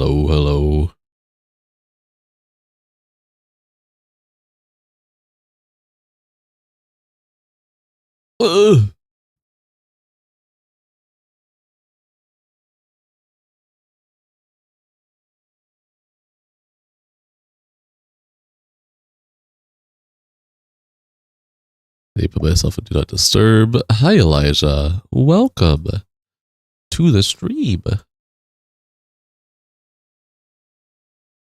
Hello, hello. Ugh. I put myself in do not disturb. Hi, Elijah. Welcome to the stream.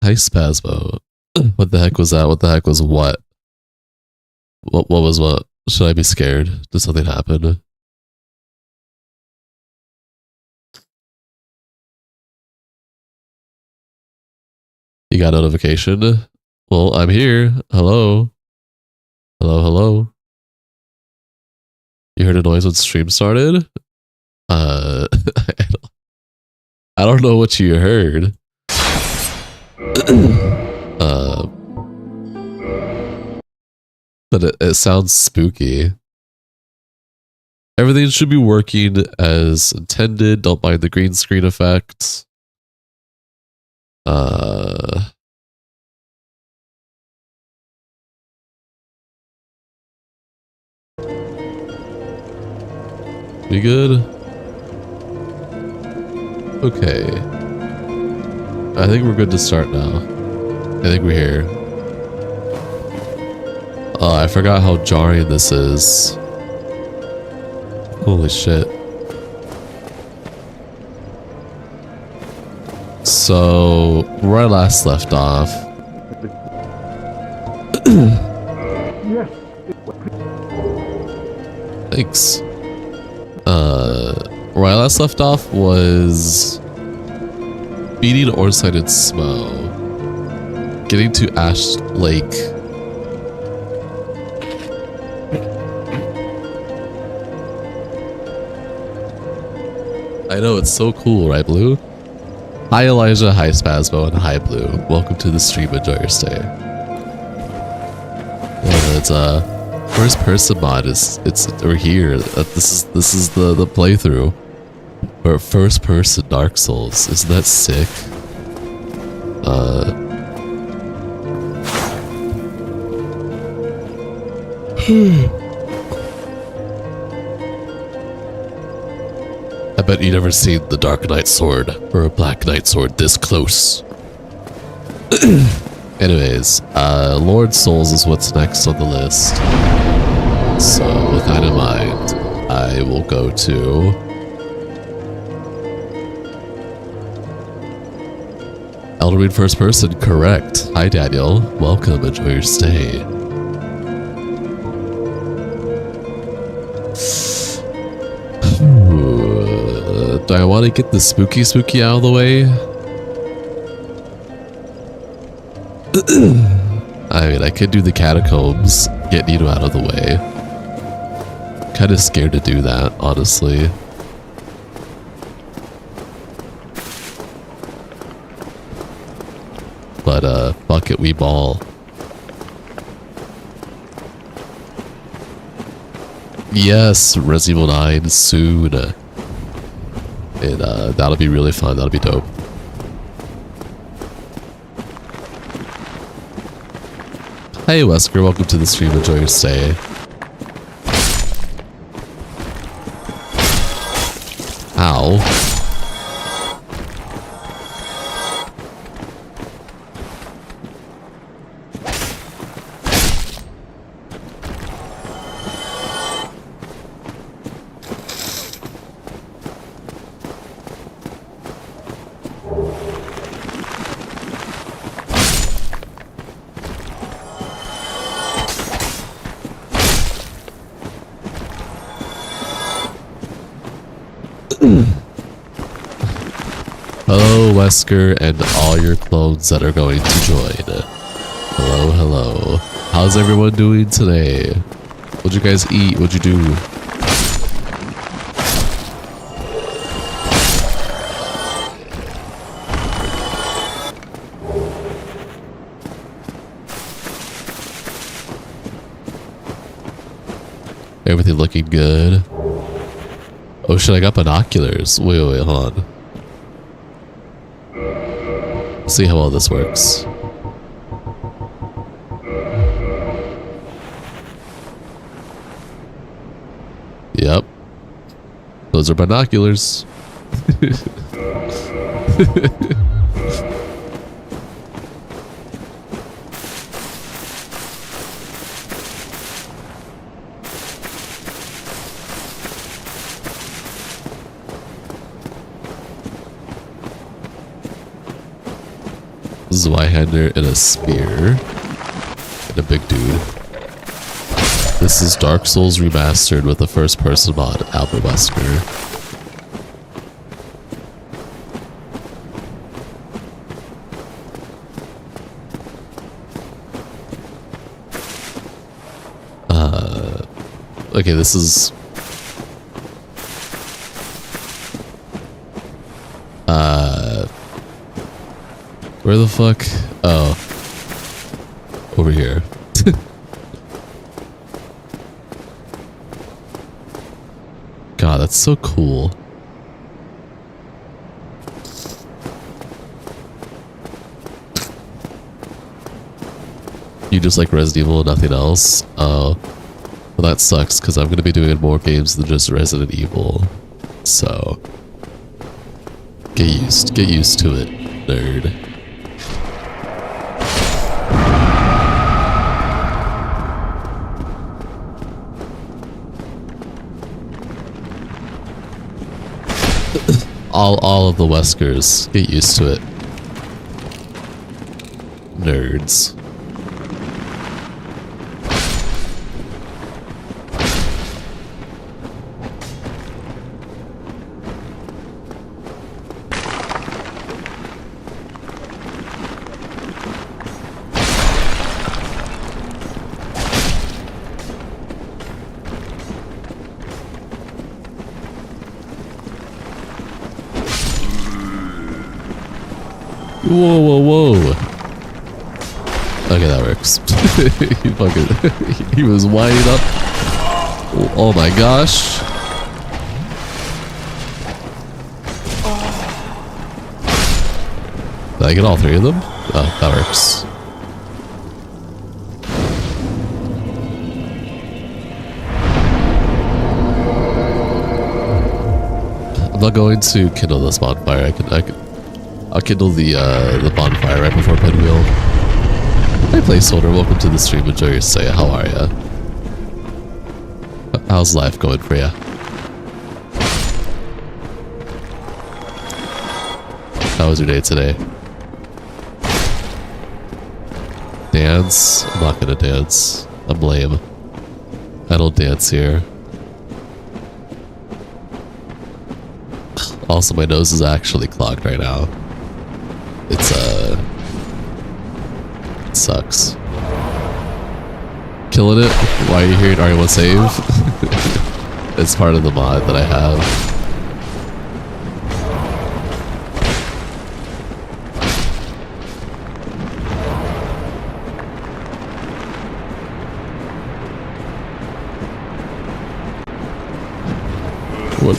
Hi, Spasmo. What the heck was that? What the heck was what? What was what? Should I be scared? Did something happen? You got a notification? Well, I'm here. Hello. Hello, hello. You heard a noise when stream started? I don't know what you heard. But it sounds spooky. Everything should be working as intended. Don't mind the green screen effect. We good? Okay. I think we're good to start now. I think we're here. Oh, I forgot how jarring this is. Holy shit. So, where I last left off. Thanks. Where I last left off was beating Ore-Sighted Smo, getting to Ash Lake. I know, it's so cool, right, Blue? Hi, Elijah. Hi, Spasmo, and hi, Blue. Welcome to the stream. Enjoy your stay. Yeah, it's first person mod we're here. This is the playthrough. Or first person Dark Souls. Isn't that sick? I bet you never seen the Dark Knight sword or a Black Knight sword this close. Anyways, Lord Souls is what's next on the list. So with that in mind, I will go to Elden Ring first person, correct. Hi Daniel, welcome, enjoy your stay. Do I want to get the spooky out of the way? I mean, I could do the catacombs, get Nino out of the way. Kind of scared to do that, honestly. But, fuck it, we ball. Yes, Resident Evil 9 soon. And, that'll be really fun, that'll be dope. Hey Wesker, welcome to the stream, enjoy your stay. Ow. Hello, Wesker, and all your clones that are going to join. Hello, hello. How's everyone doing today? What'd you guys eat? What'd you do? Everything looking good? Oh shit, I got binoculars. Wait, hold on. See how well this works. Yep. Those are binoculars. This is a Y-hander and a spear. And a big dude. This is Dark Souls Remastered with the first-person mod, Albert Wesker. Okay, this is... where the fuck? Oh. Over here. God, that's so cool. You just like Resident Evil and nothing else? Oh. Well, that sucks, because I'm going to be doing more games than just Resident Evil. So... Get used to it, nerd. all of the Weskers, get used to it. Nerds. Whoa, whoa, whoa. Okay, that works. He fucking... he was winding up. Oh my gosh. Did I get all three of them? Oh, that works. I'm not going to kindle this bonfire. I'll kindle the bonfire right before Pinwheel. Hey placeholder, welcome to the stream. Enjoy your stay. How are ya? How's life going for ya? How was your day today? Dance? I'm not gonna dance. I'm lame. I don't dance here. Also, my nose is actually clogged right now. It's, it sucks. Killing it? Why are you here? Are you want to save? It's part of the mod that I have.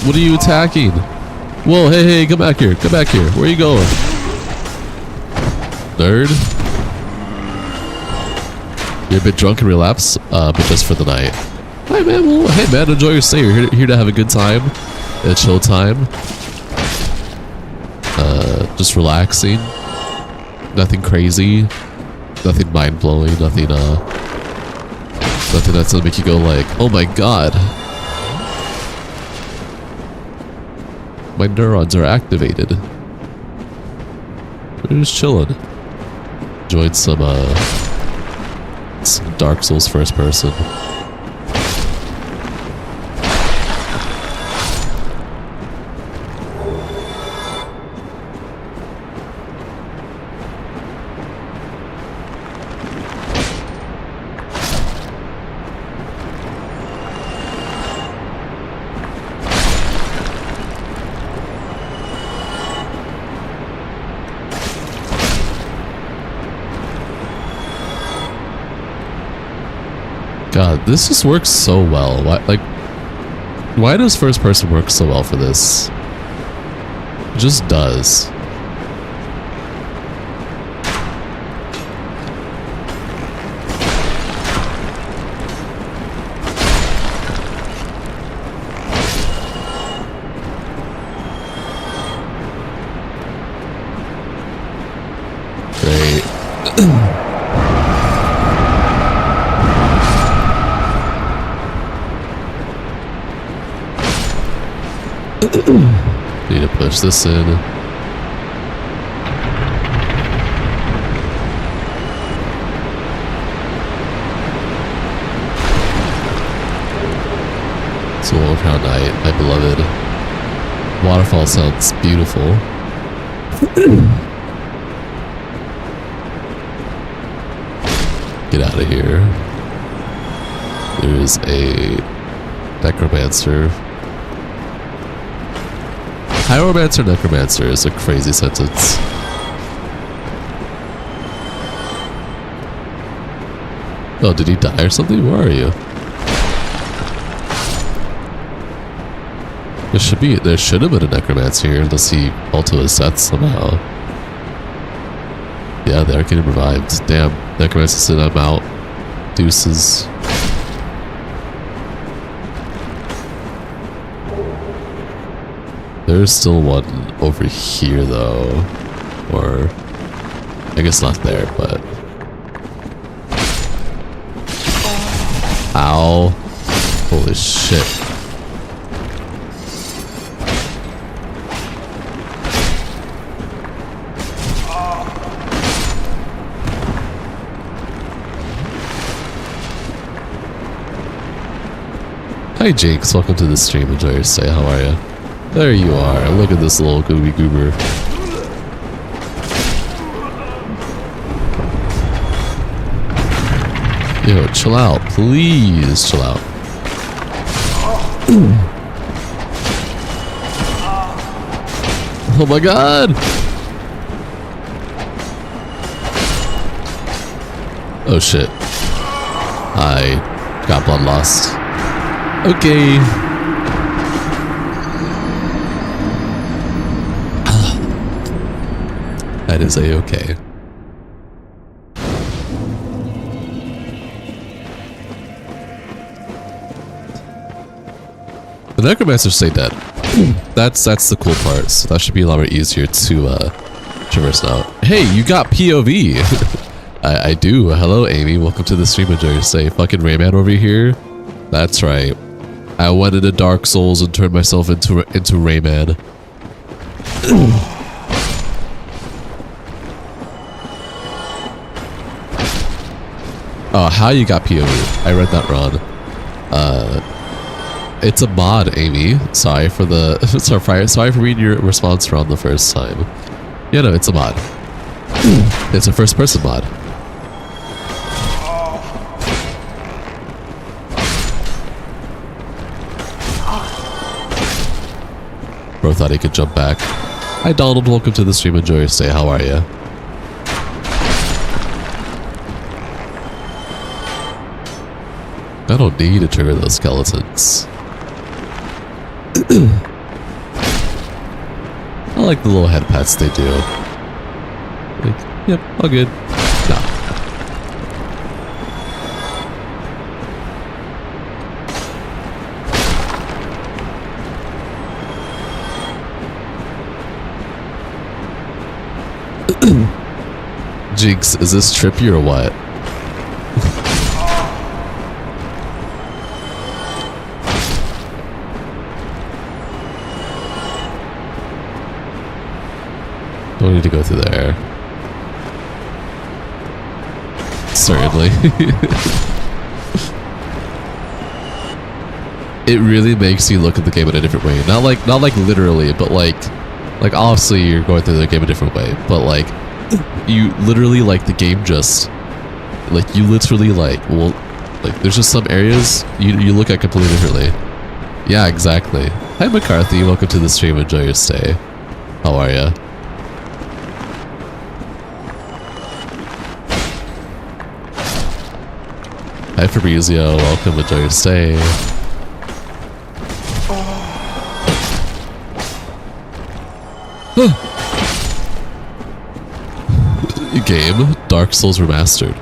What are you attacking? Whoa, hey, come back here. Come back here. Where are you going? Nerd. You're a bit drunk and relapse, but just for the night. Hi man, well, hey man, enjoy your stay. You're here to have a good time, a chill time. Just relaxing. Nothing crazy. Nothing mind-blowing. Nothing that's gonna make you go like, oh my god. My neurons are activated. We're just chilling. Enjoyed some Dark Souls first person. God, this just works so well. Why does first person work so well for this? It just does. Need to push this in. It's a long proud night, my beloved. Waterfall sounds beautiful. Get out of here. There's a necromancer. Pyromancer necromancer is a crazy sentence. Oh, did he die or something? Where are you? There should have been a necromancer here unless he fell to his death somehow. Yeah, they are getting revived. Damn, necromancer said I'm out. Deuces. There's still one over here though. Or I guess not there, but ow. Holy shit. Hi Jinx, welcome to the stream. Enjoy your stay. How are you? There you are. Look at this little gooby goober. Yo, chill out. Please chill out. Oh my god! Oh shit. I got blood lost. Okay. That is a-okay. The necromancers stay dead. That's the cool part. So that should be a lot more easier to traverse now. Hey, you got POV. I do. Hello, Amy. Welcome to the stream. Enjoy your stay. Fucking Rayman over here. That's right. I went into Dark Souls and turned myself into Rayman. Oh, how you got POV? I read that wrong. It's a mod, Amy. Sorry for the sorry for reading your response wrong the first time. Yeah, no, it's a mod. It's a first-person mod. Bro thought he could jump back. Hi Donald, welcome to the stream. Enjoy your stay. How are you? I don't need to trigger those skeletons. I like the little head pats they do. Like, yep, all good. Nah. Jinx, is this trippy or what? Don't need to go through there. Certainly. It really makes you look at the game in a different way. Not like literally, but like obviously you're going through the game a different way, but like you literally like the game just like you literally like there's just some areas you look at completely differently. Yeah, exactly. Hi McCarthy, welcome to the stream. Enjoy your stay. How are ya? Hi Fabrizio, welcome, enjoy your stay. Game, Dark Souls Remastered.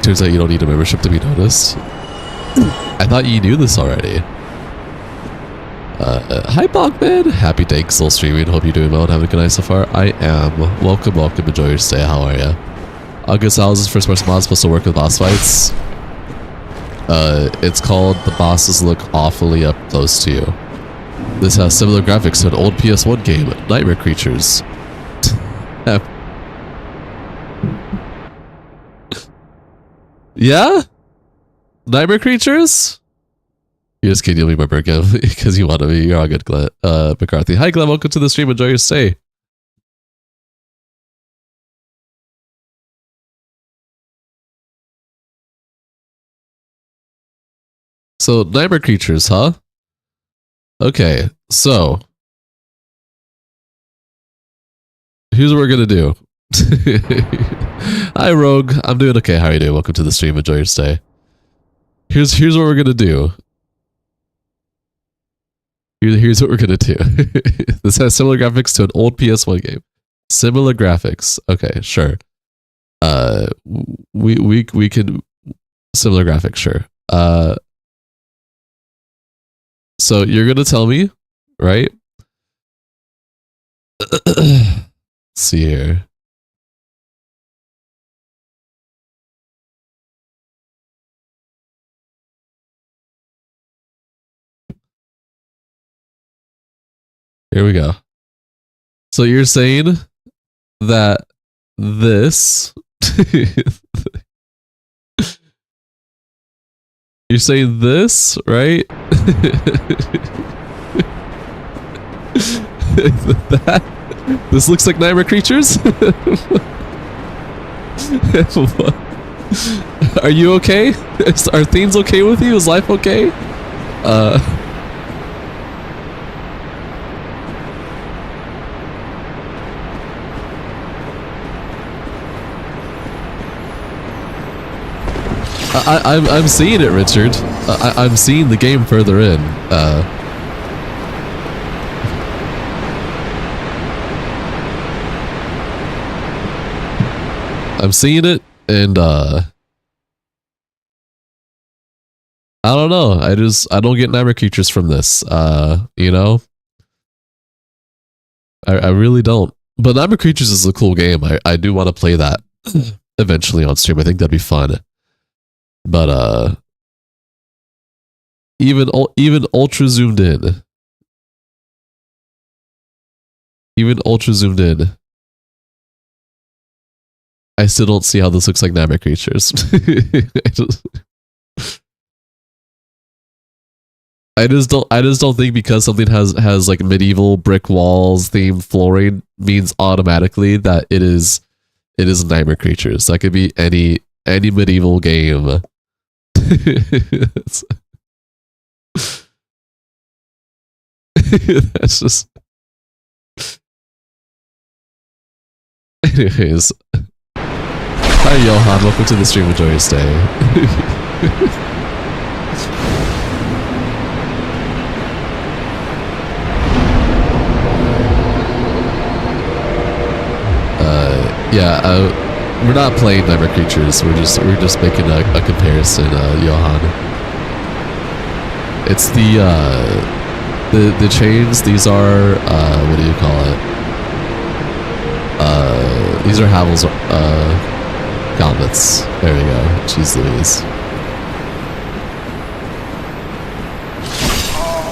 Turns out you don't need a membership to be noticed. I thought you knew this already. Hi Bogman! Happy day, still streaming. Hope you're doing well and having a good night so far. I am. Welcome, welcome. Enjoy your stay. How are ya? August, how is this first person mod supposed to work with boss fights? It's called The Bosses Look Awfully Up Close to You. This has similar graphics to an old PS1 game, Nightmare Creatures. Yeah? Nightmare Creatures? You just can't deal me my burger because you want to be. You're all good, Glenn. McCarthy. Hi, Glenn. Welcome to the stream. Enjoy your stay. So, Nightmare Creatures, huh? Okay, so here's what we're gonna do. Hi, Rogue. I'm doing okay. How are you doing? Welcome to the stream. Enjoy your stay. Here's what we're gonna do. Here's what we're gonna do. This has similar graphics to an old PS1 game. Similar graphics. Okay, sure. We can similar graphics, sure. So you're gonna tell me, right? Let's see here. Here we go. So you're saying that this you're saying this, right? This looks like Nightmare Creatures? Are you okay? Are things okay with you? Is life okay? I'm seeing it, Richard. I'm seeing the game further in. I'm seeing it, and I don't know. I don't get Nightmare Creatures from this. You know, I really don't. But Nightmare Creatures is a cool game. I do want to play that eventually on stream. I think that'd be fun. But even ultra zoomed in, I still don't see how this looks like Nightmare Creatures. I just don't think because something has like medieval brick walls themed flooring means automatically that it is Nightmare Creatures. That could be any medieval game. That's just. Anyways, hi Johan, welcome to the stream. Enjoy your stay. We're not playing Nightmare Creatures. We're just making a comparison, Johan. It's the chains. These are what do you call it? These are Havel's gauntlets. There we go. Jeez Louise.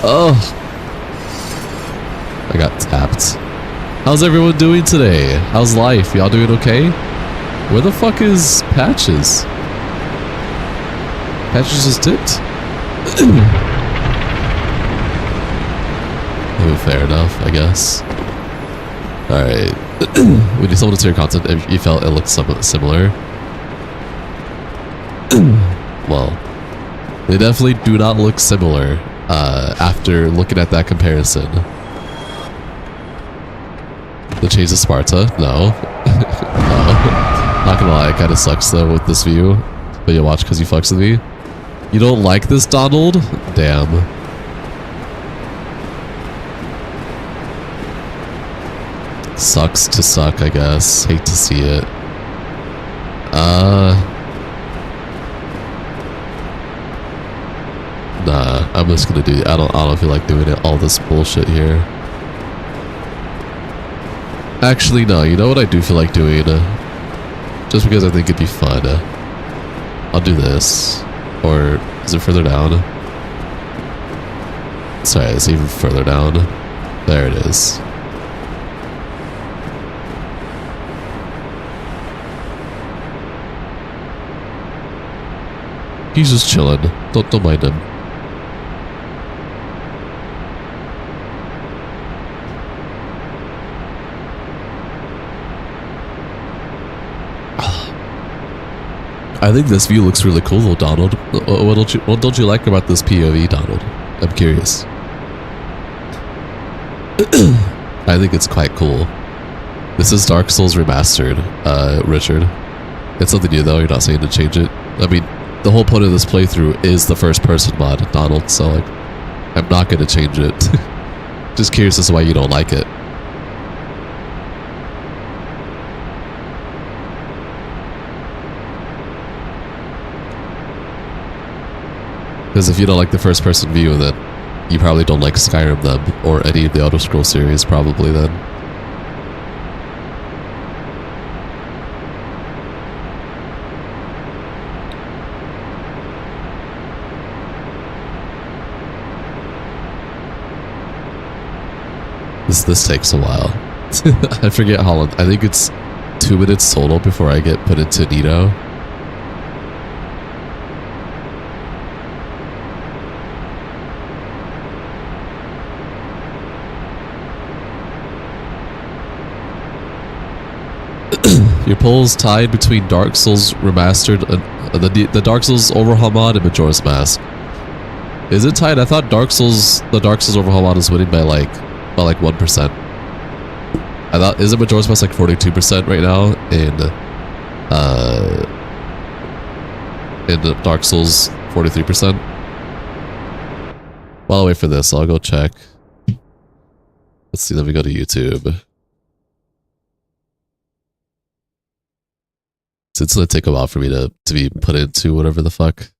Oh, I got tapped. How's everyone doing today? How's life? Y'all doing okay? Where the fuck is Patches? Patches just dipped? Oh, fair enough, I guess. Alright. When you sold it to your content, if you felt it looked somewhat similar. Well, they definitely do not look similar after looking at that comparison. The Chains of Sparta? No. No. Not gonna lie, it kinda sucks though with this view. But you watch because you fucks with me. You don't like this, Donald? Damn. Sucks to suck, I guess. Hate to see it. Nah. I'm just gonna do. I don't feel like doing it. All this bullshit here. Actually, no. You know what I do feel like doing? Just because I think it'd be fun. I'll do this. Or is it further down? Sorry, it's even further down. There it is. He's just chilling. Don't mind him. I think this view looks really cool though, Donald. What don't you like about this POV, Donald? I'm curious. I think it's quite cool. This is Dark Souls Remastered, Richard. It's something new though, you're not saying to change it. I mean, the whole point of this playthrough is the first person mod, Donald, so like, I'm not gonna change it. Just curious as to why you don't like it. Because if you don't like the first person view, then you probably don't like Skyrim then, or any of the Elder Scrolls series probably then. This takes a while. I forget how long. I think it's 2 minutes total before I get put into Nito. Your poll's tied between Dark Souls Remastered and the Dark Souls Overhaul mod and Majora's Mask. Is it tied? I thought the Dark Souls Overhaul mod is winning by like 1%. I thought, isn't Majora's Mask like 42% right now in Dark Souls 43%? While I wait for this, I'll go check. Let's see, let me go to YouTube. So it's gonna take a while for me to be put into whatever the fuck.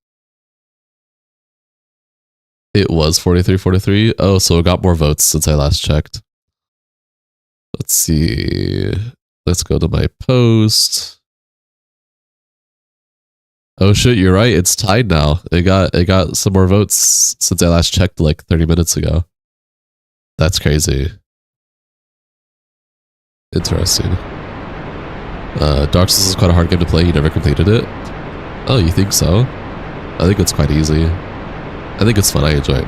It was 43-43. Oh, so it got more votes since I last checked. Let's see. Let's go to my post. Oh shit, you're right. It's tied now. It got some more votes since I last checked like 30 minutes ago. That's crazy. Interesting. Dark Souls is quite a hard game to play. You never completed it? Oh, you think so? I think it's quite easy. I think it's fun. I enjoy it.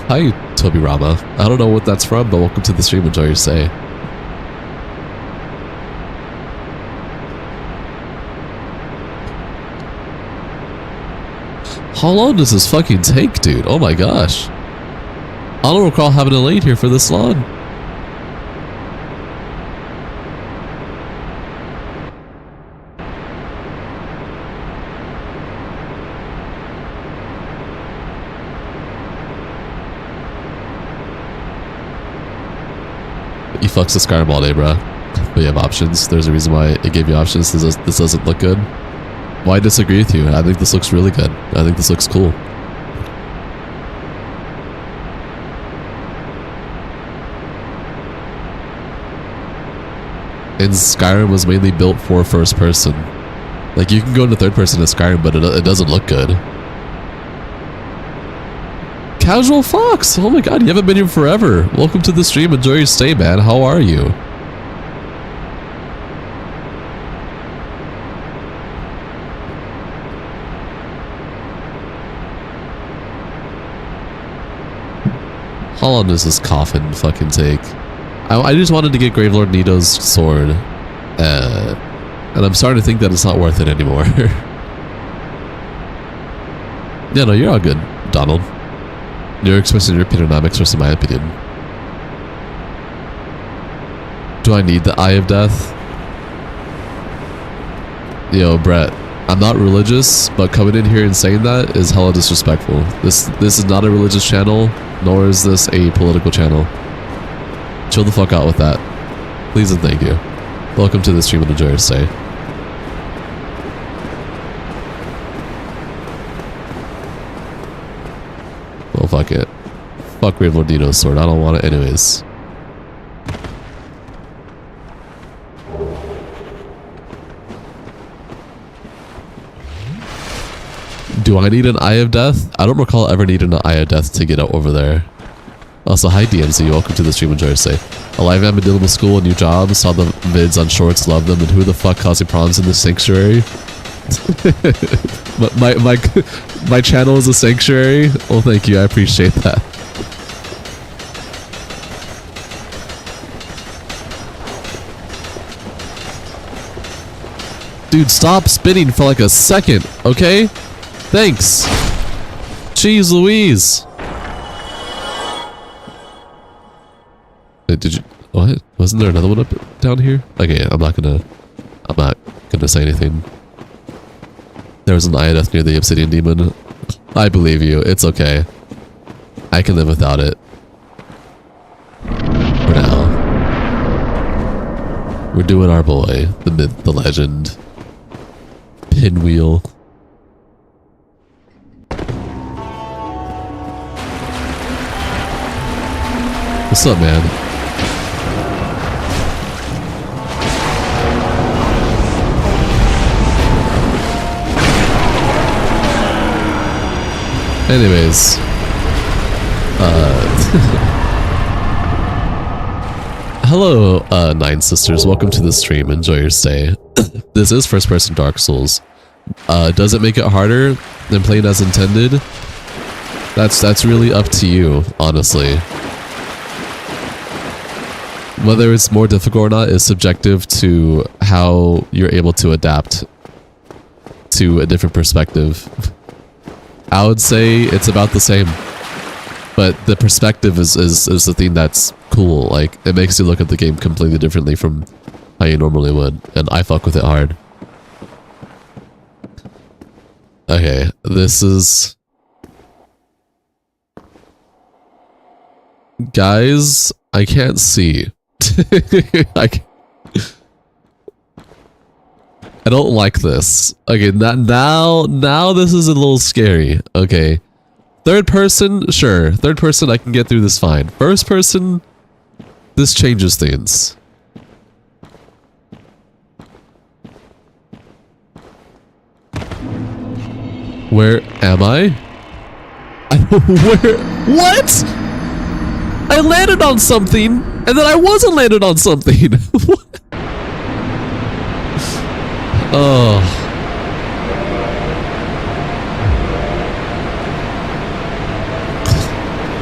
Hi, Toby Rama. I don't know what that's from, but welcome to the stream. Enjoy your stay. How long does this fucking take, dude? Oh my gosh. I don't recall having a late here for this long. You fucks the Skyrim all day, bruh. But you have options. There's a reason why it gave you options. This doesn't look good. Why disagree with you? I think this looks really good. I think this looks cool. And Skyrim was mainly built for first person. Like, you can go into third person in Skyrim, but it doesn't look good. Casual Fox! Oh my god, you haven't been here forever. Welcome to the stream. Enjoy your stay, man. How are you? How long does this coffin fucking take? I just wanted to get Gravelord Nito's sword. And I'm starting to think that it's not worth it anymore. Yeah, no, you're all good, Donald. You're expressing your opinionomics versus my opinion. Do I need the Eye of Death? Yo, Brett, I'm not religious, but coming in here and saying that is hella disrespectful. This is not a religious channel, nor is this a political channel. Chill the fuck out with that. Please and thank you. Welcome to the stream and enjoy your stay. fuck it. Fuck Grave Lord Nino's sword. I don't want it anyways. Do I need an Eye of Death? I don't recall ever needing an Eye of Death to get out over there. Also, hi DMZ, welcome to the stream, enjoy your stay. Alive, I'm dealing with school, a new job, saw the vids on shorts, love them, and who the fuck causing problems in the sanctuary? my channel is a sanctuary? Well, thank you, I appreciate that. Dude, stop spinning for like a second, okay? Thanks. Jeez Louise. Wait, did you... What? Wasn't there another one up down here? Okay, I'm not gonna say anything. There was an Eye of Death near the Obsidian Demon. I believe you. It's okay. I can live without it. For now. We're doing our boy. The myth, the legend. Pinwheel. What's up, man? Anyways. Hello, Nine Sisters. Welcome to the stream. Enjoy your stay. This is first-person Dark Souls. Does it make it harder than playing as intended? That's really up to you, honestly. Whether it's more difficult or not is subjective to how you're able to adapt to a different perspective. I would say it's about the same, but the perspective is the thing that's cool. Like, it makes you look at the game completely differently from how you normally would, and I fuck with it hard. Okay, this is... Guys, I can't see. I don't like this. Okay, now this is a little scary. Okay. Third person, sure. Third person, I can get through this fine. First person, this changes things. Where am I? Where? What? I landed on something, and then I wasn't landed on something. What? Oh.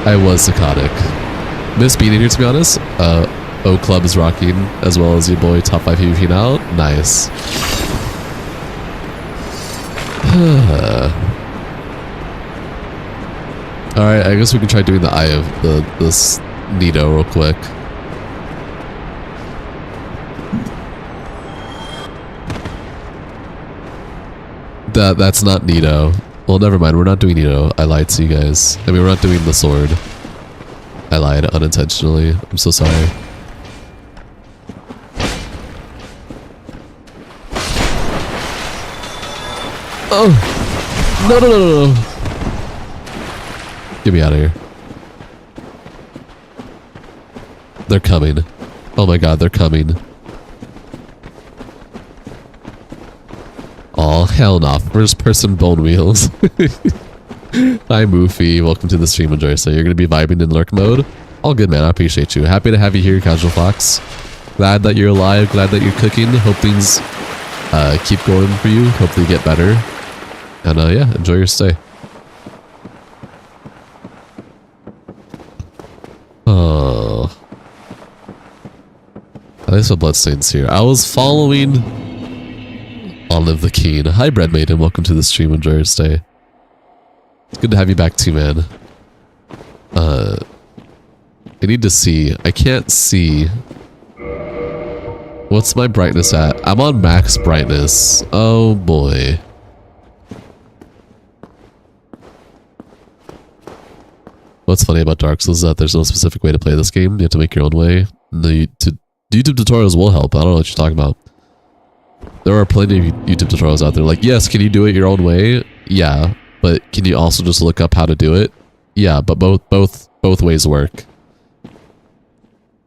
I was psychotic. Miss being in here, to be honest. O Club is rocking, as well as your boy Top 5 PvP now. Nice. Alright, I guess we can try doing the Eye of this Nito real quick. That's not Nito. Well, never mind. We're not doing Nito. I lied to you guys. I mean, we're not doing the sword. I lied unintentionally. I'm so sorry. Oh! No. Get me out of here. They're coming. Oh my god, they're coming. Oh, hell no. First person bone wheels. Hi, Moofy. Welcome to the stream, enjoy. So you're going to be vibing in lurk mode? All good, man. I appreciate you. Happy to have you here, Casual Fox. Glad that you're alive. Glad that you're cooking. Hope things keep going for you. Hopefully you get better. And yeah, enjoy your stay. Oh. At least the bloodstains here. I was following Olive the Keen. Hi, Bread Maiden. Welcome to the stream. Enjoy your stay. It's good to have you back too, man. I need to see. I can't see. What's my brightness at? I'm on max brightness. Oh boy. What's funny about Dark Souls is that there's no specific way to play this game. You have to make your own way. The YouTube tutorials will help. I don't know what you're talking about. There are plenty of YouTube tutorials out there. Like, yes, can you do it your own way? Yeah. But can you also just look up how to do it? Yeah, but both ways work.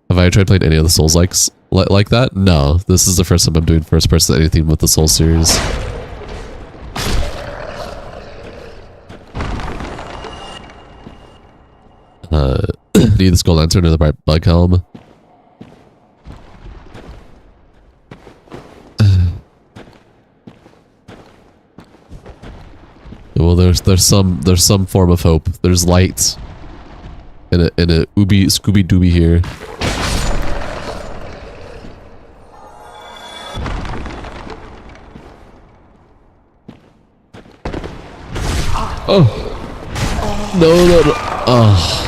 Have I tried playing any of the Souls likes like that? No, this is the first time I'm doing first person anything with the Souls series. Need this gold lantern or the bright bug helm. Well, there's some form of hope. There's light in a Scooby Dooby here. Oh no. Oh.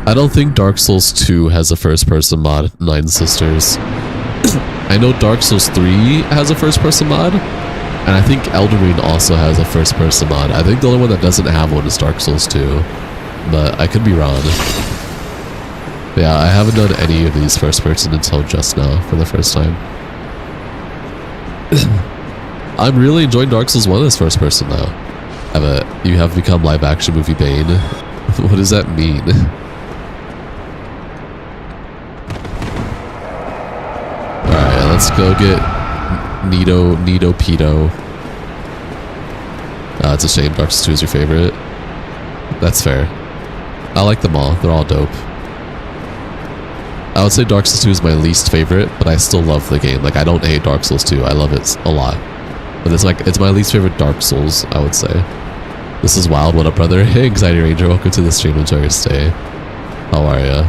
I don't think Dark Souls 2 has a first-person mod, Nine Sisters. I know Dark Souls 3 has a first-person mod, and I think Elden Ring also has a first-person mod. I think the only one that doesn't have one is Dark Souls 2, but I could be wrong. But yeah, I haven't done any of these first-person until just now for the first time. I'm really enjoying Dark Souls 1 as first-person now. You have become live-action movie Bane. What does that mean? Let's go get Nito Pito. It's a shame Dark Souls 2 is your favorite. That's fair. I like them all. They're all dope. I would say Dark Souls 2 is my least favorite, but I still love the game. Like, I don't hate Dark Souls 2. I love it a lot. But it's my least favorite Dark Souls, I would say. This is Wild. What up, brother? Hey, Anxiety Ranger. Welcome to the stream. Enjoy your stay. How are ya?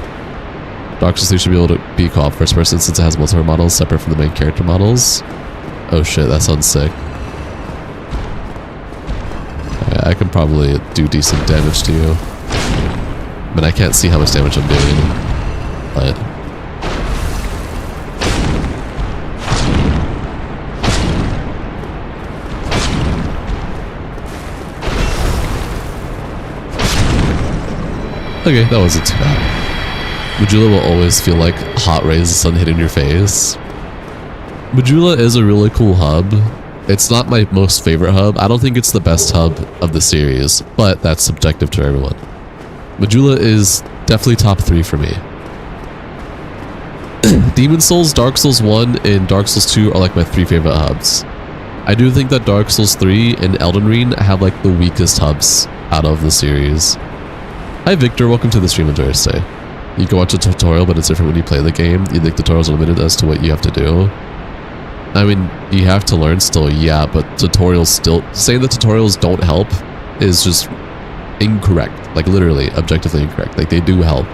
Dark Souls 3 should be able to be co-op first person since it has multiple models separate from the main character models. Oh shit, that sounds sick. I can probably do decent damage to you. But I can't see how much damage I'm doing. But... okay, that wasn't too bad. Majula will always feel like hot rays of the sun hitting your face. Majula is a really cool hub. It's not my most favorite hub. I don't think it's the best hub of the series, but that's subjective to everyone. Majula is definitely top 3 for me. Demon Souls, Dark Souls 1, and Dark Souls 2 are like my 3 favorite hubs. I do think that Dark Souls 3 and Elden Ring have like the weakest hubs out of the series. Hi Victor, welcome to the stream. Enjoy your stay. You can watch a tutorial, but it's different when you play the game. You think tutorials are limited as to what you have to do? I mean, you have to learn still, yeah, but tutorials still... saying that tutorials don't help is just incorrect. Like, literally, objectively incorrect. Like, they do help.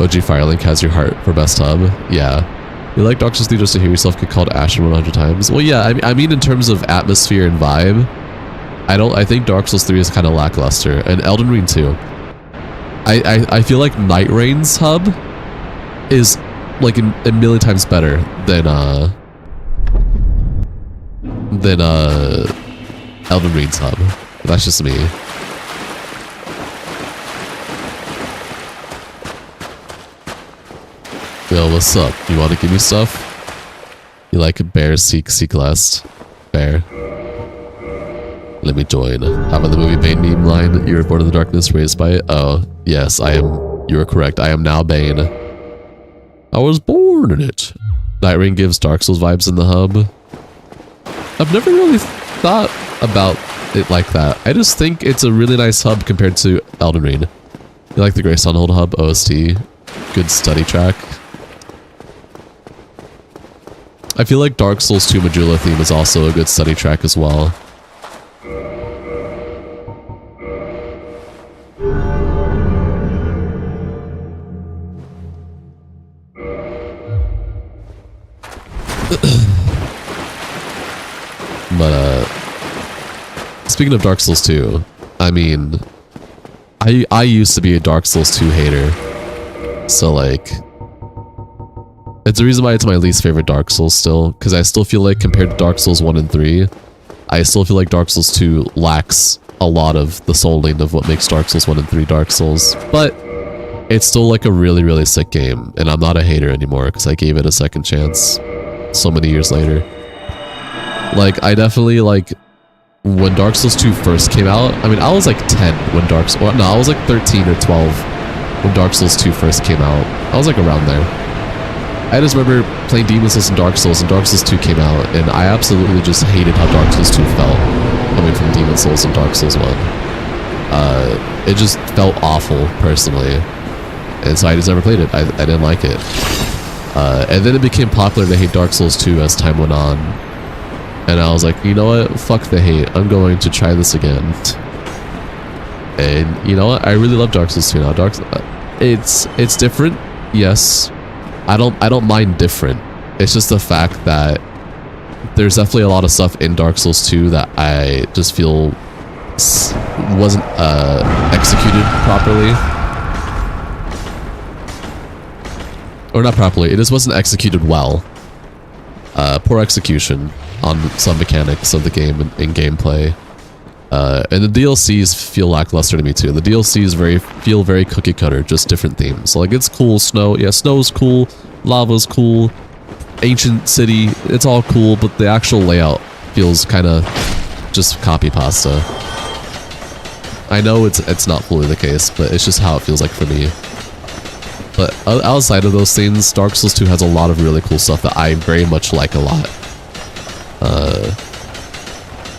OG Firelink has your heart for best hub. Yeah. You like Dark Souls 3 just to hear yourself get called Ashen 100 times? Well, yeah, I mean in terms of atmosphere and vibe, I think Dark Souls 3 is kind of lackluster, and Elden Ring too. I feel like Night Rain's hub is like a million times better than Elden Ring's hub. That's just me. Yo, what's up? You want to give me stuff? You like Bear Seek Last? Bear. Let me join. How about the movie Bane meme line? You were born in the darkness, raised by it? Oh, yes, I am. You are correct. I am now Bane. I was born in it. Night Rain gives Dark Souls vibes in the hub. I've never really thought about it like that. I just think it's a really nice hub compared to Elden Ring. You like the Grey Sunhold hub? OST. Good study track. I feel like Dark Souls 2 Majula theme is also a good study track as well. But speaking of Dark Souls 2, I mean, I used to be a Dark Souls 2 hater, so like, it's the reason why it's my least favorite Dark Souls still, because I still feel like compared to Dark Souls 1 and 3, I still feel like Dark Souls 2 lacks a lot of the souling of what makes Dark Souls 1 and 3 Dark Souls, but it's still like a really, really sick game, and I'm not a hater anymore because I gave it a second chance so many years later. Like, I definitely, like, when Dark Souls 2 first came out, I mean, I was like 10 when Dark Souls, well, no, I was like 13 or 12 when Dark Souls 2 first came out. I was like around there. I just remember playing Demon Souls and Dark Souls 2 came out, and I absolutely just hated how Dark Souls 2 felt coming from Demon Souls and Dark Souls 1. It just felt awful, personally. And so I just never played it. I didn't like it. And then it became popular to hate Dark Souls 2 as time went on. And I was like, you know what? Fuck the hate. I'm going to try this again. And you know what? I really love Dark Souls 2 now. It's different, yes. I don't mind different. It's just the fact that there's definitely a lot of stuff in Dark Souls 2 that I just feel wasn't executed properly. Or not properly, it just wasn't executed well. Poor execution on some mechanics of the game and gameplay. And the DLCs feel lackluster to me too. The DLCs feel very cookie cutter, just different themes. Like, it's cool, snow. Yeah, snow's cool. Lava's cool. Ancient city, it's all cool, but the actual layout feels kind of just copy pasta. I know it's not fully the case, but it's just how it feels like for me. But outside of those things, Dark Souls 2 has a lot of really cool stuff that I very much like a lot.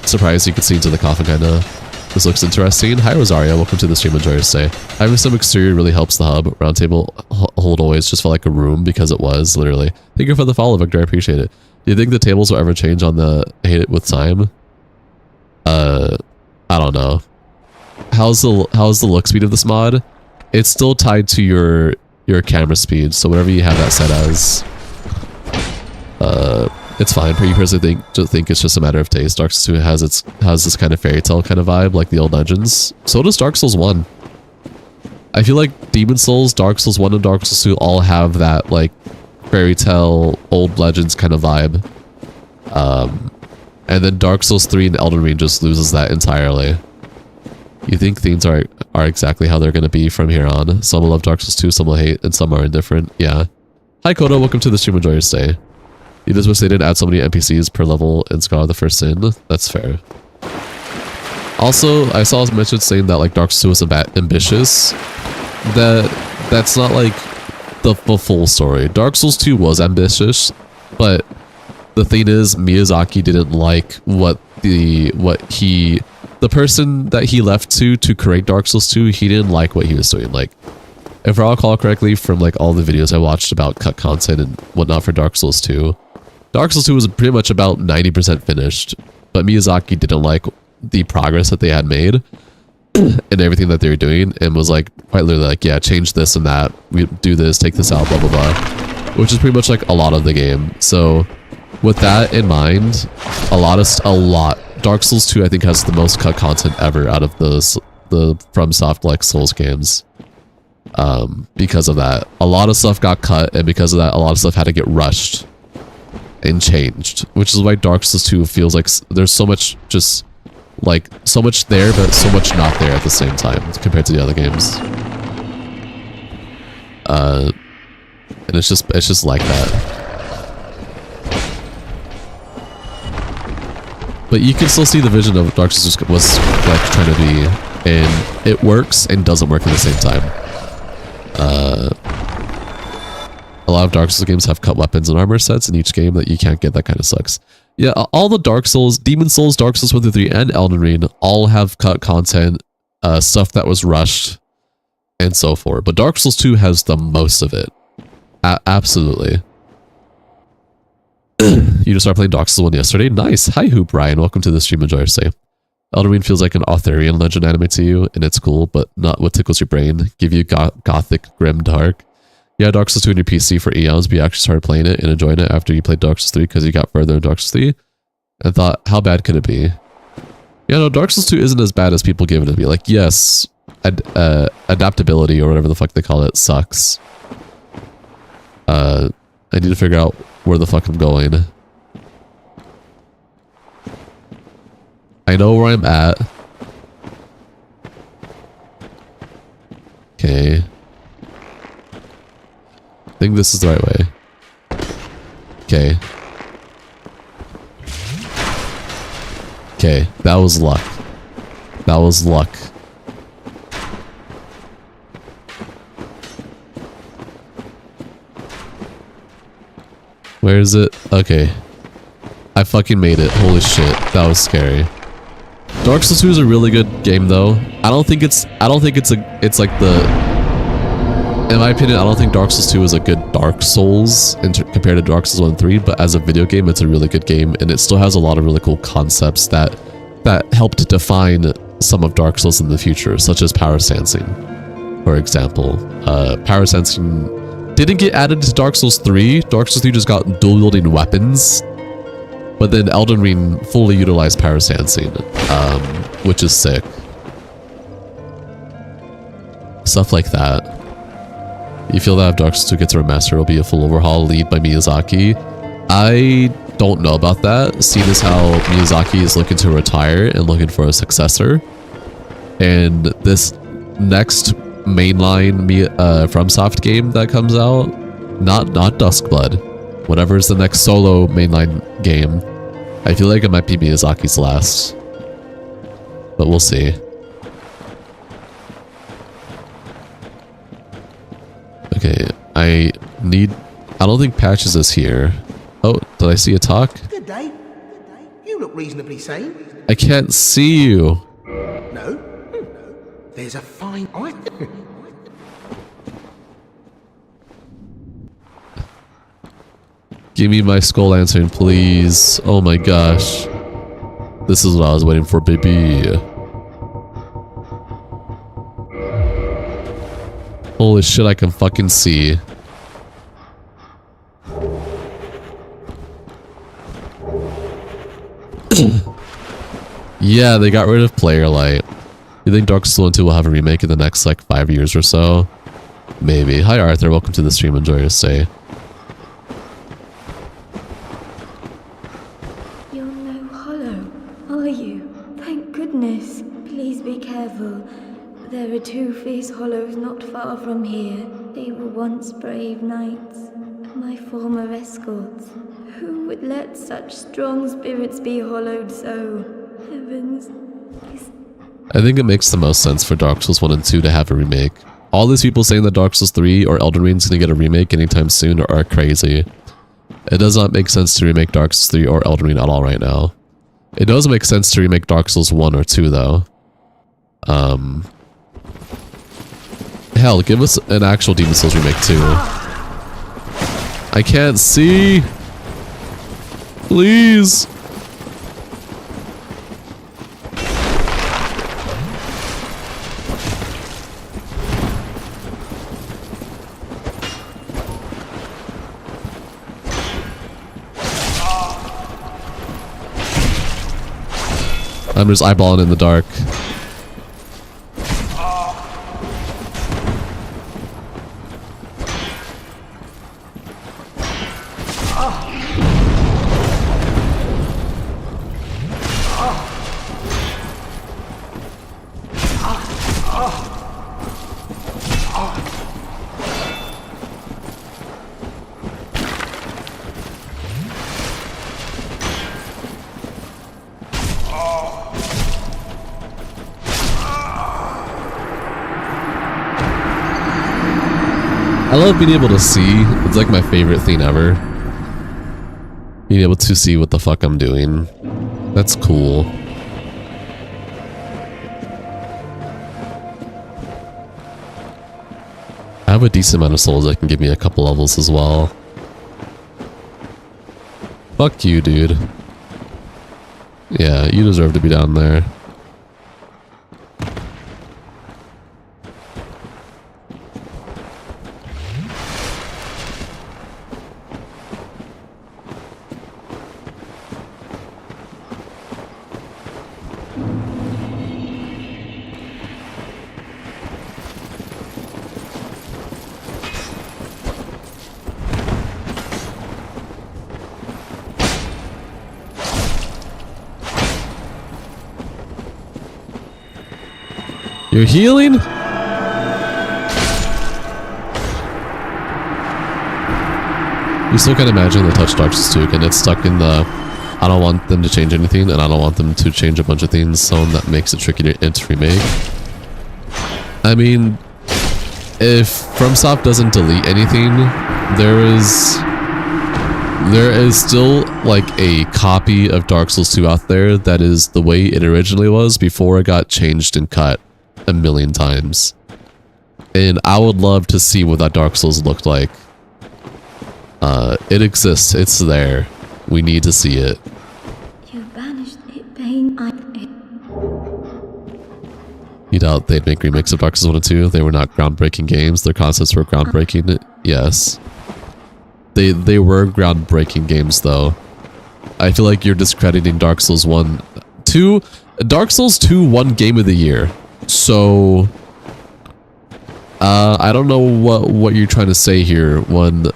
Surprised you could see into the coffin, kinda. This looks interesting. Hi Rosario, welcome to the stream, enjoy your stay. Having some exterior really helps the hub. Roundtable hold always just felt like a room because it was, literally. Thank you for the follow, Victor, I appreciate it. Do you think the tables will ever change on the Hate It with time? I don't know. How's the look speed of this mod? It's still tied to your camera speed, so whatever you have that set as, it's fine. You personally think it's just a matter of taste. Dark Souls 2 has this kind of fairy tale kind of vibe, like the old Legends. So does Dark Souls 1. I feel like Demon Souls, Dark Souls 1, and Dark Souls 2 all have that like fairy tale, old Legends kind of vibe. And then Dark Souls 3 and Elden Ring just loses that entirely. You think themes are exactly how they're going to be from here on. Some will love Dark Souls 2, some will hate, and some are indifferent. Yeah. Hi Kodo, welcome to the stream, enjoy your stay. You just wish they didn't add so many NPCs per level in Scholar of the First Sin. That's fair. Also, I saw mentioned saying that like Dark Souls 2 was a bit ambitious. That's not like the full story. Dark Souls 2 was ambitious, but the thing is, Miyazaki didn't like the person that he left to create Dark Souls 2, he didn't like what he was doing. Like, if I recall correctly from like all the videos I watched about cut content and whatnot for Dark Souls 2, Dark Souls 2 was pretty much about 90% finished, but Miyazaki didn't like the progress that they had made and everything that they were doing, and was like quite literally like, yeah, change this and that, we do this, take this out, blah blah blah, which is pretty much like a lot of the game. So with that in mind, Dark Souls 2 I think has the most cut content ever out of the FromSoft like Souls games. Because of that, a lot of stuff got cut, and because of that, a lot of stuff had to get rushed and changed, which is why Dark Souls 2 feels like there's so much so much there, but so much not there at the same time compared to the other games. And it's just like that. But you can still see the vision of Dark Souls was like trying to be, and it works and doesn't work at the same time. A lot of Dark Souls games have cut weapons and armor sets in each game that you can't get. That kind of sucks. Yeah, all the Dark Souls, Demon Souls, Dark Souls 1 through 3, and Elden Ring all have cut content, stuff that was rushed, and so forth. But Dark Souls 2 has the most of it. Absolutely. You just started playing Dark Souls 1 yesterday? Nice. Hi, Hoop Ryan. Welcome to the stream. Enjoy your stay. Elden Ring feels like an Arthurian legend anime to you, and it's cool, but not what tickles your brain. Give you gothic, grim, dark. Yeah, Dark Souls 2 on your PC for eons, but you actually started playing it and enjoying it after you played Dark Souls 3 because you got further in Dark Souls 3 and thought, how bad could it be? Yeah, no, Dark Souls 2 isn't as bad as people give it to be. Like, yes, adaptability or whatever the fuck they call it sucks. I need to figure out where the fuck I'm going. I know where I'm at. Okay. I think this is the right way. Okay. Okay, that was luck. That was luck. Where is it? Okay. I fucking made it. Holy shit. That was scary. Dark Souls 2 is a really good game though. I don't think it's like the... In my opinion, I don't think Dark Souls 2 is a good Dark Souls compared to Dark Souls 1 and 3, but as a video game, it's a really good game, and it still has a lot of really cool concepts that helped define some of Dark Souls in the future, such as power sensing, for example. Power sensing didn't get added to Dark Souls 3. Dark Souls 3 just got dual-wielding weapons, but then Elden Ring fully utilized power sensing, which is sick. Stuff like that. You feel that if Dark Souls 2 gets a remaster, it'll be a full overhaul lead by Miyazaki? I don't know about that, seeing as how Miyazaki is looking to retire and looking for a successor. And this next mainline FromSoft game that comes out, not Duskblood, whatever is the next solo mainline game, I feel like it might be Miyazaki's last. But we'll see. Okay, I don't think Patches is here. Oh, did I see a talk? Good day. Good day. You look reasonably sane. I can't see you. No? There's a fine... Give me my skull answering, please. Oh my gosh. This is what I was waiting for, baby. Holy shit, I can fucking see. Yeah, they got rid of Player Light. You think Dark Souls 1 2 will have a remake in the next, like, 5 years or so? Maybe. Hi, Arthur. Welcome to the stream. Enjoy your stay. You're no hollow, are you? Thank goodness. Please be careful. There are 2 fierce hollows not far from here. They were once brave knights, my former escorts. Who would let such strong spirits be hollowed so? Heavens. I think it makes the most sense for Dark Souls 1 and 2 to have a remake. All these people saying that Dark Souls 3 or Elden Ring is going to get a remake anytime soon are crazy. It does not make sense to remake Dark Souls 3 or Elden Ring at all right now. It does make sense to remake Dark Souls 1 or 2 though. Hell, give us an actual Demon Souls remake too. I can't see. Please. I'm just eyeballing in the dark. I love being able to see. It's like my favorite thing ever. Being able to see what the fuck I'm doing. That's cool. I have a decent amount of souls that can give me a couple levels as well. Fuck you, dude. Yeah, you deserve to be down there. You're healing? You still can't imagine the touch Dark Souls 2 again. It's stuck in the I don't want them to change anything, and I don't want them to change a bunch of things, so that makes it tricky to remake. I mean, if FromSoft doesn't delete anything, there is still like a copy of Dark Souls 2 out there that is the way it originally was before it got changed and cut a million times. And I would love to see what that Dark Souls looked like. It exists. It's there. We need to see it. You banished it, pain. You doubt they'd make remakes of Dark Souls 1 and 2? They were not groundbreaking games. Their concepts were groundbreaking. Yes. They were groundbreaking games, though. I feel like you're discrediting Dark Souls 1. 2... Dark Souls 2 won Game of the Year. So... I don't know what you're trying to say here when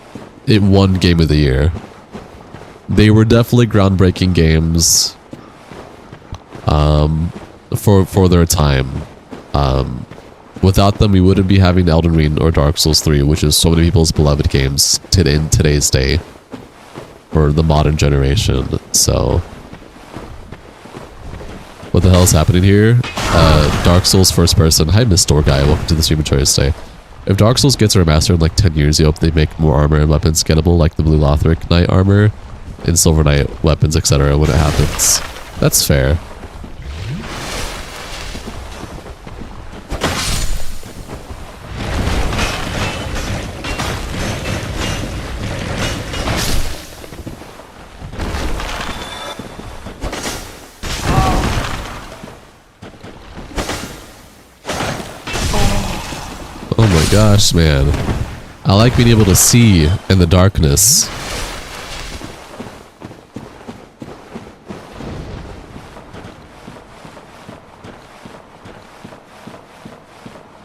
it won Game of the Year. They were definitely groundbreaking games for their time. Without them, we wouldn't be having Elden Ring or Dark Souls 3, which is so many people's beloved games in today's day for the modern generation. So, what the hell is happening here? Dark Souls first person. Hi, Miss Store Guy. Welcome to the stream of choice today. If Dark Souls gets a remaster in like 10 years, you hope they make more armor and weapons gettable, like the Blue Lothric Knight armor and Silver Knight weapons, etc. when it happens. That's fair. Oh my gosh, man. I like being able to see in the darkness.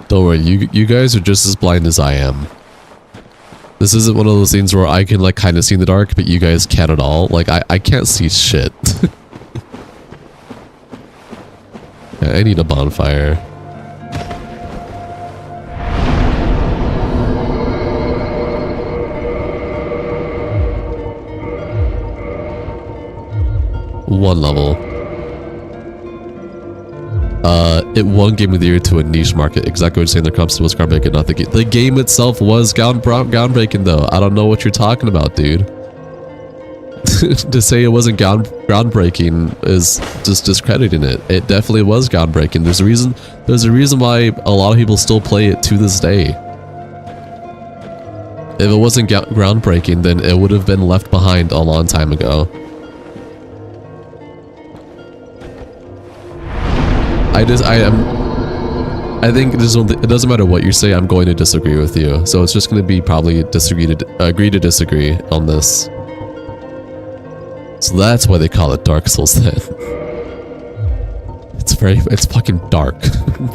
Don't worry, you guys are just as blind as I am. This isn't one of those things where I can like kind of see in the dark, but you guys can't at all. Like, I can't see shit. Yeah, I need a bonfire. One level. It won Game of the Year to a niche market. Exactly what you're saying. Their concept was groundbreaking, not the game. The game itself was groundbreaking, though. I don't know what you're talking about, dude. To say it wasn't groundbreaking is just discrediting it. It definitely was groundbreaking. There's a reason why a lot of people still play it to this day. If it wasn't groundbreaking, then it would have been left behind a long time ago. I think it doesn't matter what you say, I'm going to disagree with you. So it's just going to be probably agree to disagree on this. So that's why they call it Dark Souls then. It's fucking dark.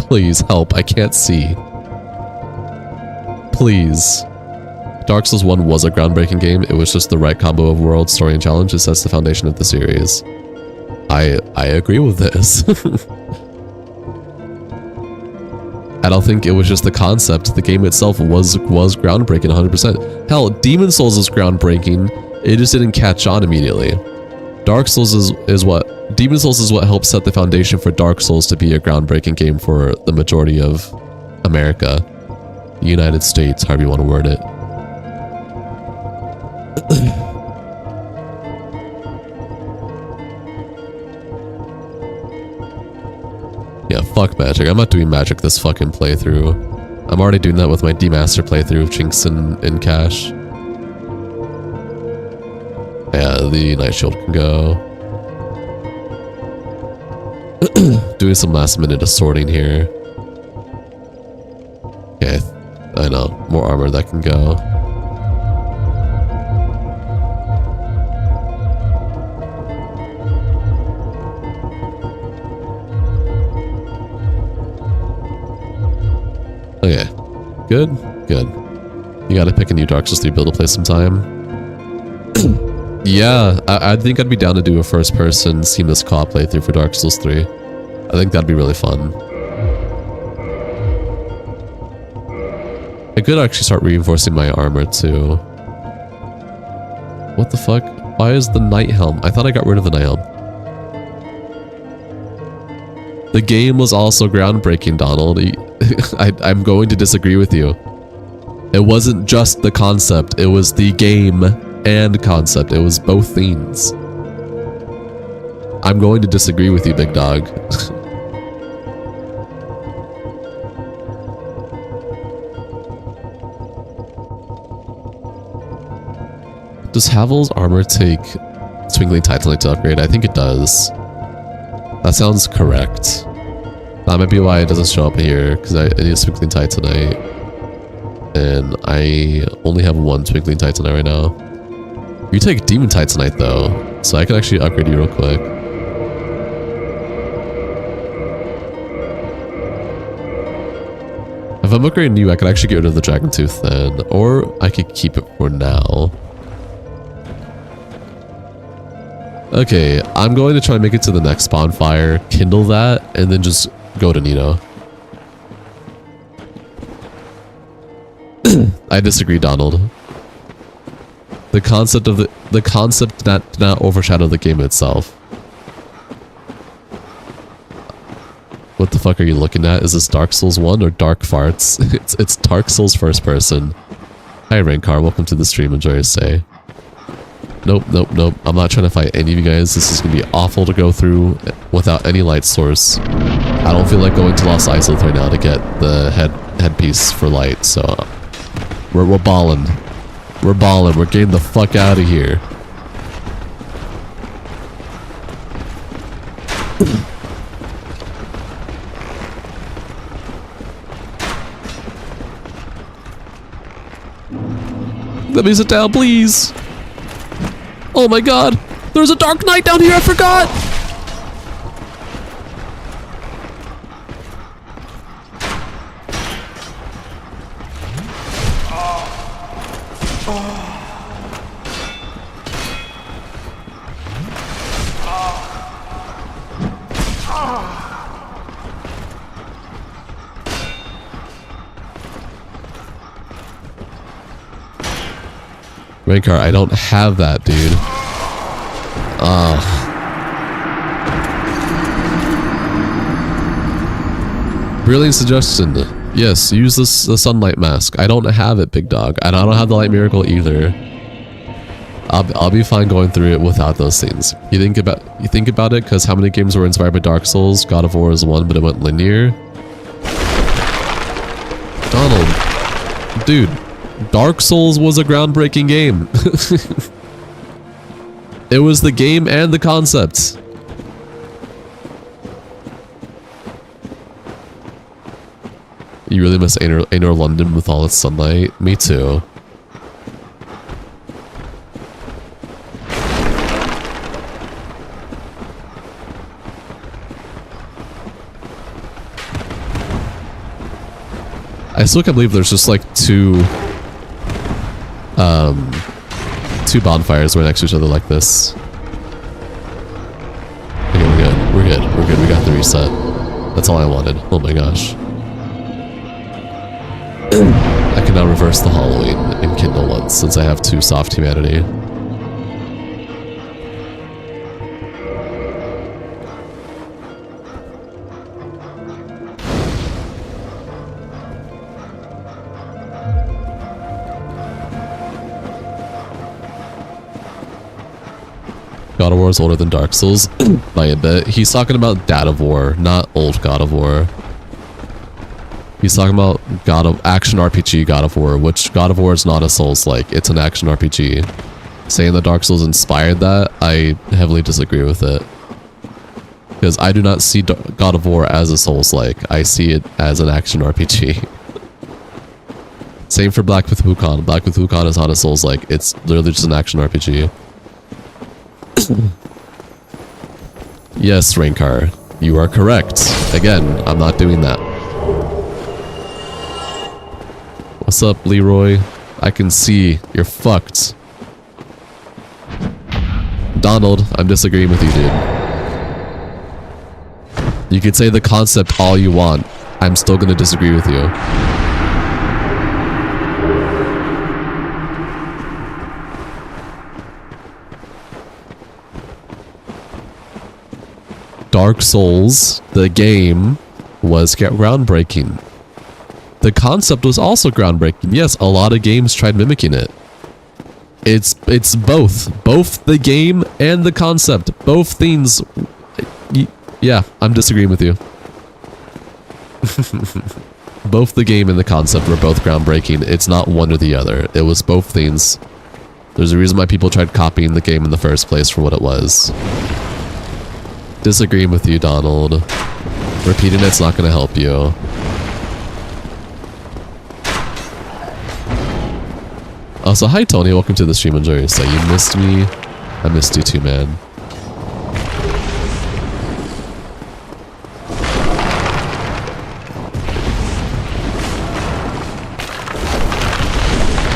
Please help, I can't see. Please. Dark Souls 1 was a groundbreaking game. It was just the right combo of world, story, and challenge. It sets the foundation of the series. I agree with this. I don't think it was just the concept. The game itself was groundbreaking 100%. Hell, Demon Souls is groundbreaking. It just didn't catch on immediately. Dark Souls is what... Demon Souls is what helped set the foundation for Dark Souls to be a groundbreaking game for the majority of America. The United States, however you want to word it. Yeah, fuck magic. I'm not doing magic this fucking playthrough. I'm already doing that with my Remastered playthrough of Chinks and Cash. Yeah, the Night Shield can go. Doing some last minute assorting here. Okay, I know. More armor that can go. Okay, good. You gotta pick a new Dark Souls 3 build to play some time. Yeah, I think I'd be down to do a first-person seamless co-op playthrough for Dark Souls 3. I think that'd be really fun. I could actually start reinforcing my armor too. What the fuck? Why is the Night Helm? I thought I got rid of the Night Helm. The game was also groundbreaking, Donald. I'm going to disagree with you. It wasn't just the concept. It was the game and concept. It was both things. I'm going to disagree with you, big dog. Does Havel's armor take Twinkling Titanite to upgrade? I think it does. That sounds correct. That might be why it doesn't show up here, because I need a Twinkling Titanite. And I only have one Twinkling Titanite right now. You take Demon Titanite though, so I can actually upgrade you real quick. If I'm upgrading you, I could actually get rid of the Dragon Tooth then, or I could keep it for now. Okay, I'm going to try and make it to the next bonfire, kindle that, and then just go to Nino. I disagree, Donald. The concept did not overshadow the game itself. What the fuck are you looking at? Is this Dark Souls 1 or Dark Farts? It's Dark Souls first person. Hi Rankar, welcome to the stream, enjoy your stay. Nope. I'm not trying to fight any of you guys. This is gonna be awful to go through without any light source. I don't feel like going to Lost Isles right now to get the headpiece for light, so we're balling. We're balling. We're getting the fuck out of here. Let me sit down, please. Oh my god, there's a Dark Knight down here, I forgot! Rankar, I don't have that, dude. Brilliant suggestion. Yes, use the sunlight mask. I don't have it, big dog. And I don't have the light miracle either. I'll be fine going through it without those things. You think about it, because how many games were inspired by Dark Souls? God of War is one, but it went linear. Donald, dude. Dark Souls was a groundbreaking game. It was the game and the concept. You really miss Anor London with all its sunlight? Me too. I still can't believe there's just like two bonfires right next to each other like this. Okay, we're good. We got the reset. That's all I wanted. Oh my gosh. I can now reverse the Halloween and Kindle once since I have 2 soft humanity. God of War is older than Dark Souls by a bit. He's talking about Dad of War, not old God of War. He's talking about action RPG God of War, which God of War is not a Souls-like. It's an action RPG. Saying that Dark Souls inspired that, I heavily disagree with it. Because I do not see God of War as a Souls-like. I see it as an action RPG. Same for Black Myth Wukong. Black Myth Wukong is not a Souls-like. It's literally just an action RPG. Yes, Rankar, you are correct. Again, I'm not doing that. What's up, Leroy? I can see. You're fucked. Donald, I'm disagreeing with you, dude. You can say the concept all you want. I'm still gonna disagree with you. Dark Souls, the game, was groundbreaking. The concept was also groundbreaking. Yes, a lot of games tried mimicking it. It's both the game and the concept. Both things. Yeah, I'm disagreeing with you. Both the game and the concept were both groundbreaking. It's not one or the other. It was both things. There's a reason why people tried copying the game in the first place for what it was. Disagreeing with you, Donald. Repeating it's not going to help you. Also, hi Tony, welcome to the stream. Enjoy your stay. You missed me. I missed you too, man.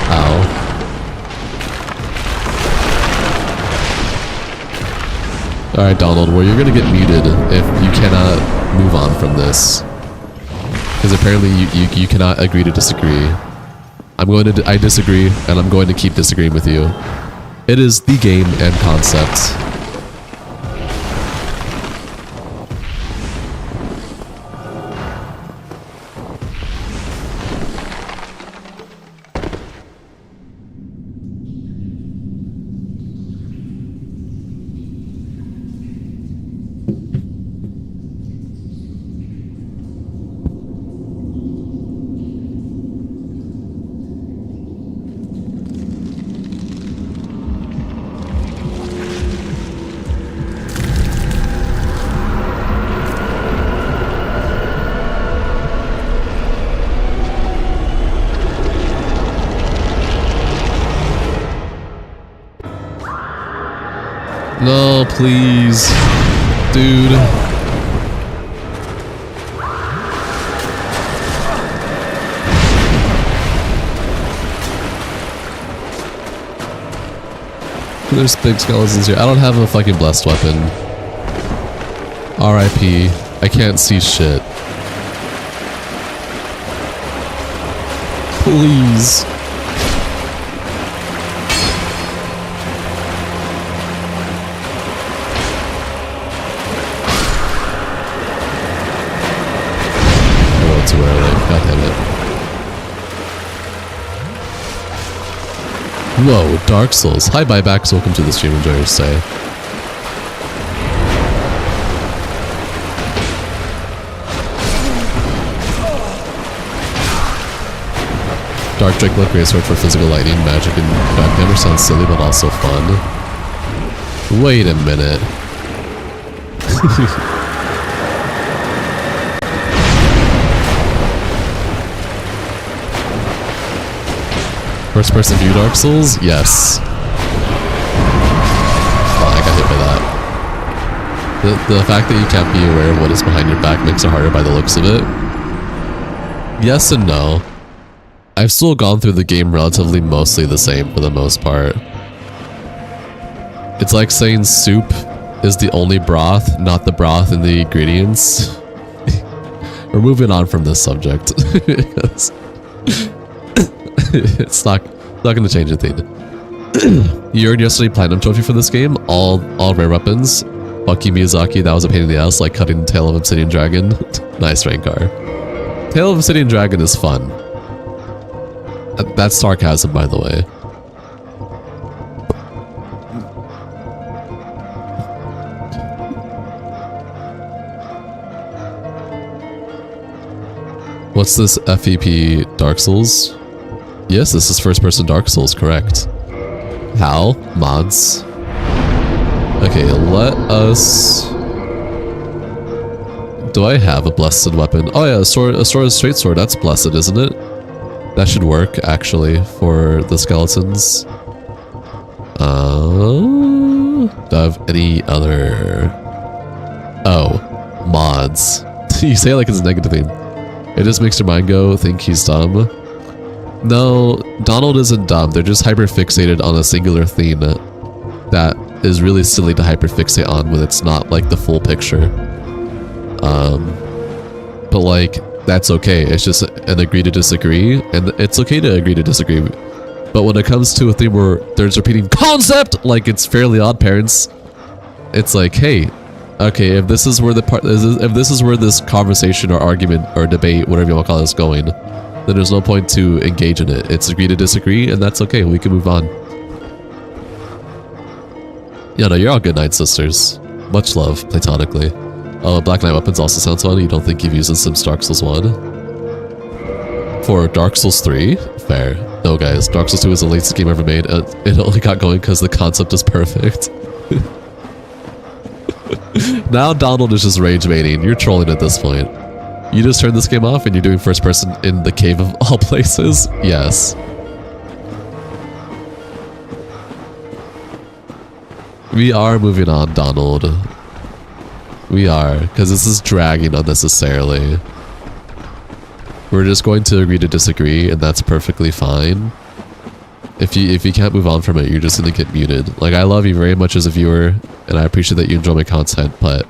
Ow. Alright, Donald, well, you're gonna get muted if you cannot move on from this. Because apparently you cannot agree to disagree. I disagree, and I'm going to keep disagreeing with you. It is the game and concept. No, please. Dude. There's big skeletons here. I don't have a fucking blessed weapon. RIP. I can't see shit. Please. Too early. God damn it. Whoa, Dark Souls. Hi, buybacks. Welcome to the stream. Enjoy your stay. Dark Drake Blood Great Sword for physical lightning, magic, and backhammer sounds silly but also fun. Wait a minute. First person view Dark Souls? Yes. Oh, I got hit by that. The fact that you can't be aware of what is behind your back makes it harder by the looks of it. Yes and no. I've still gone through the game relatively mostly the same for the most part. It's like saying soup is the only broth, not the broth in the ingredients. We're moving on from this subject. It's not going to change a thing. You earned yesterday platinum trophy for this game. All rare weapons. Fuck you, Miyazaki. That was a pain in the ass, like cutting the tail of Obsidian Dragon. Nice, Rankar. Tail of Obsidian Dragon is fun. That's sarcasm, by the way. What's this FEP Dark Souls? Yes, this is first person Dark Souls, correct. How? Mods. Okay, let us... Do I have a blessed weapon? Oh yeah, a straight sword, that's blessed, isn't it? That should work, actually, for the skeletons. Do I have any other... Oh, mods. You say it like it's a negative thing. It just makes your mind go, think he's dumb. No, Donald isn't dumb. They're just hyperfixated on a singular theme that is really silly to hyperfixate on when it's not like the full picture. But like, that's okay. It's just an agree to disagree, and it's okay to agree to disagree. But when it comes to a theme where there's repeating concept, like it's Fairly Odd Parents, it's like, hey, Okay, if this is where if this is where this conversation or argument or debate, whatever you want to call it, is going, then there's no point to engage in it. It's agree to disagree, and that's okay. We can move on. Yeah, no, you're all good Night Sisters. Much love, platonically. Oh, Black Knight Weapons also sounds fun. You don't think you've used it since Dark Souls 1? For Dark Souls 3? Fair. No, guys, Dark Souls 2 is the latest game ever made. It only got going because the concept is perfect. Now Donald is just rage baiting. You're trolling at this point. You just turned this game off and you're doing first person in the cave of all places? Yes. We are moving on, Donald. We are, because this is dragging unnecessarily. We're just going to agree to disagree, and that's perfectly fine. If you can't move on from it, you're just gonna get muted. Like, I love you very much as a viewer, and I appreciate that you enjoy my content, but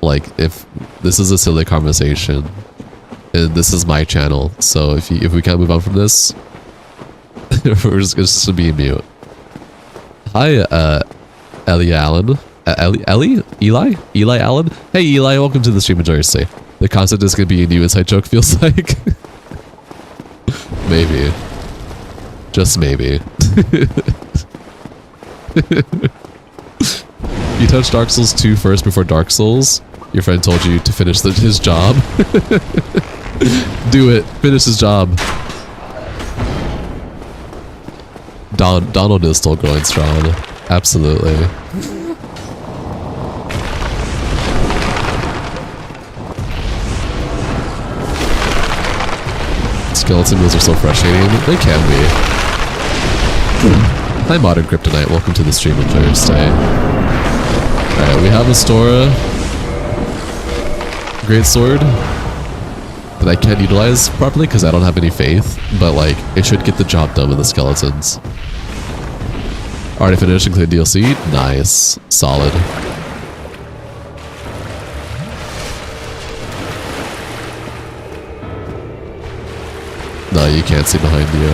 like, if this is a silly conversation, and this is my channel, so if we can't move on from this, we're just gonna be mute. Hi, Ellie Allen. Eli Allen? Hey Eli, welcome to the stream, enjoy your stay. The concept is gonna be a new inside joke, feels like. Maybe. Just maybe. You touched Dark Souls 2 first before Dark Souls? Your friend told you to finish his job? Do it. Finish his job. Donald is still going strong. Absolutely. Skeleton meals are so frustrating. They can be. Hi Modern Kryptonite, welcome to the stream, enjoy your stay. Alright, we have a Stora Great Sword that I can't utilize properly because I don't have any faith, but like, it should get the job done with the skeletons. Already finished, include DLC? Nice. Solid. No, you can't see behind you.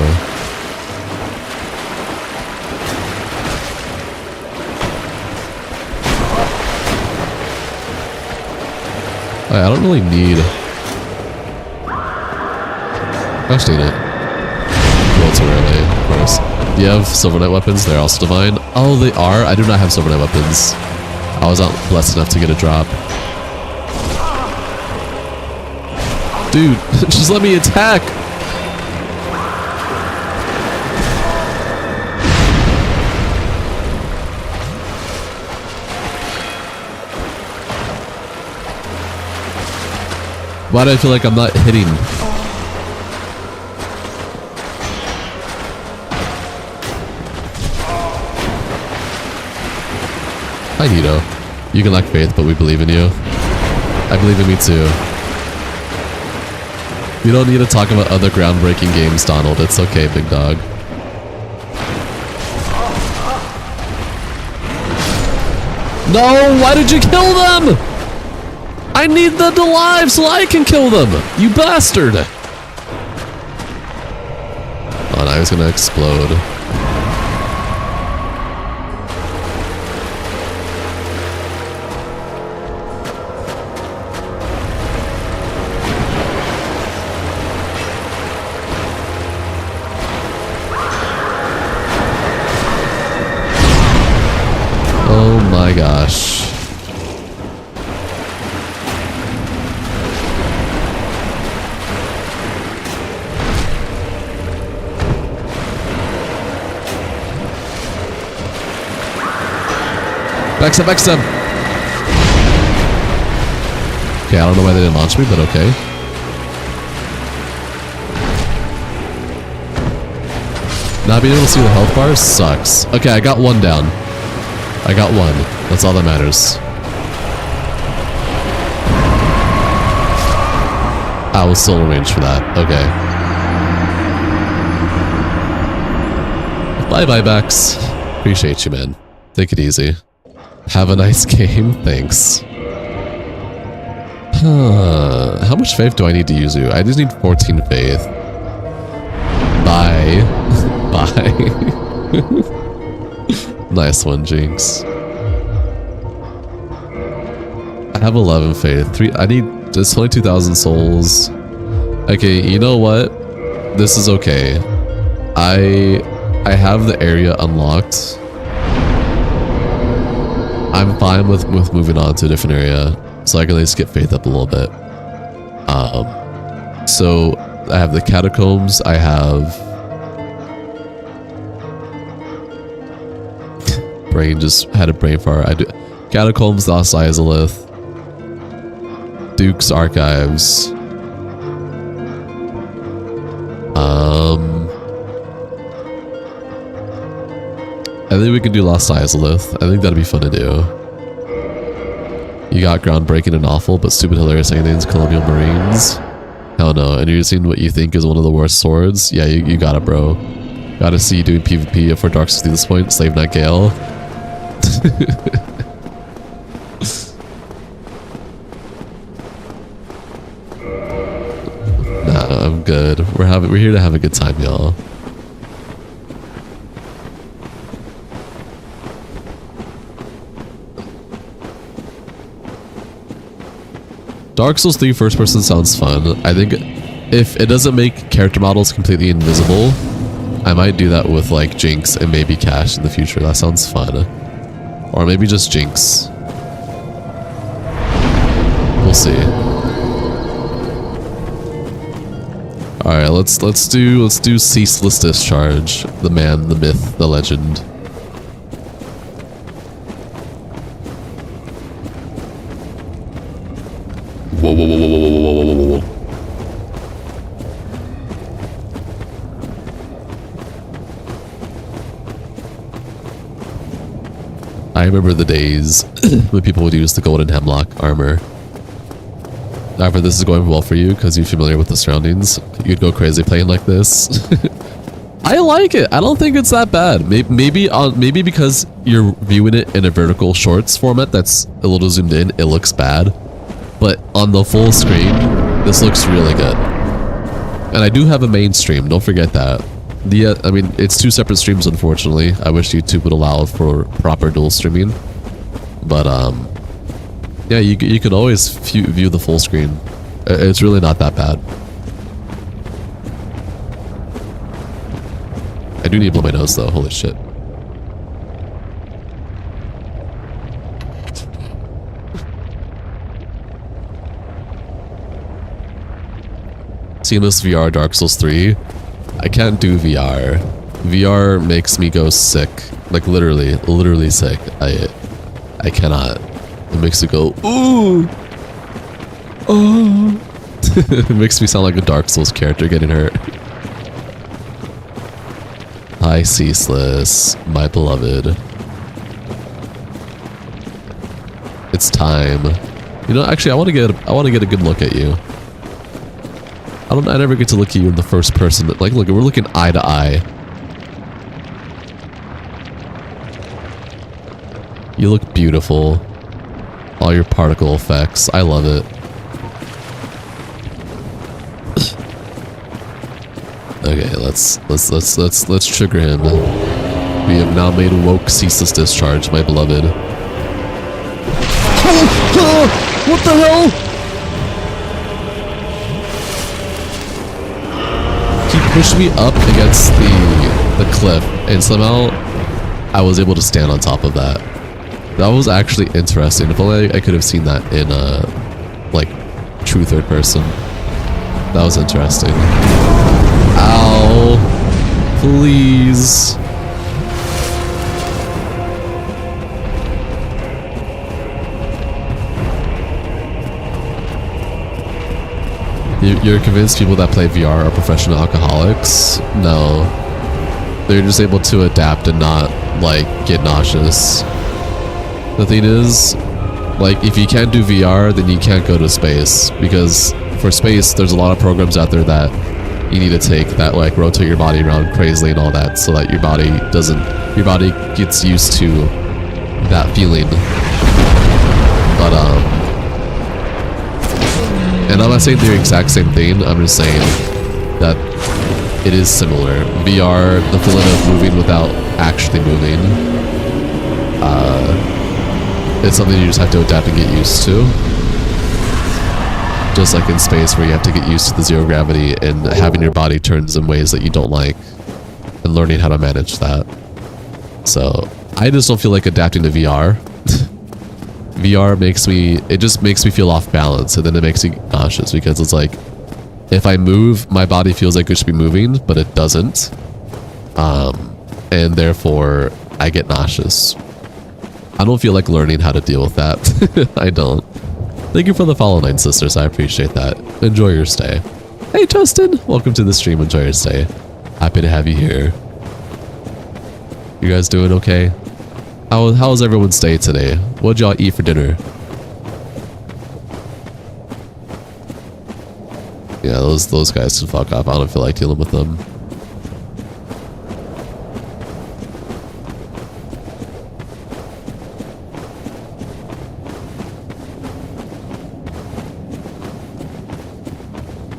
I don't really need... Gosh dang it. Well, too early, of course. Do you have Silver Knight weapons? They're also divine. Oh, they are? I do not have Silver Knight weapons. I was not blessed enough to get a drop. Dude, just let me attack! Why do I feel like I'm not hitting? Hi Nito. You can lack faith, but we believe in you. I believe in me too. You don't need to talk about other groundbreaking games, Donald. It's okay, big dog. No! Why did you kill them? I need them alive so I can kill them! You bastard! Oh, now he's gonna explode. Oh my gosh. Backstab, backstab! Okay, I don't know why they didn't launch me, but okay. Not being able to see the health bar sucks. Okay, I got one down. I got one. That's all that matters. I was still in range for that. Okay. Bye-bye, Bax. Appreciate you, man. Take it easy. Have a nice game. Thanks. How much faith do I need to use you? I just need 14 faith. Bye. Bye. Nice one, Jinx. I have 11 faith. I need just 22,000 souls. Okay, you know what? This is okay. I have the area unlocked. I'm fine with moving on to a different area, so I can at least get faith up a little bit. So I have the catacombs. I have brain just had a brain fart. I do catacombs, Lost Izalith, Duke's Archives. I think we can do Lost Izalith. I think that'd be fun to do. You got groundbreaking and awful, but stupid, hilarious things, Colonial Marines. Hell no. And you're seeing what you think is one of the worst swords? Yeah, you got it, bro. Gotta see you doing PvP for Dark Souls at this point. Slave Knight Gale. Nah, I'm good. We're here to have a good time, y'all. Dark Souls 3 first person sounds fun. I think if it doesn't make character models completely invisible, I might do that with like Jinx and maybe Cash in the future. That sounds fun. Or maybe just Jinx. We'll see. Alright, let's do Ceaseless Discharge. The man, the myth, the legend. Whoa, whoa, whoa, whoa, whoa, whoa, whoa, whoa, whoa. I remember the days when people would use the golden hemlock armor. However, this is going well for you because you're familiar with the surroundings. You'd go crazy playing like this. I like it. I don't think it's that bad. Maybe because you're viewing it in a vertical shorts format that's a little zoomed in, it looks bad. But on the full screen, this looks really good. And I do have a main stream, don't forget that. I mean, it's two separate streams, unfortunately. I wish YouTube would allow for proper dual streaming. But, yeah, you can always view the full screen. It's really not that bad. I do need to blow my nose, though. Holy shit. Seamless VR Dark Souls 3. I can't do VR. VR makes me go sick. Like literally sick. I cannot. It makes it go, ooh! Oh! It makes me sound like a Dark Souls character getting hurt. Hi, Ceaseless, my beloved. It's time. You know, actually, I want to get a good look at you. I never get to look at you in the first person. Like, look, we're looking eye to eye. You look beautiful. All your particle effects. I love it. Okay, let's trigger him. We have now made woke Ceaseless Discharge, my beloved. What the hell? He pushed me up against the cliff, and somehow I was able to stand on top of that. That was actually interesting. If only I could have seen that in like true third person. That was interesting. Ow! Please. You're convinced people that play VR are professional alcoholics? No. They're just able to adapt and not, like, get nauseous. The thing is, like, if you can't do VR, then you can't go to space. Because for space, there's a lot of programs out there that you need to take that, like, rotate your body around crazily and all that, so that your body gets used to that feeling. But, and I'm not saying they're the exact same thing, I'm just saying that it is similar. VR, the feeling of moving without actually moving. it's something you just have to adapt and get used to. Just like in space where you have to get used to the zero gravity and having your body turns in ways that you don't like and learning how to manage that. So I just don't feel like adapting to VR. VR just makes me feel off balance, and then it makes me nauseous because it's like, if I move, my body feels like it should be moving, but it doesn't. And therefore I get nauseous. I don't feel like learning how to deal with that. I don't. Thank you for the follow, Nine Sisters. I appreciate that. Enjoy your stay. Hey, Justin. Welcome to the stream. Enjoy your stay. Happy to have you here. You guys doing okay? How's everyone's day today? What'd y'all eat for dinner? Yeah, those guys can fuck off. I don't feel like dealing with them.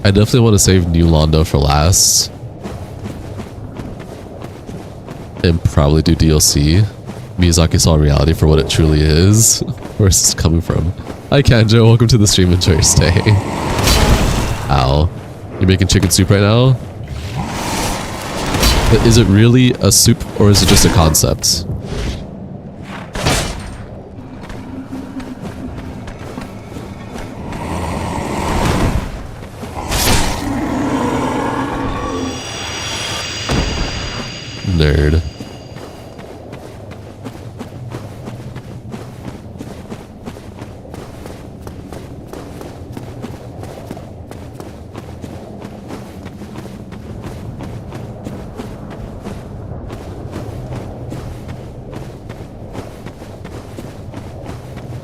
I definitely want to save New Londo for last. And probably do DLC. Miyazaki saw reality for what it truly is. Where's this coming from? Hi Kanjo, welcome to the stream, enjoy your stay. Ow. You're making chicken soup right now? But is it really a soup or is it just a concept? Nerd.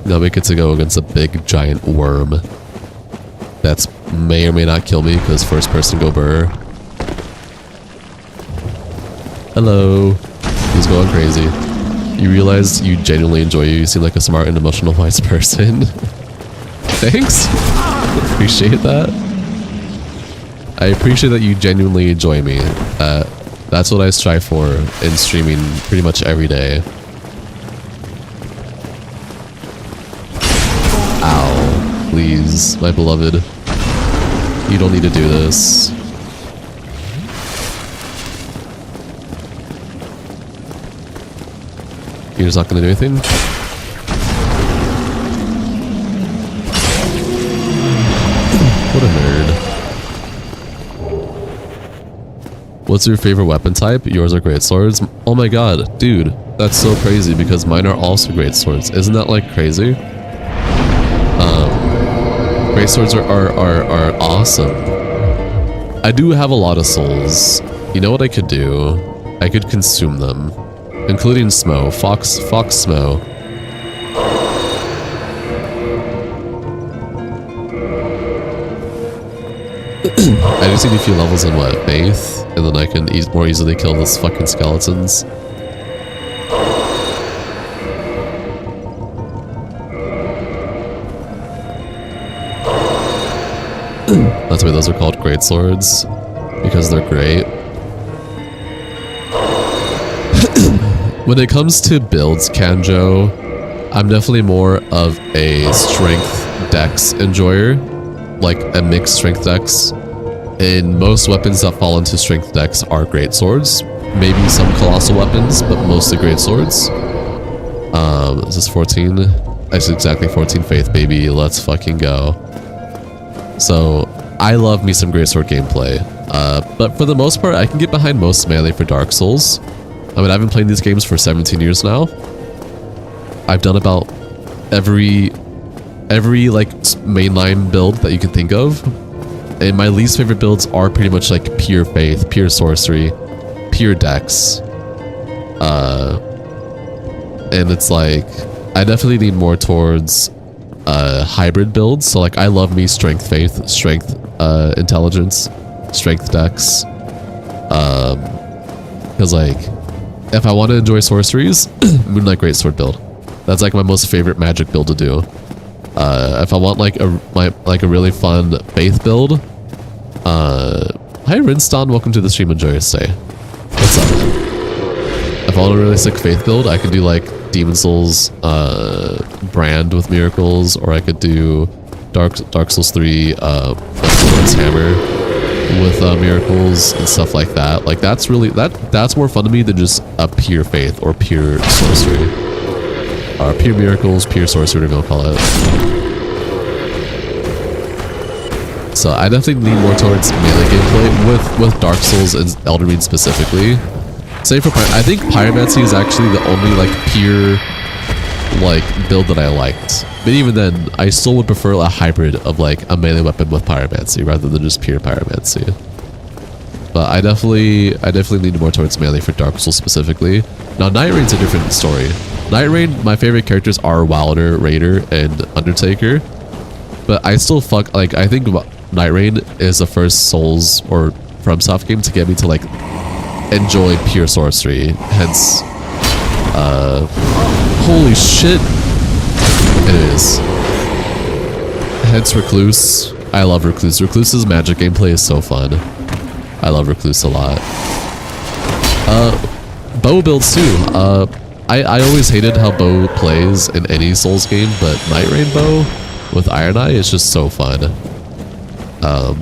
Now we get to go against a big giant worm. That's may or may not kill me because first person go burr. Hello. He's going crazy. You realize you genuinely enjoy you. You seem like a smart and emotional wise person. Thanks. Appreciate that. I appreciate that you genuinely enjoy me. That's what I strive for in streaming pretty much every day. Ow. Please, my beloved. You don't need to do this. You're just not gonna do anything? What a nerd. What's your favorite weapon type? Yours are great swords. Oh my god, dude. That's so crazy because mine are also great swords. Isn't that like crazy? Great swords are awesome. I do have a lot of souls. You know what I could do? I could consume them. Including Smo. Fox Smo. I just need a few levels in what? Faith? And then I can more easily kill those fucking skeletons. That's why those are called great swords. Because they're great. When it comes to builds, Kanjo, I'm definitely more of a strength dex enjoyer, like a mixed strength dex. And most weapons that fall into strength dex are great swords. Maybe some colossal weapons, but mostly great swords. Is this 14? That's exactly 14 faith, baby. Let's fucking go. So, I love me some greatsword gameplay. But for the most part, I can get behind most melee for Dark Souls. I mean, I've been playing these games for 17 years now. I've done about every like mainline build that you can think of. And my least favorite builds are pretty much like pure faith, pure sorcery, pure dex. And it's like, I definitely lean more towards hybrid builds. So like, I love me strength faith, strength intelligence, strength dex. Because like, if I want to enjoy sorceries, Moonlight Greatsword build. That's like my most favorite magic build to do. If I want like a really fun faith build, hi Rinston, welcome to the stream, enjoy your stay. What's up? If I want a really sick faith build, I can do like Demon Souls brand with miracles, or I could do Dark Souls 3 Lord's Hammer with miracles and stuff like that. Like that's more fun to me than just a pure faith or pure sorcery, or pure miracles, pure sorcery, whatever you call it. So I definitely lean more towards melee gameplay with Dark Souls and Elden Ring specifically. Same for I think Pyromancy is actually the only like pure like build that I liked. But even then, I still would prefer a hybrid of like a melee weapon with Pyromancy rather than just pure Pyromancy. But I definitely lean more towards melee for Dark Souls specifically. Now Night Rain's a different story. Night Rain, my favorite characters are Wilder, Raider, and Undertaker. But I still I think Night Rain is the first Souls or FromSoft game to get me to like enjoy pure sorcery. Hence, holy shit, it is. Hence Recluse. I love Recluse. Recluse's magic gameplay is so fun. I love Recluse a lot. Bow builds too. I always hated how Bow plays in any Souls game, but Night Rain Bow with Iron Eye is just so fun. Ow.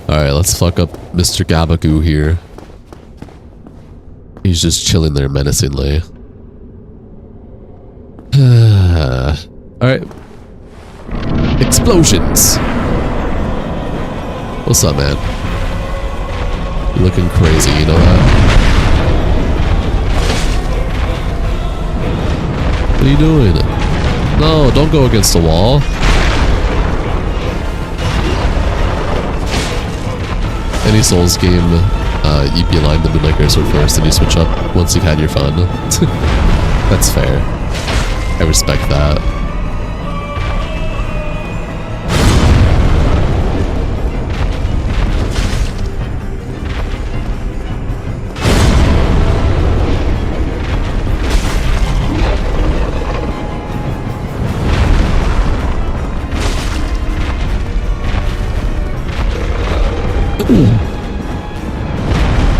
Alright, let's fuck up Mr. Gabagoo here. He's just chilling there menacingly. Alright. Explosions! What's up, man? You're looking crazy, you know that? What are you doing? No, don't go against the wall. Any Souls game, you'd be aligned the Midnight Cursor first and you switch up once you've had your fun. That's fair. I respect that.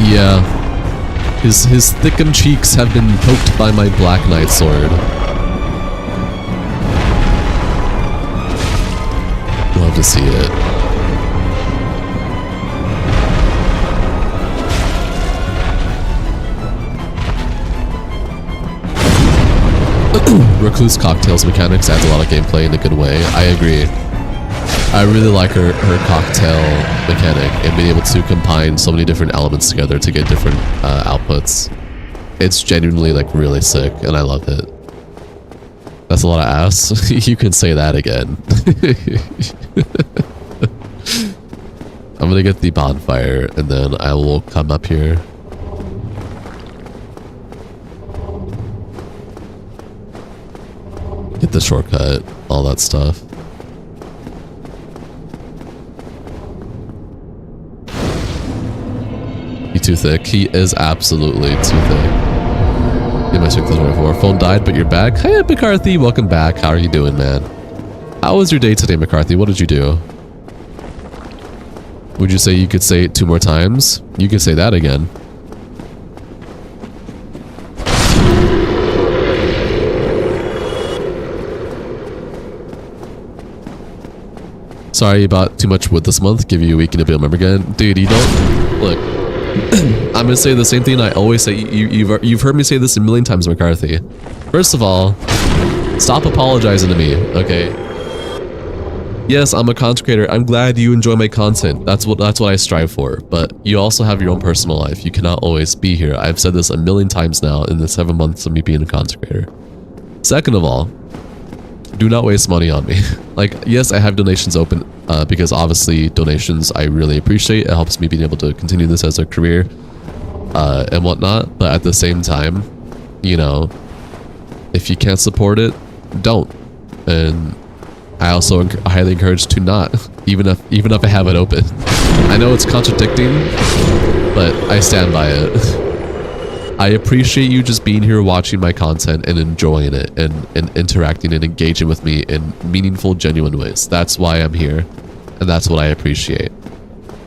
Yeah. His thickened cheeks have been poked by my Black Knight sword. Love to see it. Recluse cocktails mechanics adds a lot of gameplay in a good way. I agree. I really like her cocktail mechanic and being able to combine so many different elements together to get different outputs. It's genuinely like really sick and I love it. That's a lot of ass. You can say that again. I'm gonna get the bonfire and then I will come up here. Get the shortcut, all that stuff. Too thick. He is absolutely too thick. You might check the 24. Phone died, but you're back. Hey, McCarthy, welcome back. How are you doing, man? How was your day today, McCarthy? What did you do? Would you say you could say it 2 more times? You can say that again. Sorry about too much wood this month. Give you a week and a bit of member again. Dude, you don't... Look. I'm gonna say the same thing I always say. You've heard me say this a million times, McCarthy. First of all, stop apologizing to me, okay? Yes, I'm a content creator. I'm glad you enjoy my content. That's what I strive for. But you also have your own personal life. You cannot always be here. I've said this a million times now in the 7 months of me being a content creator. Second of all, do not waste money on me. Like, yes, I have donations open because obviously donations I really appreciate. It helps me being able to continue this as a career and whatnot. But at the same time, you know, if you can't support it, don't. And I also highly encourage to not, even if I have it open. I know it's contradicting, but I stand by it. I appreciate you just being here watching my content and enjoying it and interacting and engaging with me in meaningful, genuine ways. That's why I'm here, and that's what I appreciate.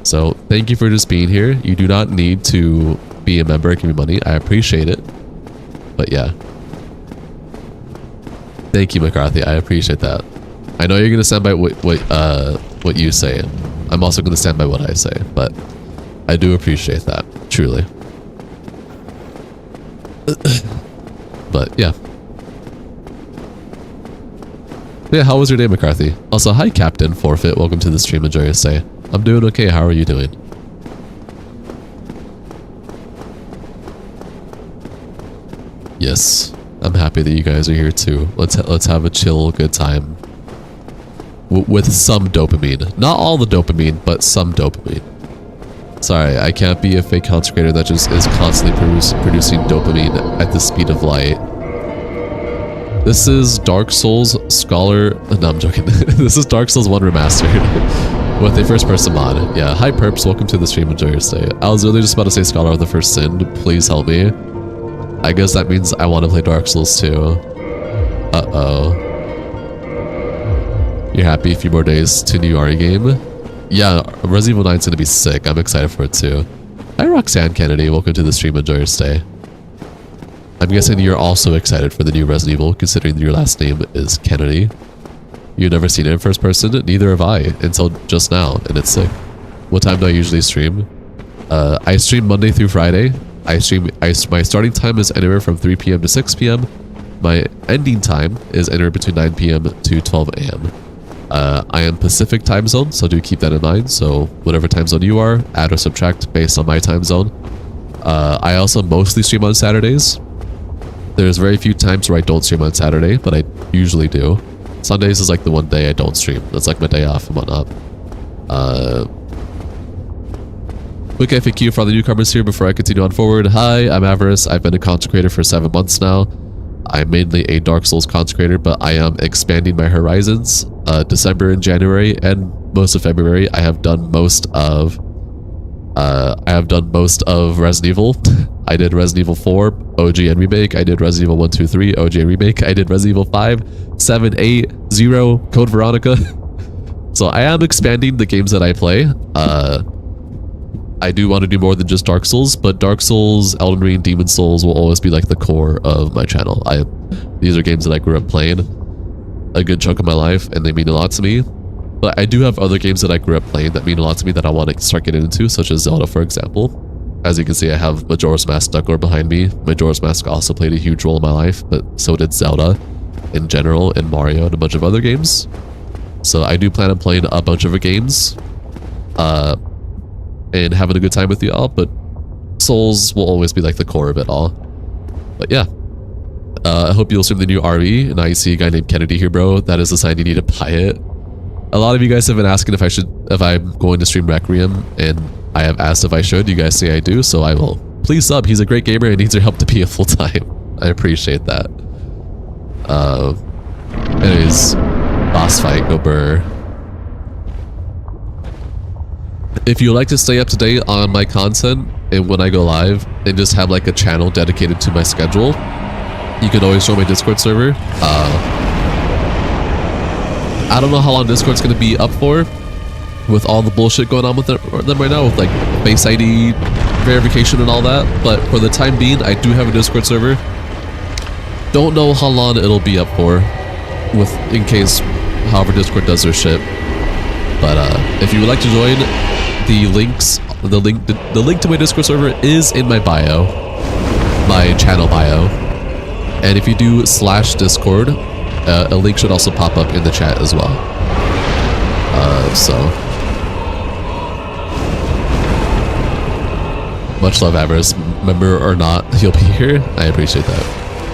So thank you for just being here. You do not need to be a member and give me money. I appreciate it. But yeah. Thank you, McCarthy. I appreciate that. I know you're gonna stand by what you say. I'm also gonna stand by what I say, but I do appreciate that, truly. But yeah. Yeah, how was your day, McCarthy? Also, hi, Captain Forfeit. Welcome to the stream. Enjoy your stay. I'm doing okay. How are you doing? Yes, I'm happy that you guys are here too. Let's have a chill, good time with some dopamine. Not all the dopamine, but some dopamine. Sorry, I can't be a fake content creator that just is constantly producing dopamine at the speed of light. This is Dark Souls Scholar. No, I'm joking. This is Dark Souls 1 Remastered with a first-person mod. Yeah, hi Perps, welcome to the stream. Enjoy your stay. I was really just about to say Scholar of the First Sin. Please help me. I guess that means I want to play Dark Souls 2. Uh-oh. You're happy a few more days to new RE game? Yeah, Resident Evil 9 is going to be sick. I'm excited for it too. Hi Roxanne Kennedy, welcome to the stream. Enjoy your stay. I'm guessing you're also excited for the new Resident Evil, considering your last name is Kennedy. You've never seen it in first person? Neither have I, until just now, and it's sick. What time do I usually stream? I stream Monday through Friday. My starting time is anywhere from 3 p.m. to 6 p.m. My ending time is anywhere between 9 p.m. to 12 a.m. I am Pacific time zone, so do keep that in mind. So whatever time zone you are, add or subtract based on my time zone. I also mostly stream on Saturdays. There's very few times where I don't stream on Saturday, but I usually do. Sundays is like the one day I don't stream. That's like my day off and whatnot. Quick FAQ for all the newcomers here before I continue on forward. Hi, I'm Avarice. I've been a content creator for 7 months now. I'm mainly a Dark Souls content creator, but I am expanding my horizons. December and January and most of February, I have done most of Resident Evil. I did Resident Evil 4, OG and Remake. I did Resident Evil 1, 2, 3, OG and Remake. I did Resident Evil 5, 7, 8, 0, Code Veronica. So I am expanding the games that I play. I do want to do more than just Dark Souls, but Dark Souls, Elden Ring, Demon Souls will always be like the core of my channel. These are games that I grew up playing a good chunk of my life, and they mean a lot to me. But I do have other games that I grew up playing that mean a lot to me that I want to start getting into, such as Zelda, for example. As you can see, I have Majora's Mask decor behind me. Majora's Mask also played a huge role in my life, but so did Zelda in general, and Mario, and a bunch of other games. So I do plan on playing a bunch of games, and having a good time with you all, but Souls will always be like the core of it all. But yeah. I hope you'll stream the new RE, and I see a guy named Kennedy here, bro. That is a sign you need to buy it. A lot of you guys have been asking if I'm going to stream Requiem, and I have asked if I should. You guys say I do, so I will. Please sub. He's a great gamer and needs your help to be a full-time. I appreciate that. Anyways, boss fight, go burr. If you would like to stay up to date on my content and when I go live and just have like a channel dedicated to my schedule, you can always join my Discord server. I don't know how long Discord's going to be up for with all the bullshit going on with them right now with like Face ID verification and all that, but for the time being, I do have a Discord server. Don't know how long it'll be up for in case however Discord does their shit. But if you would like to join, the link to my Discord server is in my bio, my channel bio. And if you do /Discord, a link should also pop up in the chat as well. So much love, Avarice. Member or not, you'll be here. I appreciate that.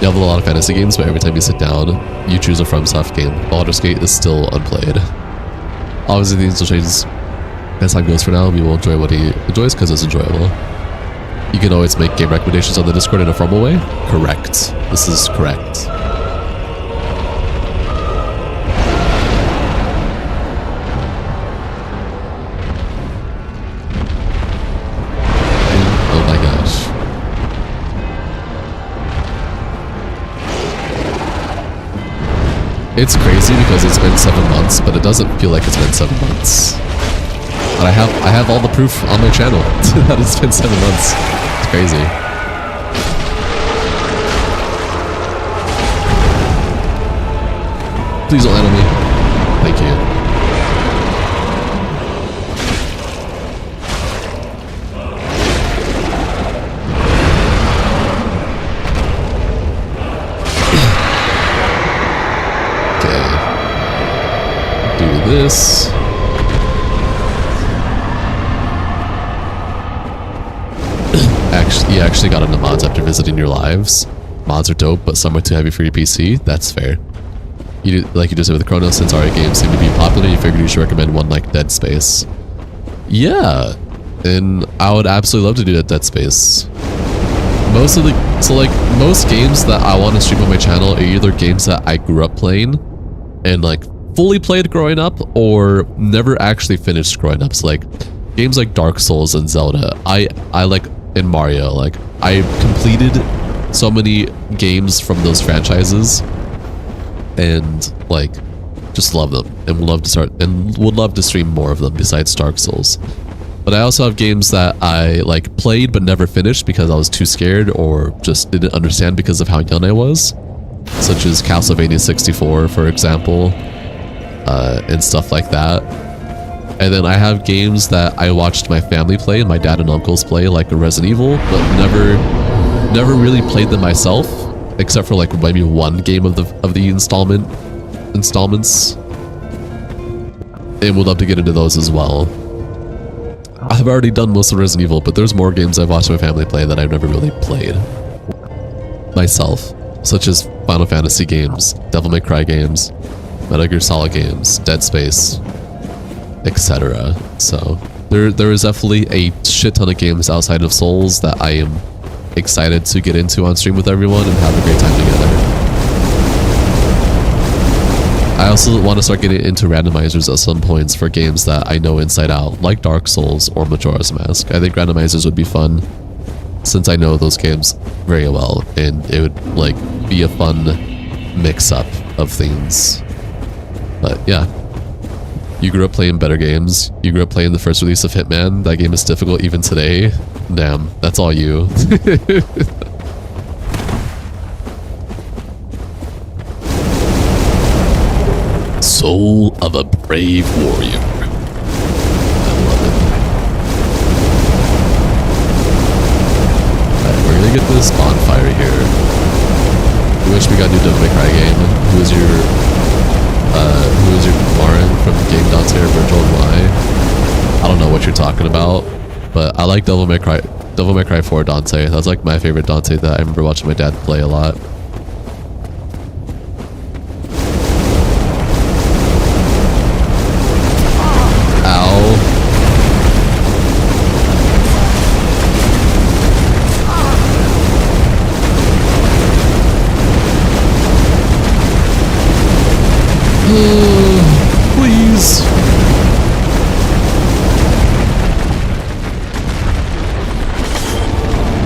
You have a lot of fantasy games, but every time you sit down, you choose a FromSoft game. Baldur's Gate is still unplayed. Obviously, things will change as time goes. For now, we will enjoy what he enjoys because it's enjoyable. You can always make game recommendations on the Discord in a formal way. Correct. This is correct. Oh my gosh. It's crazy because it's been 7 months, but it doesn't feel like it's been 7 months. But I have all the proof on my channel that it's been 7 months. It's crazy. Please don't land on me. Thank you. This. You actually got into mods after visiting your lives. Mods are dope, but some are too heavy for your PC. That's fair. You do, like you just said with Chronos, since RA games seem to be popular, you figured you should recommend one like Dead Space. Yeah, and I would absolutely love to do that Dead Space. Most games that I want to stream on my channel are either games that I grew up playing and like fully played growing up or never actually finished growing up. So like games like Dark Souls and Zelda, I like in Mario, like I completed so many games from those franchises and like just love them and would love to stream more of them besides Dark Souls. But I also have games that I like played but never finished because I was too scared or just didn't understand because of how young I was, such as Castlevania 64 for example. And stuff like that. And then I have games that I watched my family play and my dad and uncles play, like a Resident Evil, but never really played them myself, except for like maybe one game of the installments. And would love to get into those as well. I've already done most of Resident Evil, but there's more games I've watched my family play that I've never really played myself, such as Final Fantasy games, Devil May Cry games, Metal Gear Solid games, Dead Space, etc. So there is definitely a shit ton of games outside of Souls that I am excited to get into on stream with everyone and have a great time together. I also want to start getting into randomizers at some points for games that I know inside out, like Dark Souls or Majora's Mask. I think randomizers would be fun since I know those games very well, and it would like be a fun mix-up of things. But yeah, you grew up playing better games. You grew up playing the first release of Hitman. That game is difficult even today. Damn, that's all you. Soul of a brave warrior. I love it. Alright, we're gonna get this bonfire here. I wish we got a new Devil May Cry game. Who is your Lauren from Game Dante or Virtual Y? I don't know what you're talking about, but I like Devil May Cry 4 Dante. That's like my favorite Dante that I remember watching my dad play a lot. Please.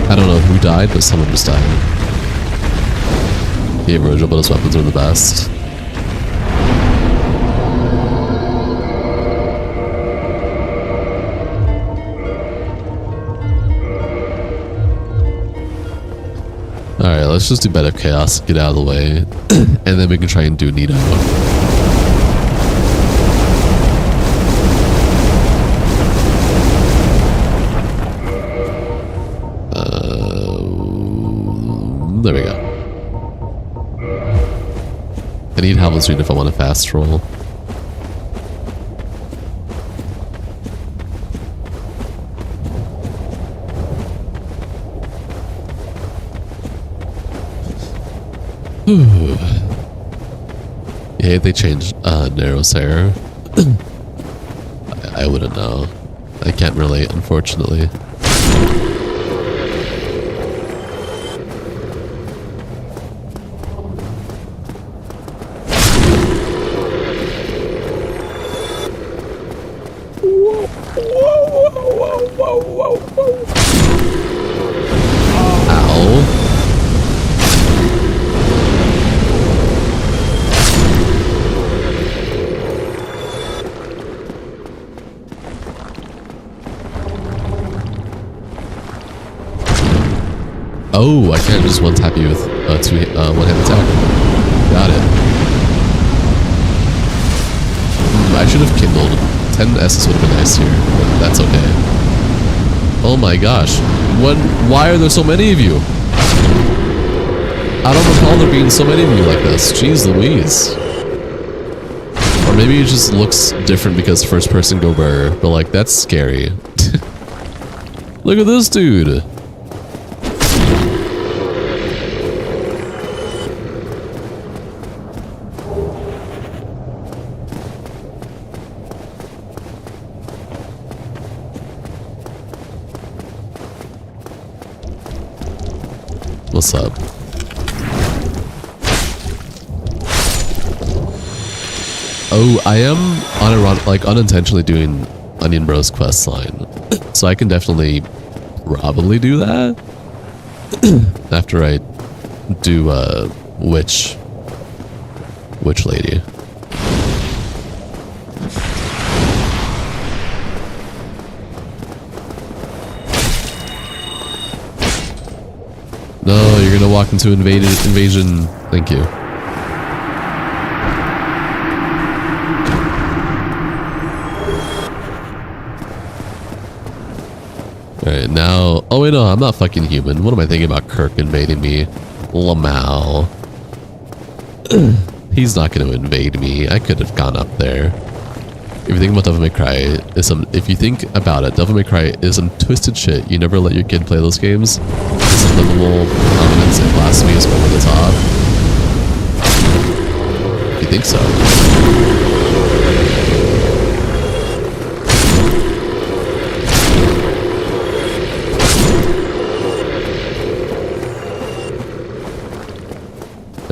I don't know who died, but someone just died. The original, but his weapons are the best. Alright, let's just do Bed of Chaos, get out of the way, and then we can try and do Nito. There we go. I need Halberd if I want a fast roll. Yeah, they changed Narrow's hair. I wouldn't know. I can't relate, unfortunately. Ow. 1 Oh, I can't just one tap you with one hand attack. Got it. I should have kindled. 10 S's would have been nice here, but that's okay. Oh my gosh. Why are there so many of you? I don't recall there being so many of you like this. Jeez Louise. Or maybe it just looks different because first person go burr, but like, that's scary. Look at this dude. What's up? Oh, I am unintentionally doing Onion Bros quest line, so I can definitely probably do that after I do witch lady. No, you're gonna walk into invasion. Thank you. Alright, now... Oh wait, no, I'm not fucking human. What am I thinking about Kirk invading me? Lamau. He's not gonna invade me. I could have gone up there. If you think about Devil May Cry, if you think about it, Devil May Cry is some twisted shit. You never let your kid play those games. Some livable comments and blasphemy is over the top. If you think so.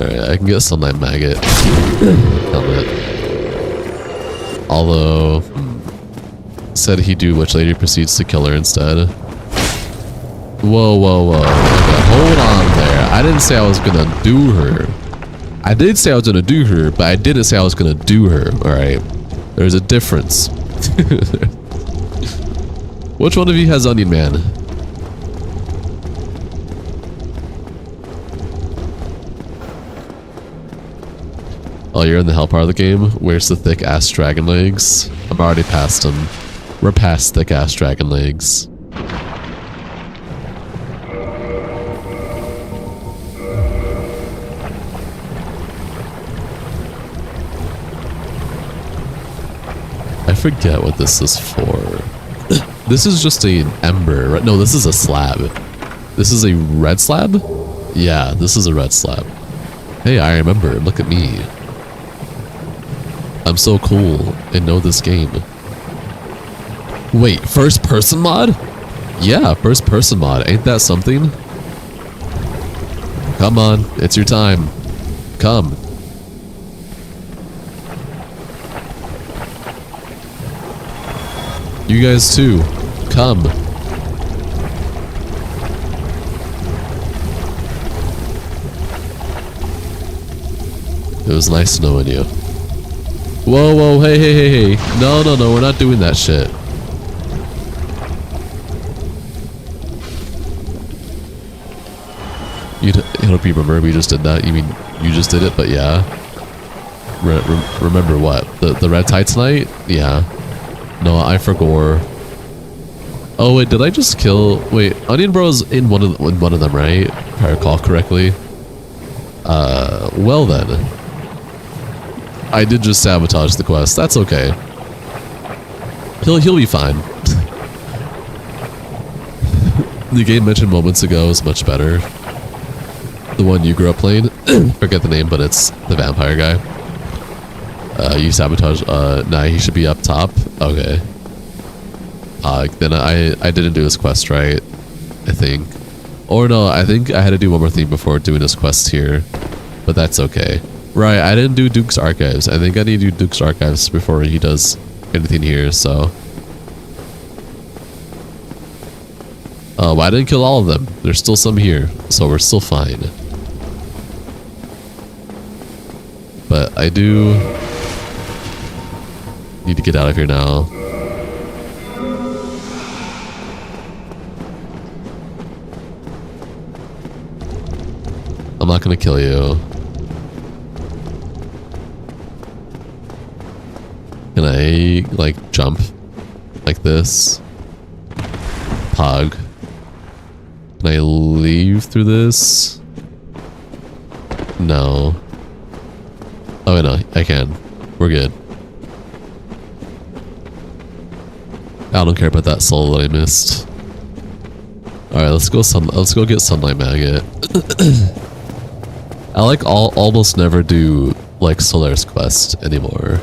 Alright, I can get Sunlight Maggot helmet. Although, said he do Witch Lady proceeds to kill her instead. Whoa, whoa, whoa. Okay, hold on there. I didn't say I was gonna do her. I did say I was gonna do her, but I didn't say I was gonna do her, alright? There's a difference. Which one of you has Onion Man? Oh, you're in the hell part of the game? Where's the thick ass dragon legs? I'm already past them. We're past thick ass dragon legs. I forget what this is for. This is just an ember, right? No, this is a slab. This is a red slab? Yeah, this is a red slab. Hey, I remember. Look at me. I'm so cool and know this game. Wait, first person mod? Yeah, first person mod. Ain't that something? Come on, it's your time. Come. You guys too. Come. It was nice knowing you. Whoa, whoa, hey, hey, hey, hey. No, no, no, we're not doing that shit. I hope you remember we just did that. You mean you just did it, but yeah. Remember what? The red titanite? Yeah. No, I forgot. Oh wait, did I just kill? Wait, Onion Bro's in one of them, right? If I recall correctly. Well then. I did just sabotage the quest. That's okay. He'll be fine. The game mentioned moments ago is much better. The one you grew up playing. Forget the name, but it's the vampire guy. You sabotage. Nah, he should be up top. Okay. Then I didn't do this quest right. I think. Or no, I think I had to do one more thing before doing this quest here. But that's okay. Right, I didn't do Duke's Archives. I think I need to do Duke's Archives before he does anything here, so. Well, I didn't kill all of them. There's still some here, so we're still fine. But I do need to get out of here now. not gonna kill you. Can I, like, jump like this? Pog. Can I leave through this? No. Oh, no, I can. We're good. I don't care about that soul that I missed. Alright, let's go get Sunlight Maggot. I like almost never do like Solaris Quest anymore.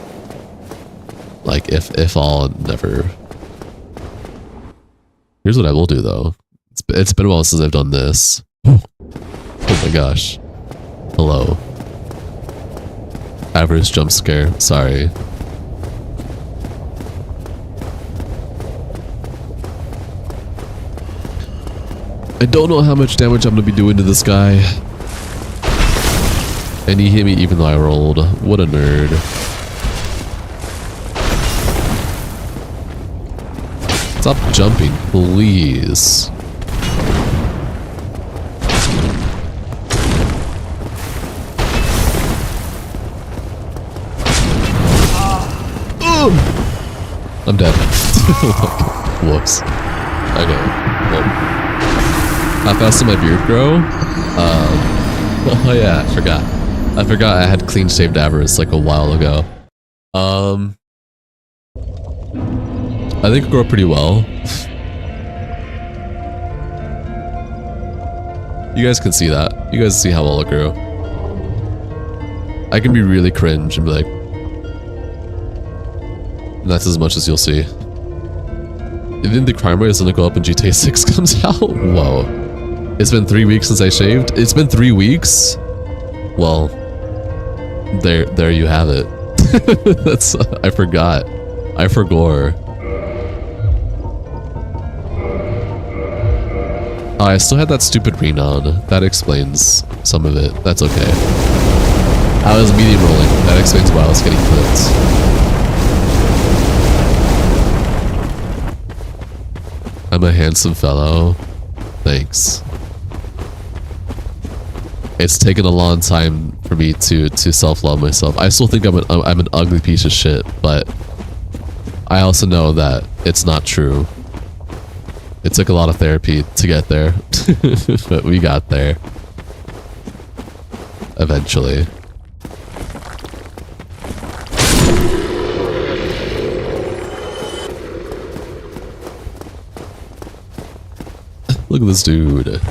Like if I'll never. Here's what I will do though. It's been a while since I've done this. Oh my gosh. Hello. Average jump scare. Sorry. I don't know how much damage I'm gonna be doing to this guy. And he hit me even though I rolled. What a nerd. Stop jumping, please. I'm dead. Whoops. Okay. Well. How fast did my beard grow? Oh yeah, I forgot. I forgot I had clean shaved avarice like a while ago. I think it grew up pretty well. You guys can see that. You guys see how well it grew. I can be really cringe and be like, and that's as much as you'll see. You think the crime rate is gonna go up when GTA 6 comes out? Whoa. It's been 3 weeks since I shaved? It's been 3 weeks? Well, there you have it. That's, I forgot. I forgore. Oh, I still had that stupid ring on. That explains some of it. That's okay. I was medium rolling. That explains why I was getting clipped. I'm a handsome fellow. Thanks. It's taken a long time for me to self-love myself. I still think I'm an ugly piece of shit, but I also know that it's not true. It took a lot of therapy to get there, but we got there. Eventually. Look at this dude.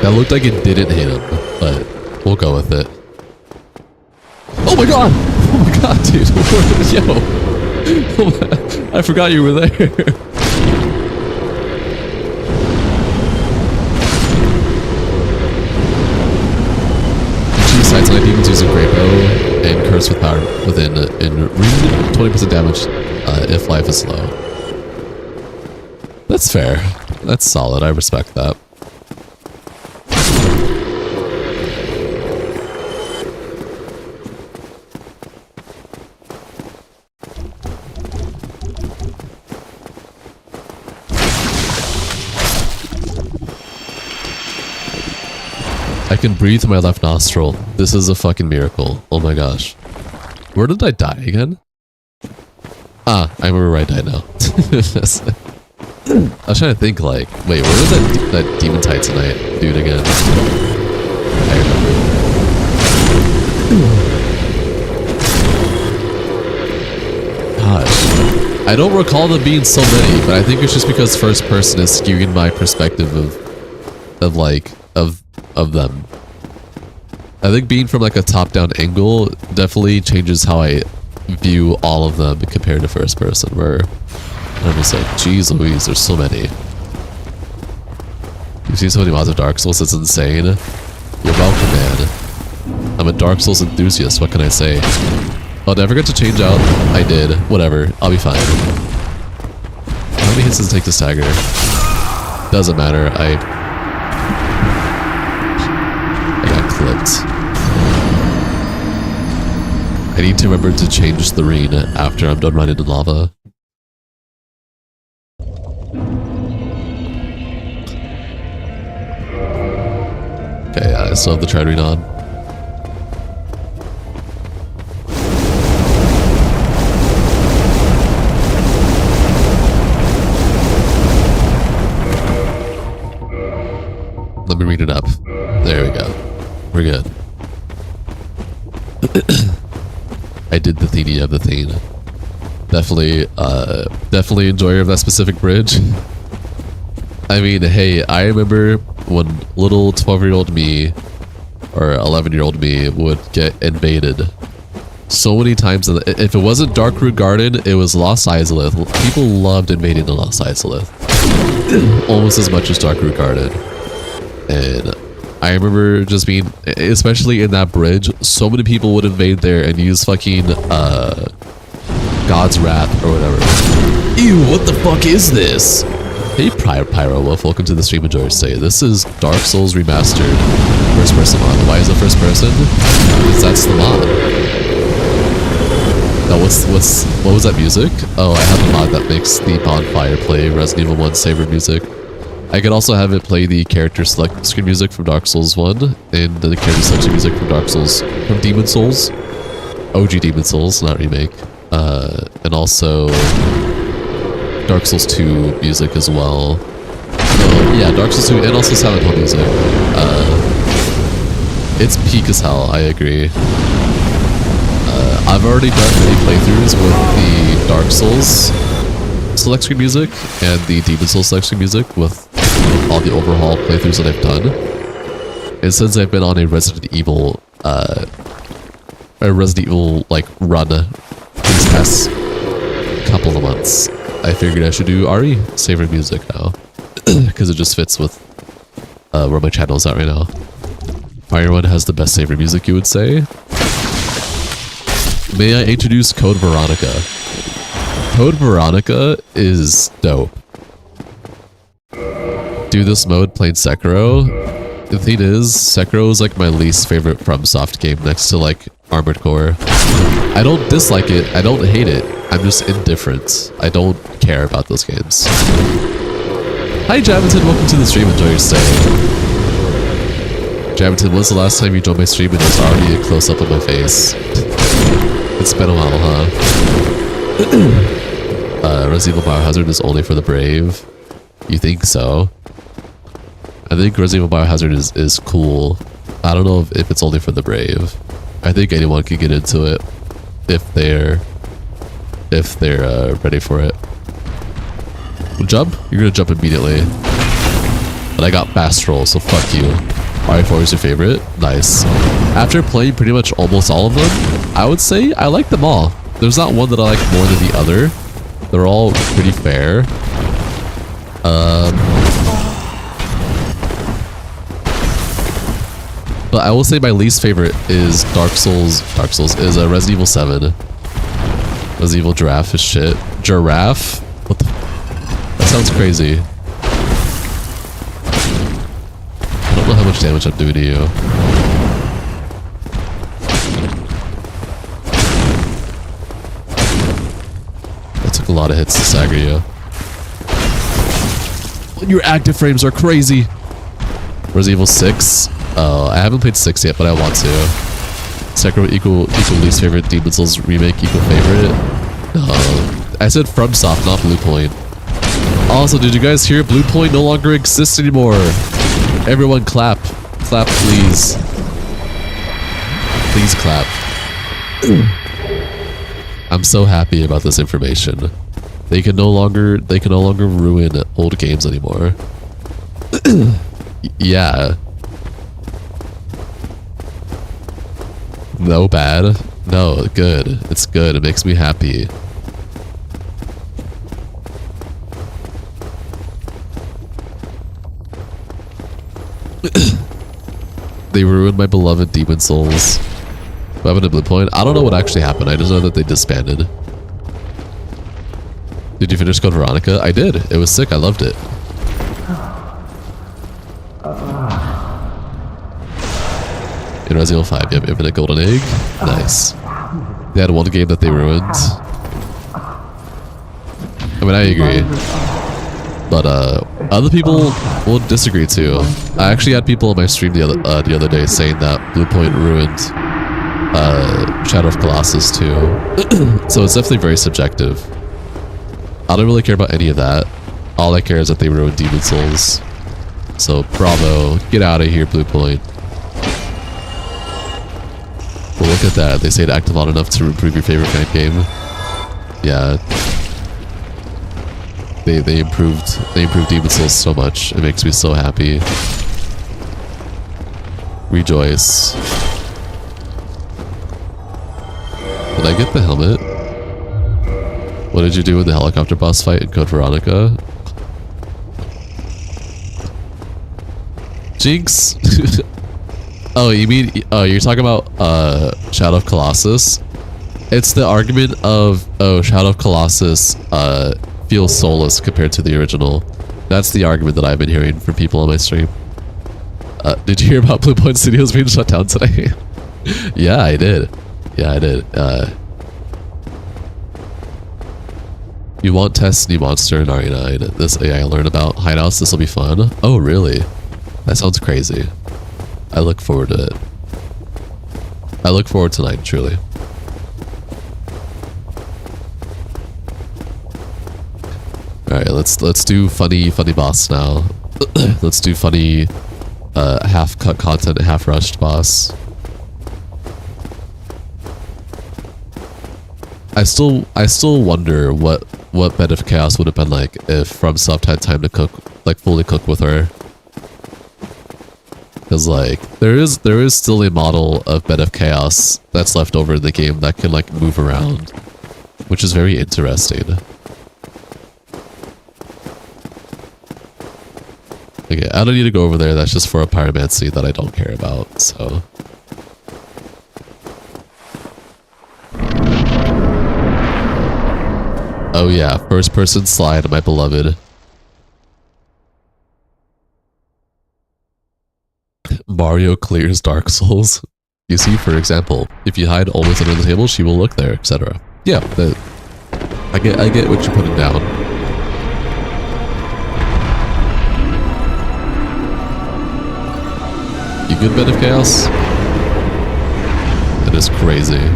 That looked like it didn't hit him, but we'll go with it. Oh my god! Oh my god, dude! Yo! I forgot you were there. Sights on demons using Great Bow and Curse with Power within in read 20% damage if life is low. That's fair. That's solid. I respect that. I can breathe through my left nostril. This is a fucking miracle. Oh my gosh. Where did I die again? Ah, I remember where I died now. I was trying to think like, wait, where was that demon titanite dude again? I remember. Gosh. I don't recall them being so many, but I think it's just because first person is skewing my perspective of them. I think being from like a top-down angle definitely changes how I view all of them compared to first person, where I'm just like, geez Louise, there's so many. You've seen so many mods of Dark Souls, it's insane. You're welcome, man. I'm a Dark Souls enthusiast, what can I say? Oh, did I forget to change out? I did. Whatever, I'll be fine. How many hits does it take to stagger? Doesn't matter, perfect. I need to remember to change the rain after I'm done running in lava. Okay, I still have the trident on. Let me read it up. There we go. We're good. I did the thingy of the thing. Definitely enjoyer of that specific bridge. I mean, hey, I remember when little 12-year-old me or 11-year-old me would get invaded so many times. If it wasn't Darkroot Garden, it was Lost Izalith. People loved invading the Lost Izalith almost as much as Darkroot Garden. And I remember just being, especially in that bridge, so many people would invade there and use fucking God's Wrath or whatever. Ew, what the fuck is this? Hey Pyro Wolf, welcome to the stream. Enjoy your stay. This is Dark Souls Remastered first person mod. Why is it first person? Because that's the mod. Now what was that music? Oh, I have a mod that makes the bonfire play Resident Evil 1 saver music. I could also have it play the character select screen music from Dark Souls 1 and the character selection music from Demon Souls. OG Demon Souls, not remake. And also Dark Souls 2 music as well. So yeah, Dark Souls 2 and also Silent Hill music. It's peak as hell, I agree. I've already done many playthroughs with the Dark Souls select screen music and the Demon Souls select screen music with all the overhaul playthroughs that I've done. And since I've been on a Resident Evil like run these past couple of months, I figured I should do RE saver music now because it just fits with where my channel is at right now. Fire One has the best saver music, you would say. May I introduce Code Veronica? Code Veronica is dope. Do this mode playing Sekiro. The thing is, Sekiro is like my least favorite FromSoft game next to like Armored Core. I don't dislike it, I don't hate it, I'm just indifferent. I don't care about those games. Hi Javinton, welcome to the stream, enjoy your stay. Javinton, when's the last time you joined my stream and there's already a close-up of my face? It's been a while, huh? Resident Evil Biohazard is only for the brave. You think so? I think Resident Evil Biohazard is cool. I don't know if it's only for the brave. I think anyone can get into it if they're ready for it. Jump? You're gonna jump immediately. But I got fast roll, so fuck you. RE4 is your favorite? Nice. After playing pretty much almost all of them, I would say I like them all. There's not one that I like more than the other. They're all pretty fair. But I will say my least favorite is Dark Souls is Resident Evil 7. Resident Evil Giraffe is shit. Giraffe? What the? That sounds crazy. I don't know how much damage I'm doing to you. That took a lot of hits to stagger you. Your active frames are crazy. Resident Evil 6? Oh, I haven't played 6 yet, but I want to. Sekiro equal least favorite. Demon Souls remake equal favorite. I said FromSoft, not Bluepoint. Also, did you guys hear Bluepoint no longer exists anymore? Everyone clap. Clap, please. Please clap. I'm so happy about this information. They can no longer ruin old games anymore. Yeah. No bad. No, good. It's good. It makes me happy. They ruined my beloved Demon Souls. What happened to Bluepoint? I don't know what actually happened. I just know that they disbanded. Did you finish Code Veronica? I did. It was sick. I loved it. In Resident Evil 5, you have Infinite Golden Egg. Nice. They had one game that they ruined. I mean, I agree. But other people will disagree too. I actually had people on my stream the other day saying that Blue Point ruined Shadow of Colossus too. So it's definitely very subjective. I don't really care about any of that. All I care is that they ruined Demon Souls. So bravo, get out of here, Blue Point. Well, look at that. They say it active on enough to improve your favorite fan game. Yeah. They improved Demon Souls so much. It makes me so happy. Rejoice. Did I get the helmet? What did you do in the helicopter boss fight in Code Veronica? Jinx? Oh, you mean you're talking about Shadow of Colossus? It's the argument of Shadow of Colossus feels soulless compared to the original. That's the argument that I've been hearing from people on my stream. Did you hear about Blue Point Studios being shut down today? Yeah, I did. Yeah, I did. You want test new monster in RE9. This AI learn about hideouts. This will be fun. Oh, really? That sounds crazy. I look forward to it. I look forward to tonight, truly. Alright, let's do funny boss now. Let's do funny half cut content, half rushed boss. I still wonder what Bed of Chaos would have been like if FromSoft had time to cook, like fully cook with her. Because like there is still a model of Bed of Chaos that's left over in the game that can like move around, which is very interesting. Okay, I don't need to go over there. That's just for a pyromancy that I don't care about. So. Oh yeah, first person slide, my beloved. Mario clears Dark Souls. You see, for example, if you hide always under the table, she will look there, etc. Yeah, I get what you're putting down. You good, Bed of Chaos? That is crazy.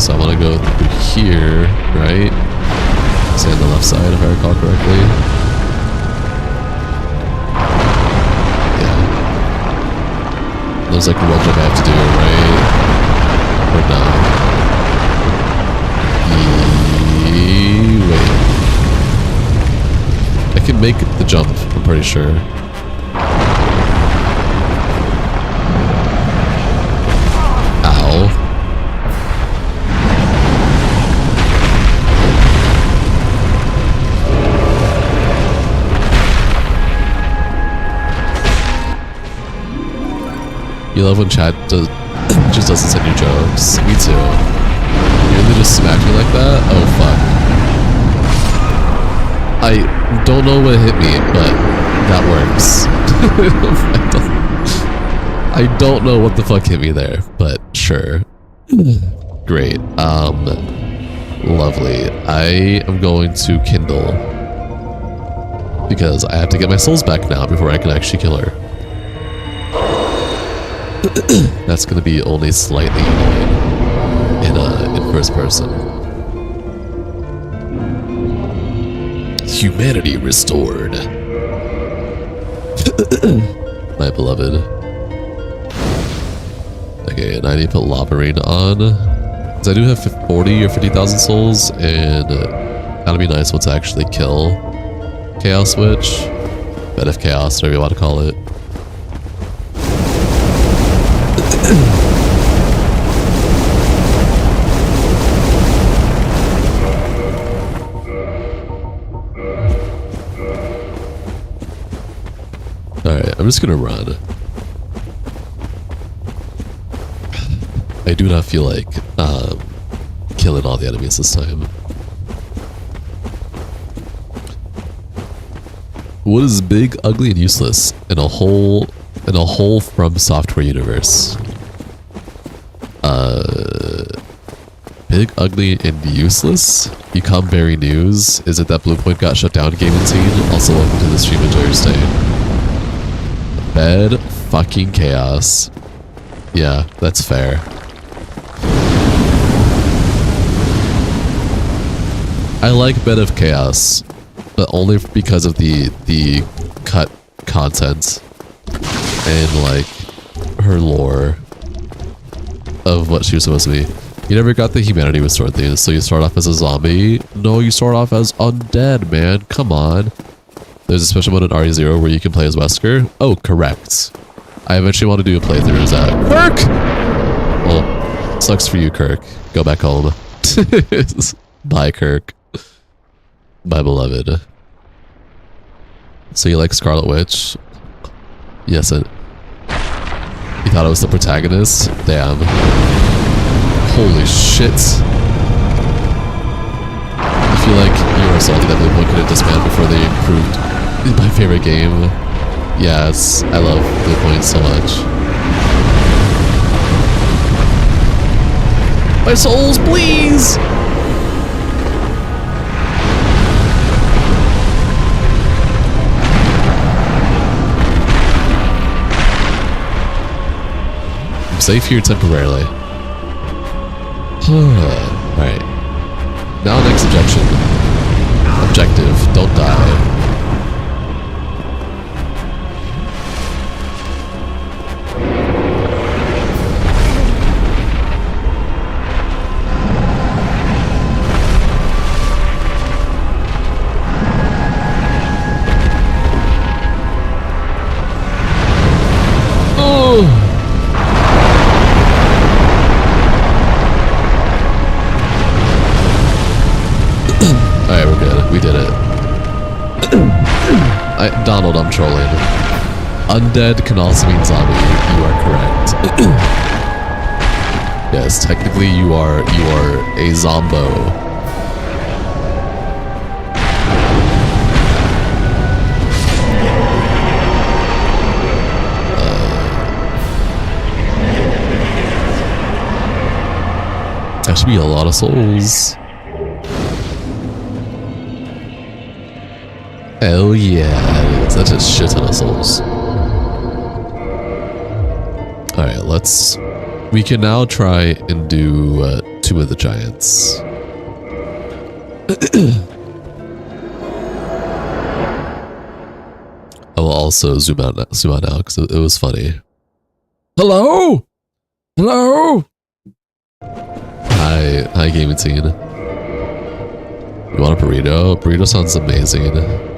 So I want to go through here, right? Say on the left side, if I recall correctly. Yeah. There's like one jump I have to do, right? Or no? Wait. I can make the jump, I'm pretty sure. Ow. You love when chat just doesn't send you jokes. Me too. You really just smacked me like that? Oh fuck. I don't know what hit me, but that works. I don't know what the fuck hit me there, but sure. Great. Lovely. I am going to Kindle. Because I have to get my souls back now before I can actually kill her. That's gonna be only slightly annoying in first person. Humanity restored. My beloved. Okay, and I need to put Lava Rain on. Because I do have 40 or 50,000 souls, and that'll be nice once I actually kill Chaos Witch. Bed of Chaos, whatever you want to call it. I'm just gonna run. I do not feel like killing all the enemies this time. What is big, ugly, and useless in a whole From Software universe? Big, ugly, and useless? You come bearing news? Is it that Bluepoint got shut down, gaming scene? Also, welcome to the stream, enjoy your stay. Bed fucking chaos. Yeah, that's fair. I like Bed of Chaos, but only because of the cut content and like her lore of what she was supposed to be. You never got the humanity restored thing, so you start off as a zombie. No, you start off as undead, man. Come on. There's a special mode in RE0 where you can play as Wesker. Oh, correct. I eventually want to do a playthrough as that. Kirk! Well, sucks for you, Kirk. Go back home. Bye, Kirk. My beloved. So you like Scarlet Witch? Yes, you thought I was the protagonist? Damn. Holy shit. I feel like you were salty that Bluepoint couldn't disband before they improved my favorite game. Yes, I love Bluepoint so much. My souls, please! I'm safe here temporarily. Alright. Now next objective. Don't die. Alright, we're good. We did it. Donald, I'm trolling. Undead can also mean zombie. You are correct. Yes, technically you are a zombo. That should be a lot of souls. Hell yeah, that's a shit ton of souls. Alright, we can now try and do Tomb of the Giants. I will also zoom out now because it was funny. Hello? Hello? Hi gaming scene. You want a burrito? Burrito sounds amazing.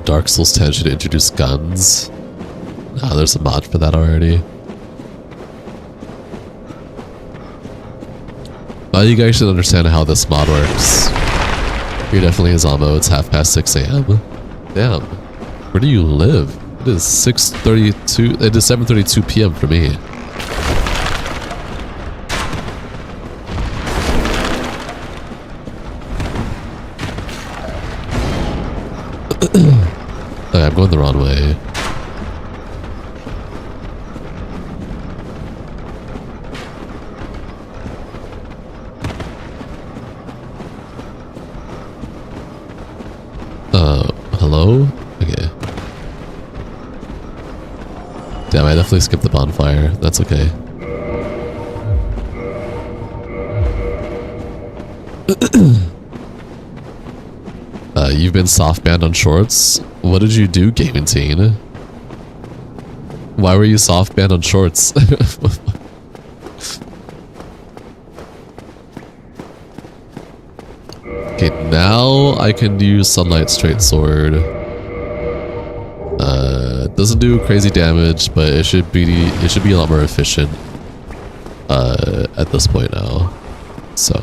Dark Souls 10 should introduce guns. Ah, there's a mod for that already. You guys should understand how this mod works. You're definitely a zombo. It's 6:30 a.m. Damn. Where do you live? It is 6:32. It is 7:32 p.m. for me. Okay, I'm going the wrong way. Hello? Okay. Damn, I definitely skipped the bonfire. That's okay. You've been soft banned on shorts? What did you do, gaming teen? Why were you soft banned on shorts? Okay, now I can use Sunlight Straight Sword. Doesn't do crazy damage, but it should be a lot more efficient. at this point now. So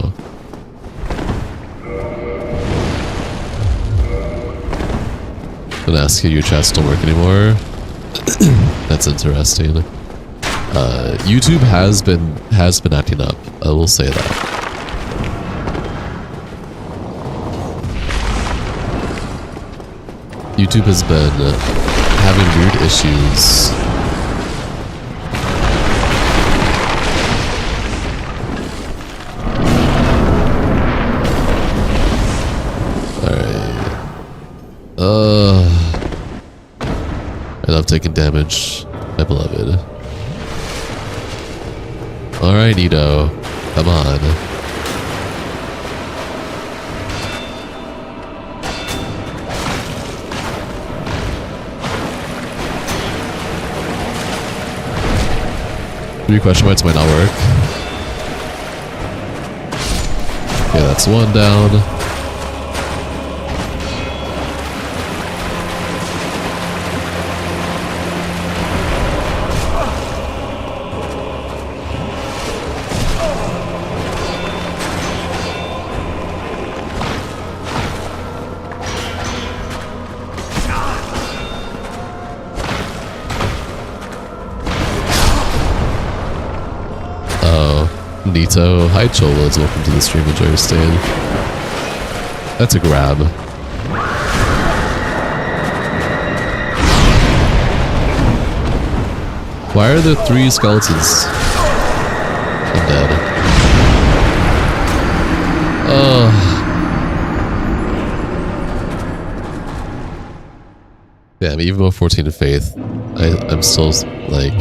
gonna ask you, your chats don't work anymore. That's interesting. YouTube has been acting up. I will say that. YouTube has been having weird issues. I love taking damage, my beloved. Alright, Nito. Come on. Three question marks might not work. Okay, that's one down. Nito, hi Cholas, welcome to the stream, enjoy your stay. That's a grab. Why are there 3 skeletons? I'm dead. Damn, even with 14 in faith, I'm still like,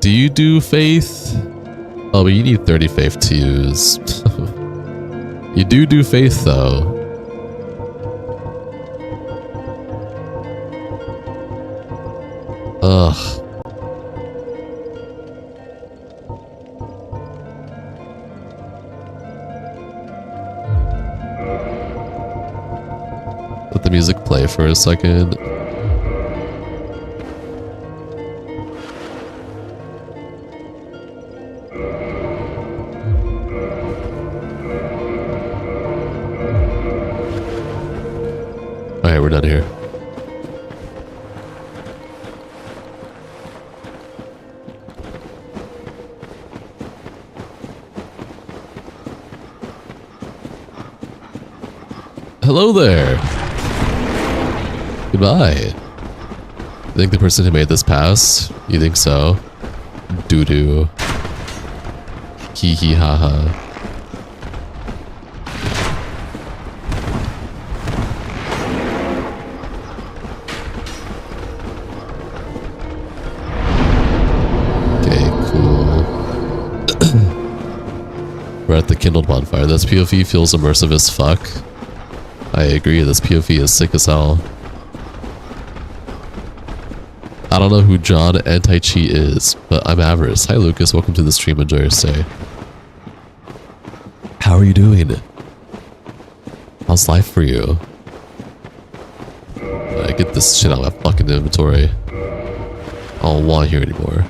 Do you do faith? Oh, but you need 30 faith to use. You do faith though. Ugh. Let the music play for a second. Alright, we're done here. Hello there! Goodbye. You think the person who made this pass? You think so? Doo-doo. Hee hee ha ha. We're at the kindled bonfire. This POV feels immersive as fuck. I agree, this POV is sick as hell. I don't know who John Anti-Chi is, but I'm Avarice. Hi Lucas, welcome to the stream, enjoy your stay. How are you doing? How's life for you? I get this shit out of my fucking inventory. I don't want here anymore.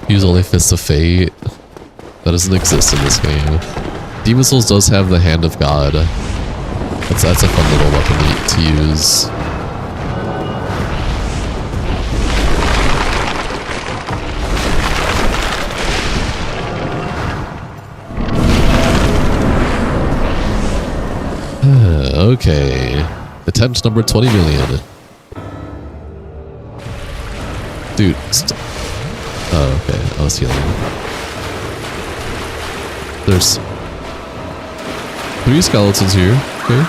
Use only Fists of Fate. That doesn't exist in this game. Demon Souls does have the Hand of God. That's a fun little weapon to use. Okay. Attempt number 20 million. Dude, oh, okay. I was healing. There's 3 skeletons here. Okay.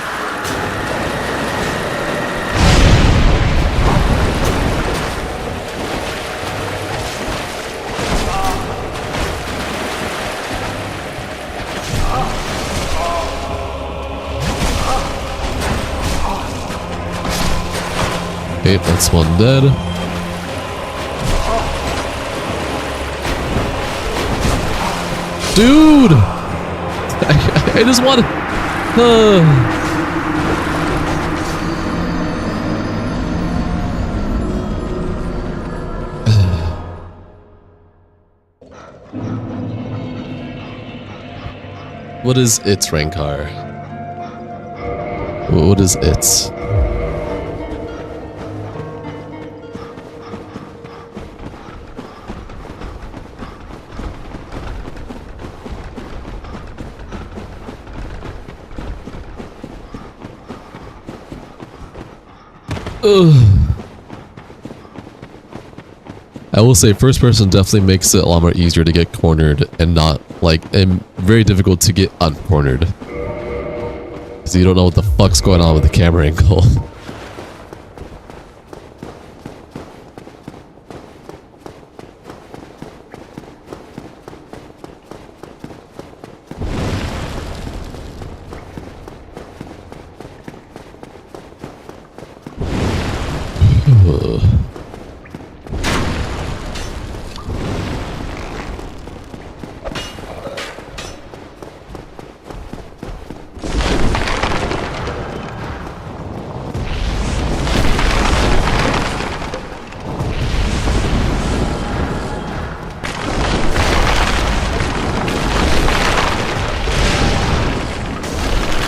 Okay, that's one dead. Dude! I just want to... What is its Rankar? What is its? I will say first person definitely makes it a lot more easier to get cornered and not and very difficult to get uncornered. Because you don't know what the fuck's going on with the camera angle.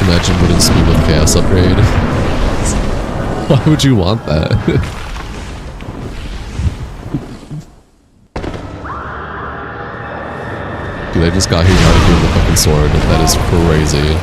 Imagine putting speed with chaos upgrade. Why would you want that? Dude, I just got here now to do the fucking sword. That is crazy.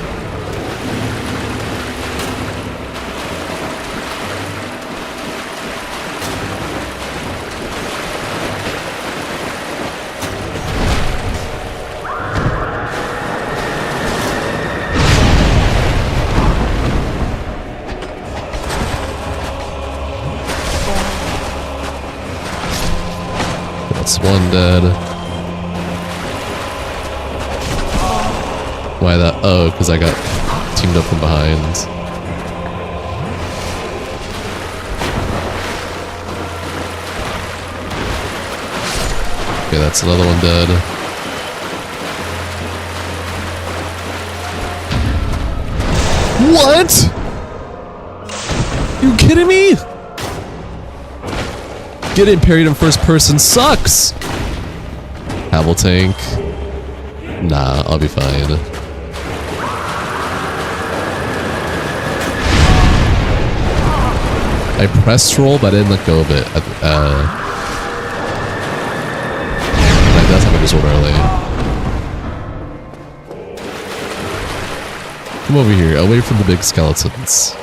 That's one dead. Why that? Oh, because I got teamed up from behind. Okay, that's another one dead. What? You kidding me? Getting parried in first person sucks! Havel tank. Nah, I'll be fine. I pressed roll, but I didn't let go of it. Like, that's how I just rolled early. Come over here, away from the big skeletons.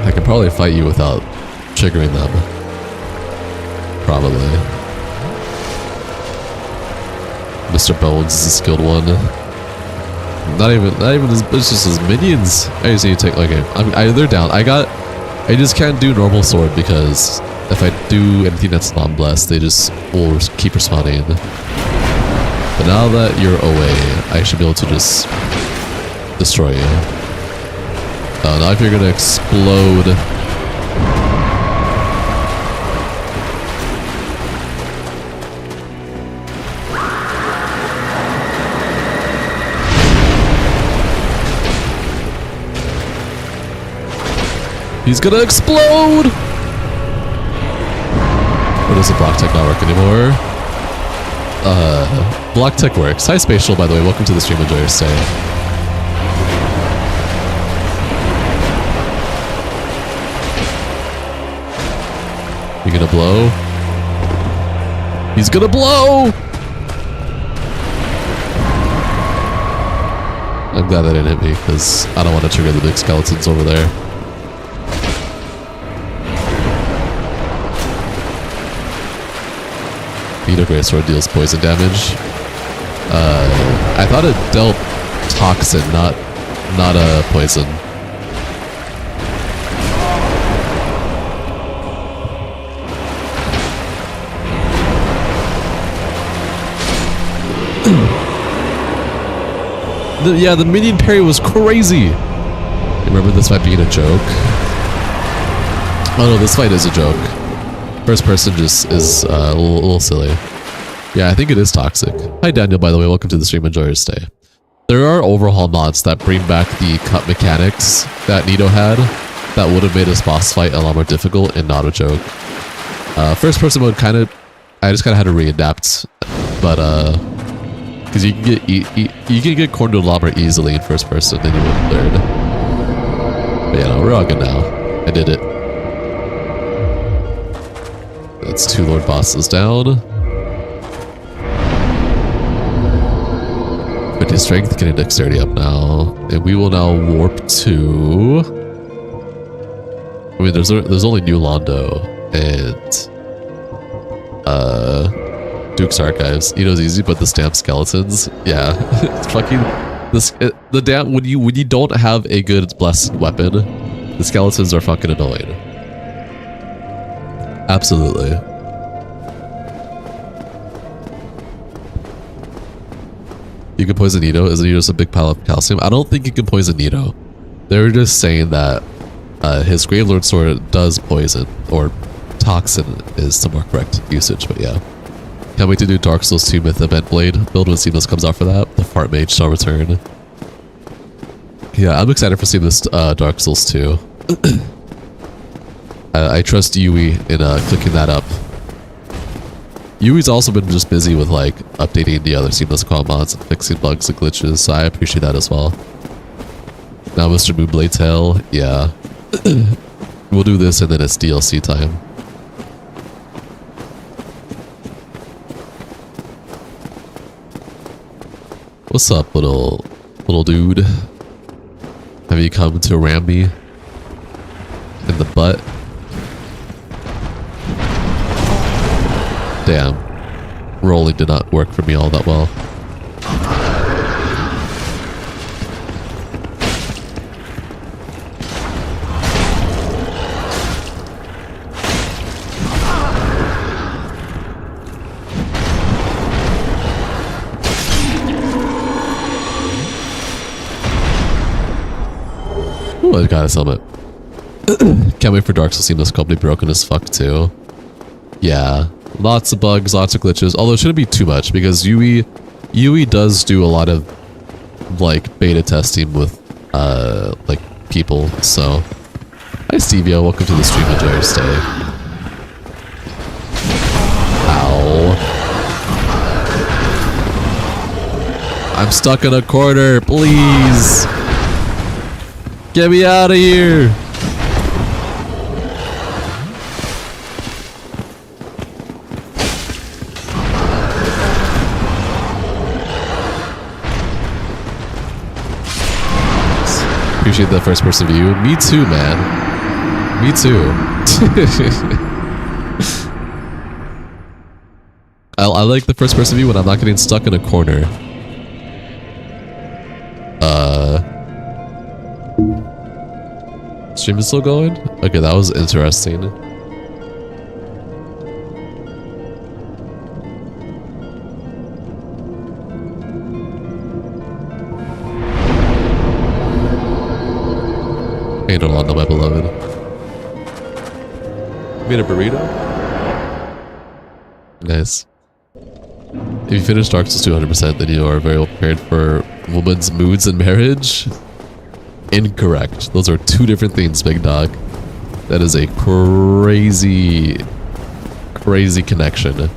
I can probably fight you without triggering them. Probably. Mr. Bones is a skilled one. Not even as, it's just his minions. I just need to take, okay, they're down. I just can't do normal sword because if I do anything that's non-blessed, they just will keep respawning. But now that you're away, I should be able to just destroy you. Now if you're gonna explode, he's gonna explode! Or does the block tech not work anymore? Block tech works. Hi Spatial, by the way, welcome to the stream, enjoy your stay. You gonna blow? He's gonna blow! I'm glad that didn't hit me, because I don't want to trigger the big skeletons over there. Vito Great Sword deals poison damage. I thought it dealt toxin, not poison. Yeah, the minion parry was crazy. Remember, this might be a joke. Oh no, this fight is a joke. First person just is a little silly. Yeah, I think it is toxic. Hi Daniel, by the way, welcome to the stream, enjoy your stay. There are overhaul mods that bring back the cut mechanics that Nito had that would have made this boss fight a lot more difficult and not a joke. First person mode I just kind of had to readapt, but because you can get cornered a lot more easily in first person than you would in third. But yeah, no, we're all good now. I did it. That's 2 Lord bosses down. 50 strength, getting dexterity up now. And we will now warp to... I mean, there's only New Londo and Duke's Archives. You know, it's easy, but the stamp skeletons, yeah, it's fucking the damn when you don't have a good blessed weapon, the skeletons are fucking annoying. Absolutely. You can poison Nito. Is Nito just a big pile of calcium? I don't think you can poison Nito. They're just saying that his Gravelord sword does poison, or toxin is the more correct usage, but yeah. Can't wait to do Dark Souls 2 Myth Event Blade build when Seamless comes out for that. The Fart Mage shall return. Yeah, I'm excited for Seamless Dark Souls 2. I trust Yui in clicking that up. Yui's also been just busy with like updating the other Seamless Quad mods and fixing bugs and glitches, so I appreciate that as well. Now Mr. Moonblade Tail, yeah. We'll do this and then it's DLC time. What's up, little dude? Have you come to ram me in the butt? Damn. Rolling did not work for me all that well. Ooh, I got his helmet. Can't wait for Dark Souls Seamless to be broken as fuck too. Yeah. Lots of bugs, lots of glitches, although it shouldn't be too much because Yui does do a lot of like beta testing with like people, so hi Stevia, welcome to the stream, enjoy your stay. Ow. I'm stuck in a corner, please. Get me out of here. Appreciate the first person view. Me too, man. Me too. I like the first person view when I'm not getting stuck in a corner. Stream is still going? Okay, that was interesting. Handle on the my beloved. Made a burrito? Nice. If you finish Dark Souls 200%, then you are very well prepared for woman's moods in marriage? Incorrect. Those are 2 different things, big dog. That is a crazy connection.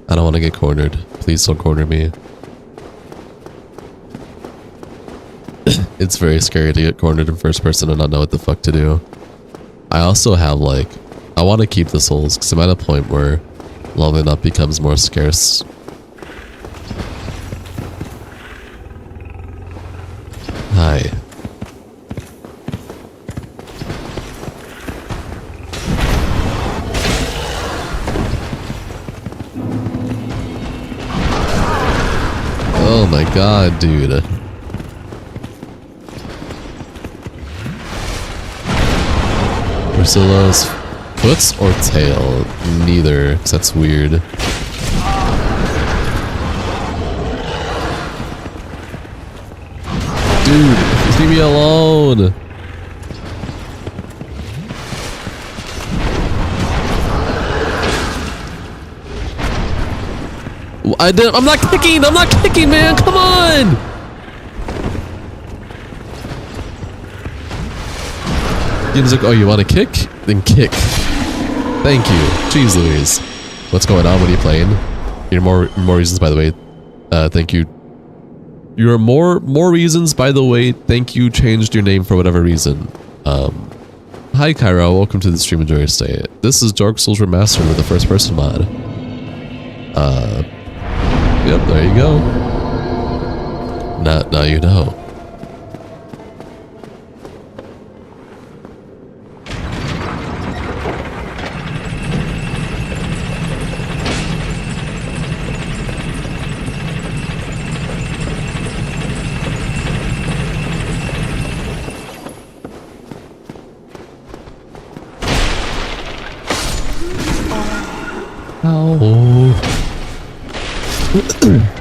I don't want to get cornered. Please don't corner me. It's very scary to get cornered in first person and not know what the fuck to do. I also have like, I want to keep the souls because I'm at a point where leveling up becomes more scarce. Hi. my god, dude. Priscilla's foots or tail? Neither, because that's weird. Dude, leave me alone. I'm not kicking, man, come on! Game's like, oh, you want to kick? Then kick. Thank you. Jeez Louise. What's going on? What are you playing? Your more reasons, by the way. Thank you. Your more reasons, by the way. Thank you. Changed your name for whatever reason. Hi, Cairo. Welcome to the stream. Enjoy your stay. This is Dark Souls Remastered with the first person mod. Yep, there you go. Now you know.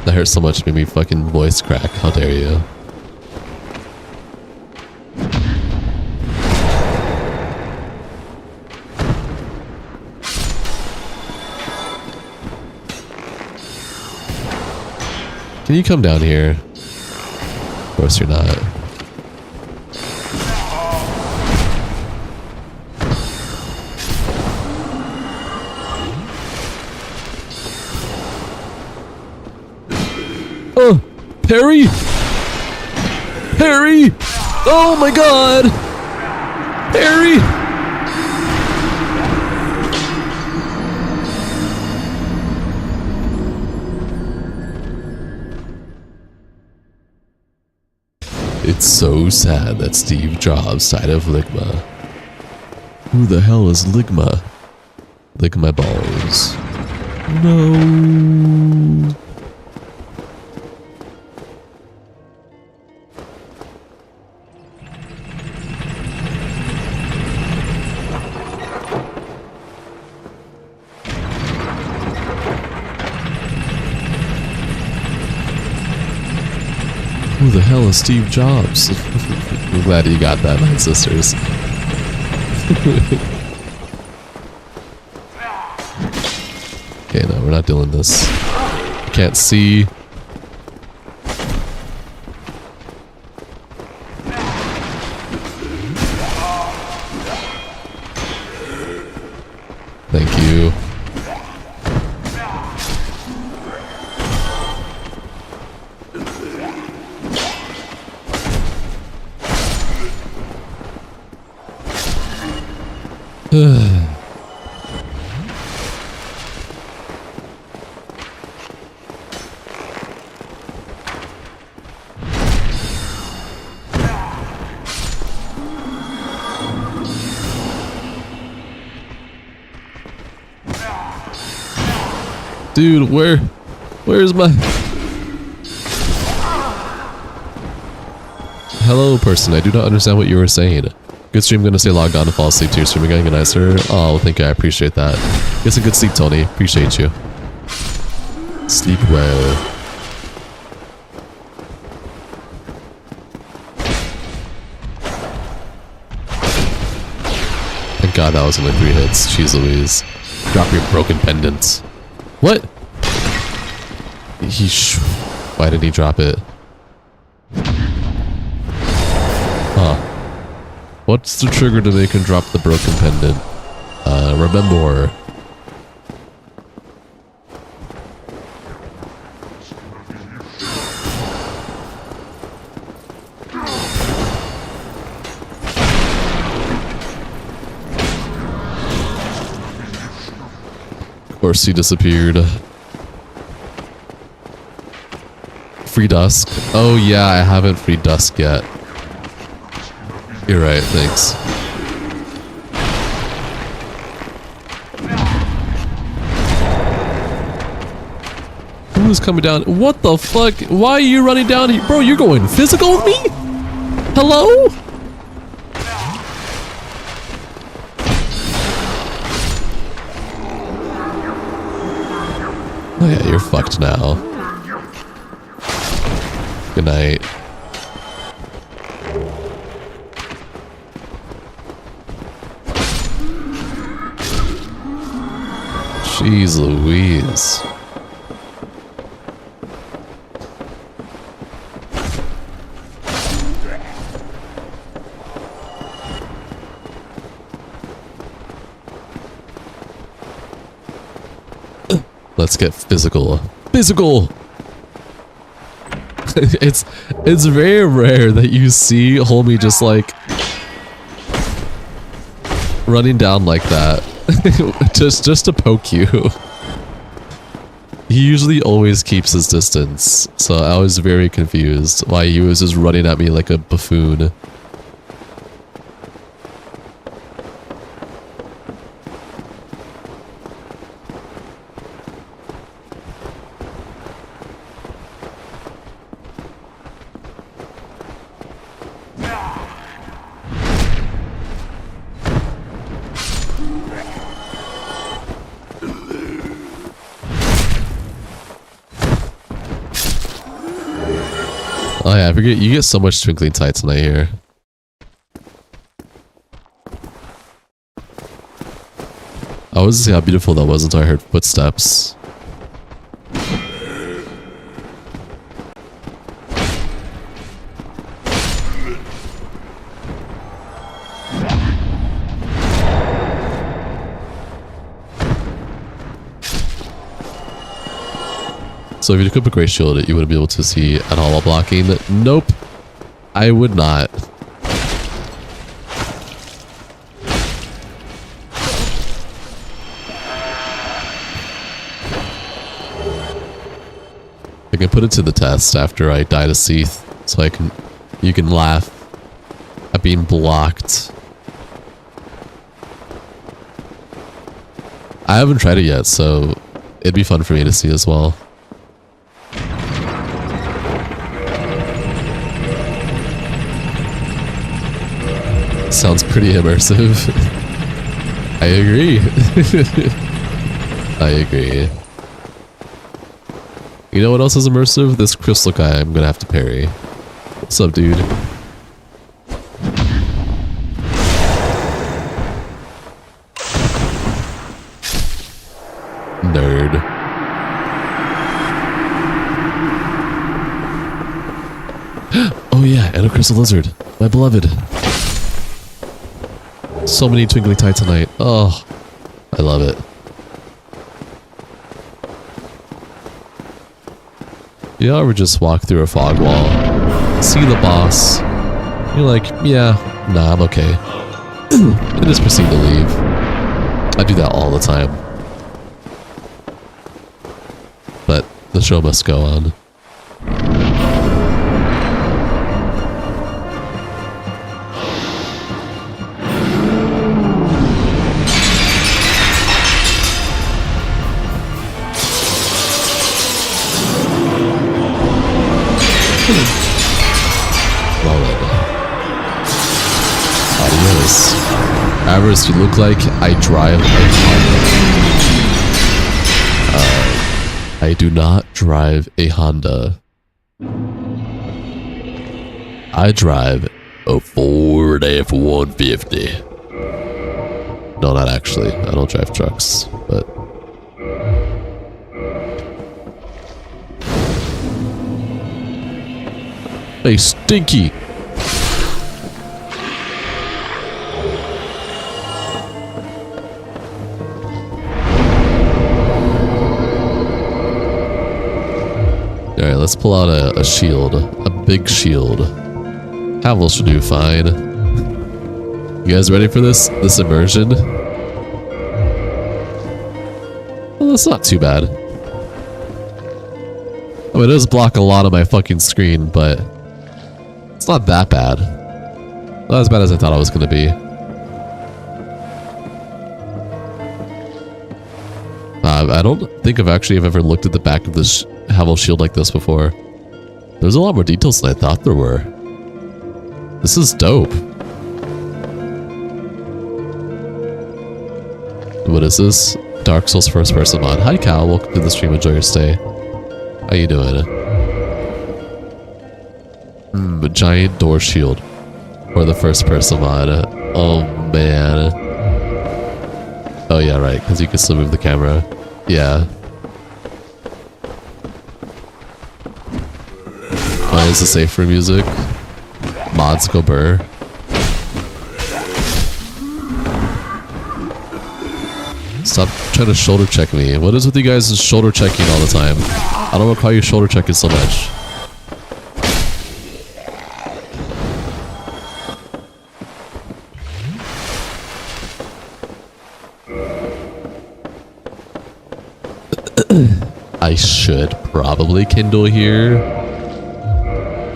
That hurt so much, it made me fucking voice crack. How dare you? Can you come down here? Of course you're not. Oh, Perry! Perry! Oh my god! Perry! It's so sad that Steve Jobs died of Ligma. Who the hell is Ligma? Lick my balls. No. Who the hell is Steve Jobs? I'm glad you got that, Nine Sisters. Okay, no, we're not doing this. I can't see. Thank you. Dude, where's my... Hello, person. I do not understand what you were saying. Good stream. Gonna stay logged on and fall asleep to your stream again. Good night, sir. Oh, thank you. I appreciate that. Get some good sleep, Tony. Appreciate you. Sleep well. Thank God that was only 3 hits. Jeez Louise. Drop your broken pendants. What? Why did he drop it? Huh. What's the trigger to make him drop the broken pendant? Remember. Of course he disappeared. Free Dusk? Oh yeah, I haven't free Dusk yet. You're right, thanks. Who's coming down? What the fuck? Why are you running down here? Bro, you're going physical with me? Hello? Oh yeah, you're fucked now. Good night. Jeez Louise. Let's get physical. Physical! it's very rare that you see homie just like running down like that. just to poke you. He usually always keeps his distance, so I was very confused why he was just running at me like a buffoon. Oh yeah, I forget, you get so much twinkling titanite here. I was to see how beautiful that was until I heard footsteps. So if you equip a Great Shield, you wouldn't be able to see at all while blocking. Nope. I would not. I can put it to the test after I die to Seath, so you can laugh at being blocked. I haven't tried it yet, so it'd be fun for me to see as well. Sounds pretty immersive. I agree. I agree. You know what else is immersive? This crystal guy I'm gonna have to parry. What's up, dude? Nerd. Oh yeah, and a crystal lizard. My beloved. So many twinkling titanite. Oh, I love it. You ever just walk through a fog wall, see the boss, you're like, yeah, nah, I'm okay. And just proceed to leave. I do that all the time. But the show must go on. Adios. Avarice, you look like I drive a Honda. I do not drive a Honda. I drive a Ford F-150. No, not actually. I don't drive trucks, but... Hey, Stinky! Alright, let's pull out a shield. A big shield. Havel should do fine. You guys ready for this immersion? Well, that's not too bad. I mean, it does block a lot of my fucking screen, but it's not that bad. Not as bad as I thought it was going to be. have. I don't think I've ever looked at the back of this Havel shield like this before. There's a lot more details than I thought there were. This is dope. What is this? Dark Souls first person mod. Hi Cal, welcome to the stream, enjoy your stay. How you doing? A giant door shield. Or the first person mod. Oh man. Oh yeah, right, because you can still move the camera. Yeah. Why is the safe for music? Mods go burr. Stop trying to shoulder check me. What is with you guys shoulder checking all the time? I don't recall you shoulder checking so much. I should probably kindle here,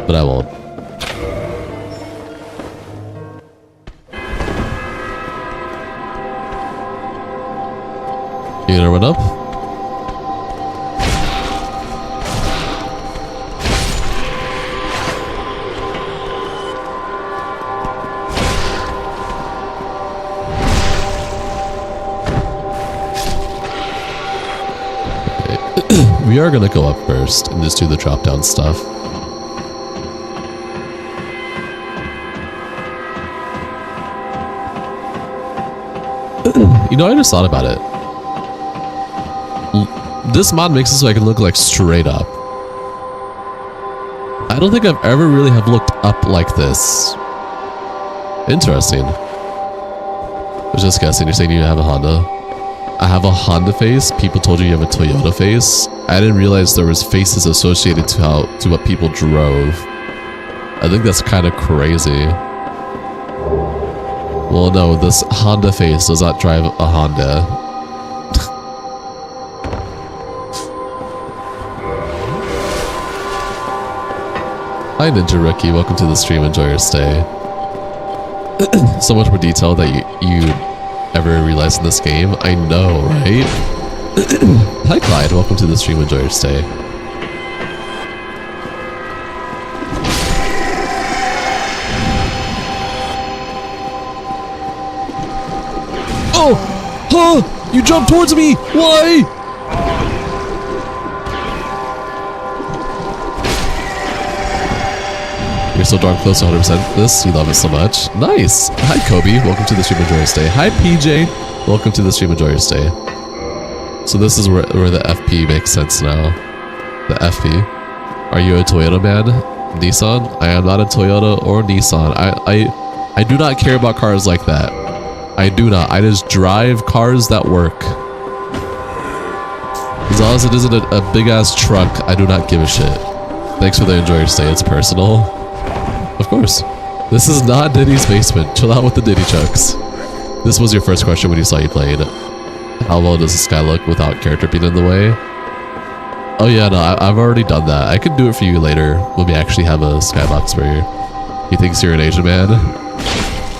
but I won't. You gonna run up? We are gonna go up first and just do the drop down stuff. You know, I just thought about it. This mod makes it so I can look like straight up. I don't think I've ever really have looked up like this. Interesting. I was just guessing, you're saying you have a Honda. I have a Honda face. People told you you have a Toyota face. I didn't realize there was faces associated to what people drove. I think that's kind of crazy. Well, no, this Honda face does not drive a Honda. Hi Ninja Rookie, welcome to the stream, enjoy your stay. So much more detail that you ever realized in this game. I know, right? Hi Clyde, welcome to the stream, enjoy your stay. Oh! Huh! You jumped towards me! Why? You're so darn close to 100% this. You love it so much. Nice. Hi, Kobe. Welcome to the stream. Enjoy your stay. Hi, PJ. Welcome to the stream. Enjoy your stay. So this is where the FP makes sense now. The FP. Are you a Toyota man? Nissan? I am not a Toyota or Nissan. I do not care about cars like that. I do not. I just drive cars that work. As long as it isn't a big ass truck, I do not give a shit. Thanks for the enjoy your stay. It's personal. Of course. This is not Diddy's basement. Chill out with the Diddy chucks. This was your first question when you saw you played. How well does the sky look without character being in the way? Oh yeah, no, I've already done that. I could do it for you later when we actually have a skybox where he thinks you're an Asian man.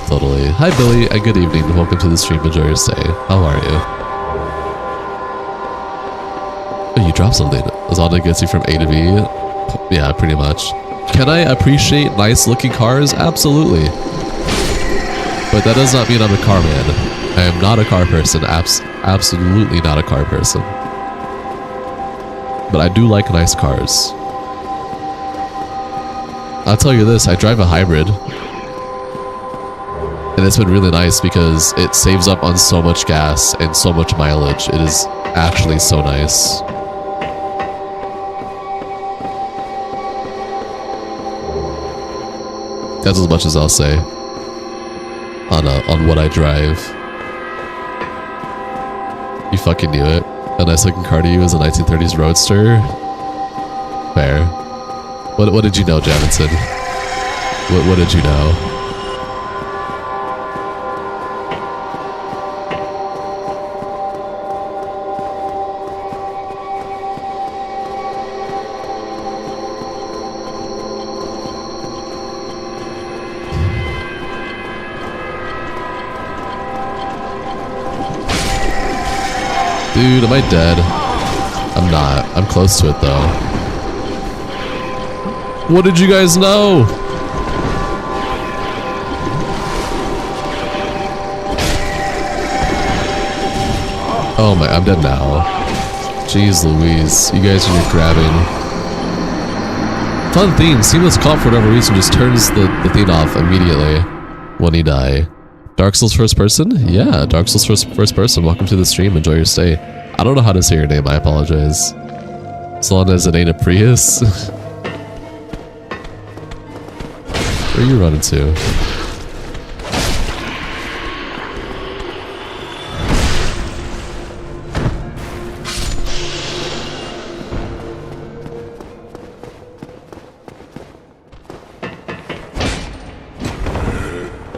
Totally. Hi Billy, and good evening. Welcome to the stream. Enjoy your stay. How are you? Oh, you dropped something. As long as it gets you from A to B? Yeah, pretty much. Can I appreciate nice looking cars? Absolutely. But that does not mean I'm a car man. I am not a car person. Absolutely not a car person. But I do like nice cars. I'll tell you this, I drive a hybrid. And it's been really nice because it saves up on so much gas and so much mileage. It is actually so nice. That's as much as I'll say on what I drive. You fucking knew it. A nice looking car to you is a 1930s Roadster. Fair. What did you know, Javinson? What did you know? Dude, am I dead? I'm not. I'm close to it though. What did you guys know? Oh my, I'm dead now. Jeez Louise, you guys are just grabbing. Fun theme, seamless comp for whatever reason just turns the theme off immediately when you die. Dark Souls first person? Yeah, Dark Souls first person. Welcome to the stream, enjoy your stay. I don't know how to say your name, I apologize. As long as it ain't a Prius. Where are you running to?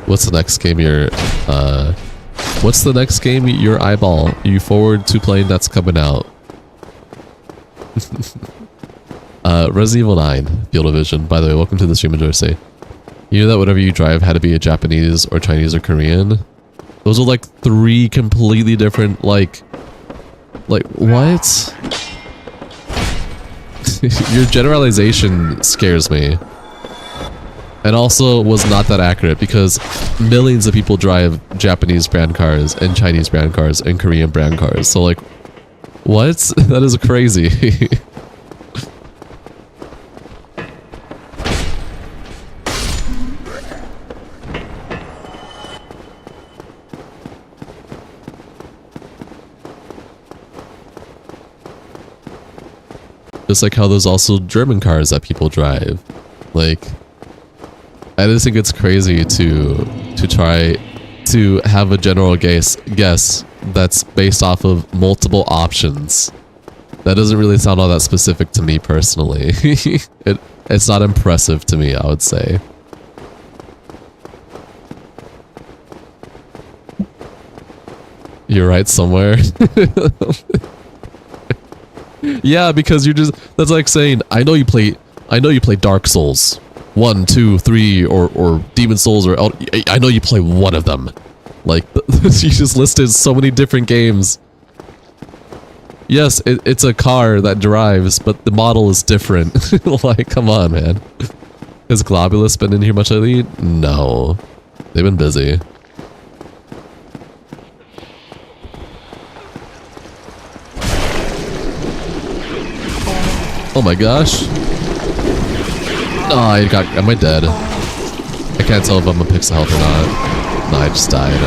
What's the next game your eyeball you forward to playing that's coming out? Resident Evil 9, Field of Vision. By the way, welcome to the stream, Jersey. You know that whatever you drive had to be a Japanese or Chinese or Korean? Those are like 3 completely different, like what? Your generalization scares me. And also was not that accurate because millions of people drive Japanese brand cars and Chinese brand cars and Korean brand cars. So like, what? That is crazy. Just like how there's also German cars that people drive. Like, I just think it's crazy to try to have a general guess that's based off of multiple options. That doesn't really sound all that specific to me personally. It's not impressive to me, I would say. You're right somewhere. Yeah, because you're just, that's like saying, I know you play Dark Souls 1, 2, 3, or Demon Souls, or I know you play one of them. Like, you just listed so many different games. Yes, it's a car that drives, but the model is different. Like, come on, man. Has Globulus been in here much lately? No. They've been busy. Oh my gosh. Oh, am I dead? I can't tell if I'm a pixel health or not. No, I just died.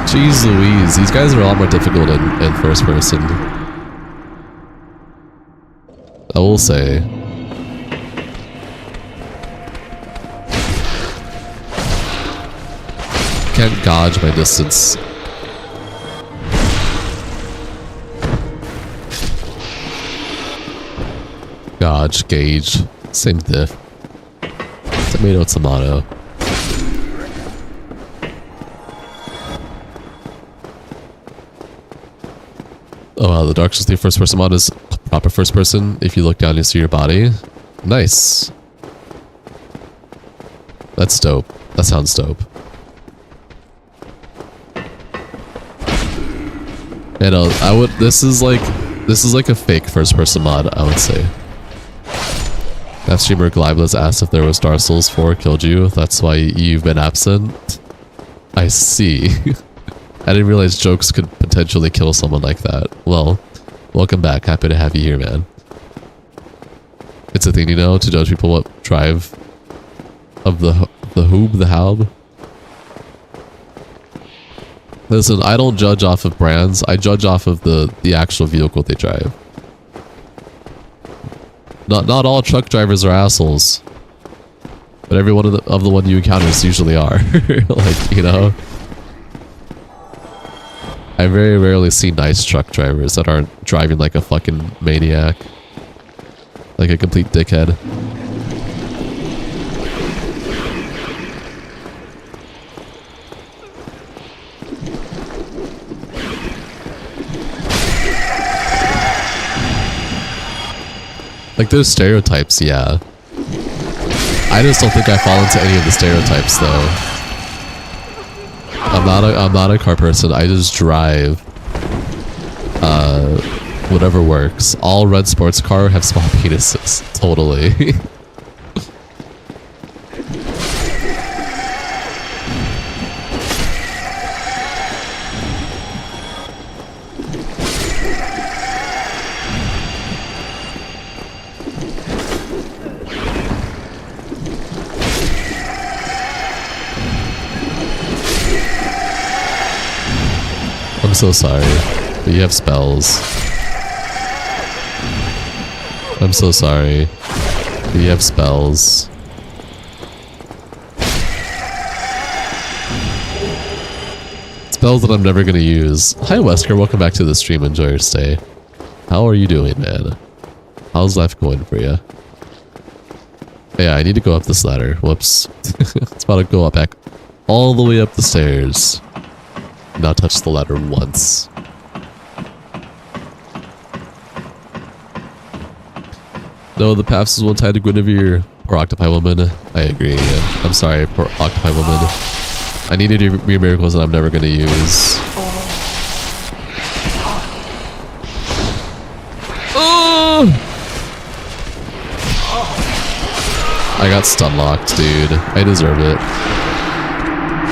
Jeez Louise, these guys are a lot more difficult in first person. I will say. Can't gauge my distance. Gauge, same diff. Tomato. Oh wow, the Dark Souls 3 first person mod is proper first person. If you look down, you see your body. Nice. That's dope. That sounds dope. And this is like a fake first person mod, I would say. That streamer Glibeless asked if there was Dark Souls 4 killed you. That's why you've been absent. I see. I didn't realize jokes could potentially kill someone like that. Well, welcome back. Happy to have you here, man. It's a thing, you know, to judge people what drive of the Haub. Listen, I don't judge off of brands. I judge off of the actual vehicle they drive. Not all truck drivers are assholes, but every one of the one you encounter usually are. Like, you know, I very rarely see nice truck drivers that aren't driving like a fucking maniac, like a complete dickhead. Like, there's stereotypes, yeah. I just don't think I fall into any of the stereotypes, though. I'm not a car person. I just drive. whatever works. All red sports car have small penises. Totally. I'm so sorry, but you have spells. I'm so sorry, but you have spells. Spells that I'm never gonna use. Hi Wesker, welcome back to the stream. Enjoy your stay. How are you doing, man? How's life going for you? Yeah, I need to go up this ladder. Whoops. It's about to go up back all the way up the stairs. Not touch the ladder once. No, the paths is one tied to Guinevere. Poor octopi woman. I agree. Yeah. I'm sorry, poor octopi woman. I needed your miracles that I'm never gonna use. Oh! I got stun locked, dude. I deserve it.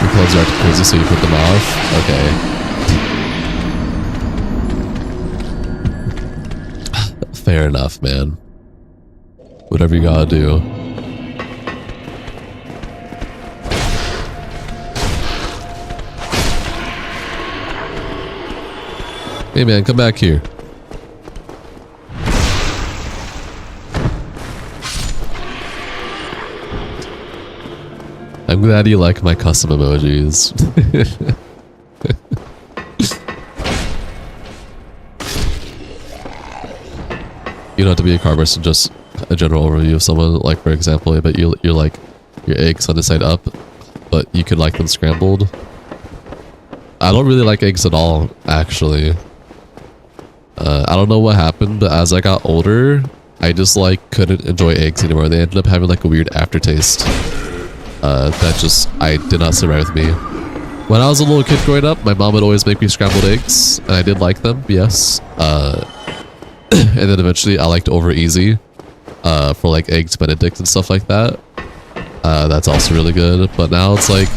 Your clothes are acting crazy, so you put them off? Okay. Fair enough, man. Whatever you gotta do. Hey man, come back here. I'm glad you like my custom emojis. You don't have to be a car person, just a general overview of someone. Like for example, I bet you're like your eggs on the side up, but you could like them scrambled. I don't really like eggs at all, actually. I don't know what happened, but as I got older, I just like couldn't enjoy eggs anymore. They ended up having like a weird aftertaste. That just, I did not sit right with me. When I was a little kid growing up, my mom would always make me scrambled eggs, and I did like them, yes. And then eventually I liked over easy, for like eggs Benedict and stuff like that. That's also really good, but now it's like,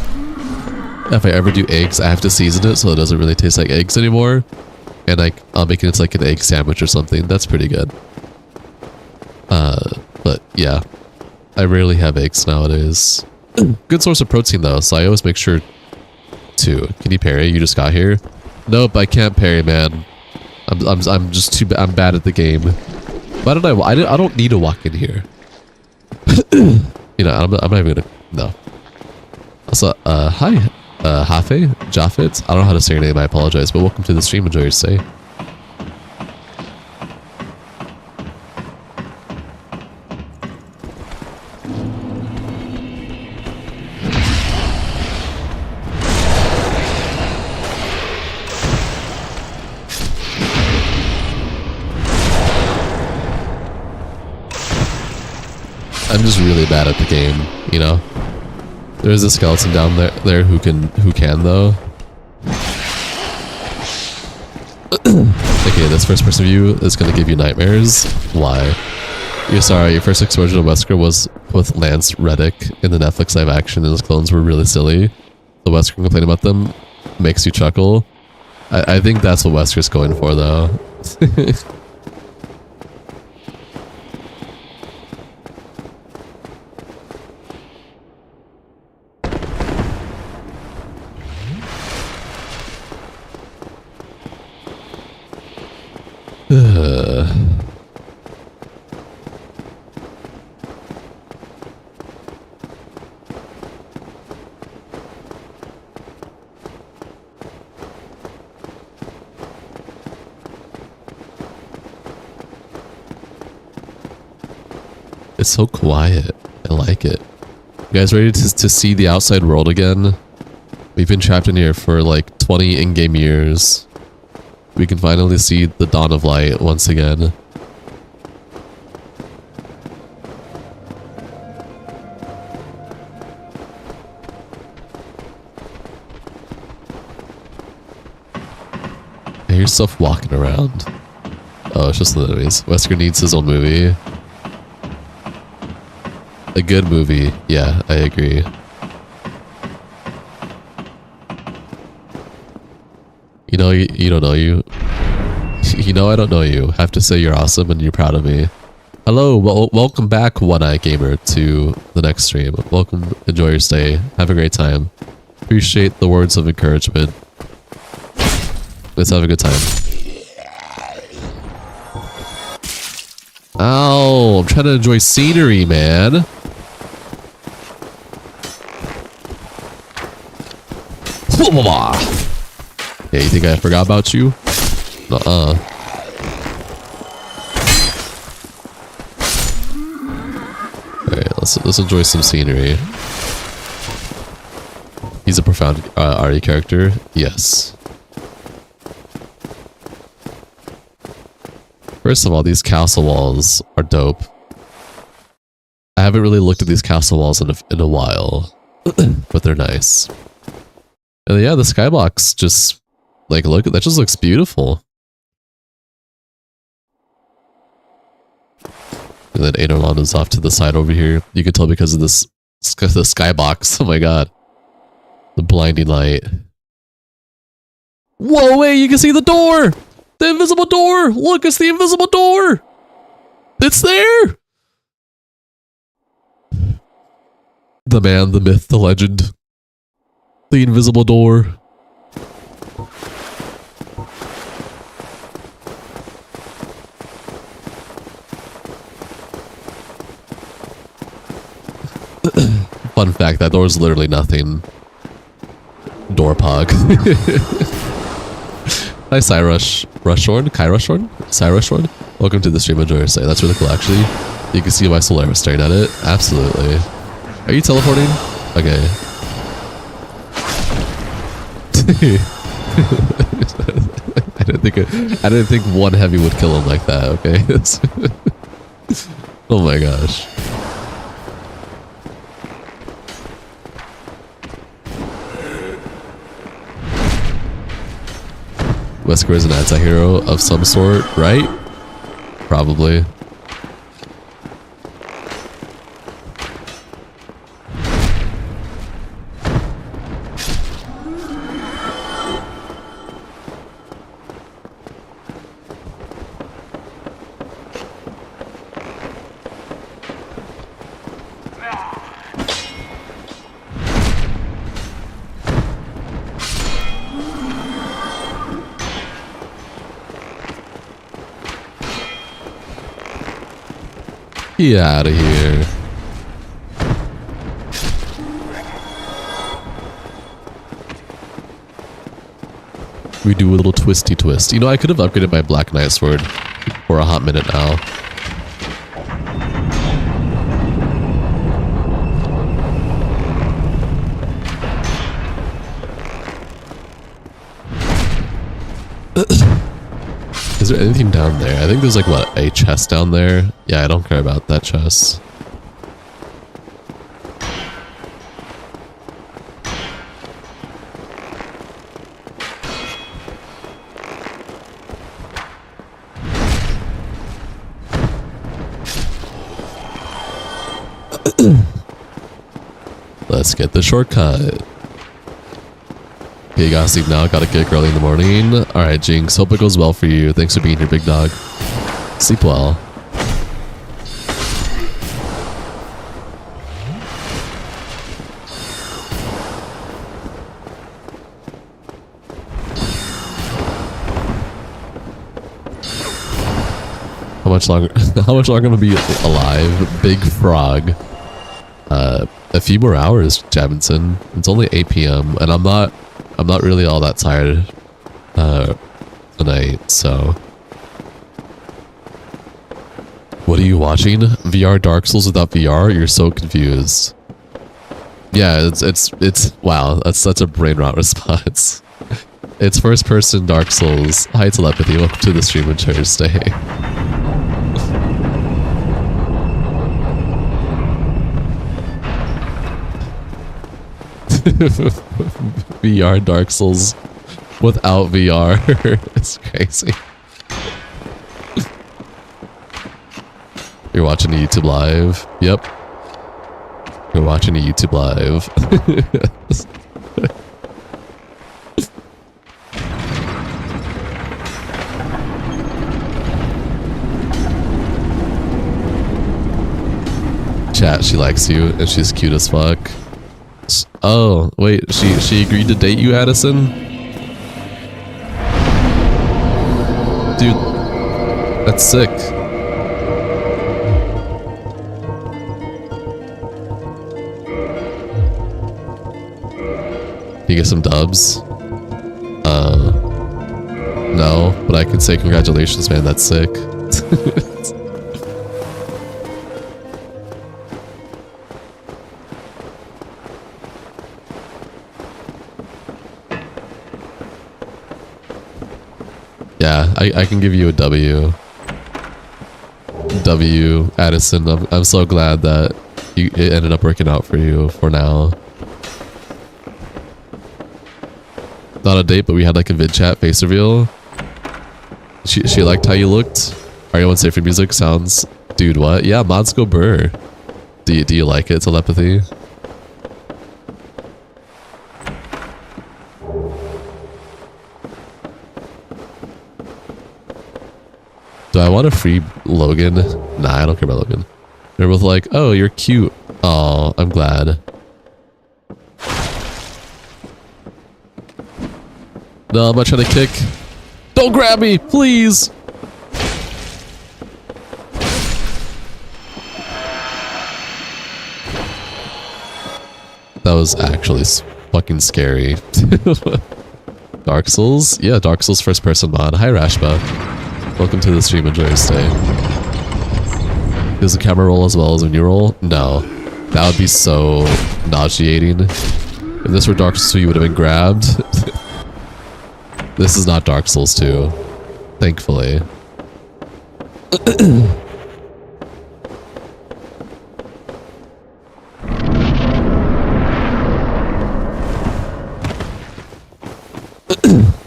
if I ever do eggs, I have to season it so it doesn't really taste like eggs anymore. And like, I'll make it like an egg sandwich or something. That's pretty good. But yeah, I rarely have eggs nowadays. Good source of protein though, so I always make sure to. Can you parry? You just got here? Nope, I can't parry, man. I'm just too I'm bad at the game. Why did I don't need to walk in here. You know, I'm not even gonna, no. Also, hi, Hafe, Japheth. I don't know how to say your name, I apologize, but welcome to the stream. Enjoy your stay. I'm just really bad at the game, you know? There's a skeleton down there who can though. Okay, this first person view is gonna give you nightmares. Why? You're sorry, your first exposure to Wesker was with Lance Reddick in the Netflix live action, and his clones were really silly. The Wesker complaining about them makes you chuckle. I think that's what Wesker's going for though. It's so quiet. I like it. You guys ready to see the outside world again? We've been trapped in here for like 20 in-game years. We can finally see the dawn of light once again. I hear stuff walking around. Oh, it's just the enemies. Wesker needs his own movie. A good movie. Yeah, I agree. You know, you don't know you. You know I don't know you. Have to say you're awesome and you're proud of me. Hello, welcome back, One-Eye Gamer, to the next stream. Welcome, enjoy your stay. Have a great time. Appreciate the words of encouragement. Let's have a good time. Ow, I'm trying to enjoy scenery, man. Yeah, you think I forgot about you? Nuh-uh. Alright, let's enjoy some scenery. He's a profound Ari character. Yes. First of all, these castle walls are dope. I haven't really looked at these castle walls in a while, but they're nice. And yeah, the skybox just, like, look, that just looks beautiful. And then Aenorlon is off to the side over here. You can tell because of this, the skybox. Oh my god. The blinding light. Whoa, wait, you can see the door! The invisible door! Look, it's the invisible door! It's there! The man, the myth, the legend. The invisible door. Fun fact, that door is literally nothing. Door pog. Hi, Cyrush. Rushorn? Kyrushorn? Cyrushorn? Welcome to the stream. Enjoy your stay. That's really cool, actually. You can see why Solaris staring at it. Absolutely. Are you teleporting? Okay. I didn't think one heavy would kill him like that, okay? Oh my gosh. Wesker is an anti-hero of some sort, right? Probably. Get out of here. We do a little twisty twist. You know, I could have upgraded my Black Knight sword for a hot minute now. Is there anything down there? I think there's like, what, a chest down there? Yeah, I don't care about that chest. Let's get the shortcut. Okay, you gotta sleep now. Gotta get early in the morning. Alright, Jinx. Hope it goes well for you. Thanks for being here, big dog. Sleep well. How much longer? How much longer am I gonna be alive? Big frog. A few more hours, Jabinson. It's only 8 p.m. and I'm not really all that tired tonight, so. What are you watching? VR Dark Souls without VR? You're so confused. Yeah, it's wow, that's such a brain rot response. It's first person Dark Souls. Hi Telepathy, welcome to the stream and share your stay. VR Dark Souls without VR. It's crazy. You're watching a YouTube live. Yep. You're watching a YouTube live. Chat, she likes you and she's cute as fuck. Oh, wait, she agreed to date you, Addison? Dude, that's sick. You get some dubs? No, but I can say congratulations, man, that's sick. Yeah, I can give you a W. W, Addison. I'm so glad that it ended up working out for you for now. Not a date, but we had like a vid chat face reveal. She liked how you looked. RE1 Safer Music sounds... Dude, what? Yeah, mods go burr. Do you like it, telepathy? Do I want a free Logan? Nah, I don't care about Logan. They're both like, oh, you're cute. Oh, I'm glad. No, I'm not trying to kick. Don't grab me, please. That was actually fucking scary. Dark Souls? Yeah, Dark Souls first person mod. Hi, Rashba. Welcome to the stream. Enjoy your stay. Does the camera roll as well as when you roll? No. That would be so nauseating. If this were Dark Souls 2, you would have been grabbed. This is not Dark Souls 2. Thankfully.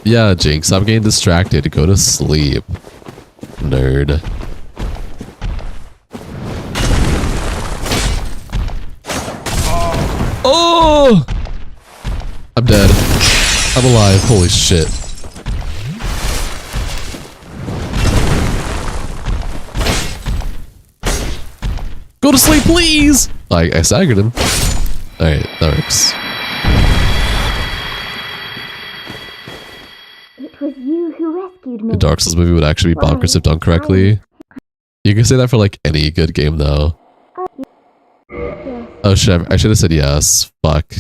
Yeah, Jinx, I'm getting distracted. Go to sleep. Nerd. Oh! I'm dead. I'm alive. Holy shit. Go to sleep, please! I staggered him. Alright, that works. It was you who rescued me. The Dark Souls movie would actually be bonkers if done correctly. You can say that for like any good game though. Yes. Oh shit, I should have said yes. Fuck.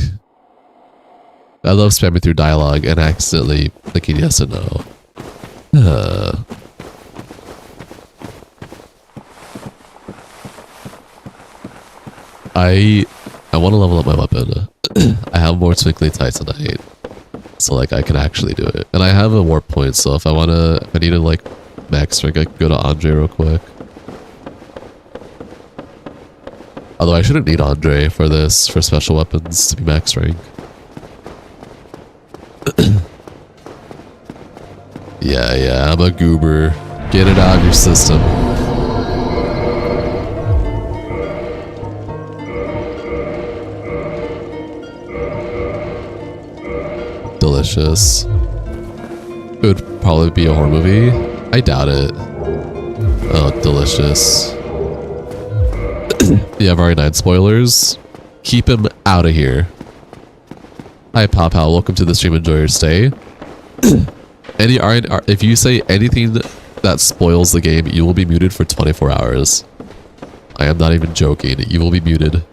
I love spamming through dialogue and accidentally clicking yes and no. I want to level up my weapon. I have more twinkly tights tonight. So like I can actually do it. And I have a warp point, so if I need to like max rank, I can go to Andre real quick. Although I shouldn't need Andre for this, for special weapons to be max rank. Yeah, I'm a goober. Get it out of your system. Delicious. It would probably be a horror movie. I doubt it. Oh, delicious. Yeah, RE9 spoilers. Keep him out of here. Hi, Pop Pal. Welcome to the stream. Enjoy your stay. If you say anything that spoils the game, you will be muted for 24 hours. I am not even joking. You will be muted.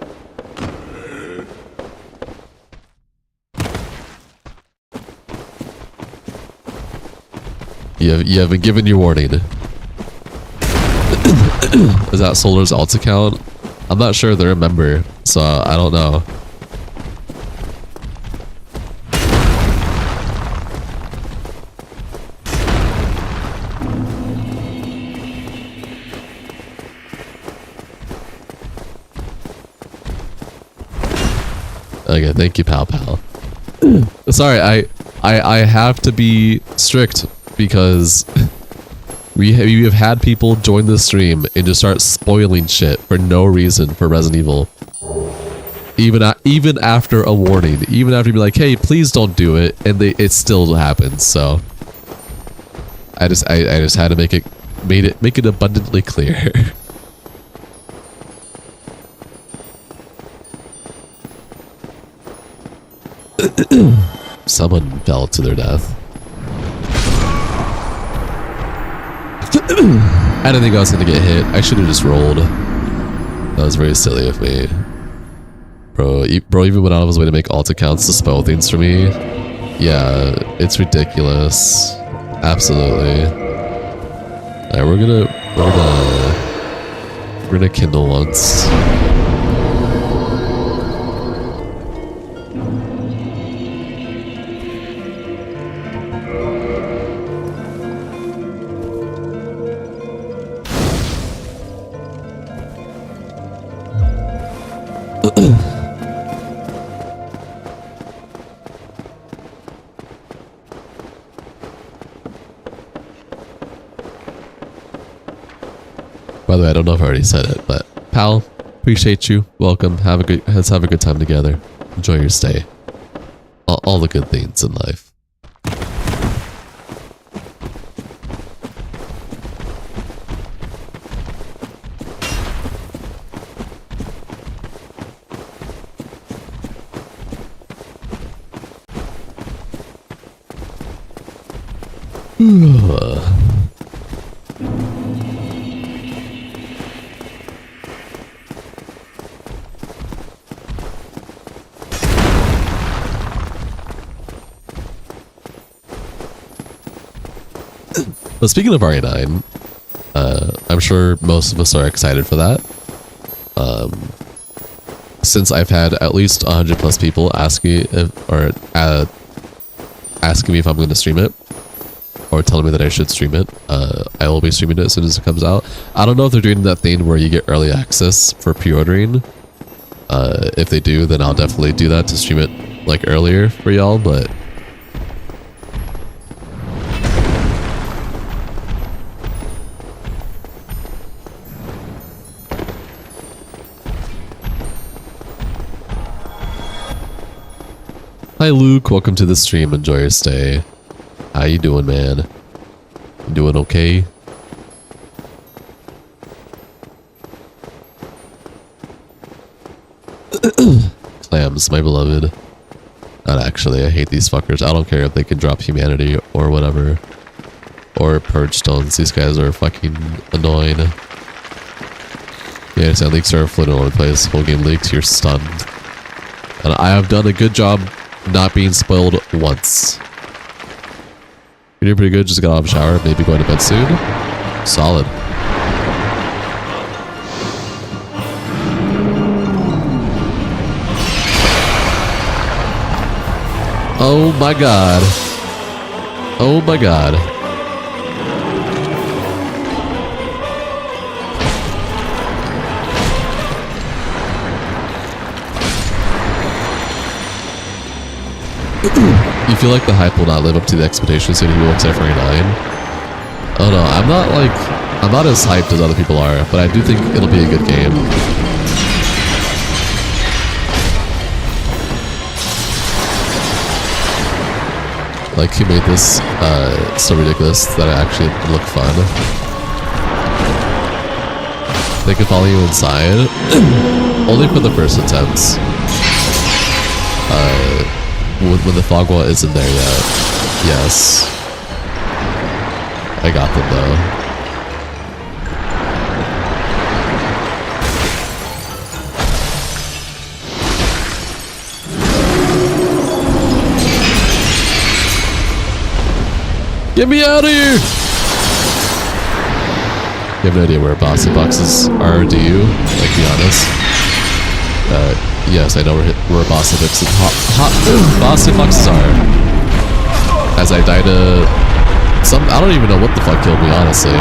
You have been given your warning. Is that Solar's alt account? I'm not sure they're a member, so I don't know. Okay, thank you, Pal Pal. Sorry, I have to be strict because we have had people join the stream and just start spoiling shit for no reason for Resident Evil. Even after a warning, even after you be like, hey, please don't do it, and it still happens. So I just had to make it abundantly clear. Someone fell to their death. I didn't think I was gonna get hit. I should have just rolled. That was very silly of me. Bro, even went out of his way to make alt accounts to spell things for me. Yeah, it's ridiculous. Absolutely. Alright, we're gonna kindle once. By the way, I don't know if I already said it, but pal, appreciate you. Welcome. Let's have a good time together. Enjoy your stay. All the good things in life. But speaking of RE9, I'm sure most of us are excited for that. Since I've had at least 100 plus people ask me asking me if I'm going to stream it, or telling me that I should stream it. I will be streaming it as soon as it comes out. I don't know if they're doing that thing where you get early access for pre-ordering. If they do, then I'll definitely do that to stream it like earlier for y'all, but hi Luke, welcome to the stream. Enjoy your stay. How you doing, man? You doing okay? Clams, my beloved. Not actually, I hate these fuckers. I don't care if they can drop humanity or whatever. Or purge stones. These guys are fucking annoying. Yeah, so leaks are floating all over the place. Whole game leaked, you're stunned. And I have done a good job not being spoiled once. You're doing pretty good, just got out of the shower, maybe going to bed soon. Solid. Oh my god. Oh my god. You feel like the hype will not live up to the expectations of people except for 9? Oh no, I'm not as hyped as other people are, but I do think it'll be a good game. Like, who made this so ridiculous that it actually look fun? They can follow you inside. Only for the first attempts. When the fog wall isn't there yet. Yes. I got them though. Get me out of here! You have no idea where bossy boxes are, do you? Like, be honest. Yes, I know where bossy boxes are. As I die to I don't even know what the fuck killed me, honestly.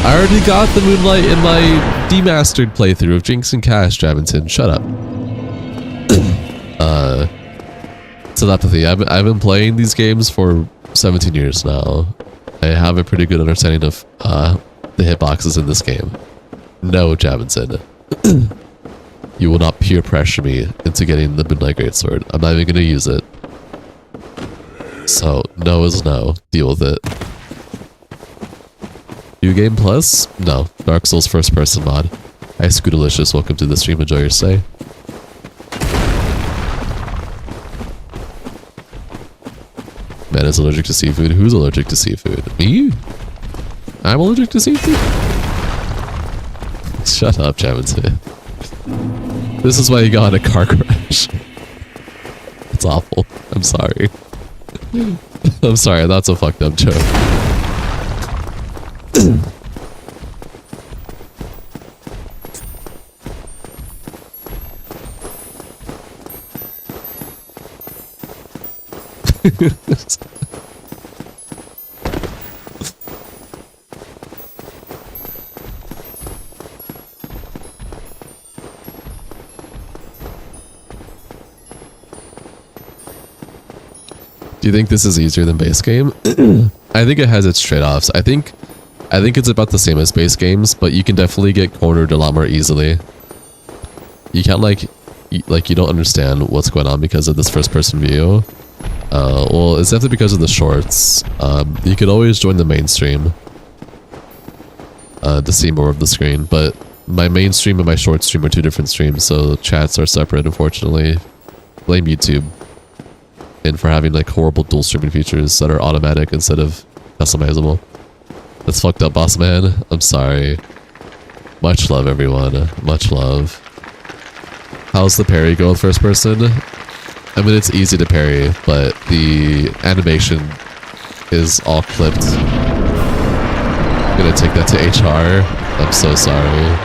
I already got the Moonlight in my demastered playthrough of Jinx and Cash, Javinton. Shut up. Telepathy. I've been playing these games for 17 years now. I have a pretty good understanding of the hitboxes in this game. No, Javinson. You will not peer pressure me into getting the Midnight Greatsword. I'm not even going to use it. So, no is no. Deal with it. New Game Plus? No. Dark Souls first person mod. Hi, Scootalicious. Welcome to the stream. Enjoy your stay. Man is allergic to seafood. Who's allergic to seafood? Me? I'm allergic to seafood? Shut up, Javinson. This is why you got in a car crash. It's awful. I'm sorry. I'm sorry, that's a fucked up joke. Do you think this is easier than base game? I think it has its trade-offs. I think it's about the same as base games, but you can definitely get cornered a lot more easily. You can't like you don't understand what's going on because of this first-person view. Well, it's definitely because of the shorts. You could always join the mainstream to see more of the screen, but my main stream and my short stream are two different streams, so chats are separate, unfortunately. Blame YouTube. And for having like horrible dual streaming features that are automatic instead of customizable. That's fucked up, boss man. I'm sorry. Much love, everyone. Much love. How's the parry go with first person? I mean, it's easy to parry, but the animation is all clipped. I'm gonna take that to HR. I'm so sorry.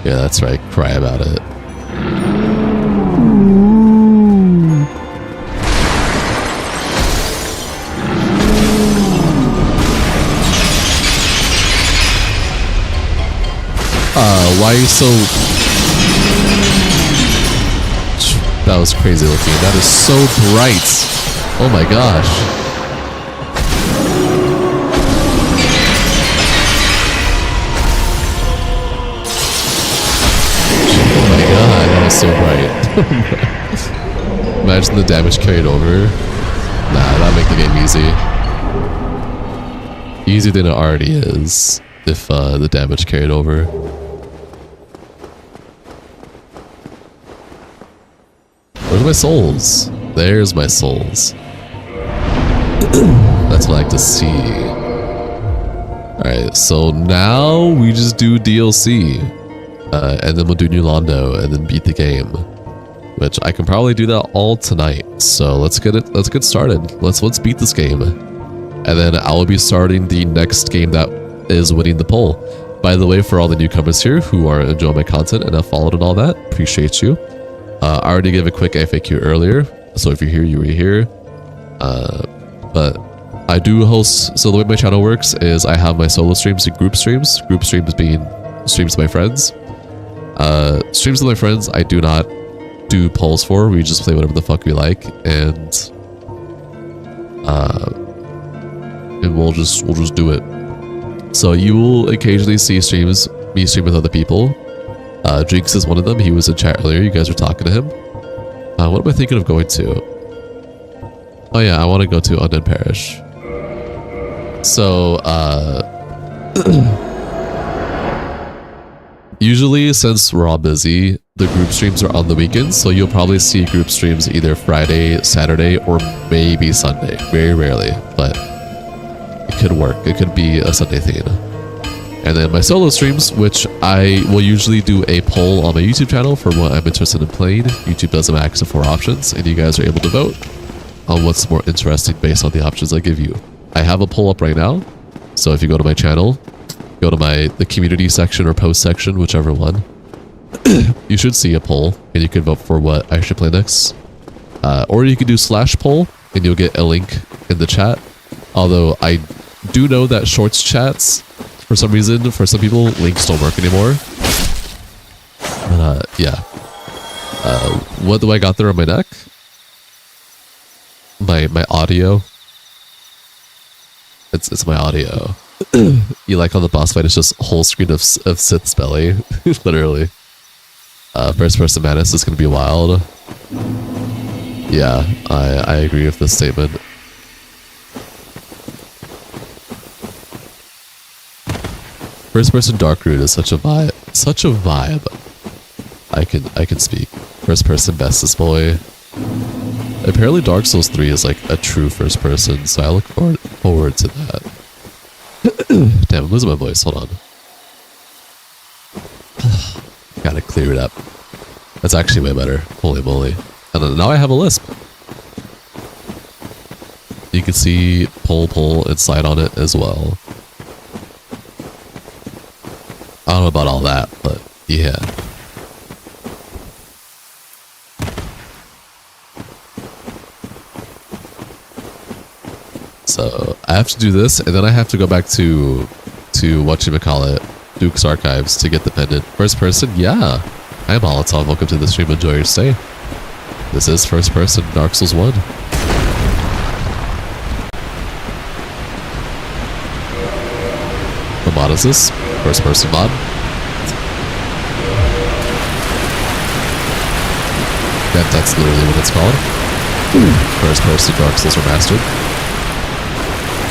Yeah, that's right. Cry about it. Why are you so... That was crazy looking. That is so bright. Oh my gosh. Oh my god, that was so bright. Imagine the damage carried over. Nah, that'd make the game easy. Easier than it already is if the damage carried over. Where's my souls? There's my souls. That's what I like to see. Alright, so now we just do DLC. And then we'll do New Londo and then beat the game. Which I can probably do that all tonight. So let's get started. Let's beat this game. And then I will be starting the next game that is winning the poll. By the way, for all the newcomers here who are enjoying my content and have followed and all that, appreciate you. I already gave a quick FAQ earlier, so if you're here, you were here. But I do host, so the way my channel works is I have my solo streams and group streams being streams with my friends. Streams with my friends, I do not do polls for, we just play whatever the fuck we like, and we'll just do it. So you will occasionally see me stream with other people. Jinx is one of them. He was in chat earlier. You guys were talking to him. What am I thinking of going to? Oh yeah, I want to go to Undead Parish. So, usually, since we're all busy, the group streams are on the weekends, so you'll probably see group streams either Friday, Saturday, or maybe Sunday. Very rarely, but it could work. It could be a Sunday thing. And then my solo streams, which I will usually do a poll on my YouTube channel for what I'm interested in playing. YouTube does a max of 4 options, and you guys are able to vote on what's more interesting based on the options I give you. I have a poll up right now, so if you go to my channel, go to the community section or post section, whichever one, you should see a poll, and you can vote for what I should play next. Or you can do /poll, and you'll get a link in the chat. Although I do know that shorts chats, for some reason, for some people, links don't work anymore. But yeah. What do I got there on my neck? My audio. It's my audio. You like on the boss fight, it's just a whole screen of Sith's belly. Literally. First person madness is gonna be wild. Yeah, I agree with this statement. First person Dark Root is such a vibe. Such a vibe. I can speak. First person Bestest Boy. Apparently Dark Souls 3 is like a true first person, so I look forward to that. Damn, I'm losing my voice. Hold on. Gotta clear it up. That's actually way better. Holy moly. And then now I have a lisp. You can see pull and slide on it as well. I don't know about all that, but yeah. So I have to do this, and then I have to go back to whatchamacallit, Duke's Archives to get the pendant. First person, yeah. Hi Molotov, welcome to the stream, enjoy your stay. This is first person Dark Souls 1. What mod is this? First person mod. That's literally what it's called. First person Dark Souls Remastered.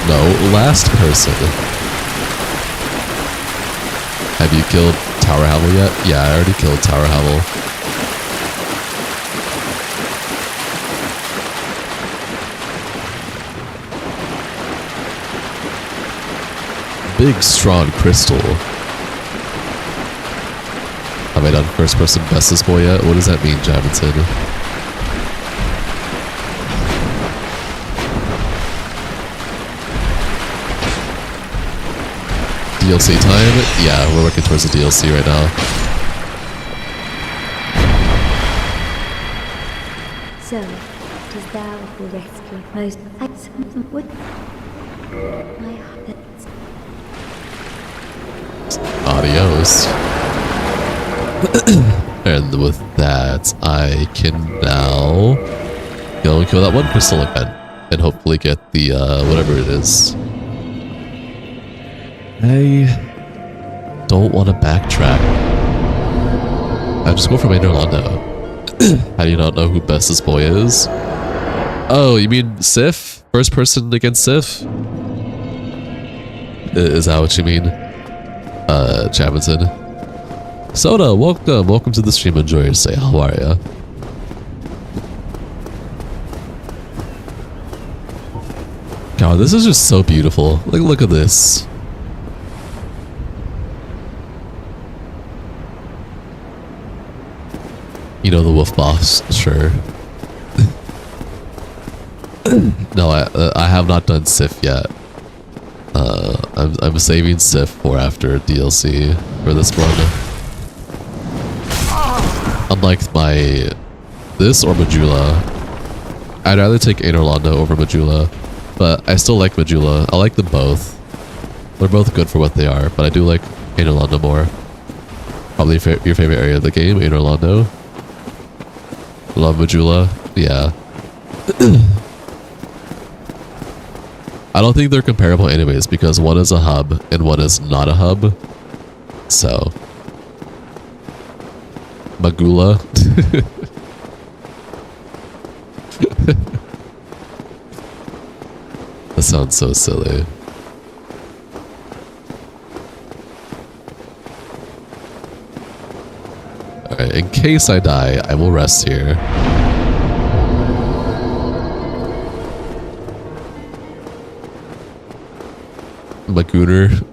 No, last person. Have you killed Tower Havel yet? Yeah, I already killed Tower Havel. Big, strong crystal. Have I done first person Bestest Boy yet? What does that mean, Javinson? DLC time? Yeah, we're working towards the DLC right now. So, does thou will rescue most would my heart. Adios. And with that, I can now go and kill that one crystal again. And hopefully get the, whatever it is. I don't want to backtrack. I just go for my Nerlando. How do you not know who Bestest Boy is? Oh, you mean Sif? First person against Sif? Is that what you mean? Chavinson. Soda, welcome to the stream, enjoy your stay. How are ya? God, this is just so beautiful. Like, look at this. You know the wolf boss, sure. No, I have not done Sif yet. I'm saving Sif for after DLC for this one. Unlike this or Majula, I'd rather take Anorlando over Majula, but I still like Majula. I like them both. They're both good for what they are, but I do like Anorlando more. Probably your favorite area of the game, Anorlando. Love Majula, yeah. I don't think they're comparable anyways, because one is a hub and one is not a hub. So. Magula. That sounds so silly. Alright, in case I die, I will rest here. Magooner.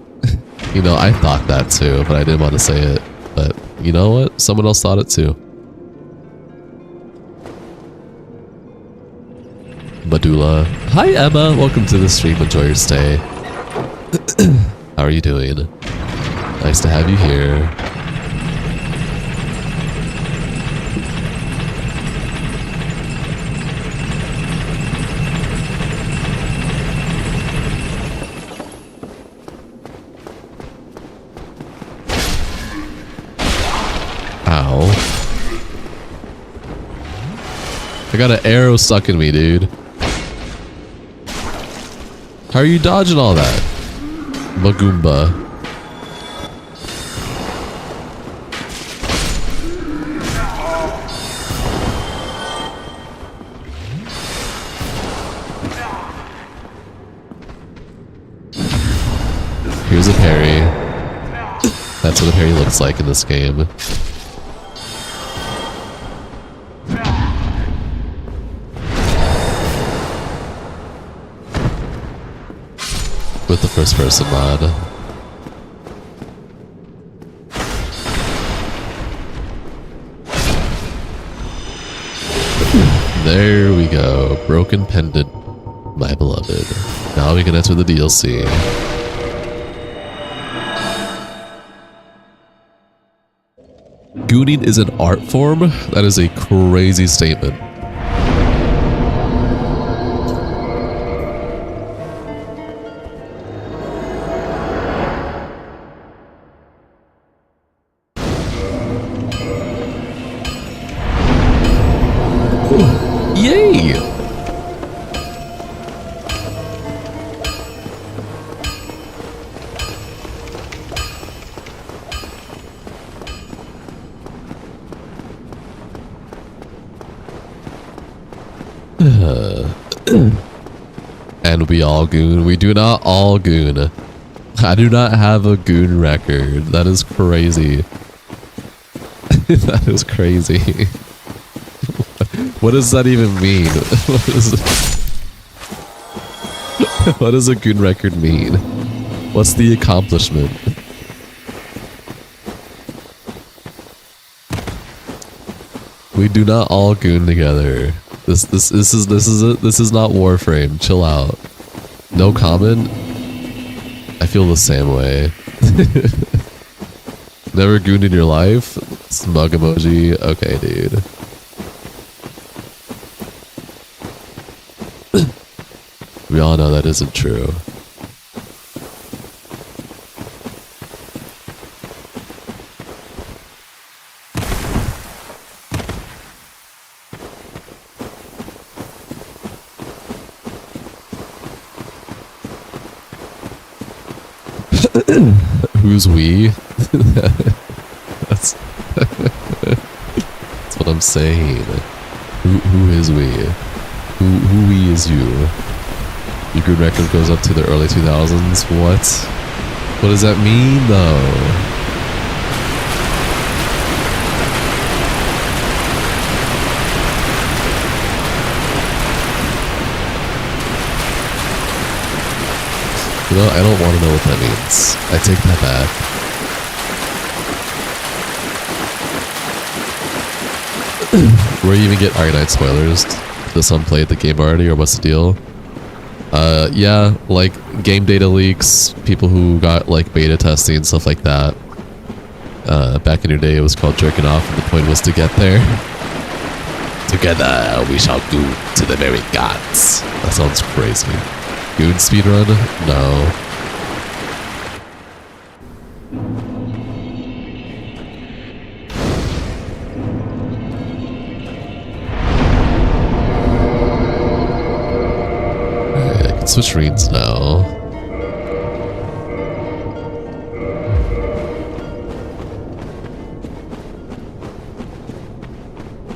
You know, I thought that too, but I didn't want to say it. But you know what? Someone else thought it too. Madula. Hi Emma, welcome to the stream, enjoy your stay. How are you doing? Nice to have you here. Ow. I got an arrow stuck in me, dude. How are you dodging all that? Magumba. Here's a parry. That's what a parry looks like in this game. With the first person mod. There we go. Broken pendant, my beloved. Now we can enter the DLC. Gooning is an art form? That is a crazy statement. Yay! And we all goon. We do not all goon. I do not have a goon record. That is crazy. That is crazy. What does that even mean? What does a goon record mean? What's the accomplishment? We do not all goon together. This is not Warframe. Chill out. No comment. I feel the same way. Never gooned in your life? Smug emoji. Okay, dude. We all know that isn't true. Who's we? That's that's what I'm saying. Who is we? Who we is you? Your good record goes up to the early 2000s. What? What does that mean, though? You know, I don't want to know what that means. I take that back. Where you even get Arcanite spoilers? Does someone play the game already, or what's the deal? Yeah, like game data leaks, people who got like beta testing and stuff like that. Back in your day, it was called jerking off, and the point was to get there. Together, we shall go to the very gods. That sounds crazy. Goon speedrun? No. Switch reads now.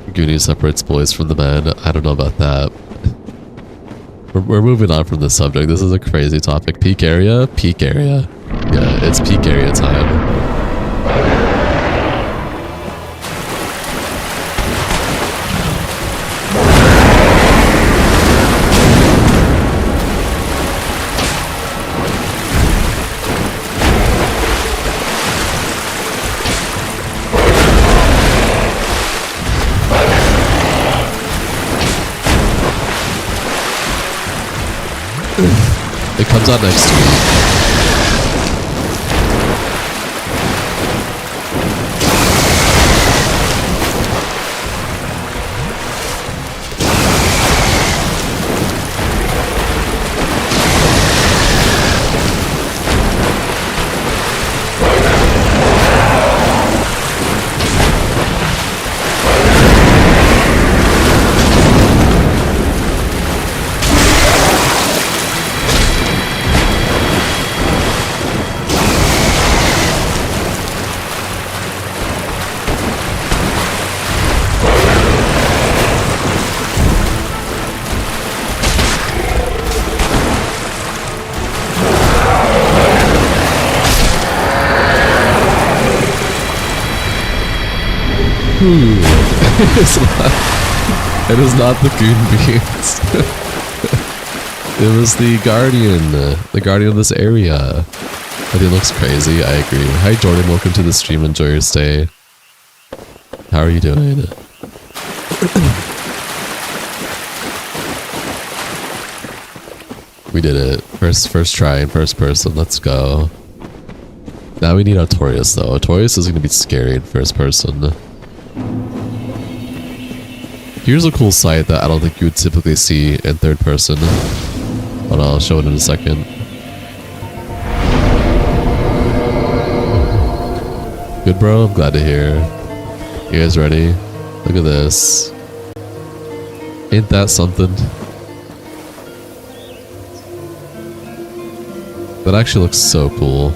Goonie separates boys from the men. I don't know about that. We're moving on from this subject. This is a crazy topic. Peak area? Peak area. Yeah, it's peak area time. It comes out next week. Ooh, it is not the goon beings. It was the guardian of this area. But it looks crazy, I agree. Hi Jordan, welcome to the stream, enjoy your stay. How are you doing? We did it. First try in first person, let's go. Now we need Artorias though. Artorias is going to be scary in first person. Here's a cool sight that I don't think you would typically see in third person. But I'll show it in a second. Good bro, I'm glad to hear. You guys ready? Look at this. Ain't that something? That actually looks so cool.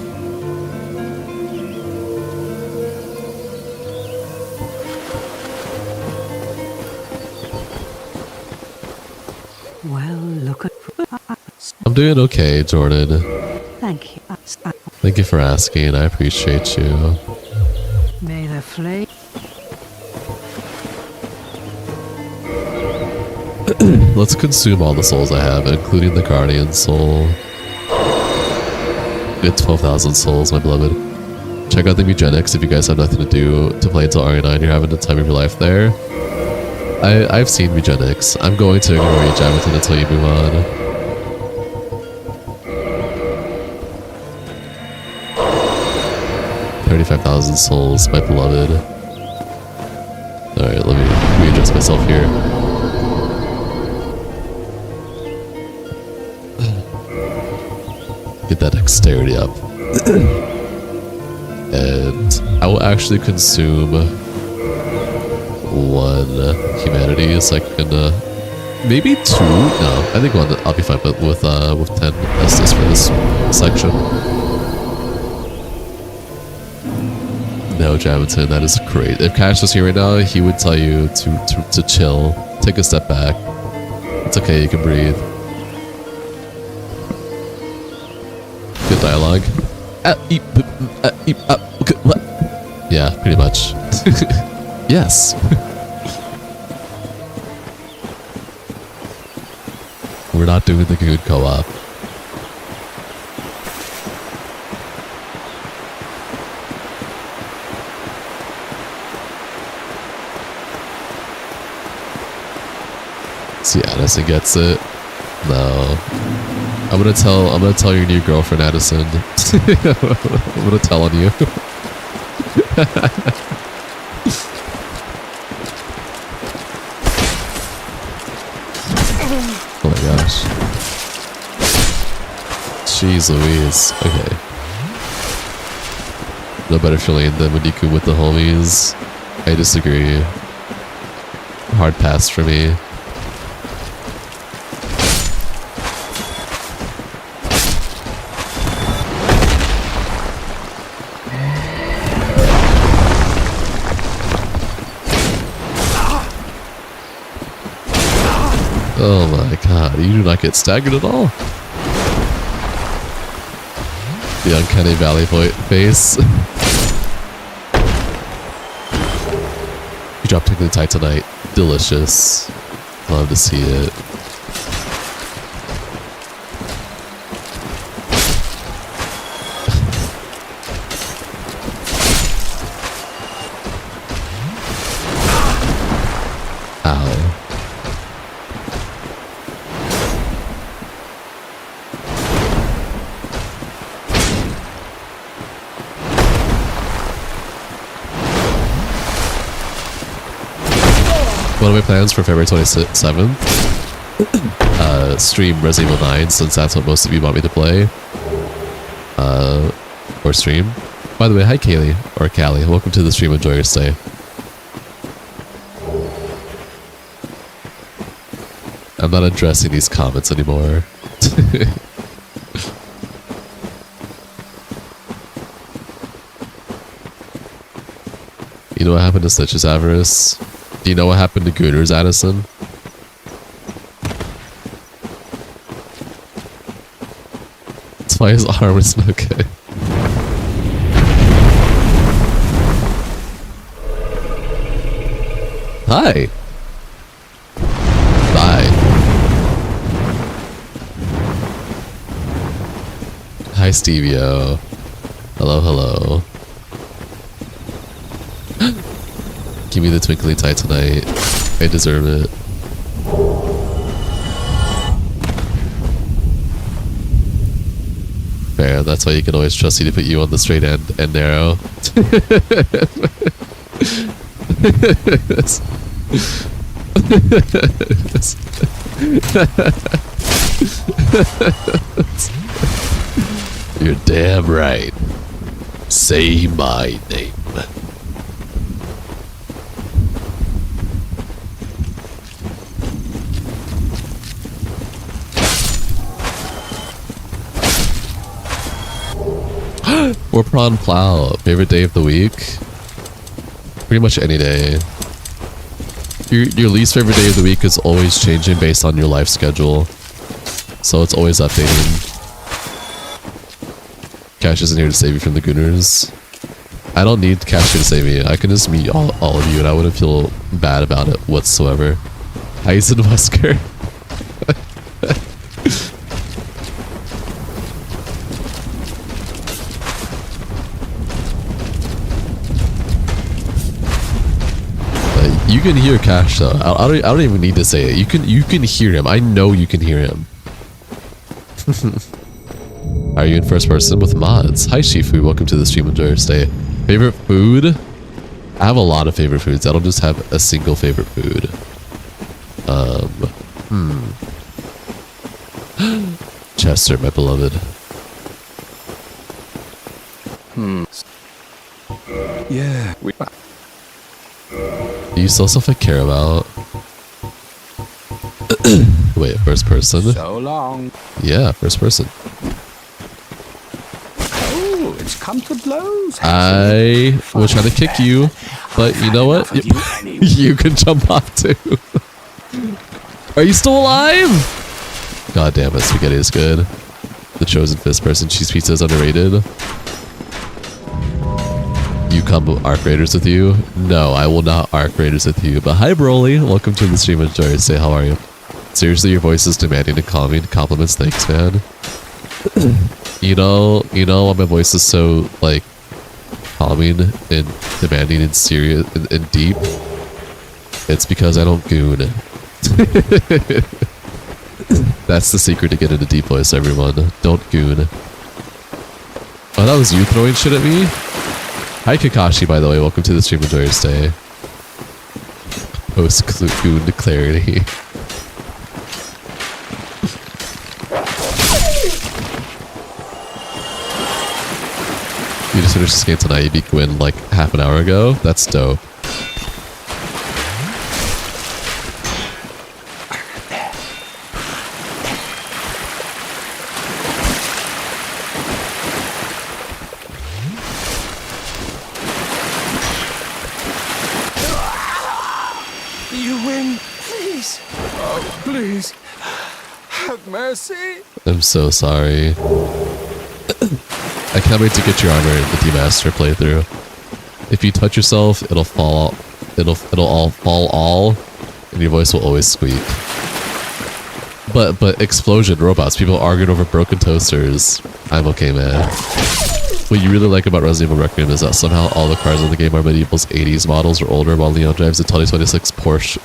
Well, look at... I'm doing okay, Jordan. Thank you. Thank you for asking. I appreciate you. May the flame... Let's consume all the souls I have, including the Guardian soul. Get 12,000 souls, my beloved. Check out the Mugenics if you guys have nothing to do to play until RE9. You're having the time of your life there. I've seen Mugenics. I'm going to ignore you, Javatin, until you move on. $35,000 souls, my beloved. Alright, let me readjust myself here. Get that dexterity up. And I will actually consume one humanity so I can maybe two. No, I think one. I'll be fine with 10 Estus for this section. No, Javatin, that is great. If Cash was here right now, he would tell you to chill, take a step back. It's okay, you can breathe. Good dialogue. What? Yeah, pretty much. Yes. We're not doing the good co-op. See, Addison gets it. No. I'm gonna tell your new girlfriend, Addison. I'm gonna tell on you. Oh my gosh. Jeez Louise. Okay. No better feeling than when you go with the homies. I disagree. Hard pass for me. Oh my god, you do not get staggered at all. The uncanny valley face. You dropped Tickling Titanite. Delicious. Love to see it. Ow. One of my plans for February 27th, stream Resident Evil 9, since that's what most of you want me to play. Or stream. By the way, hi Kaylee, or Callie, welcome to the stream, enjoy your stay. I'm not addressing these comments anymore. You know what happened to Stitch's Avarice? Do you know what happened to Gooner's Addison? That's why his arm is okay. Hi. Bye. Hi, Stevio. Hello, hello. Give me the twinkly titanite. I deserve it. Fair, that's why you can always trust me to put you on the straight and narrow. You're damn right. Say my name. Or prawn plow. Favorite day of the week? Pretty much any day. Your least favorite day of the week is always changing based on your life schedule. So it's always updating. Cash isn't here to save you from the gooners. I don't need Cash here to save me. I can just meet all of you and I wouldn't feel bad about it whatsoever. Heisen Wesker. You can hear Cash though. I don't even need to say it. You can hear him. I know you can hear him. Are you in first person with mods? Hi Shifu, welcome to the stream. Enjoy your stay. Favorite food? I have a lot of favorite foods. I don't just have a single favorite food. Chester, my beloved. Yeah. Do you still stuff I care about? Wait, first person? So long. Yeah, first person. Oh, it's come to blows. I was trying to kick you, but you know what? You can jump off too. Are you still alive? God damn it, spaghetti is good. The chosen fifth person cheese pizza is underrated. You combo arc raiders with you? No, I will not arc raiders with you. But hi Broly, welcome to the stream. Enjoy. Say how are you? Seriously, your voice is demanding and calming. Compliments, thanks, man. you know why my voice is so like calming and demanding and serious and deep? It's because I don't goon. That's the secret to get into deep voice, everyone. Don't goon. Oh, that was you throwing shit at me? Hi Kakashi, by the way. Welcome to the stream. Enjoy your stay. Post-goon clarity. You just finished this game tonight. You beat Gwyn like half an hour ago. That's dope. You win. Please. Oh, please. Have mercy. I'm so sorry. I can't wait to get your armor in the Remastered playthrough. If you touch yourself, it'll fall. It'll all fall all, and your voice will always squeak. But explosion robots, people arguing over broken toasters. I'm okay, man. What you really like about Resident Evil Requiem is that somehow all the cars in the game are Medieval's 80s models or older, while Leon drives a 2026 Porsche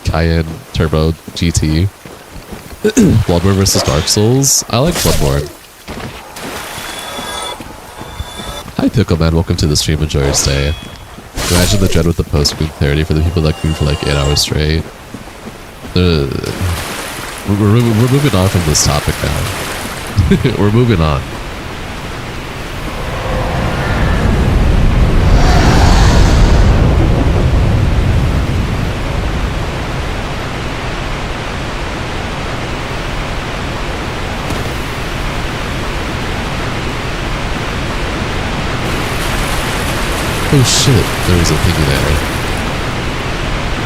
Cayenne Turbo GT. Bloodborne vs Dark Souls. I like Bloodborne. Hi Pickleman, welcome to the stream. Enjoy your stay. Imagine the dread with the post-goon clarity for the people that goon for like 8 hours straight. We're moving on from this topic now. We're moving on. Oh shit, there was a thingy there.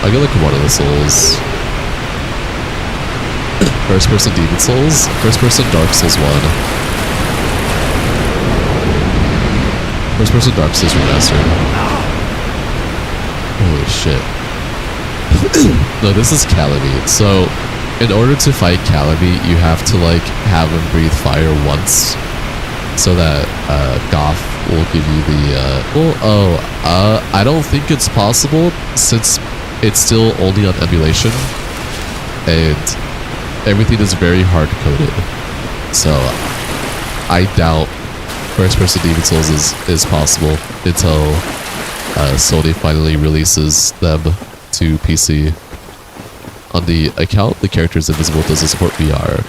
I get like one of the souls. First person Demon Souls, first person Dark Souls 1. First person Dark Souls Remastered. Holy shit. No, this is Calamity. So, in order to fight Calamity, you have to like have him breathe fire once, so that Goth will give you the. I don't think it's possible since it's still only on emulation, and everything is very hard coded. So, I doubt first-person Demon Souls is possible until Sony finally releases them to PC. On the account, the character is invisible. Does it support VR?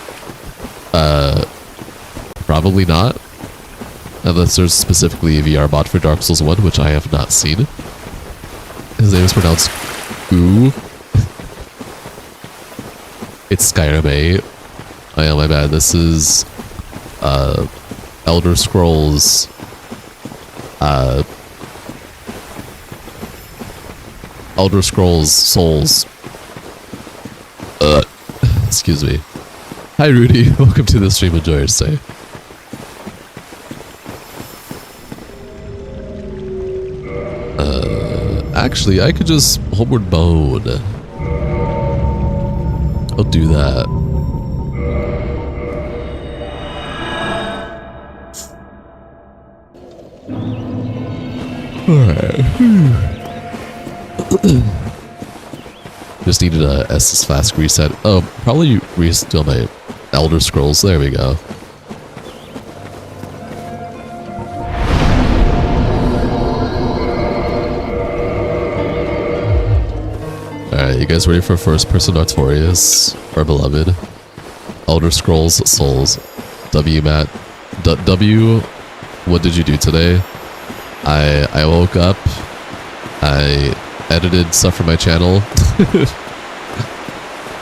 Probably not. Unless there's specifically a VR mod for Dark Souls 1, which I have not seen. His name is pronounced Ooh. It's Skyrim 8. Oh yeah, my bad. This is Elder Scrolls Elder Scrolls Souls. Excuse me. Hi Rudy, welcome to the stream. Enjoy your stay. Actually, I could just homeward bone. I'll do that. Just needed a SS Flask reset. Oh, probably restore my Elder Scrolls. There we go. Alright, you guys ready for first person Artorias? Our beloved. Elder Scrolls Souls. W, Matt. W, what did you do today? I woke up. I edited stuff for my channel.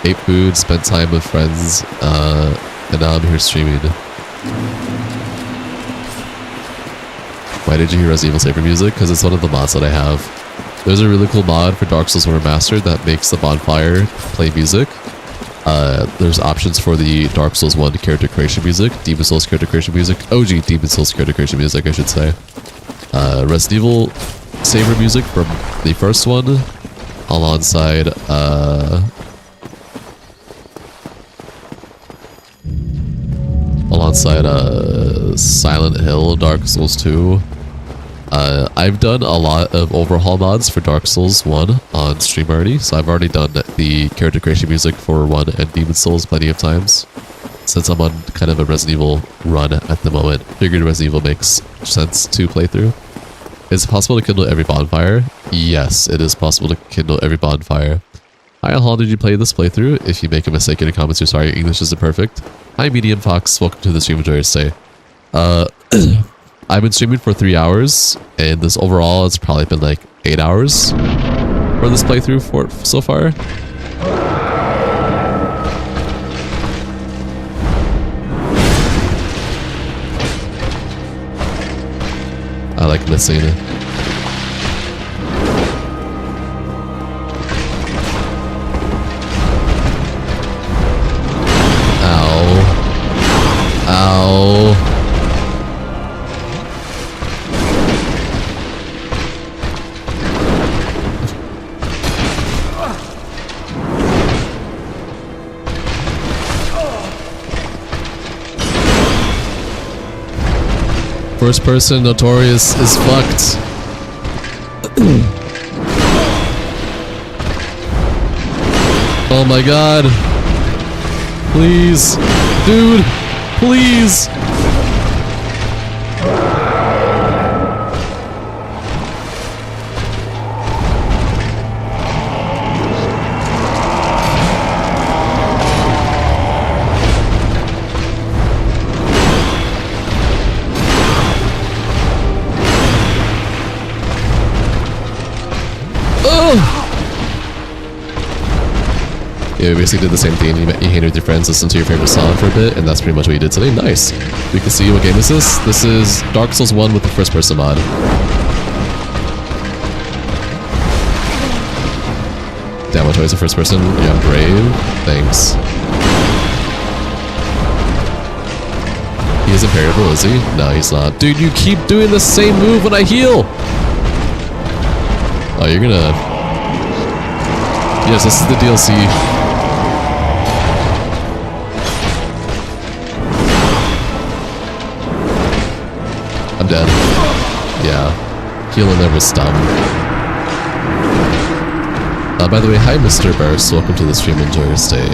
Ate food, spent time with friends, and now I'm here streaming. Why did you hear Resident Evil Saber music? Because it's one of the mods that I have. There's a really cool mod for Dark Souls 1 Remastered that makes the bonfire play music. There's options for the Dark Souls 1 character creation music, Demon Souls character creation music, OG Demon Souls character creation music, I should say. Resident Evil Saber music from the first one, alongside Silent Hill, Dark Souls 2. I've done a lot of overhaul mods for Dark Souls 1 on stream already, so I've already done the character creation music for 1 and Demon Souls plenty of times. Since I'm on kind of a Resident Evil run at the moment, figured Resident Evil makes sense to play through. Is it possible to kindle every bonfire? Yes, it is possible to kindle every bonfire. Hi, how long did you play this playthrough? If you make a mistake in the comments, you're sorry, your English isn't perfect. Hi, Medium Fox, welcome to the stream, enjoy your stay. I've been streaming for 3 hours, and this overall has probably been like 8 hours for this playthrough so far. I like missing it. Ow. Ow. First person Notorious is fucked. Oh my god. Please. Dude. Please. Yeah, we basically did the same thing. You hang with your friends, listen to your favorite song for a bit, and that's pretty much what you did today. Nice. We can see what game is this. This is Dark Souls 1 with the first person mod. Damn, what choice of first person? Yeah, brave. Thanks. He is imperable, is he? No, he's not. Dude, you keep doing the same move when I heal! Oh, you're gonna... Yes, this is the DLC. I'm dead. Yeah. Healing never stun. By the way, hi Mr. Burst, welcome to the stream, enjoy your stay.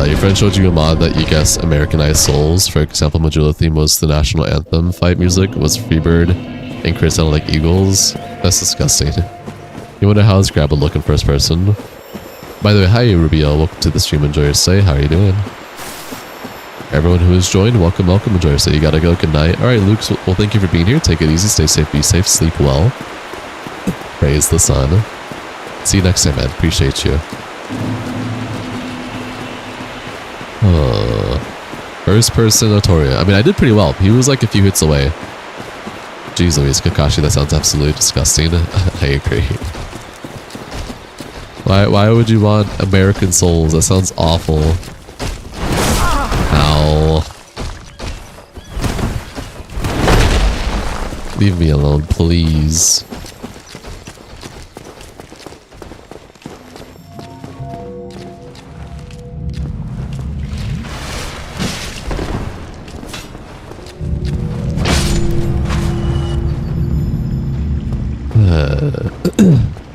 Your friend showed you a mod that you guess Americanized Souls. For example, Majula theme was the national anthem, fight music was Freebird, and Chris sounded like Eagles. That's disgusting. You wonder how is Grab would look in first person. By the way, hi Rubio, welcome to the stream, enjoy your stay, how are you doing? Everyone who has joined, welcome, enjoy your stay, you gotta go, good night. Alright Luke, well thank you for being here, take it easy, stay safe, be safe, sleep well. Praise the sun. See you next time, man. Appreciate you. First person Notoria. I mean, I did pretty well. He was like a few hits away. Jeez Louise, Kakashi, that sounds absolutely disgusting. I agree. Why would you want American Souls? That sounds awful. Ow. Leave me alone, please.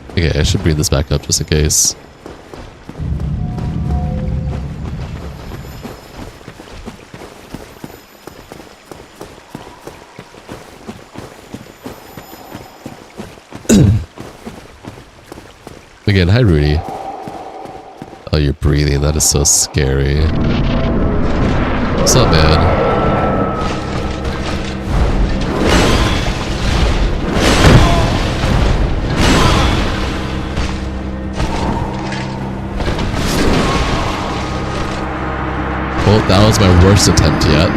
Okay, I should bring this back up just in case. Again, hi Rudy. Oh, you're breathing. That is so scary. What's up, man? Well, that was my worst attempt yet.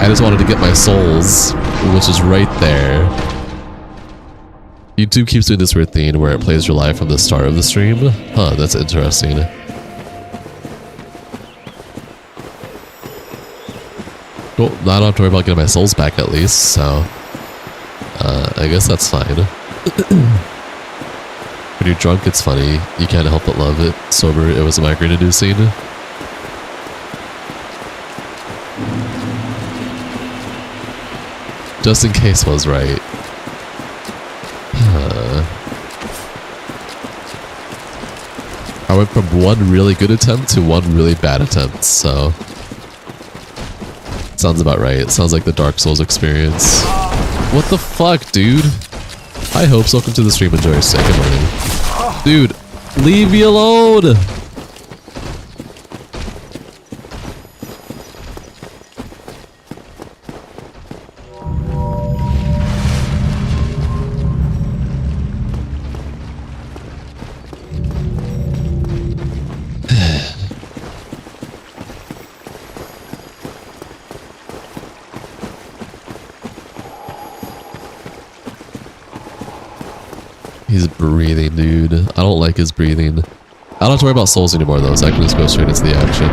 I just wanted to get my souls, which is right there. YouTube keeps doing this weird thing where it plays your live from the start of the stream. Huh, that's interesting. Well, now I don't have to worry about getting my souls back at least, so... I guess that's fine. When you're drunk, it's funny. You can't help but love it. Sober, it was migraine-inducing. Just in case was right. I went from one really good attempt to one really bad attempt, so... Sounds about right. It sounds like the Dark Souls experience. What the fuck, dude? Hi, Hopes. Welcome to the stream. Enjoy your stay. Good morning. Dude, leave me alone! He's breathing, dude. I don't like his breathing. I don't have to worry about souls anymore, though, so I can just go straight into the action.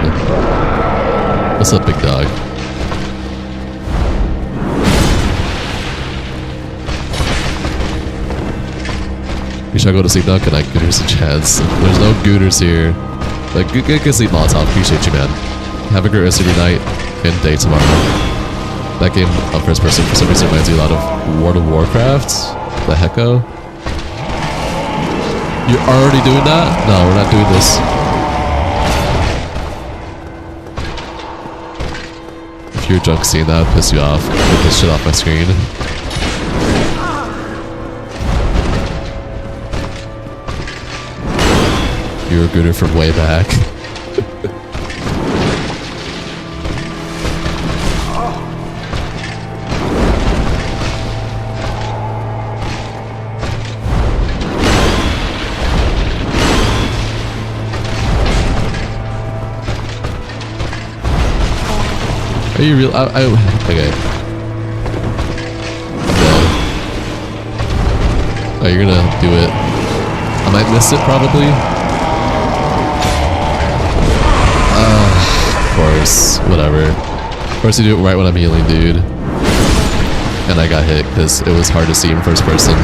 What's up, big dog? You should go to sleep now. Good night, Gooters and Chads. There's no Gooters here. But good sleep, Molotov. Appreciate you, man. Have a great rest of your night and day tomorrow. That game on first person for some reason reminds me a lot of World of Warcraft. The hecko. You're already doing that? No, we're not doing this. If you're drunk seeing that, it'll piss you off. Get this shit off my screen. You're a gooder from way back. Are you real? Okay. No. Oh, you're gonna do it. I might miss it, probably. Of course. Whatever. Of course you do it right when I'm healing, dude. And I got hit, because it was hard to see in first person.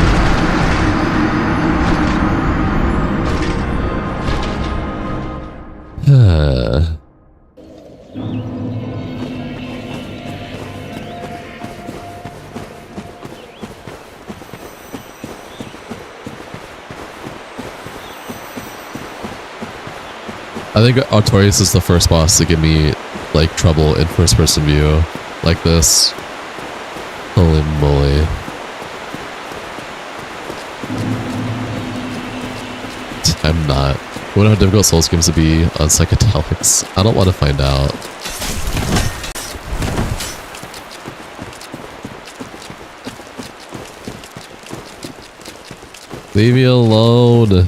I think Artorias is the first boss to give me like trouble in first person view like this. Holy moly. I'm not. I wonder how difficult Souls games to be on psychedelics. I don't want to find out. Leave me alone.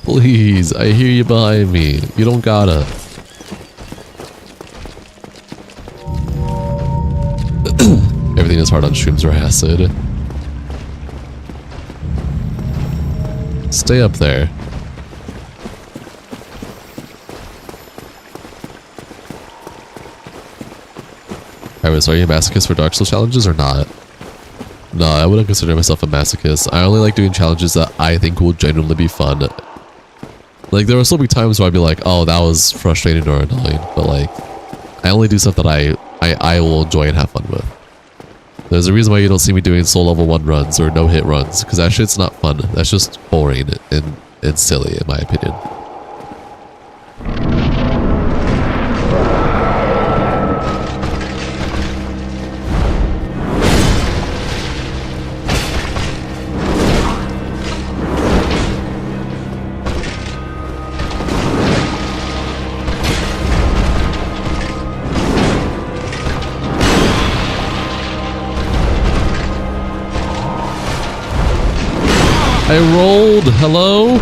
Please, I hear you behind me. You don't gotta. Everything is hard on shrooms or acid. Stay up there. Iris, are you a masochist for Dark Souls challenges or not? No, I wouldn't consider myself a masochist. I only like doing challenges that I think will genuinely be fun. Like, there will still be times where I'd be like, oh, that was frustrating or annoying. But, like, I only do stuff that I will enjoy and have fun with. There's a reason why you don't see me doing soul level 1 runs or no-hit runs. Because that shit's not fun. That's just boring and silly, in my opinion. I rolled. Hello?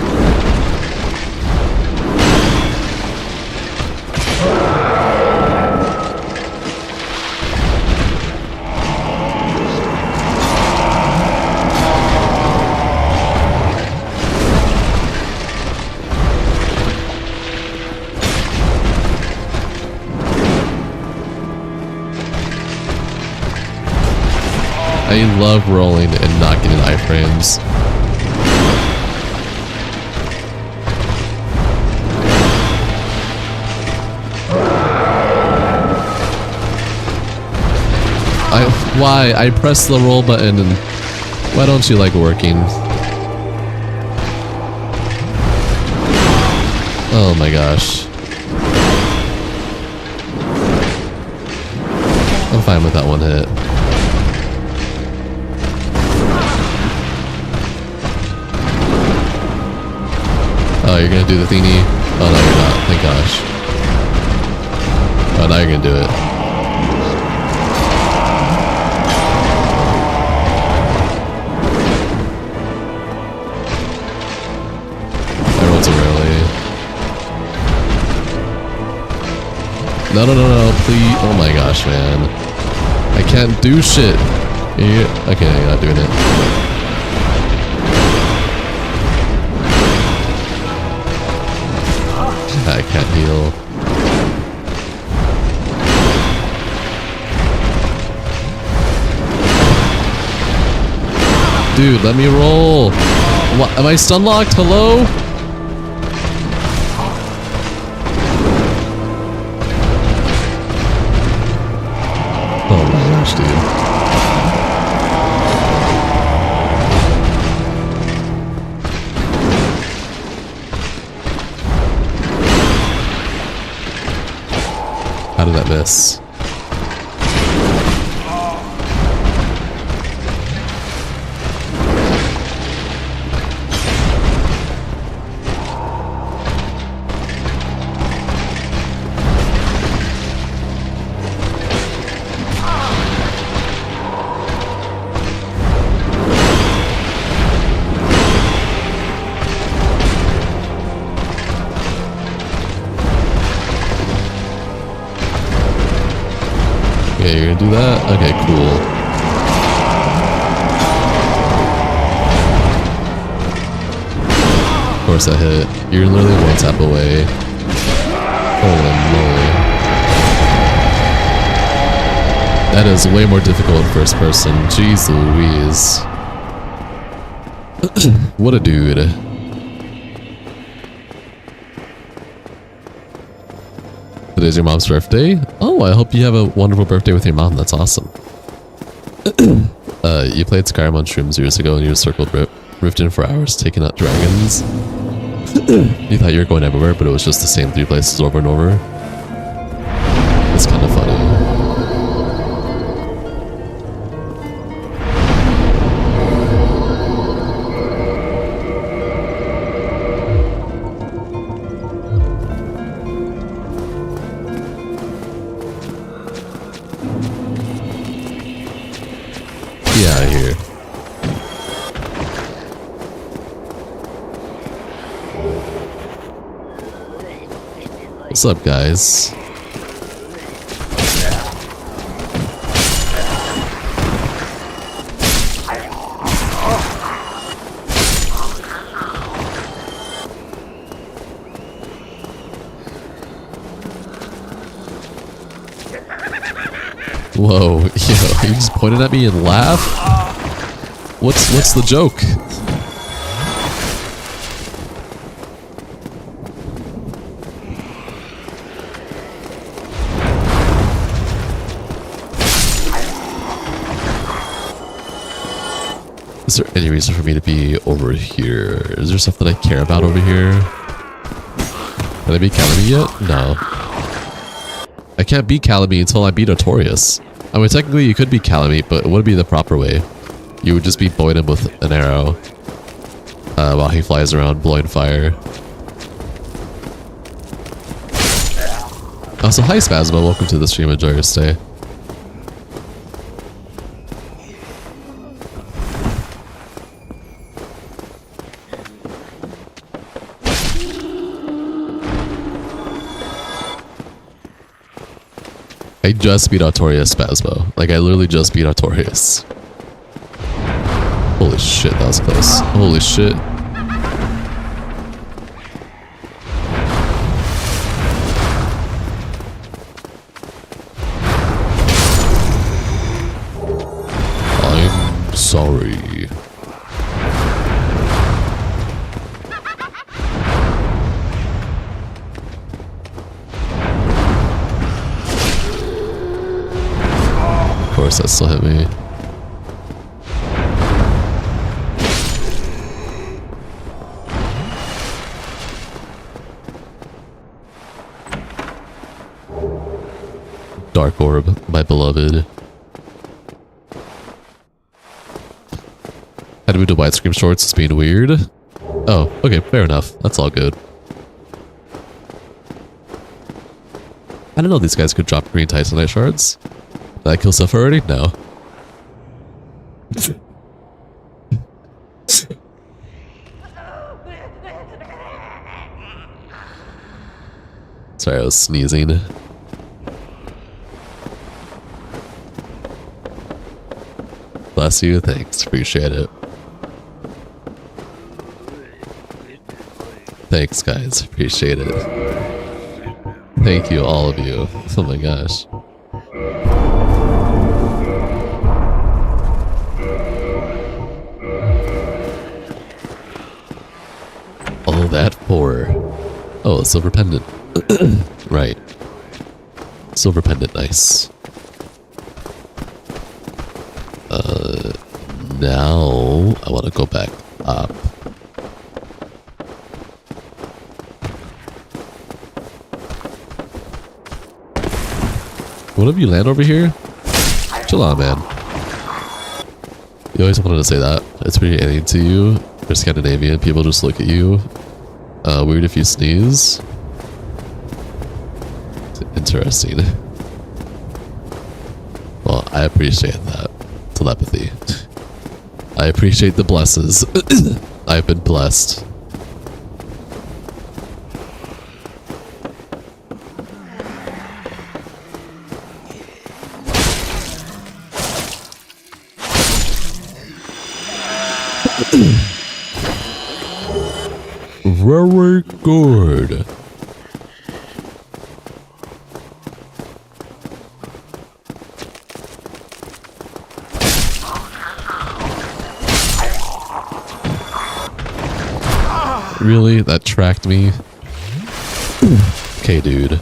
I love rolling and not getting iframes. Why? I pressed the roll button and why don't you like working? Oh my gosh. I'm fine with that one hit. Oh, you're gonna do the thingy? Oh no, you're not. Thank gosh. Oh, now you're gonna do it. No, please. Oh my gosh, man. I can't do shit. Okay, I'm not doing it. I can't heal. Dude, let me roll. What? Am I stun locked? Hello? Dude. How did that miss? Okay, you're gonna do that? Okay, cool. Of course I hit. You're literally one tap away. Holy moly. That is way more difficult in first person. Jeez Louise. What a dude. Today's your mom's birthday? Oh, I hope you have a wonderful birthday with your mom. That's awesome. You played Skyrim on shrooms years ago and you circled Riften for hours taking out dragons. You thought you were going everywhere, but it was just the same 3 places over and over. It's kind of funny. Get out of here. What's up, guys? Whoa, yo, you just pointed at me and laugh? What's the joke? Is there any reason for me to be over here? Is there something I care about over here? Can I beat Calamy yet? No. I can't beat Calamy until I beat Artorias. I mean, technically you could beat Calamy, but it wouldn't be the proper way. You would just be blowing him with an arrow while he flies around blowing fire. Also, hi Spasmo, welcome to the stream, enjoy your stay. I just beat Artorias, Spasmo. Like, I literally just beat Artorias. Holy shit, that was close. Holy shit. I'm sorry. Of course, that still hit me. Dark Orb, my beloved. Had to move to widescreen shorts, it's being weird. Oh, okay, fair enough. That's all good. I didn't know these guys could drop green Titanite shards. Did I kill stuff already? No. Sorry, I was sneezing. Bless you, thanks, appreciate it. Thanks guys, appreciate it. Thank you, all of you. Oh my gosh. All that for... Oh, a silver pendant. Right. Silver pendant, nice. Now I want to go back up. What if you land over here? Chill out, man. You always wanted to say that. It's pretty alien to you. You're Scandinavian. People just look at you. Weird if you sneeze. It's interesting. Well, I appreciate that. Telepathy. I appreciate the blesses. I've been blessed. Very good. Really? That tracked me? Okay, dude.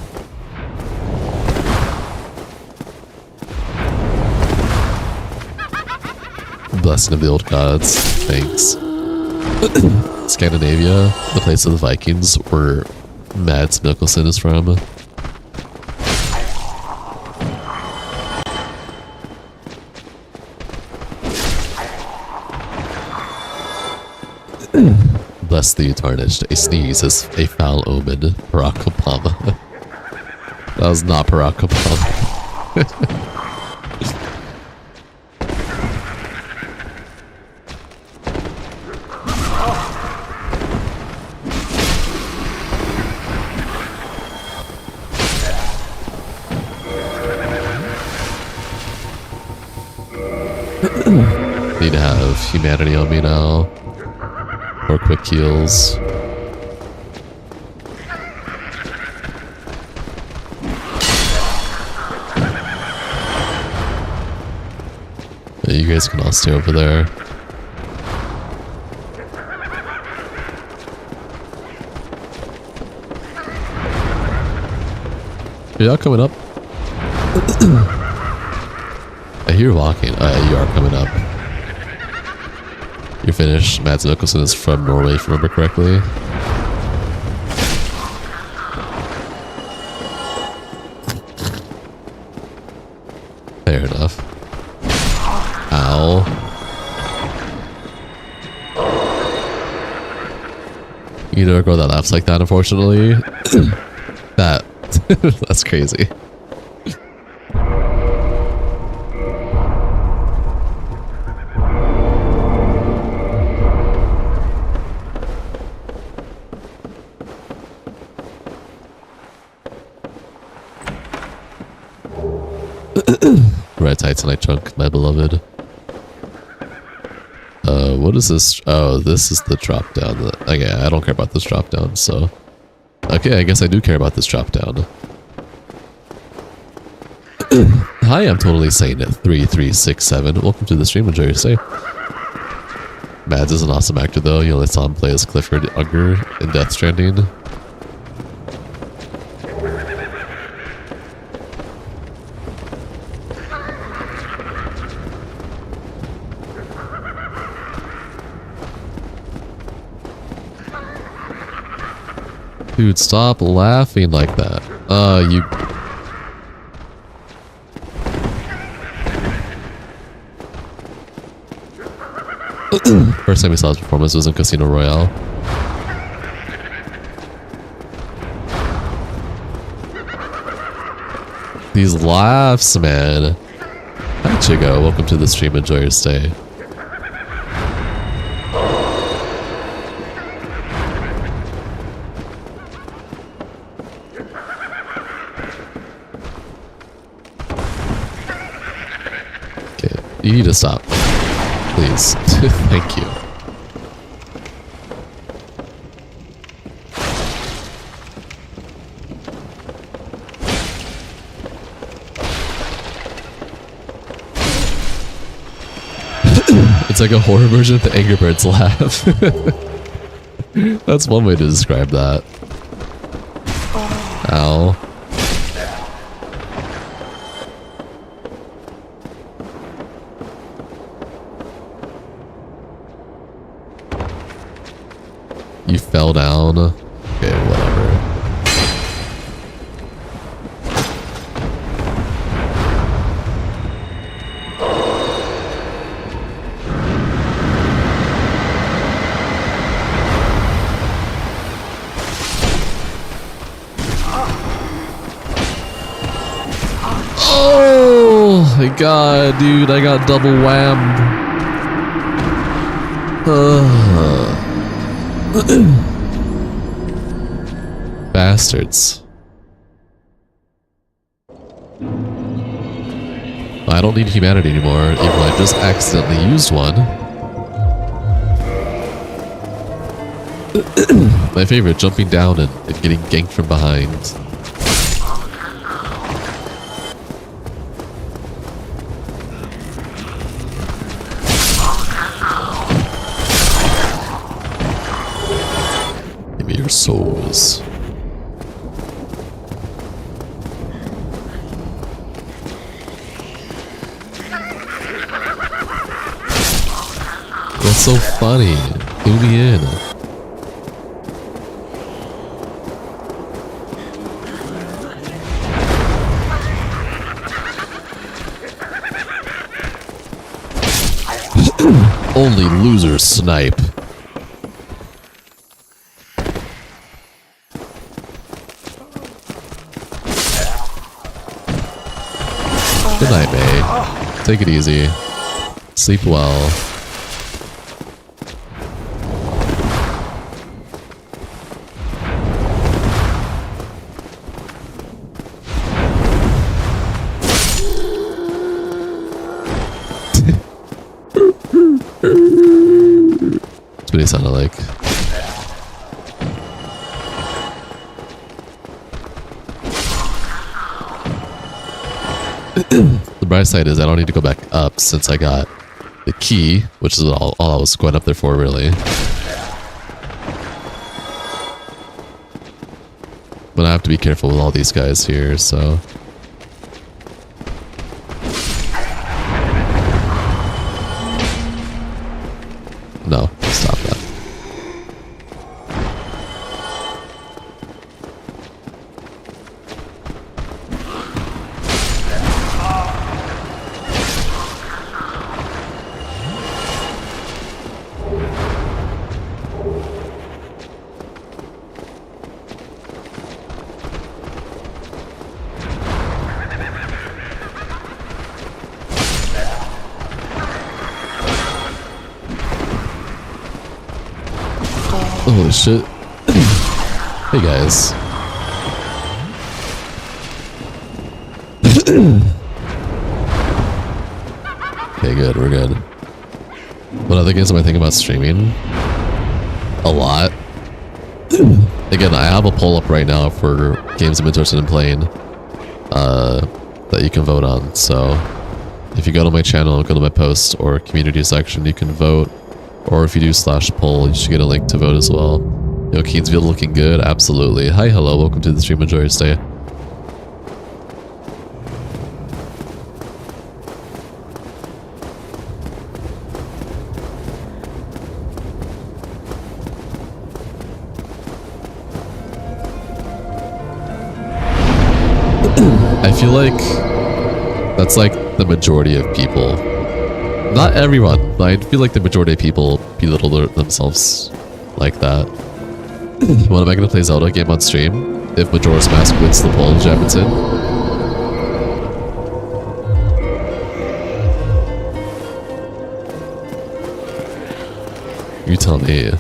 Blessing of the old gods. Thanks. Scandinavia, the place of the Vikings, where Mads Mikkelsen is from. Bless the tarnished. A sneeze is a foul omen. Barack Obama. That was not Barack Obama. Need to have humanity on me now. Or quick heals. Yeah, you guys can all stay over there. Are y'all coming up? I hear walking. You are coming up. You're finished. Mads Mikkelsen is from Norway, if I remember correctly. Fair enough. Ow. You know a girl that laughs like that, unfortunately. That's crazy. Red Titanite chunk, my beloved. What is this? Oh, this is the drop down. Okay, I don't care about this drop down, so. Okay, I guess I do care about this drop down. Hi, I'm totally sane at 3367. Welcome to the stream, enjoy your stay. Mads is an awesome actor though. You only saw him play as Clifford Unger in Death Stranding. Dude, stop laughing like that. You... First time we saw his performance was in Casino Royale. These laughs, man. Hi, Chigo. Welcome to the stream. Enjoy your stay. Okay, you need to stop. Please. Thank you. It's like a horror version of the Angry Birds laugh. That's one way to describe that. Ow. You fell down. Okay, whatever. Oh my god, dude, I got double whammed. Bastards. I don't need humanity anymore, even though I just accidentally used one. My favorite, jumping down and getting ganked from behind. Give me your souls. What's so funny? Clue me in. Only losers snipe. Good night, May. Take it easy. Sleep well. That's what he sounded like. The bright side is I don't need to go back up since I got the key, which is all I was going up there for, really. But I have to be careful with all these guys here, so... No, stop that. Holy shit. Hey guys. Okay, good, we're good. What other games am I thinking about streaming? A lot. Again, I have a poll up right now for games I'm interested in playing that you can vote on. So if you go to my channel, go to my post or community section, you can vote. Or if you do /poll, you should get a link to vote as well. Yo, Keensfield looking good? Absolutely. Hi, hello, welcome to the stream. Enjoy your stay. I feel like that's like the majority of people. Not everyone, but I feel like the majority of people belittle themselves like that. When am I gonna play Zelda game on stream? If Majora's Mask wins the poll, Jefferson. You tell me.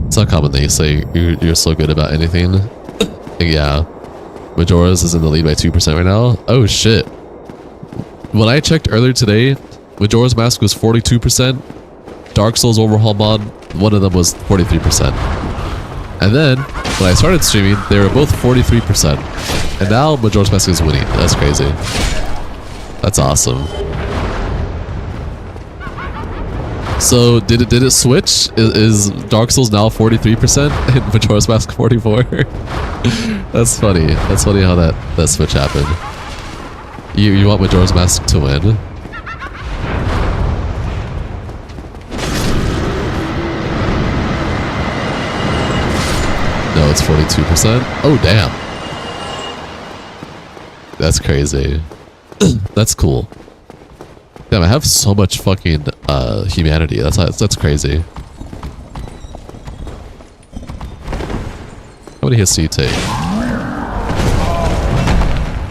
It's not common that you say you're so good about anything. Yeah. Majora's is in the lead by 2% right now. Oh shit. When I checked earlier today, Majora's Mask was 42%. Dark Souls Overhaul mod, one of them was 43%. And then, when I started streaming, they were both 43%. And now Majora's Mask is winning. That's crazy. That's awesome. So did it switch? Is Dark Souls now 43% and Majora's Mask 44? That's funny. That's funny how that switch happened. You want Majora's Mask to win? No, it's 42%. Oh damn. That's crazy. That's cool. Damn, I have so much fucking humanity. That's crazy. How many hits do you take?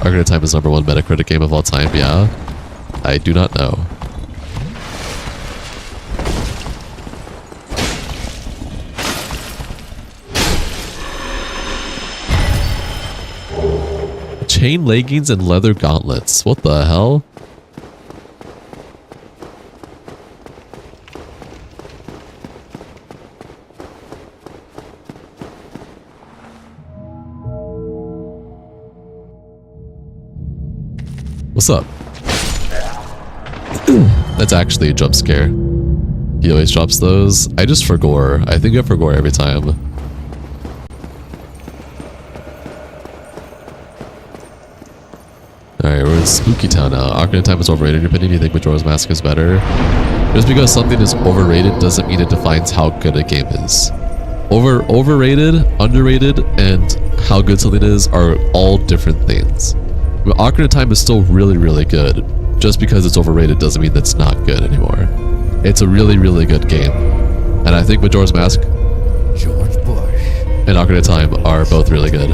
Ocarina of Time is #1 Metacritic game of all time. Yeah, I do not know. Chain leggings and leather gauntlets. What the hell? What's up? That's actually a jump scare. He always drops those. I just forgore. I think I forgore every time. Alright, we're in Spooky Town now. Ocarina of Time is overrated in your opinion. Do you think Majora's Mask is better? Just because something is overrated doesn't mean it defines how good a game is. Overrated, underrated, and how good something is are all different things. But Ocarina of Time is still really, really good. Just because it's overrated doesn't mean that's not good anymore. It's a really, really good game. And I think Majora's Mask George Bush. and Ocarina of Time are both really good.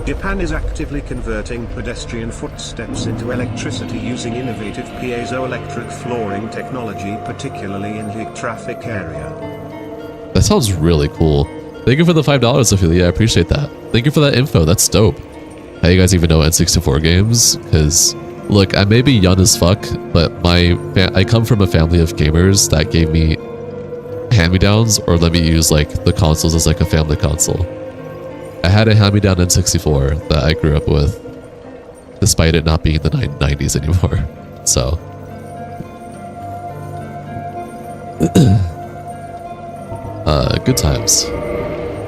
Japan is actively converting pedestrian footsteps into electricity using innovative piezoelectric flooring technology, particularly in the traffic area. That sounds really cool. Thank you for the $5, Ophelia. I appreciate that. Thank you for that info. That's dope. How you guys even know N64 games? Because, look, I may be young as fuck, but I come from a family of gamers that gave me hand-me-downs or let me use like the consoles as like a family console. I had a hand-me-down N64 that I grew up with, despite it not being the 90s anymore. So, good times.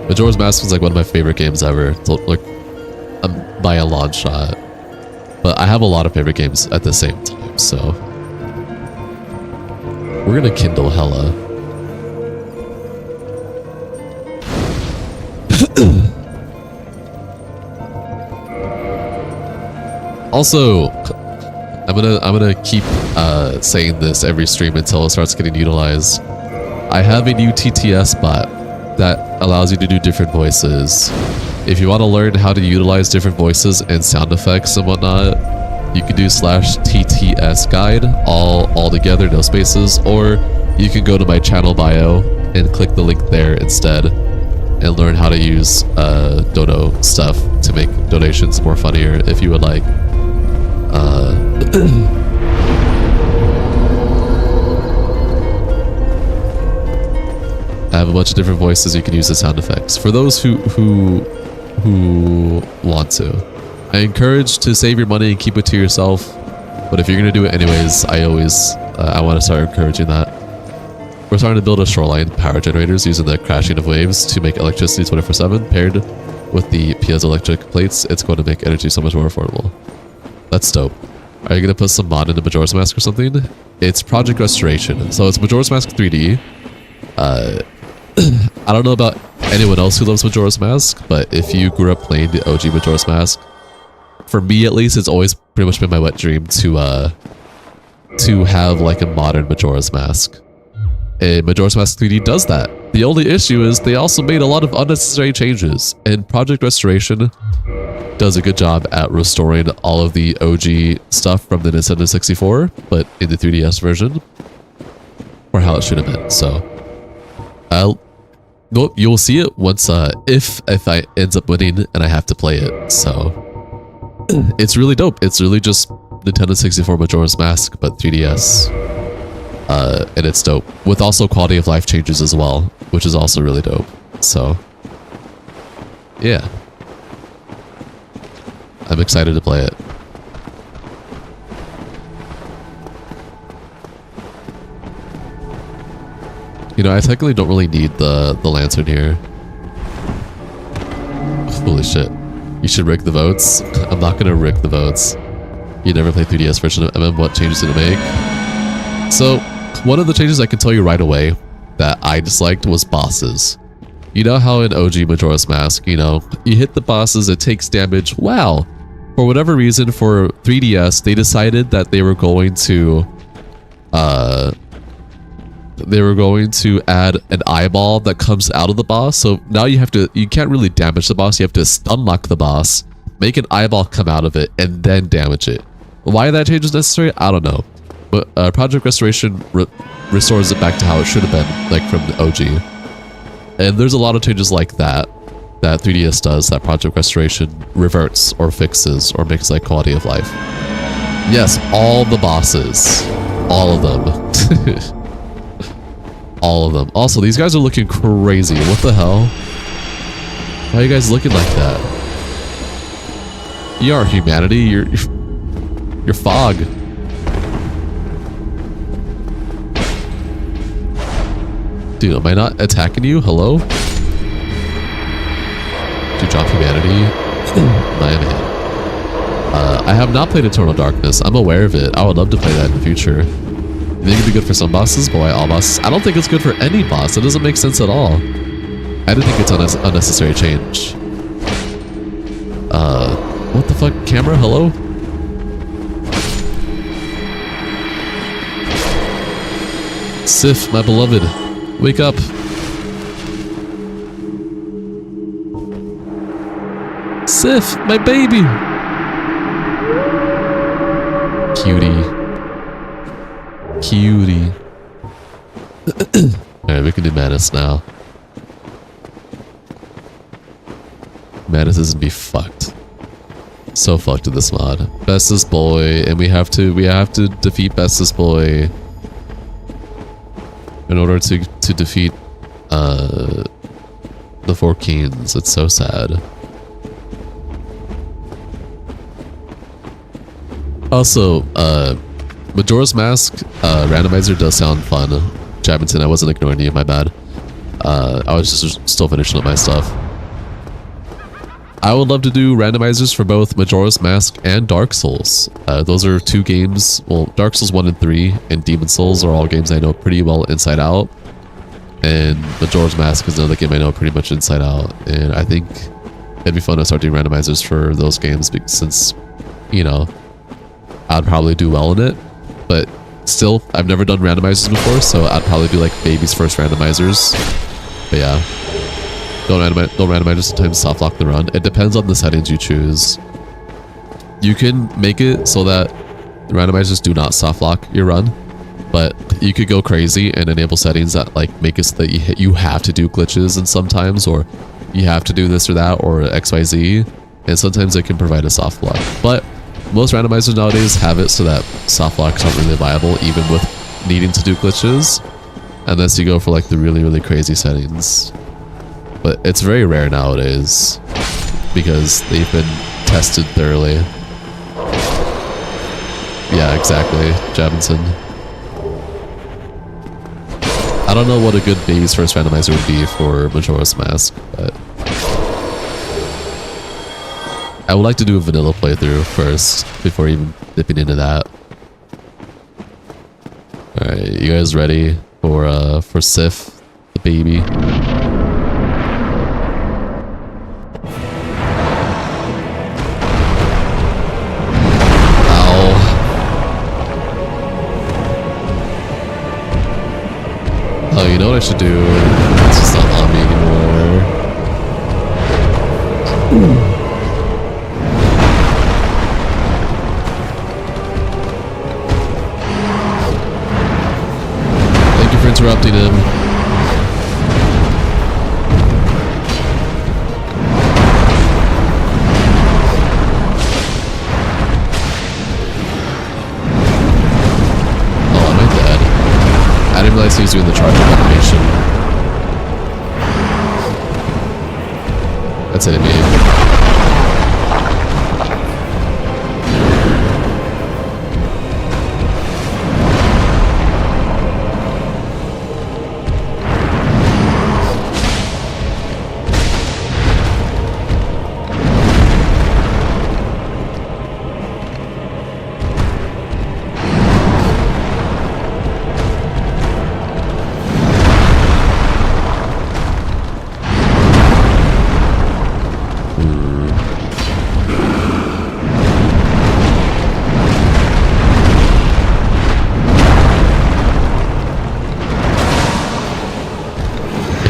Majora's Mask was like one of my favorite games ever, like by a long shot. But I have a lot of favorite games at the same time, so we're gonna kindle hella. Also, I'm gonna keep saying this every stream until it starts getting utilized. I have a new TTS bot that allows you to do different voices. If you want to learn how to utilize different voices and sound effects and whatnot, you can do /TTS guide all together, no spaces, or you can go to my channel bio and click the link there instead and learn how to use dono stuff to make donations more funnier if you would like. I have a bunch of different voices you can use as sound effects for those who want to. I encourage to save your money and keep it to yourself, but if you're gonna do it anyways, I want to start encouraging that. We're starting to build a shoreline power generators using the crashing of waves to make electricity 24/7. Paired with the piezoelectric plates, it's going to make energy so much more affordable. That's dope. Are you gonna put some mod into Majora's Mask or something? It's Project Restoration, so it's Majora's Mask 3D. I don't know about anyone else who loves Majora's Mask, but if you grew up playing the OG Majora's Mask, for me at least, it's always pretty much been my wet dream to have like a modern Majora's Mask. And Majora's Mask 3D does that. The only issue is they also made a lot of unnecessary changes, and Project Restoration does a good job at restoring all of the OG stuff from the Nintendo 64, but in the 3DS version, or how it should have been. So, you'll see it once if I ends up winning and I have to play it. So, it's really dope. It's really just Nintendo 64 Majora's Mask, but 3DS. And it's dope, with also quality of life changes as well, which is also really dope. So, yeah. I'm excited to play it. You know, I technically don't really need the lantern here. Holy shit. You should rig the votes. I'm not gonna rig the votes. You never played 3DS version of MM, what changes did it make? So, one of the changes I can tell you right away that I disliked was bosses. You know how in OG Majora's Mask, you know, you hit the bosses, it takes damage. Wow. For whatever reason, for 3DS, they decided that they were going to add an eyeball that comes out of the boss. So now you can't really damage the boss. You have to stun lock the boss, make an eyeball come out of it, and then damage it. Why that change is necessary, I don't know. But Project Restoration restores it back to how it should have been, like from the OG. And there's a lot of changes like that 3DS does, that Project Restoration reverts or fixes or makes like quality of life. Yes, all the bosses. All of them. All of them. Also, these guys are looking crazy. What the hell? Why are you guys looking like that? You are humanity. You're fog. Dude, am I not attacking you? Hello? To drop humanity? My man. I have not played Eternal Darkness. I'm aware of it. I would love to play that in the future. I think it'd be good for some bosses, but why all bosses? I don't think it's good for any boss. It doesn't make sense at all. I do think it's unnecessary change. What the fuck? Camera? Hello? Sif, my beloved. Wake up. Sif, my baby. Cutie. Cutie. Alright, we can do Manus now. Manus isn't be fucked. So fucked with this mod. Bestest boy, and we have to defeat Bestest boy in order to defeat the Four Kings. It's so sad. Also, Majora's Mask randomizer does sound fun. Jabington, I wasn't ignoring you, my bad. I was just still finishing up my stuff. I would love to do randomizers for both Majora's Mask and Dark Souls. Those are two games, well, Dark Souls 1 and 3 and Demon Souls are all games I know pretty well inside out. And Majora's Mask is another game I know pretty much inside out. And I think it'd be fun to start doing randomizers for those games because since, you know, I'd probably do well in it. But still, I've never done randomizers before, so I'd probably do like baby's first randomizers. But yeah. Don't randomize sometimes soft lock the run. It depends on the settings you choose. You can make it so that the randomizers do not soft lock your run, but you could go crazy and enable settings that like make it so that you have to do glitches and sometimes, or you have to do this or that or XYZ, and sometimes it can provide a soft lock. But most randomizers nowadays have it so that soft locks aren't really viable even with needing to do glitches, unless you go for like the really crazy settings. But it's very rare nowadays because they've been tested thoroughly. Yeah, exactly, Jabinson. I don't know what a good baby's first randomizer would be for Majora's Mask, but I would like to do a vanilla playthrough first before even dipping into that. Alright, you guys ready for Sif, the baby? Oh, you know what I should do? It's just not on me anymore. Thank you for interrupting him. I didn't realize he was doing the charge animation. That's it, me.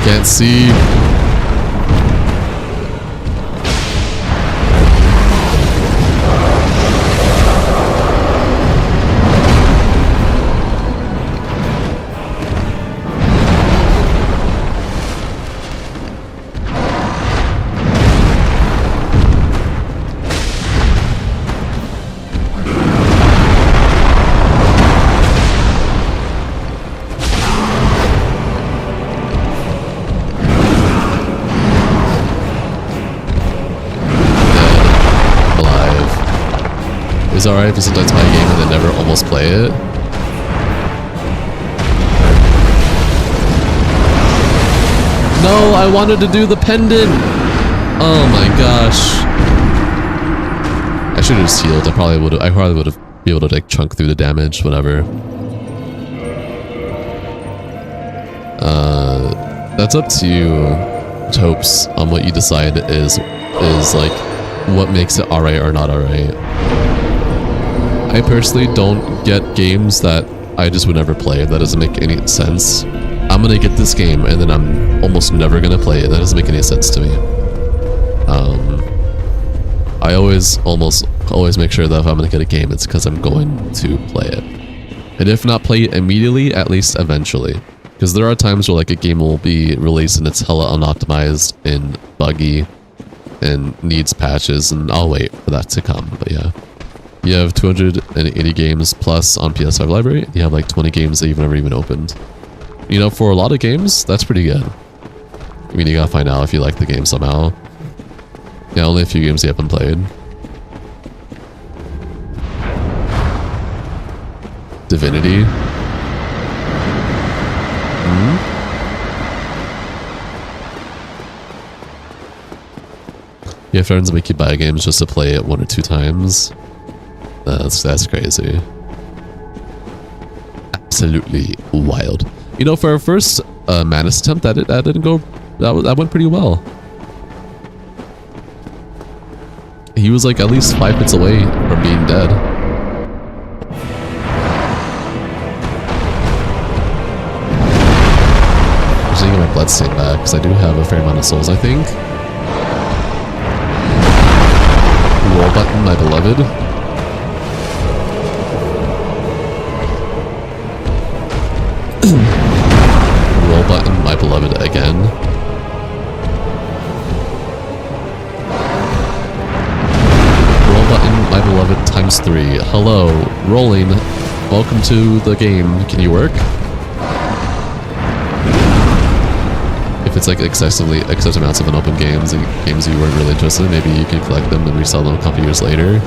Can't see. Is it alright if you sometimes buy a game and then never almost play it? No, I wanted to do the pendant! Oh my gosh. I should have just healed. I probably would have been able to like chunk through the damage, whatever. That's up to you, Topes, on what you decide is like what makes it alright or not alright. I personally don't get games that I just would never play. That doesn't make any sense. I'm gonna get this game and then I'm almost never gonna play it. That doesn't make any sense to me. I always make sure that if I'm gonna get a game, it's because I'm going to play it. And if not play it immediately, at least eventually. Because there are times where like a game will be released and it's hella unoptimized and buggy and needs patches, and I'll wait for that to come. But yeah, you have 280 games plus on PS5 library. You have like 20 games that you've never even opened. You know, for a lot of games, that's pretty good. I mean, you gotta find out if you like the game somehow. Yeah, only a few games you haven't played. Divinity. You have friends that make you buy games just to play it 1 or 2 times. That's crazy. Absolutely wild. You know, for our first Manus attempt, that didn't go. That went pretty well. He was like at least 5 hits away from being dead. I'm just gonna get my bloodstain back because I do have a fair amount of souls, I think. Roll button, my beloved. Roll button, my beloved, again. Roll button, my beloved, times 3. Hello, rolling. Welcome to the game. Can you work? If it's like excessive amounts of unopened games and games you weren't really interested in, maybe you can collect them and resell them a couple years later.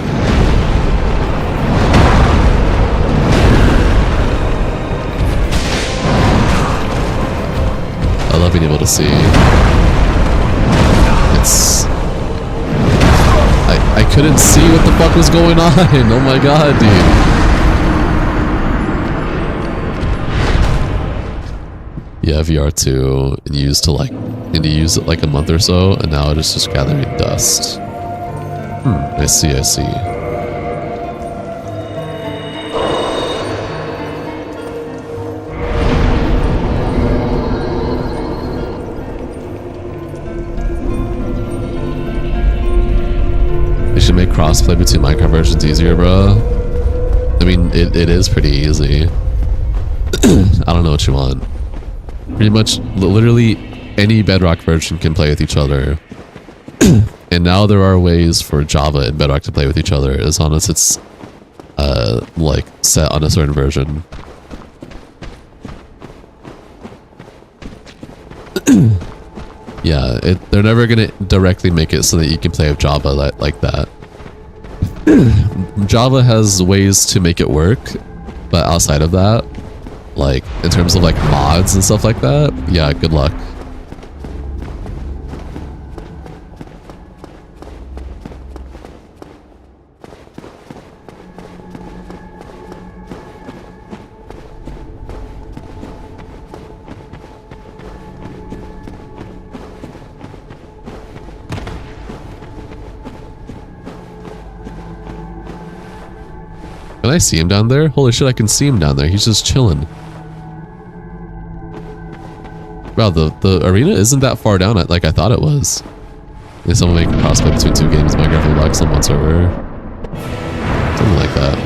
I love being able to see. I couldn't see what the fuck was going on. Oh my god, dude. Yeah, VR2 and used to use it like a month or so, and now it's just gathering dust. I see. They should make crossplay between Minecraft versions easier, bro. I mean, it is pretty easy. I don't know what you want. Pretty much, literally, any Bedrock version can play with each other. And now there are ways for Java and Bedrock to play with each other, as long as it's, like, set on a certain version. Yeah, they're never gonna directly make it so that you can play with Java like that. Java has ways to make it work, but outside of that, like, in terms of, like, mods and stuff like that, yeah, good luck. Can I see him down there? Holy shit, I can see him down there. He's just chilling. Wow, the arena isn't that far down like I thought it was. Maybe someone make a crossplay between 2 games, Minecraft and Roblox on one server. Something like that.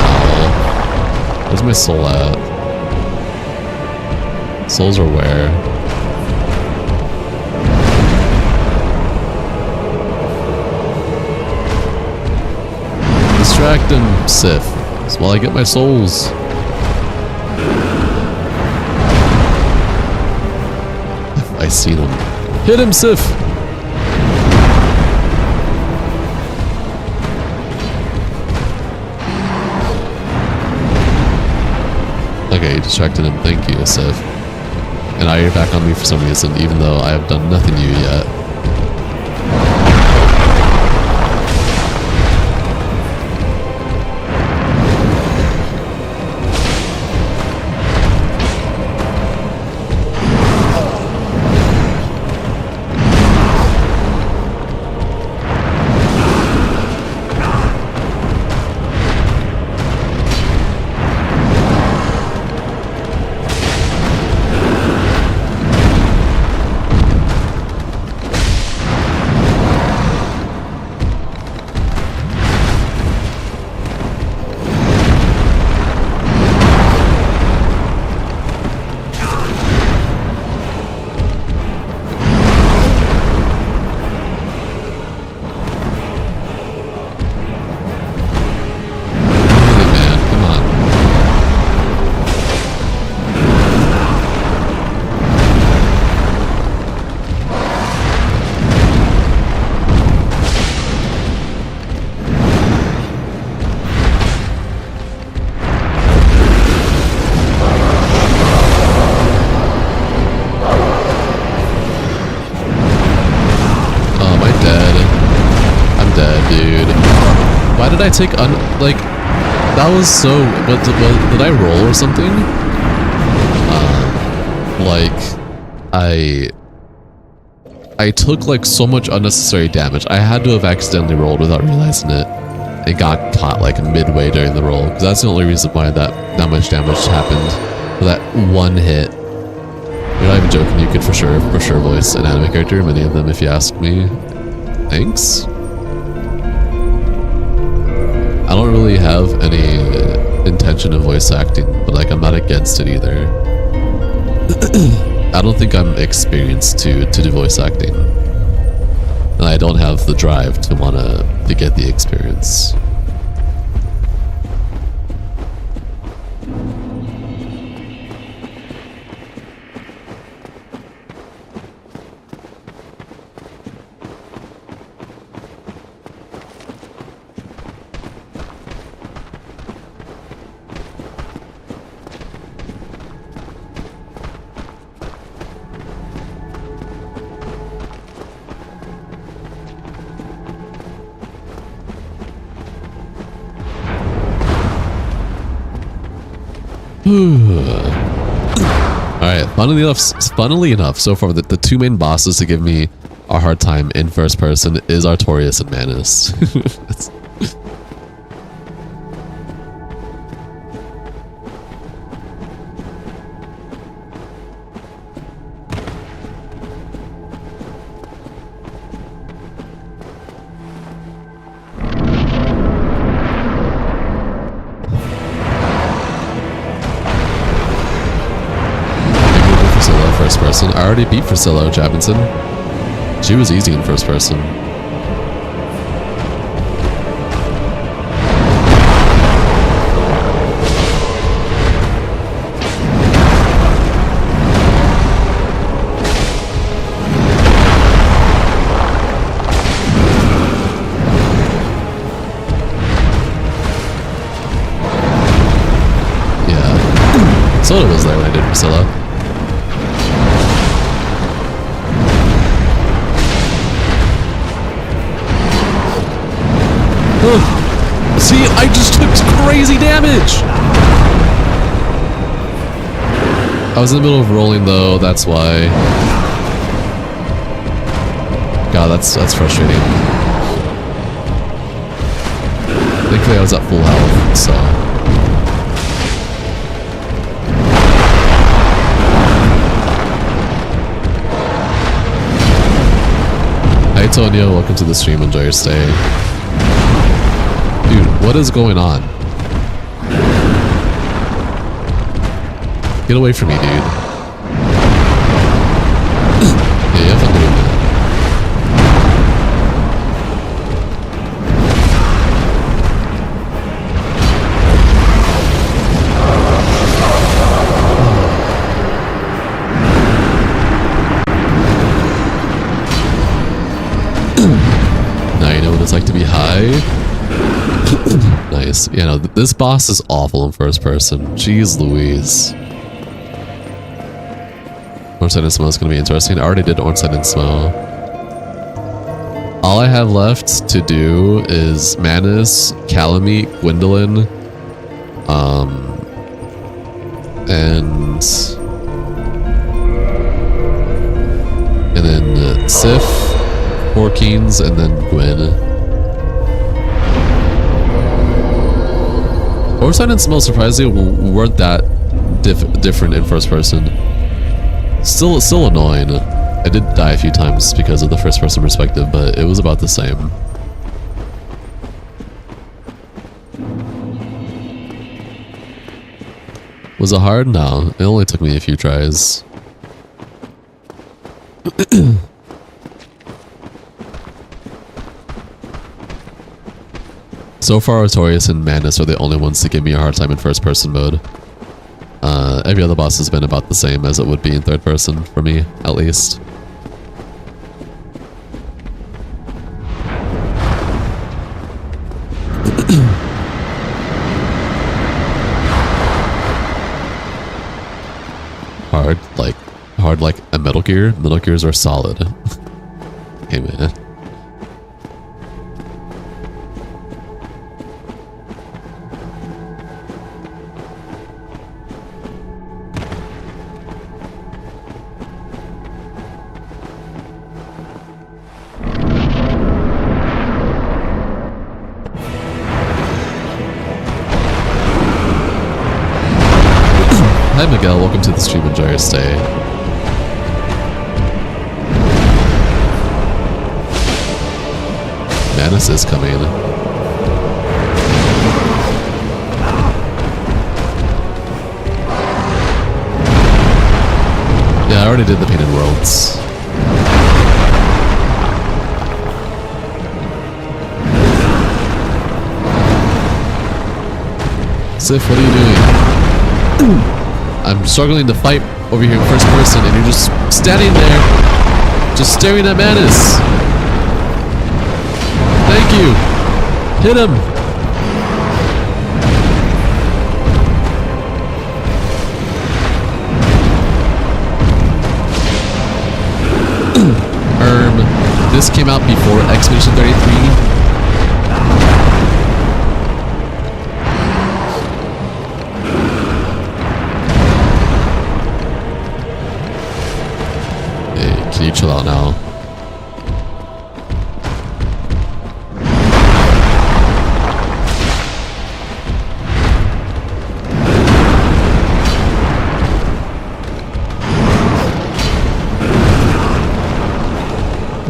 Ow. Where's my soul at? Souls are where? Distract him, Sif. That's while I get my souls. I see them. Hit him, Sif! distracted him. Thank you, Sif. And now you're back on me for some reason, even though I have done nothing to you yet. Why did I take like, that was so, what, did I roll or something? I took like so much unnecessary damage. I had to have accidentally rolled without realizing it. It got caught like midway during the roll, because that's the only reason why that much damage happened. For that one hit. You're not even joking, you could for sure voice an anime character, many of them if you ask me. Thanks? I don't really have any intention of voice acting, but like I'm not against it either. I don't think I'm experienced to do voice acting. And I don't have the drive to to get the experience. Alright, funnily enough, so far the two main bosses to give me a hard time in first person is Artorias and Manus. First person. I already beat Priscilla Jabinson. She was easy in first person. Yeah. Soda was there when I did Priscilla. See, I just took crazy damage! I was in the middle of rolling though, that's why. God, that's frustrating. Thankfully I was at full health, so. Hi Tonio, welcome to the stream, enjoy your stay. Dude, what is going on? Get away from me, dude. Yeah, you have fun doing that. Now you know what it's like to be high. Nice. Yeah, no, this boss is awful in first person. Jeez Louise. Ornstein and Smo is going to be interesting. I already did Ornstein and Smo. All I have left to do is Manus, Calamite, Gwendolyn, and then Sif, Orkeens, and then Gwen. Ornstein and Smo surprisingly weren't that different in first person. Still annoying. I did die a few times because of the first person perspective, but it was about the same. Was it hard? No, it only took me a few tries. So far, Artorias and Manus are the only ones to give me a hard time in first person mode. Every other boss has been about the same as it would be in third person, for me, at least. Hard like a Metal Gear? Metal Gears are solid. Hey man. Hi Miguel, welcome to the stream, enjoy your stay. Manus is coming. Yeah, I already did the Painted Worlds. Sif, what are you doing? I'm struggling to fight over here in first person and you're just standing there, just staring at Manus. Thank you. Hit him. This came out before Expedition 33. Can you chill out now?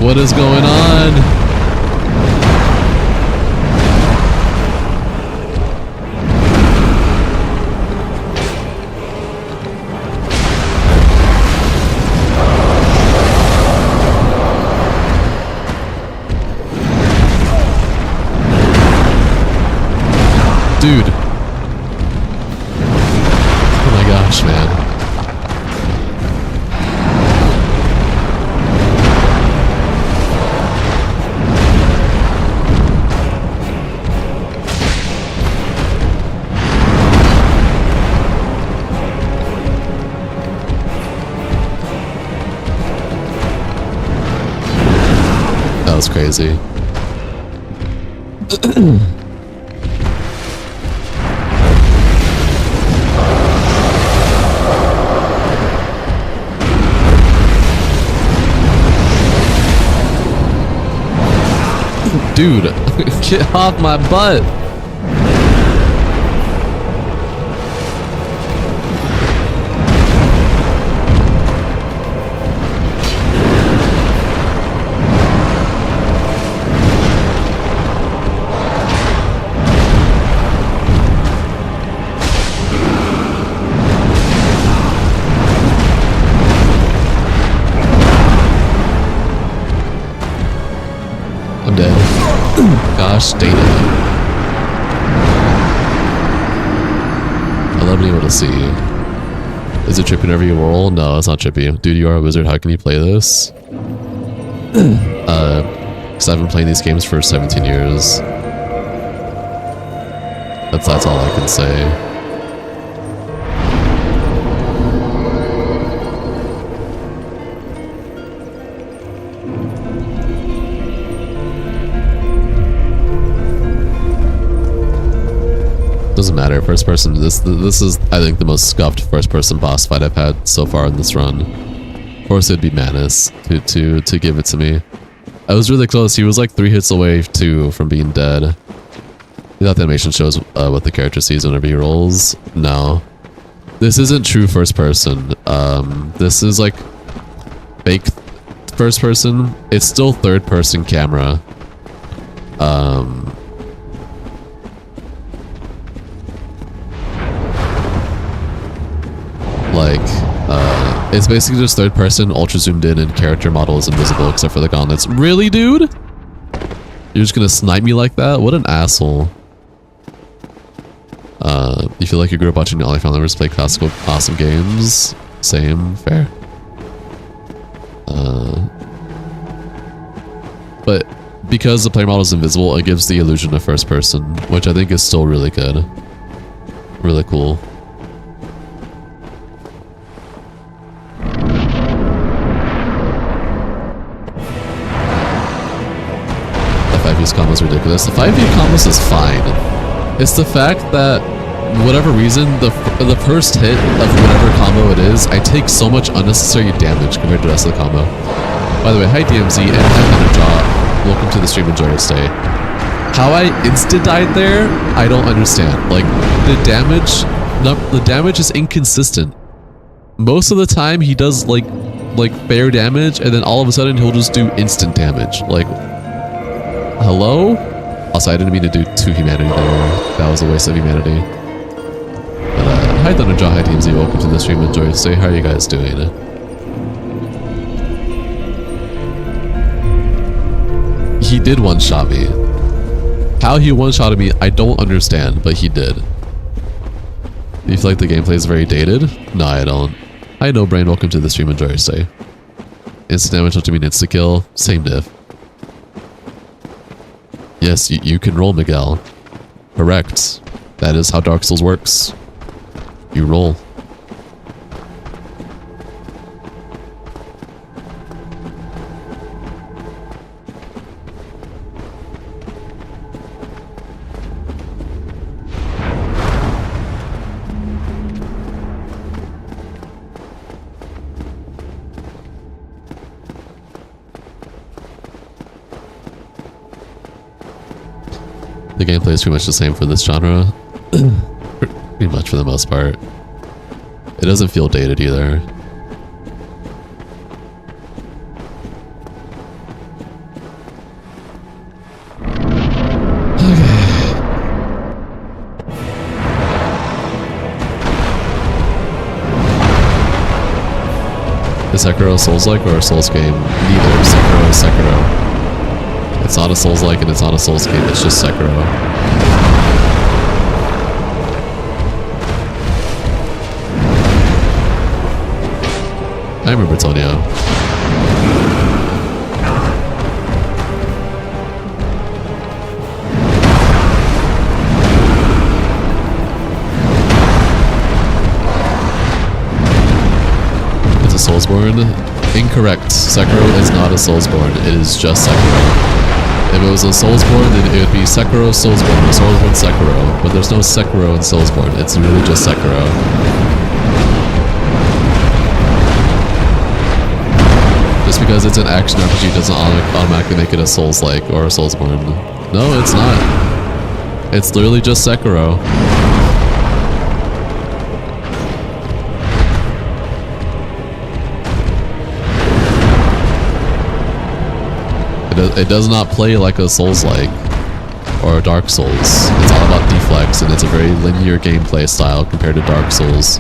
What is going on? Dude. Oh my gosh, man. That was crazy. Dude, get off my butt. I'm dead. Gosh dang it. I love being able to see. Is it trippy whenever you roll? No, it's not trippy. Dude, you are a wizard. How can you play this? Because I've been playing these games for 17 years. That's all I can say. doesn't matter. First person. This is I think the most scuffed first person boss fight I've had so far in this run. Of course, it'd be Manus to give it to me. I was really close. He was like 3 hits away too from being dead. You thought the animation shows what the character sees whenever he rolls? No. This isn't true first person. This is like fake first person. It's still third person camera. It's basically just third person, ultra zoomed in, and character model is invisible except for the gauntlets. Really, dude? You're just gonna snipe me like that? What an asshole. You feel like you grew up watching all your family members play classical awesome games? Same, fair. But because the player model is invisible, it gives the illusion of first person, which I think is still really good. Really cool. Combo is ridiculous. The 5v combos is fine. It's the fact that whatever reason the first hit of whatever combo it is, I take so much unnecessary damage compared to the rest of the combo. By the way, hi DMZ and hi Thunderjaw. Welcome to the stream. Enjoy your stay. How I instant died there, I don't understand. Like the damage is inconsistent. Most of the time he does like fair damage, and then all of a sudden he'll just do instant damage. Like, hello? Also, I didn't mean to do 2 humanity there. That was a waste of humanity. But, hi Thunderjaw, hi DMZ, welcome to the stream, enjoy your stay. How are you guys doing? He did one-shot me. How he one-shotted me, I don't understand, but he did. Do you feel like the gameplay is very dated? No, I don't. Hi No Brain, welcome to the stream, enjoy your stay. Instant damage, don't you mean insta-kill? Same diff. Yes, you can roll, Miguel. Correct. That is how Dark Souls works. You roll. The gameplay is pretty much the same for this genre. Pretty much for the most part. It doesn't feel dated either. Okay. Is Sekiro Souls-like or a Souls game? Neither. Sekiro is Sekiro. It's not a Souls-like and it's not a Souls game, it's just Sekiro. I remember Tonio. It's a Soulsborne? Incorrect. Sekiro is not a Soulsborne, it is just Sekiro. If it was a Soulsborne, then it would be Sekiro, Soulsborne, Soulsborne, Sekiro. But there's no Sekiro in Soulsborne, it's really just Sekiro. Just because it's an action RPG doesn't automatically make it a Souls-like or a Soulsborne. No, it's not. It's literally just Sekiro. It does not play like a Souls-like or a Dark Souls. It's all about deflex, and it's a very linear gameplay style compared to Dark Souls.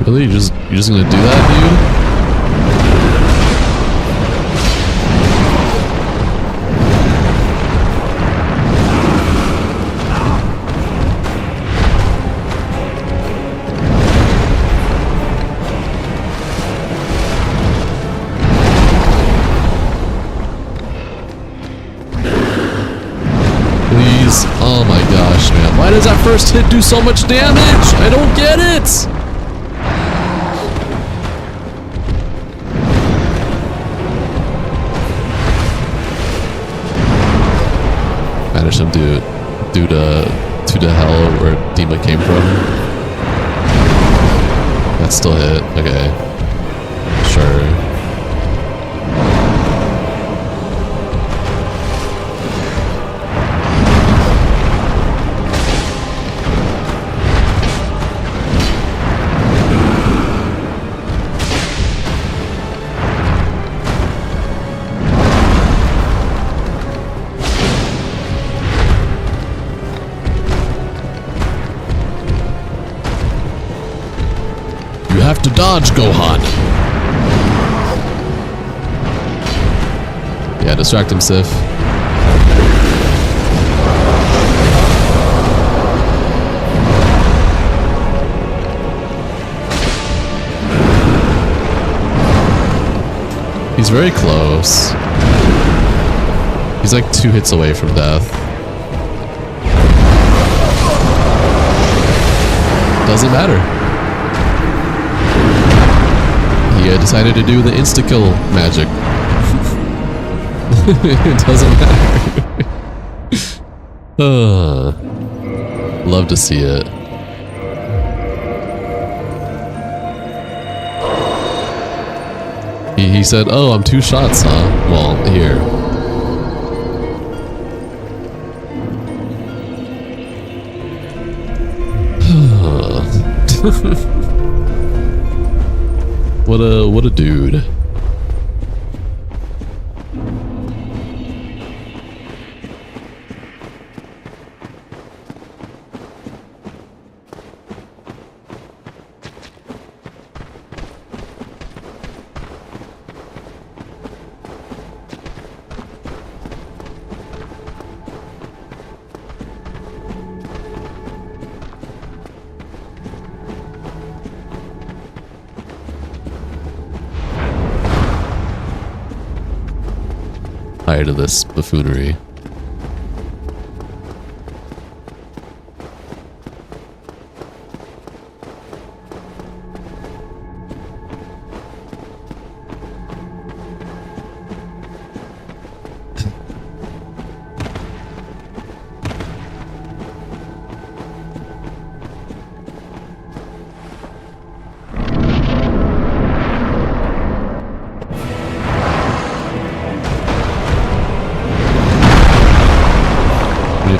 Really? You're just gonna do that, dude? first hit do so much damage? I don't get it! Banish him due to hell where Dima came from. That still hit. Okay. Sure. You have to dodge, Gohan. Yeah, distract him, Sif. He's very close. He's like 2 hits away from death. Doesn't matter. He decided to do the insta-kill magic. It doesn't matter. Love to see it. He said, oh, I'm 2 shots, huh? Well, here. What a dude. Tired of this buffoonery.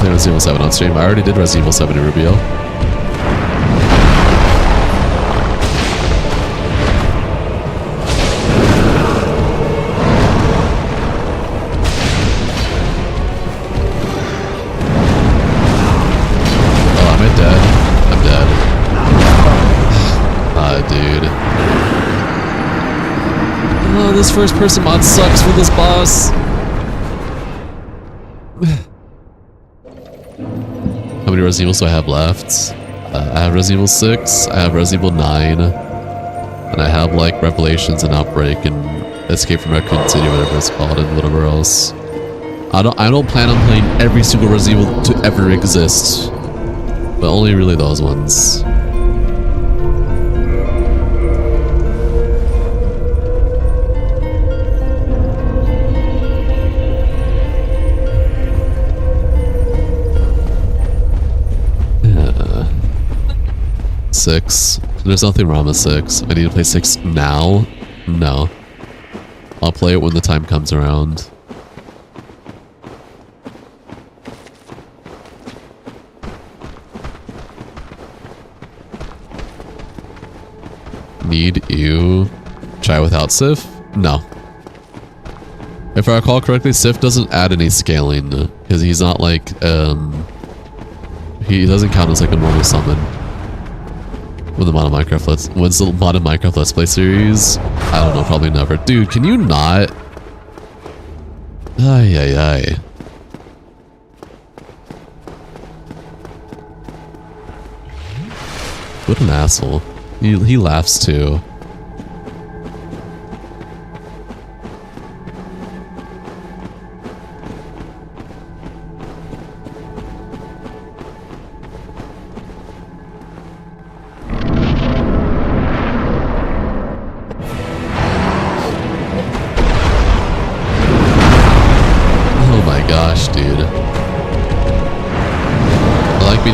Resident Evil 7 on stream. I already did Resident Evil 7 in Rubio. Oh, am I dead? I'm dead. Dude. Oh, this first person mod sucks for this boss. How many Resident Evils do I have left? I have Resident Evil 6, I have Resident Evil 9, and I have like Revelations and Outbreak and Escape from Raccoon City, whatever it's called, and whatever else. I don't plan on playing every single Resident Evil to ever exist, but only really those ones. Six. There's nothing wrong with 6. I need to play 6 now? No. I'll play it when the time comes around. Need you try without Sif? No. If I recall correctly, Sif doesn't add any scaling because he's not like he doesn't count as like a normal summon. When the mod of Minecraft when's the mod of Minecraft Let's Play series? I don't know, probably never. Dude, can you not? Ay ay ay. What an asshole. He laughs too.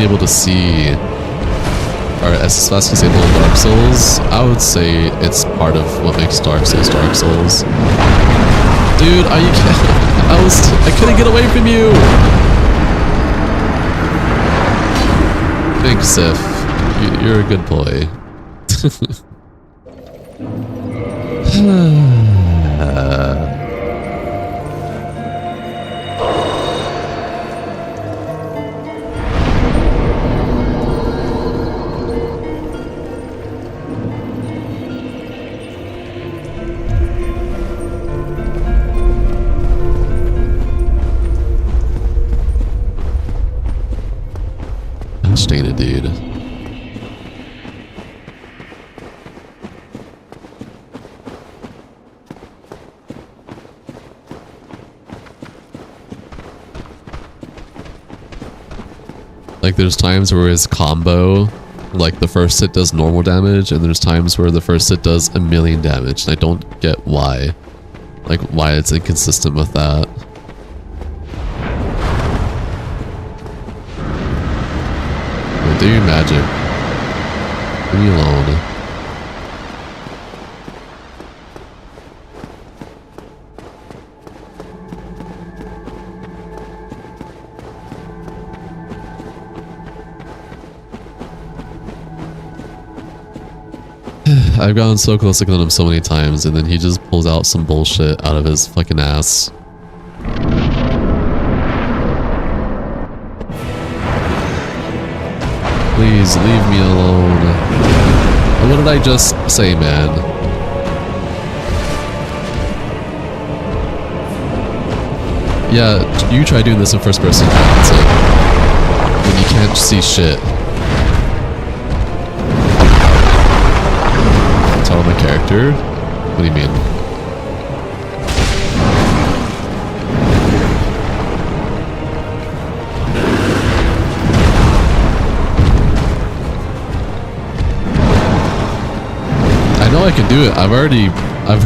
being able to see our SS fast disable in Dark Souls, I would say it's part of what makes Dark Souls Dark Souls. Dude, are you kidding? I couldn't get away from you! Thanks, Sif. You're a good boy. Gosh dang it, dude. Like, there's times where his combo, like, the first hit does normal damage, and there's times where the first hit does 1,000,000 damage, and I don't get why. Like, why it's inconsistent with that. Like, do your magic. Leave me alone. I've gotten so close to killing him so many times, and then he just pulls out some bullshit out of his fucking ass. Please leave me alone. What did I just say, man? Yeah, you try doing this in first person. That's it. When you can't see shit. Tell my character? What do you mean? I know I can do it. I've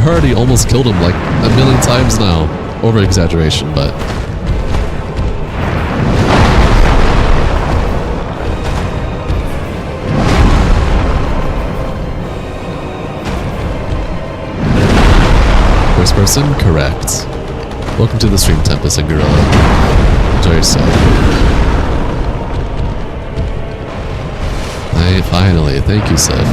already almost killed him like 1,000,000 times now. Over exaggeration, but first person? Correct. Welcome to the stream, Tempest and Gorilla. Enjoy yourself. Hey, finally. Thank you, Seth.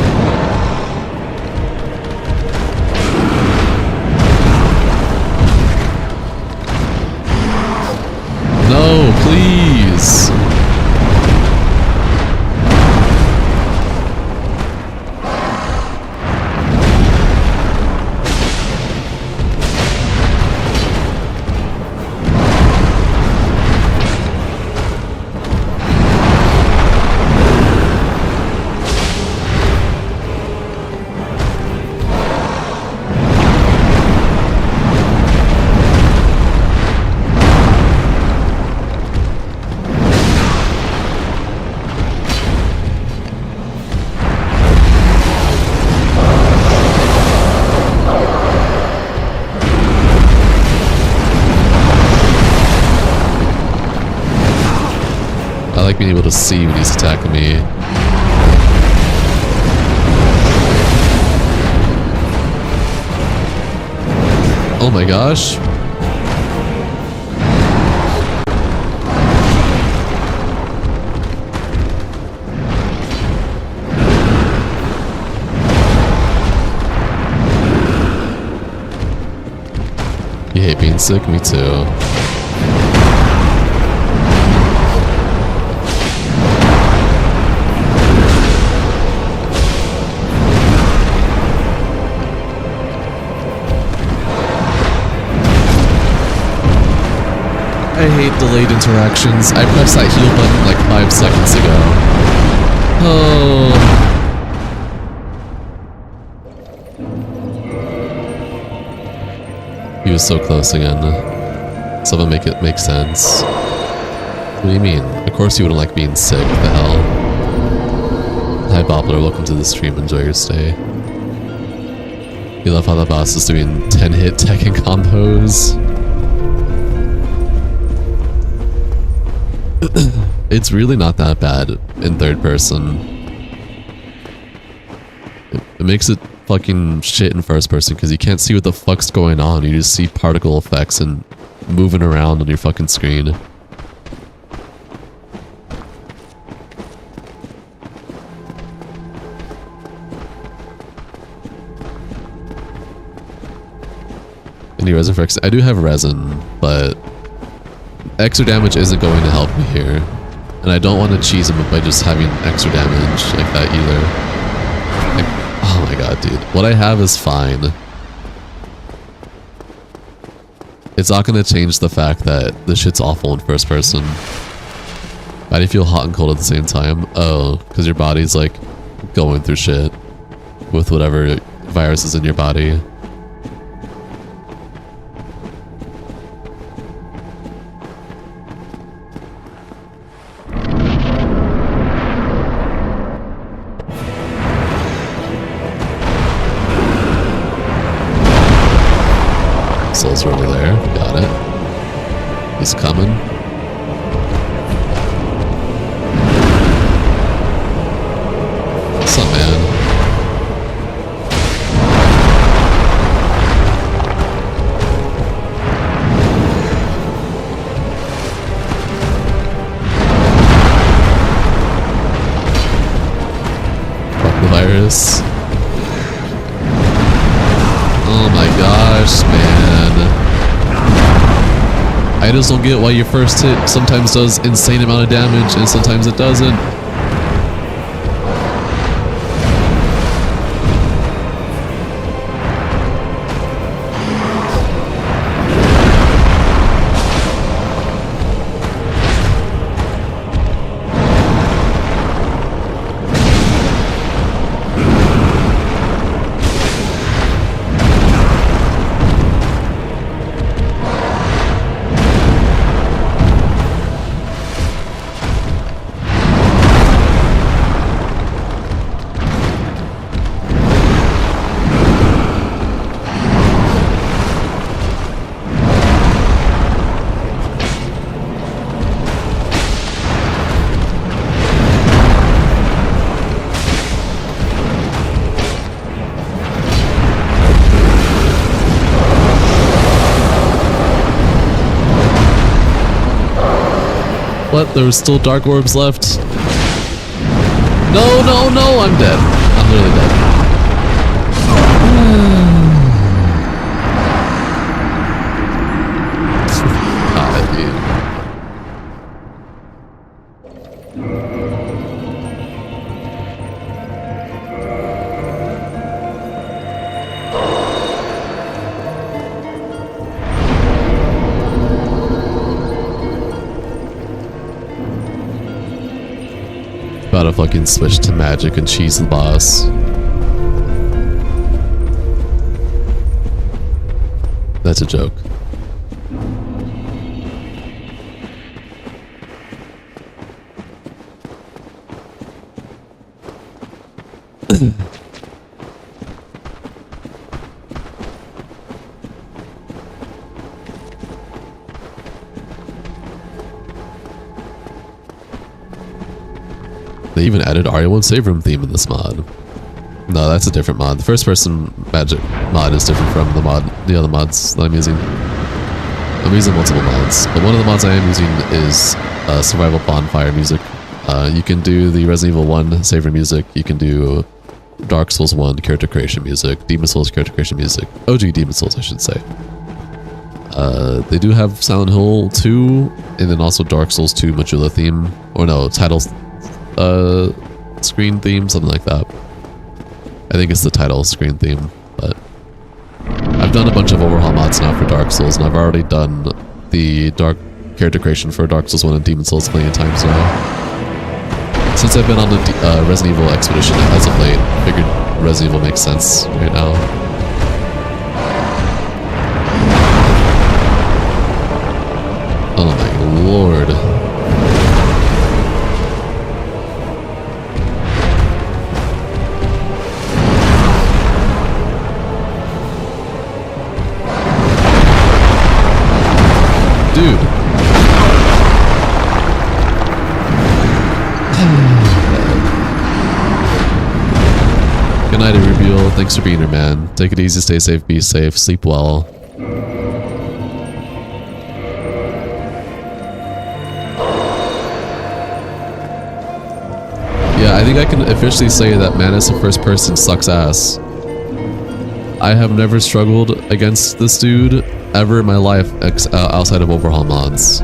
No, please. I like being able to see when he's attacking me. Oh my gosh. You hate being sick? Me too. I hate delayed interactions. I pressed that heal button like 5 seconds ago. Oh. He was so close again. So that make it make sense. What do you mean? Of course you wouldn't like being sick. What the hell? Hi Bobbler, welcome to the stream. Enjoy your stay. You love how the boss is doing 10-hit Tekken combos. It's really not that bad in third person. It makes it fucking shit in first person because you can't see what the fuck's going on. You just see particle effects and moving around on your fucking screen. Any resin for X? I do have resin, but extra damage isn't going to help me here. And I don't want to cheese him by just having extra damage like that either. Like, oh my god, dude. What I have is fine. It's not going to change the fact that this shit's awful in first person. Why do you feel hot and cold at the same time? Oh, because your body's like going through shit with whatever virus is in your body. Souls are over there. Got it. He's coming. What's up, man? Fuck the virus. Oh my gosh, man. I just don't get why your first hit sometimes does insane amount of damage and sometimes it doesn't. What? There was still dark orbs left? No, no, no! I'm dead. I'm literally dead. God, dude. About to fucking switch to magic and cheese the boss. That's a joke. They even added RE1 save room theme in this mod. No, that's a different mod. The first person magic mod is different from the other mods that I'm using. I'm using multiple mods, but one of the mods I am using is survival bonfire music. You can do the Resident Evil 1 save room music. You can do Dark Souls 1 character creation music, Demon Souls character creation music, OG Demon Souls I should say. They do have Silent Hill 2 and then also Dark Souls 2 Majula theme, or no, title screen theme, something like that. I think it's the title screen theme, but I've done a bunch of overhaul mods now for Dark Souls, and I've already done the dark character creation for Dark Souls 1 and Demon Souls plenty of times now. Since I've been on the Resident Evil expedition as of late, I figured Resident Evil makes sense right now. Oh my lord. Dude. Good night, Rubio. Thanks for being here, man. Take it easy, stay safe, be safe, sleep well. Yeah, I think I can officially say that Manus in first person sucks ass. I have never struggled against this dude ever in my life outside of overhaul mods.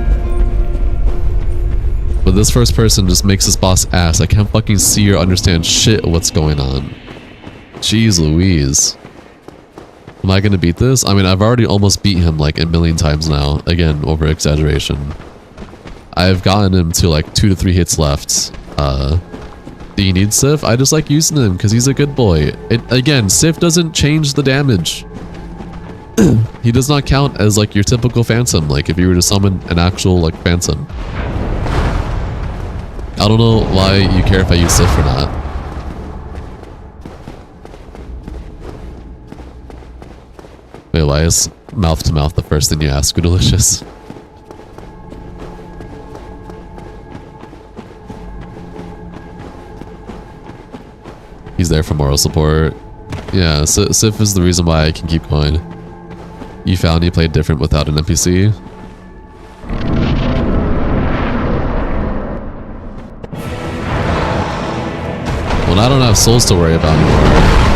But this first person just makes this boss ass. I can't fucking see or understand shit of what's going on. Jeez Louise. Am I gonna beat this? I mean, I've already almost beat him like a million times now. Again, over exaggeration. I've gotten him to like 2 to 3 hits left. Do you need Sif? I just like using him because he's a good boy. Again, Sif doesn't change the damage. He does not count as like your typical Phantom, like if you were to summon an actual like Phantom. I don't know why you care if I use Sif or not. Wait, why is mouth to mouth the first thing you ask? Delicious. He's there for moral support. Yeah, Sif is the reason why I can keep going. You found you played different without an NPC? Well, I don't have souls to worry about anymore.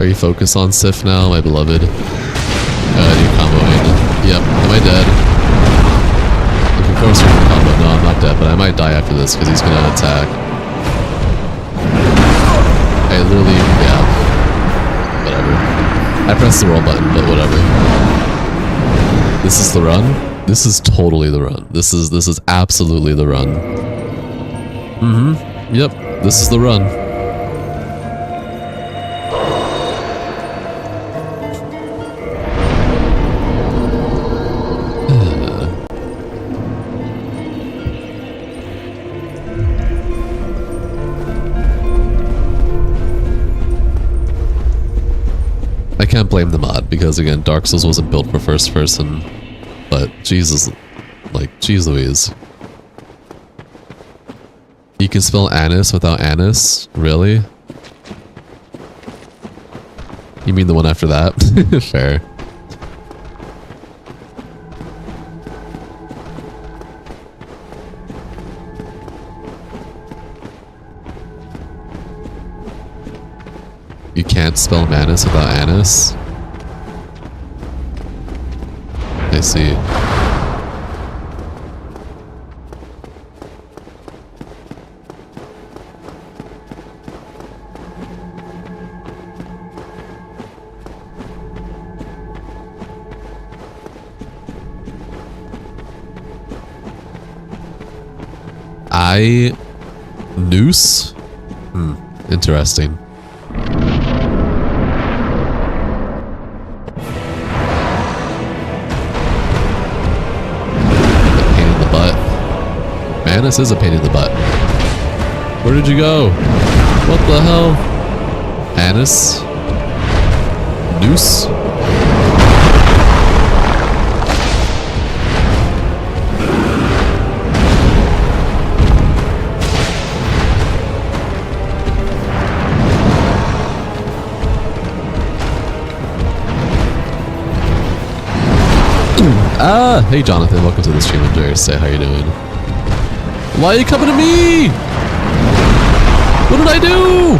Are you focused on Sif now, my beloved? You're comboing. Yep, am I dead? Looking forward to the combo. No, I'm not dead, but I might die after this because he's gonna attack. I literally, yeah. Whatever. I pressed the roll button, but whatever. This is the run? This is totally the run. This is absolutely the run. Mm-hmm. Yep, this is the run. I can't blame the mod because again, Dark Souls wasn't built for first person, but Jesus, like, jeez Louise. You can spell anise without anise? Really? You mean the one after that? Fair. You can't spell Manus without Anise? I see. Noose? Interesting. Annis is a pain in the butt. Where did you go? What the hell? Annis? Noose? Hey Jonathan, welcome to the stream. I'm Jerry. Say, how you doing? Why are you coming to me? What did I do?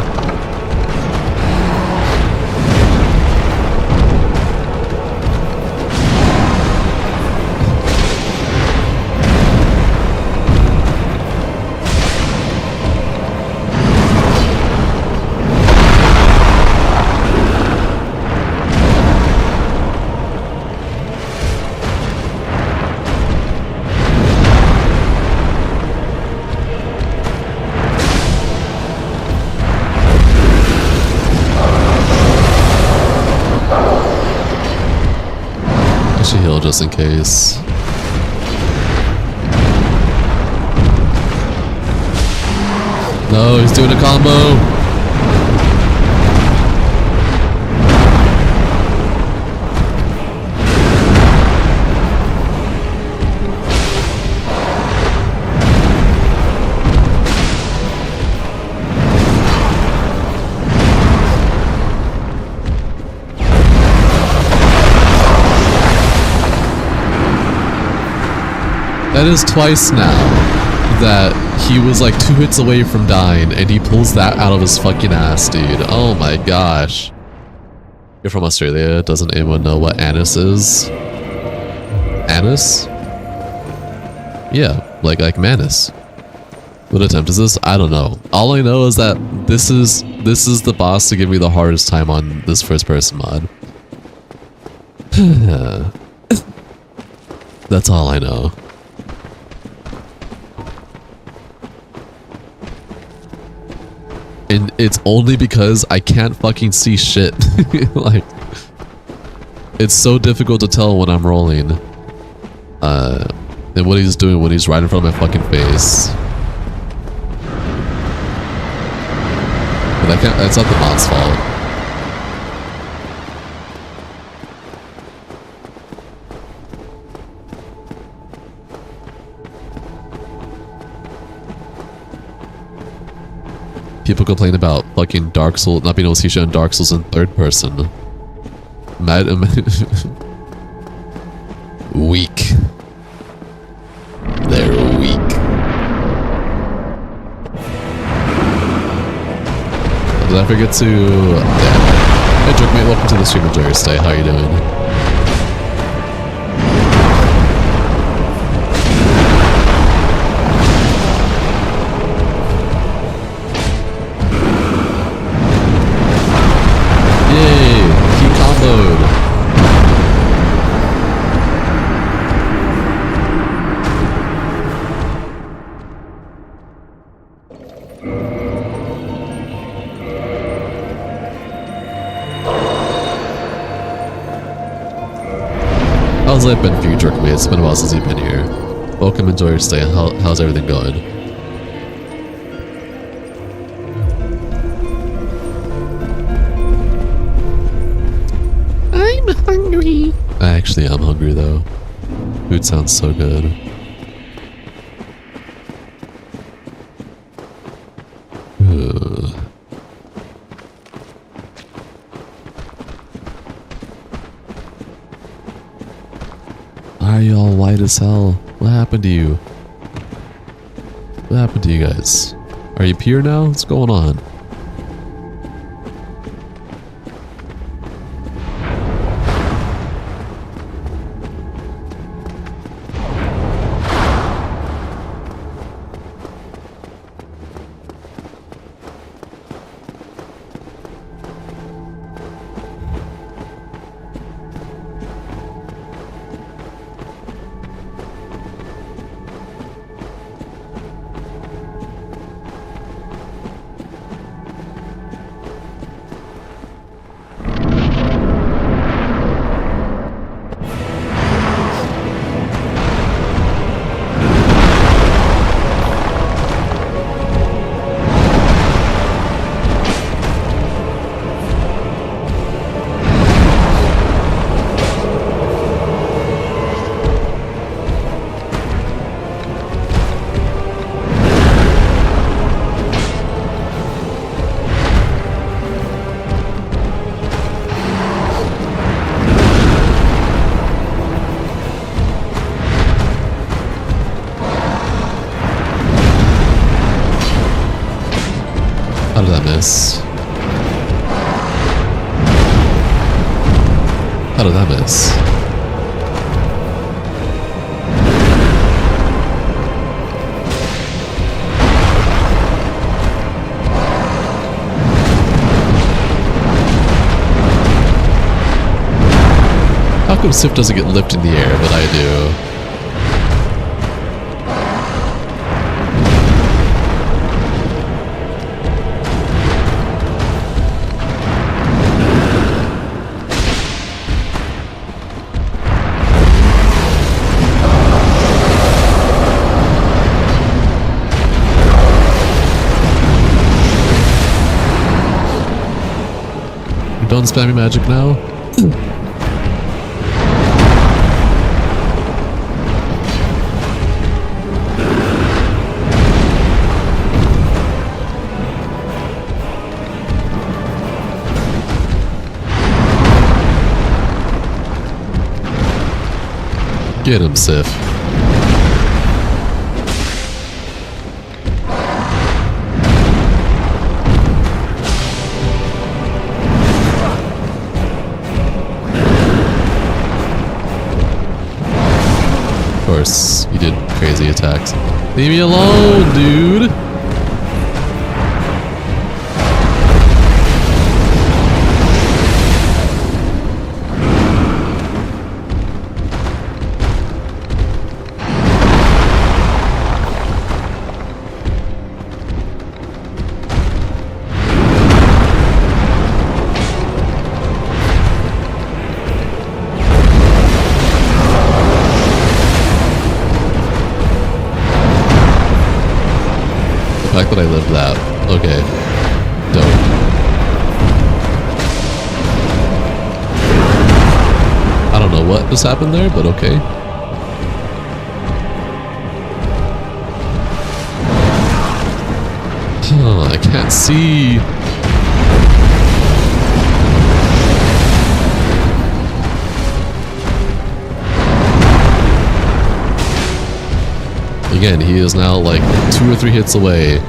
Heal just in case. No, he's doing a combo. That is twice now that he was like 2 hits away from dying and he pulls that out of his fucking ass, dude. Oh my gosh. You're from Australia. Doesn't anyone know what anise is? Anise? Yeah, like Manus. What attempt is this? I don't know. All I know is that this is the boss to give me the hardest time on this first person mod. That's all I know. And it's only because I can't fucking see shit. Like, it's so difficult to tell when I'm rolling. And what he's doing when he's right in front of my fucking face. But I can't, that's not the mod's fault. People complain about fucking Dark Souls, not being able to see shit in Dark Souls in third person. Weak. They're weak. Did I forget to... Damn. Hey Jerkmate, welcome to the stream of Jerry Stay. How you doing? How's it been for you, Jerkmate? It's been a while since you've been here. Welcome, enjoy your stay. How's everything going? I'm hungry. I actually am hungry though. Food sounds so good. Ugh. Why are y'all white as hell? What happened to you? What happened to you guys? Are you pure now? What's going on? that miss? How did that miss? How come Sif doesn't get lifted in the air, but I do? Don't spam your magic now. Get him, Sif. Of course, you did crazy attacks. Leave me alone, dude! The fact that I lived that. Okay. Dope. I don't know what just happened there, but okay. I can't see. Again, he is now like 2 or 3 hits away.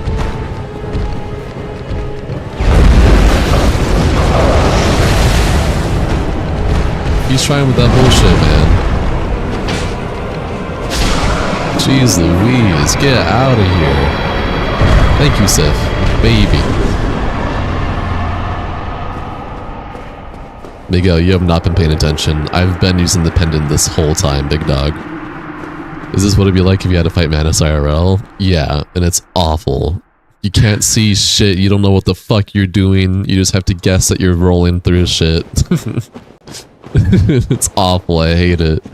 He's trying with that bullshit, man. Jeez Louise, get out of here. Thank you, Sif. Baby. Miguel, you have not been paying attention. I've been using the pendant this whole time, big dog. Is this what it'd be like if you had to fight Manus IRL? Yeah, and it's awful. You can't see shit, you don't know what the fuck you're doing, you just have to guess that you're rolling through shit. It's awful, I hate it.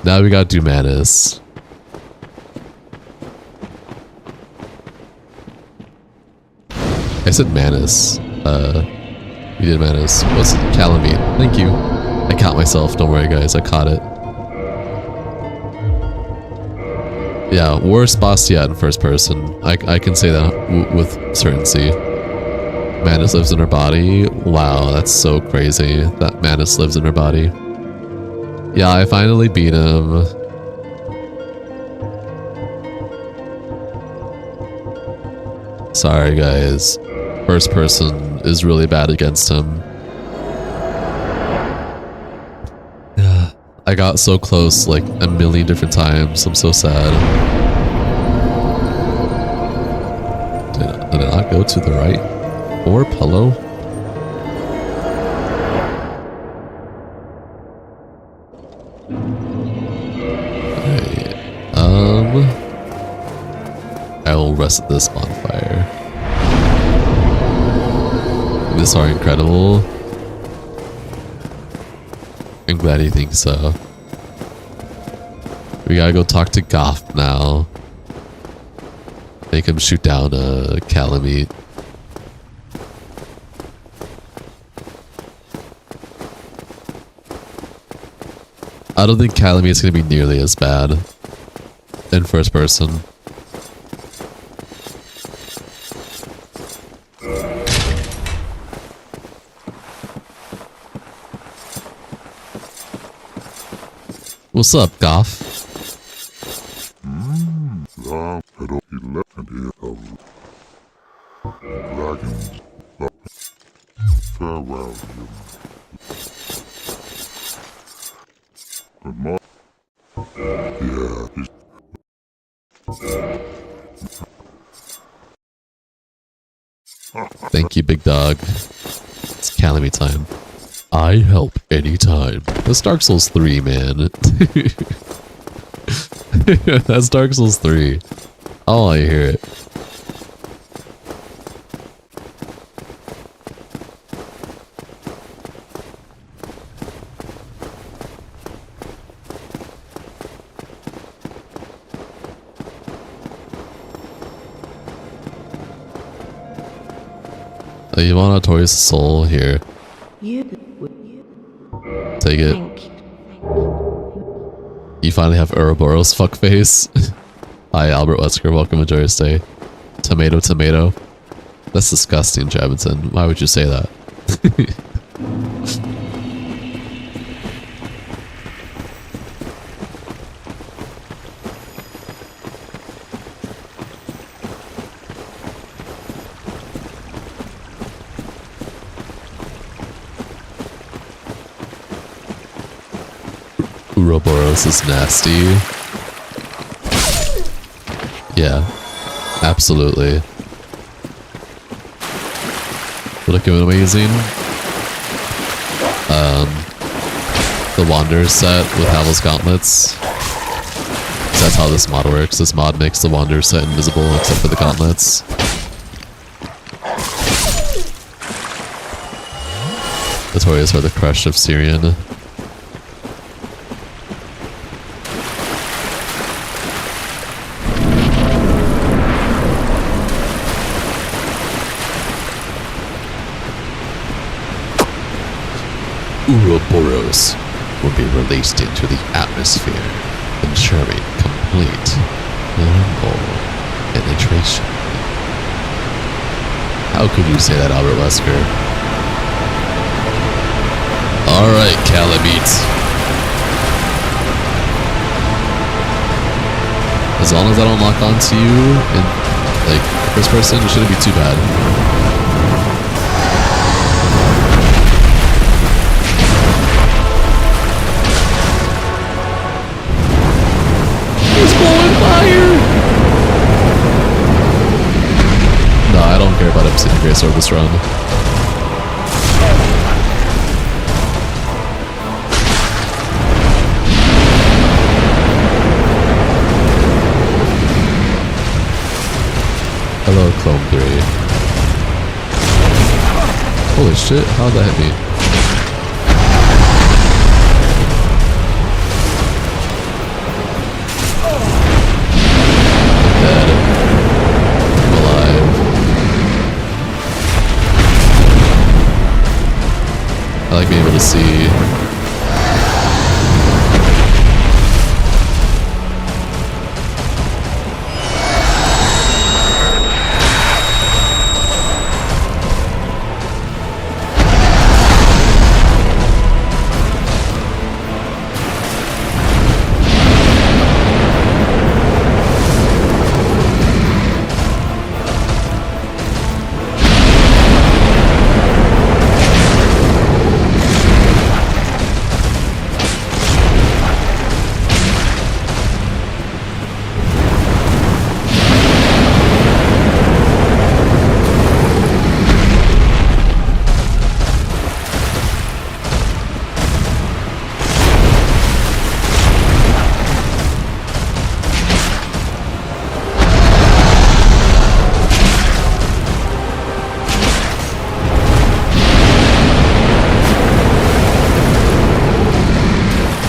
Now we gotta do Manus. I said Manus. You did Manus. What's it? Calamite. Thank you. I caught myself, don't worry guys, I caught it. Yeah, worst boss yet in first person. I can say that with certainty. Manus lives in her body. Wow, that's so crazy that Manus lives in her body. Yeah, I finally beat him. Sorry guys. First person is really bad against him. I got so close like a million different times. I'm so sad. Did I not go to the right? Or hello? Okay. I will rest at this bonfire. This are incredible. I'm glad you think so. We gotta go talk to Goth now. Make him shoot down a Calamite. I don't think Calamite is gonna be nearly as bad in first person. What's up, Goth? Thank you, big dog. It's Calamity time. I help anytime. That's Dark Souls 3, man. That's Dark Souls 3. Oh, I hear it. You want a Tori's soul here? Take it. You finally have Ouroboros fuckface. Hi, Albert Wesker. Welcome. Enjoy your stay. Tomato, tomato. That's disgusting, Jabberton. Why would you say that? Ouroboros is nasty. Yeah, absolutely. Looking amazing. The Wanderer set with Havel's gauntlets. That's how this mod works. This mod makes the Wanderer set invisible except for the gauntlets. The Tories are the crush of Syrian. Ouroboros will be released into the atmosphere, ensuring complete thermal penetration. How could you say that, Albert Wesker? Alright, Calamite. As long as I don't lock onto you in, like, first person, it shouldn't be too bad. No, I don't care about Obsidian Grace or this run. Hello, Clone 3. Holy shit, how'd that hit me? I like being able to see.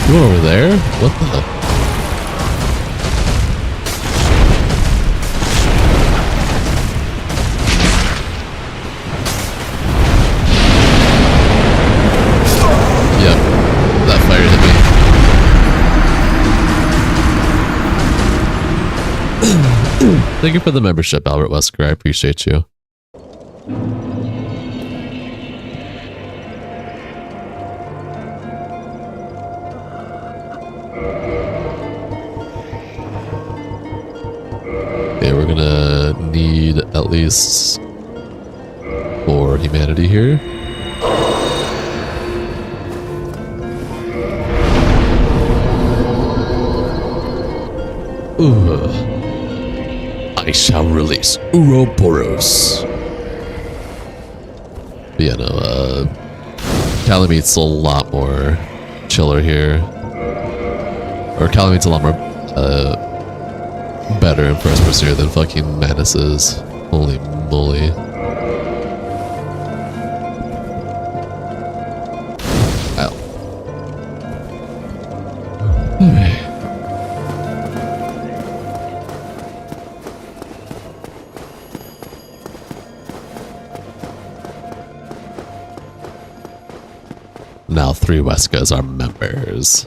You over there? What the? Yep, that fire hit me. Thank you for the membership, Albert Wesker. I appreciate you. Okay, we're gonna need at least 4 humanity here. I shall release Ouroboros. But yeah, no, Calamete's a lot more chiller here. Or Calamete's a lot more better in first person here than fucking Manus is. Holy moly. Ow. Now 3 Weskers are members.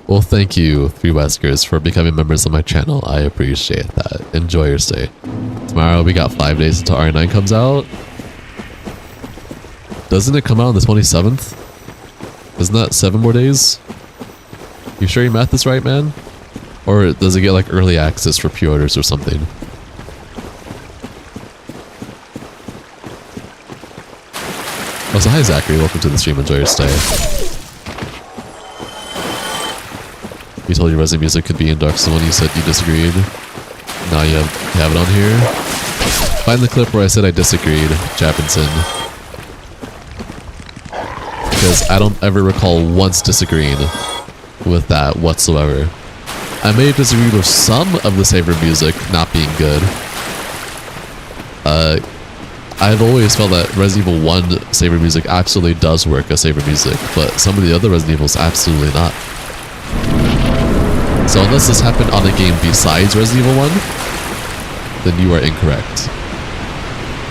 Well, thank you, 3 Weskers, for becoming members of my channel. I appreciate that. Enjoy your stay. Tomorrow we got 5 days until R9 comes out. Doesn't it come out on the 27th? Isn't that 7 more days? You sure your math is right, man? Or does it get like early access for pre-orders or something? Also, hi Zachary, welcome to the stream. Enjoy your stay. You told your Resident music could be in Dark Zone. You said you disagreed. Now you have it on here. Find the clip where I said I disagreed, Japinson. Because I don't ever recall once disagreeing with that whatsoever. I may have disagreed with some of the Saber music not being good. I've always felt that Resident Evil 1 Saber music absolutely does work as Saber music, but some of the other Resident Evils absolutely not. So unless this happened on a game besides Resident Evil 1, then you are incorrect.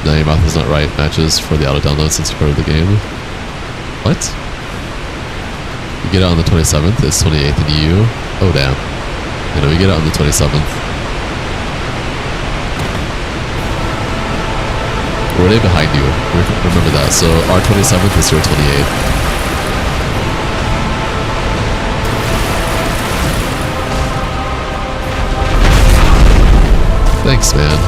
No, your mouth is not right. Matches for the auto download since you're part of the game. What? You get it on the 27th, it's 28th in EU. Oh damn. You know, we get it on the 27th. We're way behind you. Remember that. So our 27th is your 28th. Thanks, man.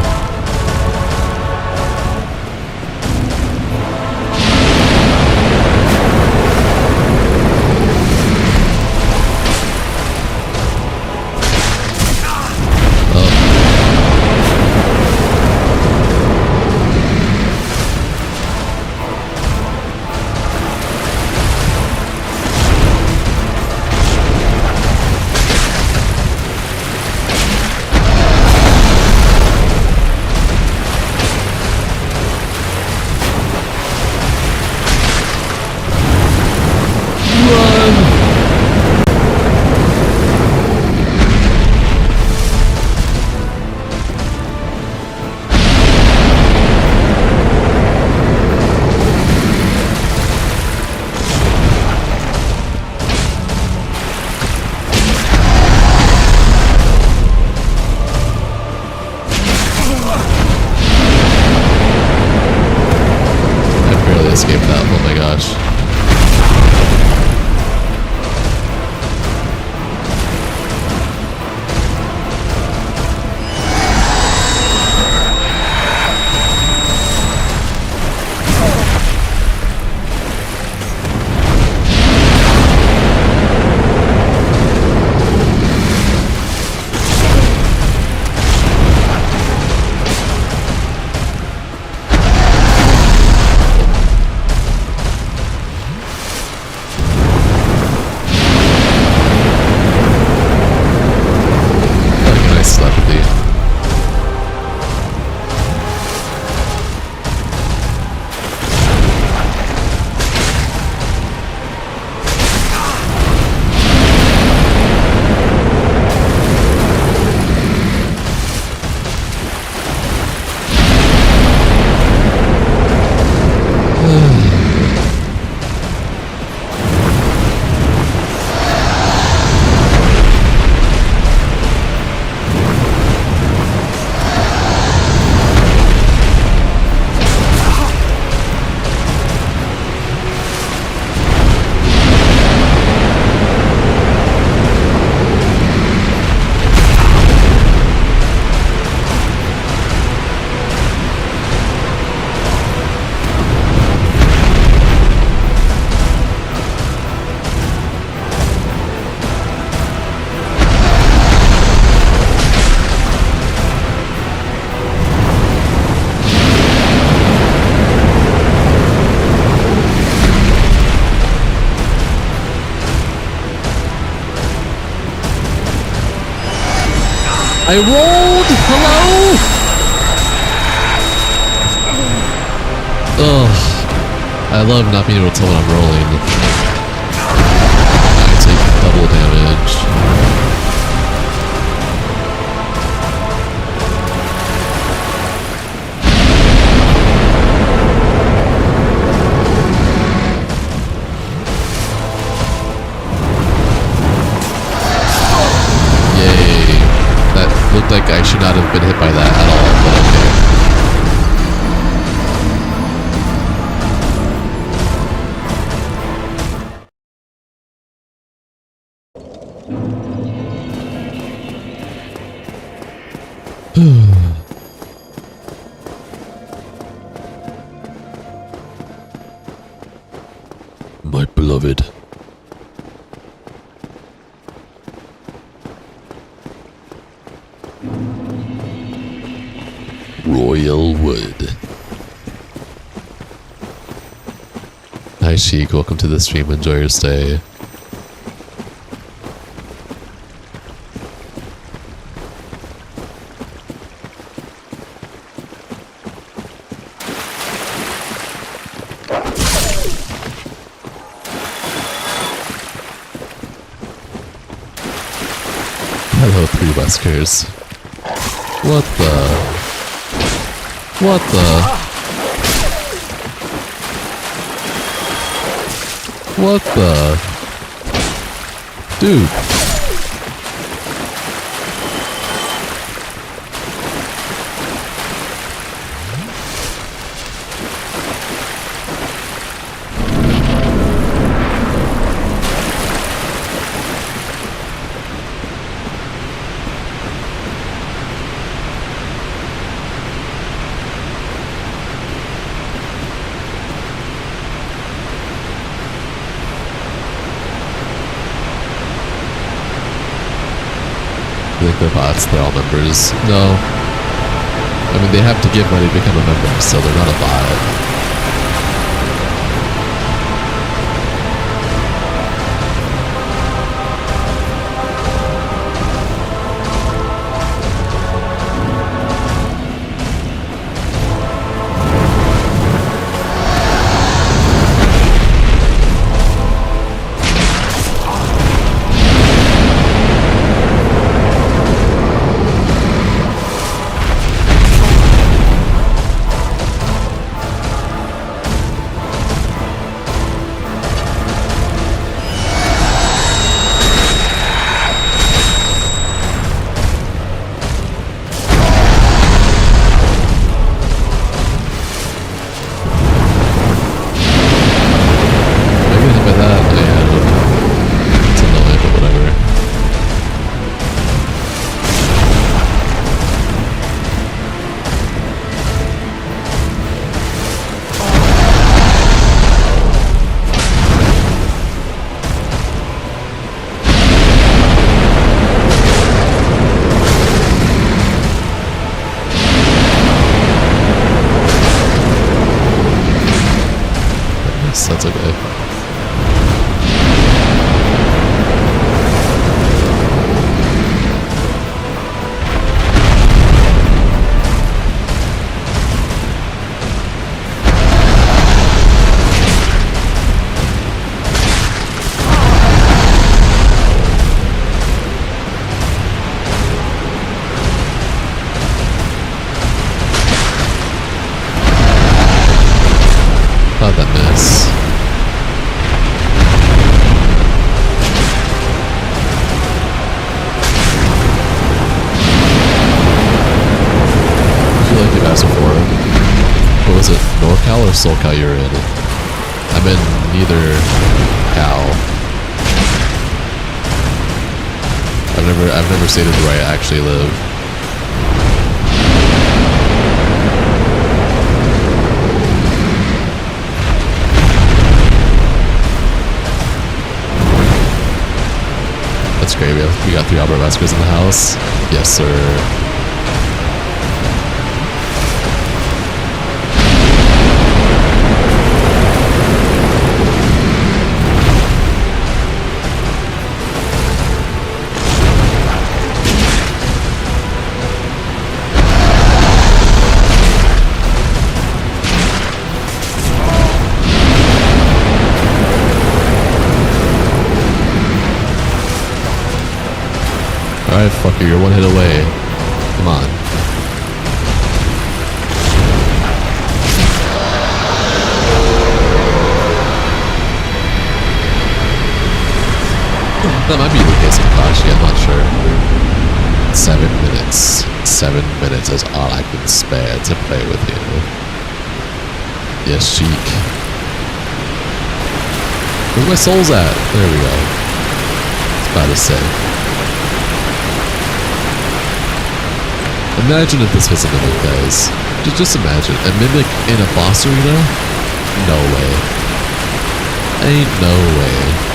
I rolled! Hello? Ugh. I love not being able to tell when I'm rolling. I take double damage. Looked like I should not have been hit by that at all, but okay. My beloved. Royal Wood. Hi Sheik, welcome to the stream. Enjoy your stay. Hello, Three Buskers. What the? What the? What the? Dude. I think they're bots, they're all members. No. I mean, they have to give money to become a member, so they're not a bot. That's okay. How'd that miss? I feel like you've asked before. What was it? NorCal or SoCal you're in? I'm in neither Cal. I've never stated where I actually live. That's great. We got 3 Albert Veskers in the house. Yes, sir. Alright, fucker, you're one hit away. Come on. That might be the case of Kashi, I'm not sure. 7 minutes. 7 minutes is all I can spare to play with you. Yes, chic. Where's my souls at? There we go. It's about to say. Imagine if this was a Mimic, guys. Just imagine. A Mimic in a boss arena? No way. Ain't no way.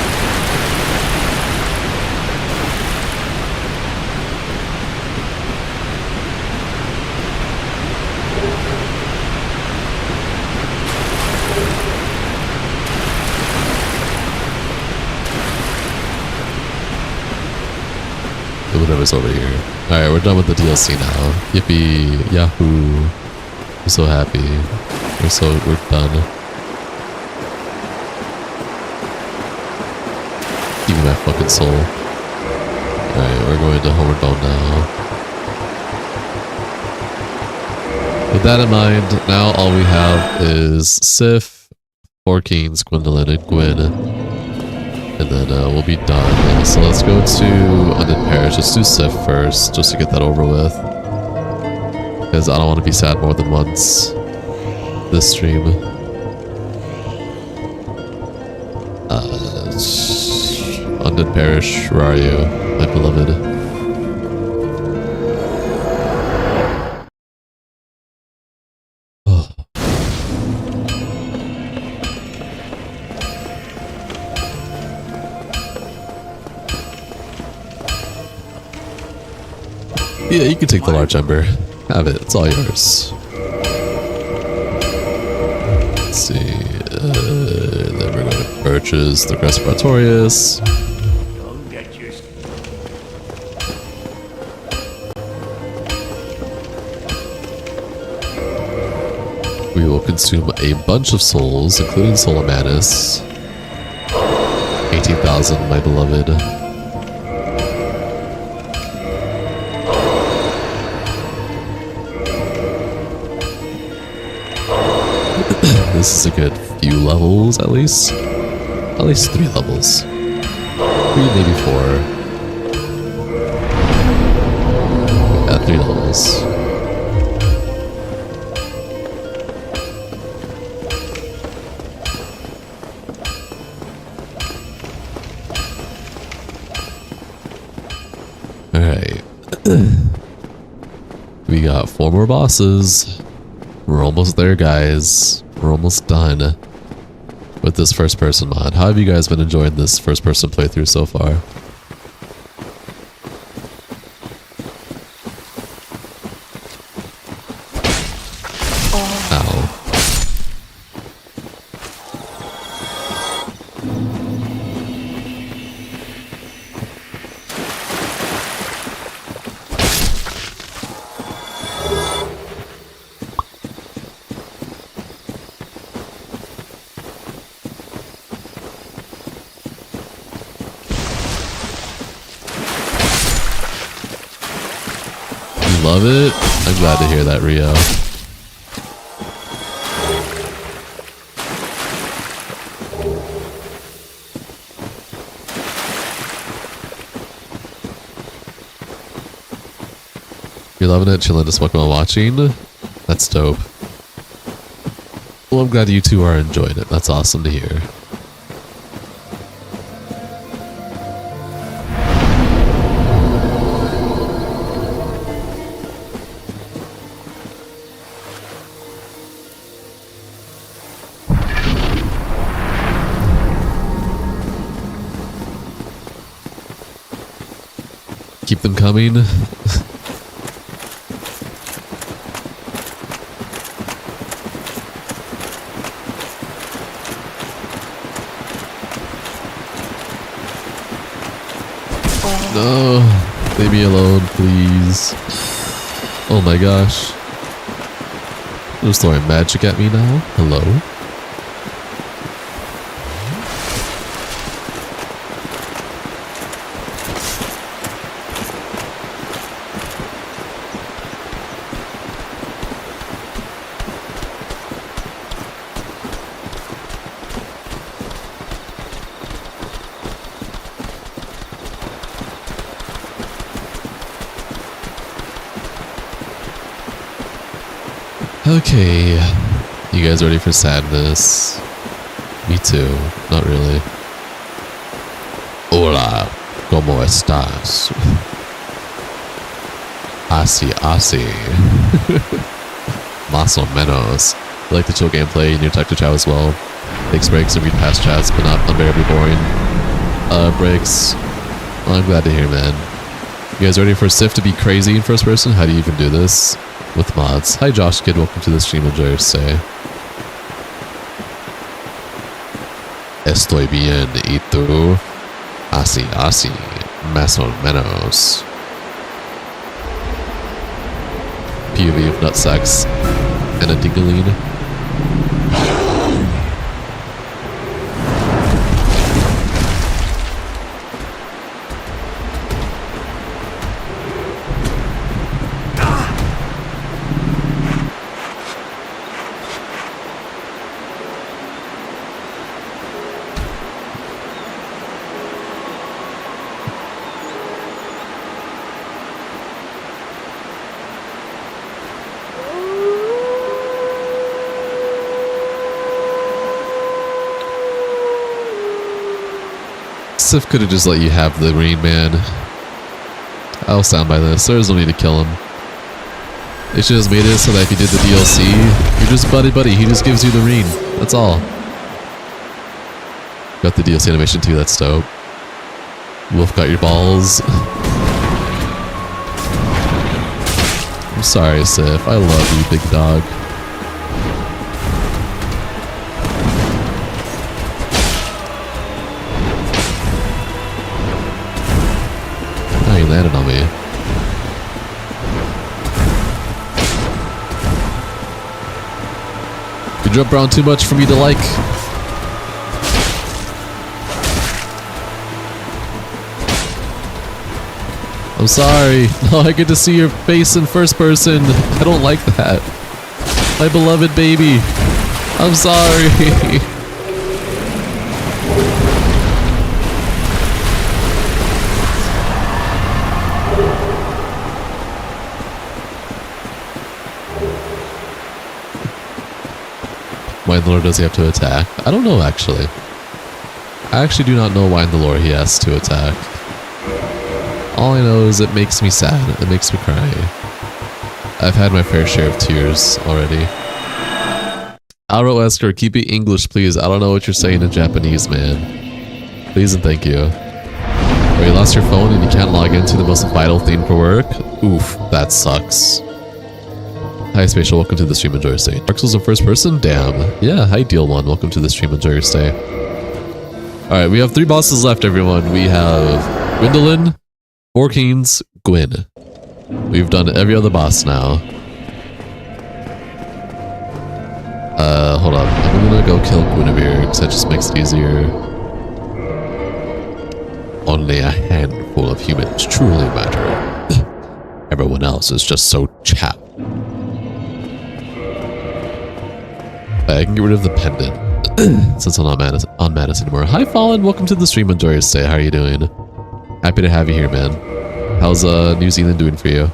Whatever's over here. Alright, we're done with the DLC now. Yippee, yahoo. I'm so happy. We're done. Give me my fucking soul. Alright, we're going to Homer Dome now. With that in mind, now all we have is Sif, Forkins, Gwendolyn, and Gwyn. And then we'll be done. So let's go to Undead Parish. Let's do Sif first, just to get that over with. Because I don't want to be sad more than once this stream. Undead Parish, where are you, my beloved? Yeah, you can take the large ember. Have it. It's all yours. Let's see. Then we're going to purchase the Respiratorius. We will consume a bunch of souls, including Soul of Manus. 18,000, my beloved. This is a good few levels, at least. At least 3 levels. 3, maybe 4. Yeah, 3 levels. Alright. We got 4 more bosses. We're almost there, guys. We're almost done with this first person mod. How have you guys been enjoying this first person playthrough so far? Ow. Love it. I'm glad to hear that, Rio. You're loving it, chilling, just while watching. That's dope. Well, I'm glad you two are enjoying it. That's awesome to hear. Keep them coming. No, leave me alone, please. Oh my gosh. They're just throwing magic at me now. Hello? Okay. You guys ready for sadness? Me too. Not really. Hola. ¿Cómo estás? Así. Más o menos. I like the chill gameplay and your talk to chat as well. Takes breaks and read past chats, but not unbearably boring. Breaks. Well, I'm glad to hear, man. You guys ready for Sif to be crazy in first person? How do you even do this? With mods. Hi Josh Kid, welcome to the stream. Enjoy your stay. Estoy bien, ¿y tú? Así, más o menos. POV of nutsacs and a dingaline. Sif could have just let you have the green, man. I'll stand by this. There's no need to kill him. They should have made it so that if you did the DLC, you're just buddy. He just gives you the ring. That's all. Got the DLC animation too. That's dope. Wolf got your balls. I'm sorry, Sif. I love you, big dog. He landed on me. You jump around too much for me to like. I'm sorry. No, I get to see your face in first person. I don't like that. My beloved baby. I'm sorry. Why in the lore does he have to attack? I don't know, actually. I actually do not know why in the lore he has to attack. All I know is it makes me sad. It makes me cry. I've had my fair share of tears already. Alro Esker, keep it English, please. I don't know what you're saying in Japanese, man. Please and thank you. Or you lost your phone and you can't log into the most vital thing for work? Oof, that sucks. Hi Spatial, welcome to the stream, enjoy your stay. Dark Souls in first person? Damn. Yeah, hi Deal1, welcome to the stream, enjoy your stay. Alright, we have 3 bosses left, everyone. We have Gwendolyn, Four Kings, Gwyn. We've done every other boss now. Hold on. I'm gonna go kill Guinevere, because that just makes it easier. Only a handful of humans truly matter. Everyone else is just so chap. I can get rid of the pendant since I'm not on Madness anymore. Hi Fallen, welcome to the stream, enjoy your stay. How are you doing? Happy to have you here, man. How's New Zealand doing for you?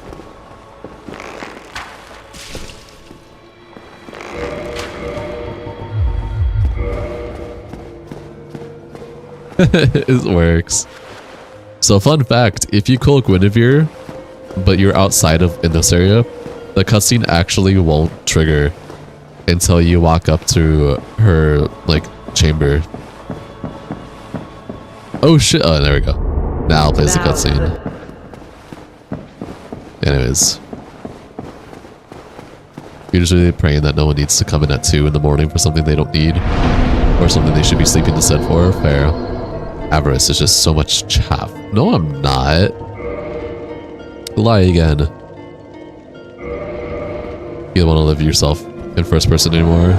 It works. So fun fact, if you call Guinevere, but you're outside of in this area, the cutscene actually won't trigger until you walk up to her, like, chamber. Oh shit, oh, there we go. Now I'll place the cutscene. Anyways. Usually praying that no one needs to come in at 2 in the morning for something they don't need. Or something they should be sleeping instead for. Fair. Avarice is just so much chaff. No, I'm not. Lie again. You don't want to live yourself in first person anymore.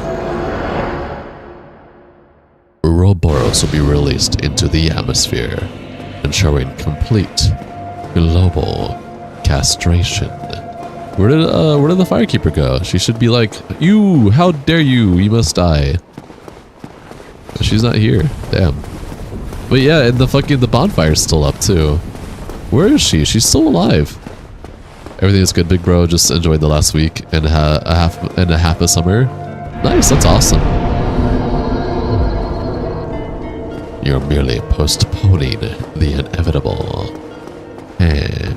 Ouroboros will be released into the atmosphere, ensuring complete global castration. Where did the Firekeeper go? She should be like, you, how dare you, you must die. But she's not here. Damn. But yeah, and the bonfire's still up too. Where is she? She's still alive. Everything is good, big bro. Just enjoyed the last week and a half of summer. Nice, that's awesome. You're merely postponing the inevitable. Hey.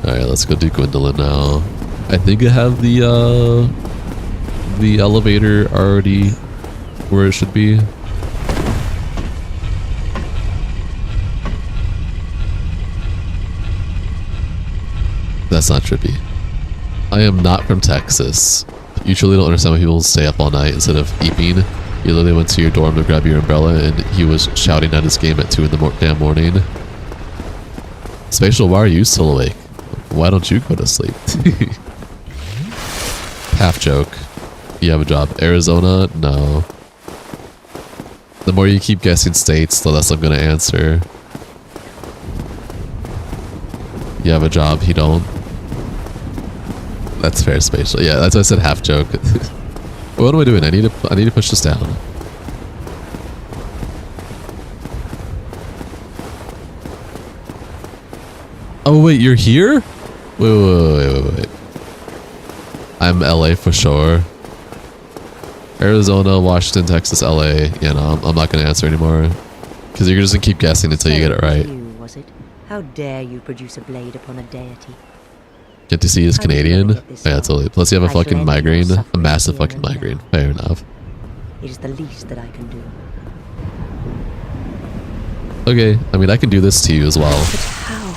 Alright, let's go do Gwendolyn now. I think I have the elevator already where it should be. That's not trippy. I am not from Texas. You truly don't understand why people stay up all night instead of eating. You literally went to your dorm to grab your umbrella and he was shouting at his game at 2 in the damn morning. Spatial, why are you still awake? Why don't you go to sleep? Half joke. You have a job. Arizona? No. The more you keep guessing states, the less I'm gonna answer. You have a job, he don't. That's fair, Spatial. Yeah, that's why I said half joke. What am I doing? I need to push this down. Oh wait, you're here? Wait. I'm LA for sure. Arizona, Washington, Texas, LA. Yeah, no, I'm not gonna answer anymore. Because you're just gonna keep guessing until you get it right. You, was it? How dare you produce a blade upon a deity? Get to see his Canadian? Yeah, totally. Plus you have a fucking migraine. A massive fucking migraine. Fair enough. It is the least that I can do. Okay, I mean I can do this to you as well. But how?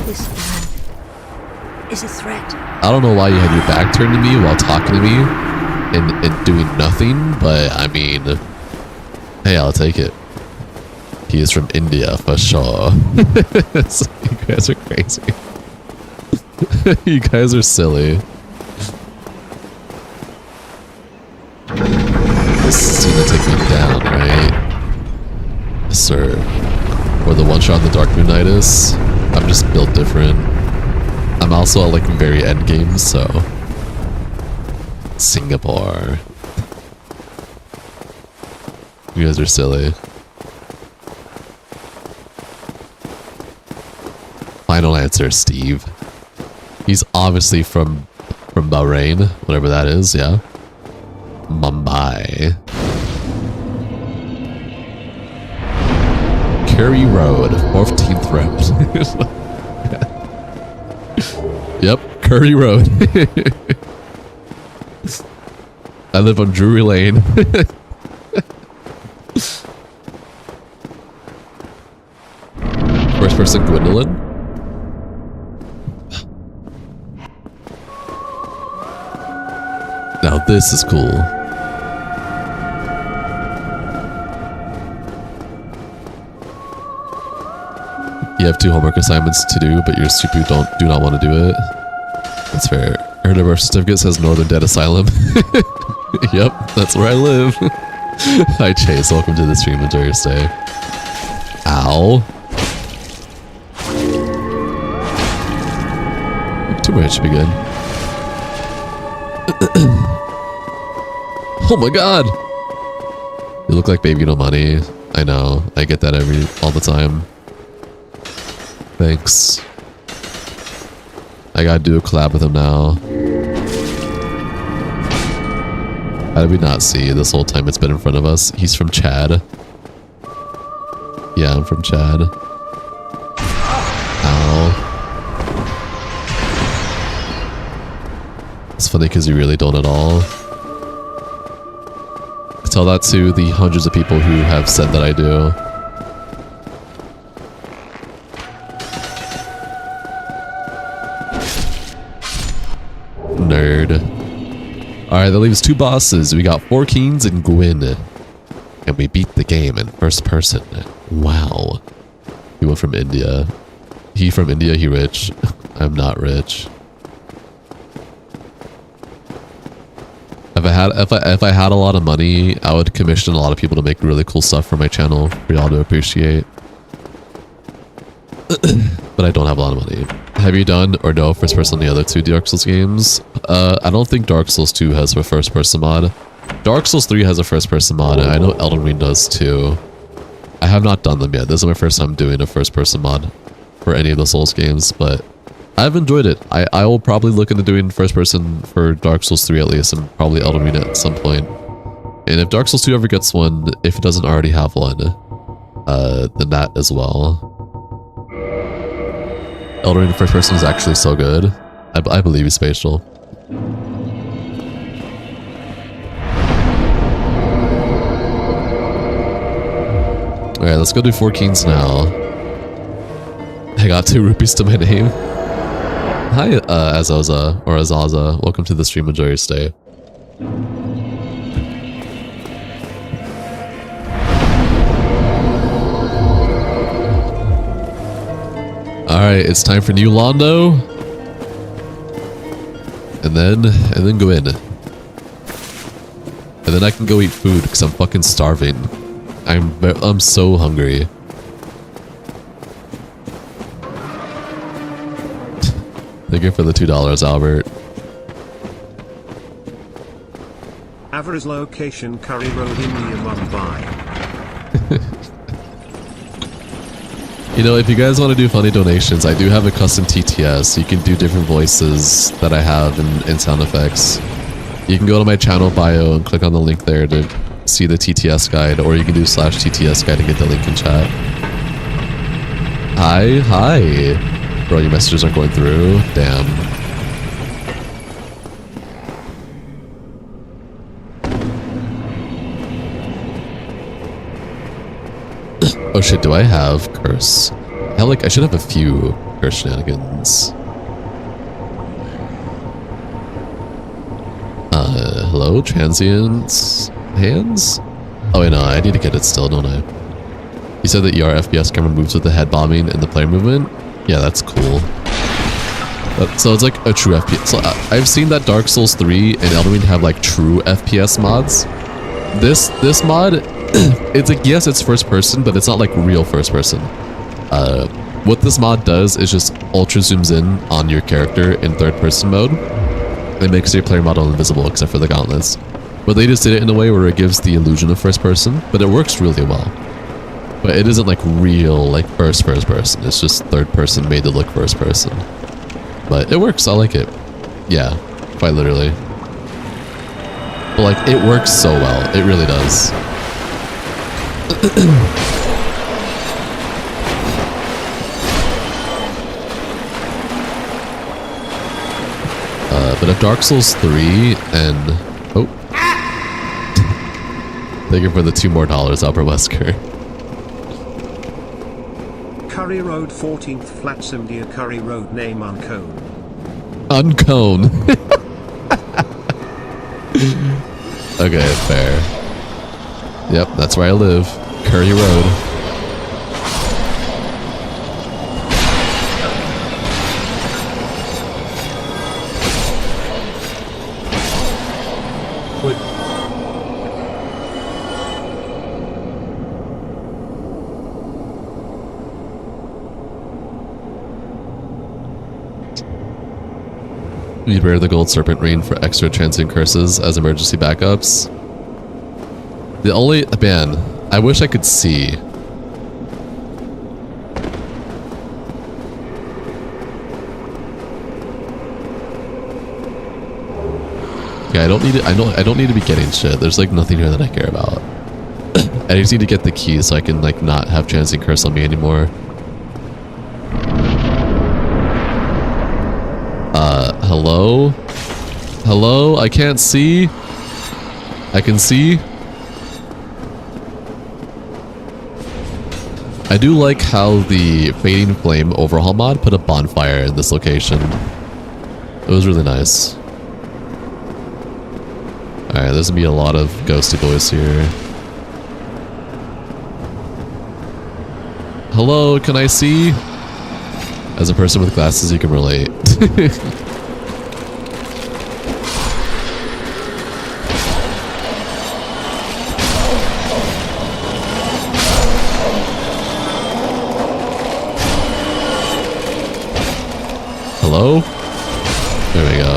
This man is a threat. I don't know why you had your back turned to me while talking to me and doing nothing, but I mean, hey, I'll take it. He is from India for sure. So you guys are crazy. You guys are silly. This is gonna take me down, right? Yes, sir. Or the one shot on the Dark Moonitis. I'm just built different. I'm also at like very end game, so Singapore. You guys are silly. Final answer, Steve. He's obviously from Bahrain, whatever that is, yeah. Mumbai. Curry Road, 14th Road. Yep, Curry Road. I live on Drury Lane. First person Gwendolyn? Now this is cool. You have 2 homework assignments to do, but you're stupid, do not want to do it. That's fair. I heard our birth certificate says Northern Dead Asylum. Yep, that's where I live. Hi Chase, welcome to the stream, enjoy your stay. Ow. 2 minutes should be good. Oh my god! You look like Baby No Money. I know, I get that all the time. Thanks. I gotta do a collab with him now. How did we not see this whole time it's been in front of us? He's from Chad. Yeah, I'm from Chad. Ow. It's funny because you really don't at all. Tell that to the hundreds of people who have said that I do. Nerd. Alright, that leaves 2 bosses. We got 4 Kings and Gwyn. And we beat the game in first person. Wow. He went from India. He from India, he rich. I'm not rich. If I had a lot of money, I would commission a lot of people to make really cool stuff for my channel for y'all to appreciate. But I don't have a lot of money. Have you done or no first person on the other 2 Dark Souls games? I don't think Dark Souls 2 has a first person mod. Dark Souls 3 has a first person mod, and I know Elden Ring does too. I have not done them yet. This is my first time doing a first-person mod for any of the Souls games, but I've enjoyed it. I will probably look into doing first-person for Dark Souls 3 at least, and probably Elden Ring at some point. And if Dark Souls 2 ever gets one, if it doesn't already have one, then that as well. Elden Ring first person is actually so good. I believe he's spatial. Alright, let's go do 4 Kings now. I got 2 rupees to my name. Hi, Azoza, or Azaza. Welcome to the stream. Enjoy your stay. Alright, it's time for new Londo. And then go in. And then I can go eat food because I'm fucking starving. I'm so hungry. Thank you for the $2, Albert. Avera's location, Curry Road, India, Mumbai. You know, if you guys want to do funny donations, I do have a custom TTS. So you can do different voices that I have in sound effects. You can go to my channel bio and click on the link there to see the TTS guide, or you can do /TTS guide and get the link in chat. Hi. Bro, your messages aren't going through. Damn. Oh shit, do I have curse? Hell, like, I should have a few curse shenanigans. Hello? Transient hands? Oh wait, no, I need to get it still, don't I? You said that ER FPS camera moves with the head bombing and the player movement? Yeah, that's cool. So it's like a true FPS. So I've seen that Dark Souls 3 and Elden Ring have like true FPS mods. This mod, it's like, yes, it's first person, but it's not like real first person. What this mod does is just ultra zooms in on your character in third person mode. It makes your player model invisible except for the gauntlets. But they just did it in a way where it gives the illusion of first person, but it works really well. But it isn't like real, like first person. It's just third person made to look first person. But it works, I like it. Yeah, quite literally. But like, it works so well, it really does. But if Dark Souls 3 and... Oh. Thank you for the $2 more, Albert Wesker. Curry Road, 14th Flats, India. Curry Road, name uncone. Uncone. Okay, fair. Yep, that's where I live. Curry Road. You wear the gold serpent ring for extra transient curses as emergency backups. The only... Man, I wish I could see. Yeah, I don't need it. I don't need to be getting shit. There's like nothing here that I care about. I just need to get the key so I can like not have transient curse on me anymore. Hello? Hello? I can't see? I can see? I do like how the Fading Flame overhaul mod put a bonfire in this location. It was really nice. Alright, there's gonna be a lot of ghosty boys here. Hello, can I see? As a person with glasses, you can relate. Hello? There we go.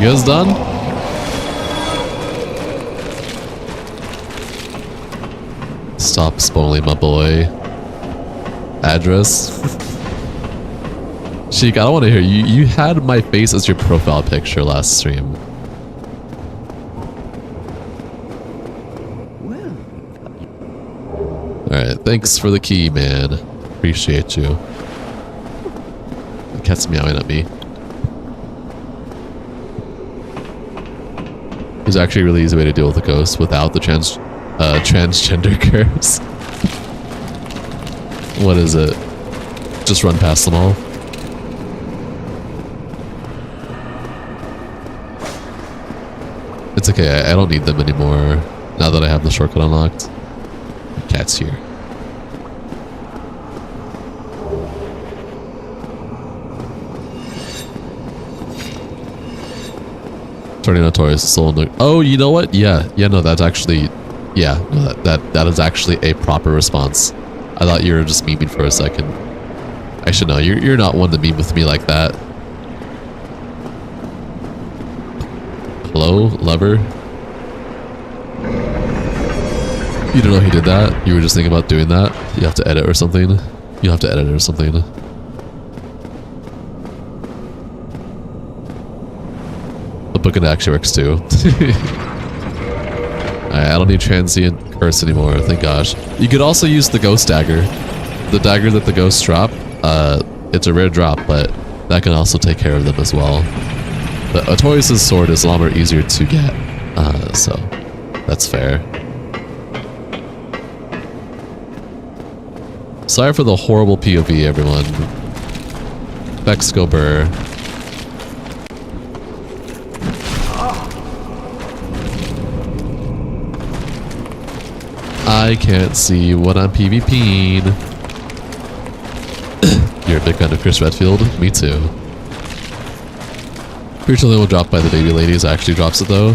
You guys done? Stop spoiling my boy. Address. Sheik, I don't want to hear you. You had my face as your profile picture last stream. Alright, thanks for the key, man. Appreciate you. The cat's meowing at me. There's actually a really easy way to deal with a ghost without the transgender curse. What is it? Just run past them all. It's okay, I don't need them anymore now that I have the shortcut unlocked. Cat's here. Turning notorious soul in the— oh, you know what? Yeah, no, that's actually— yeah, no, that is actually a proper response. I thought you were just memeing for a second. I should know, you're not one to meme with me like that. Hello, lover? You don't know he did that? You were just thinking about doing that? You have to edit or something? You have to edit or something. The book actually works too. Alright, I don't need transient curse anymore, thank gosh. You could also use the ghost dagger. The dagger that the ghosts drop, it's a rare drop, but that can also take care of them as well. But Artorias' sword is a lot more easier to get, so that's fair. Sorry for the horrible POV, everyone. Bexco Burr. I can't see what I'm PvPing. You're a big fan of Chris Redfield? Me too. Pretty sure they will drop by the baby ladies. Actually drops it though.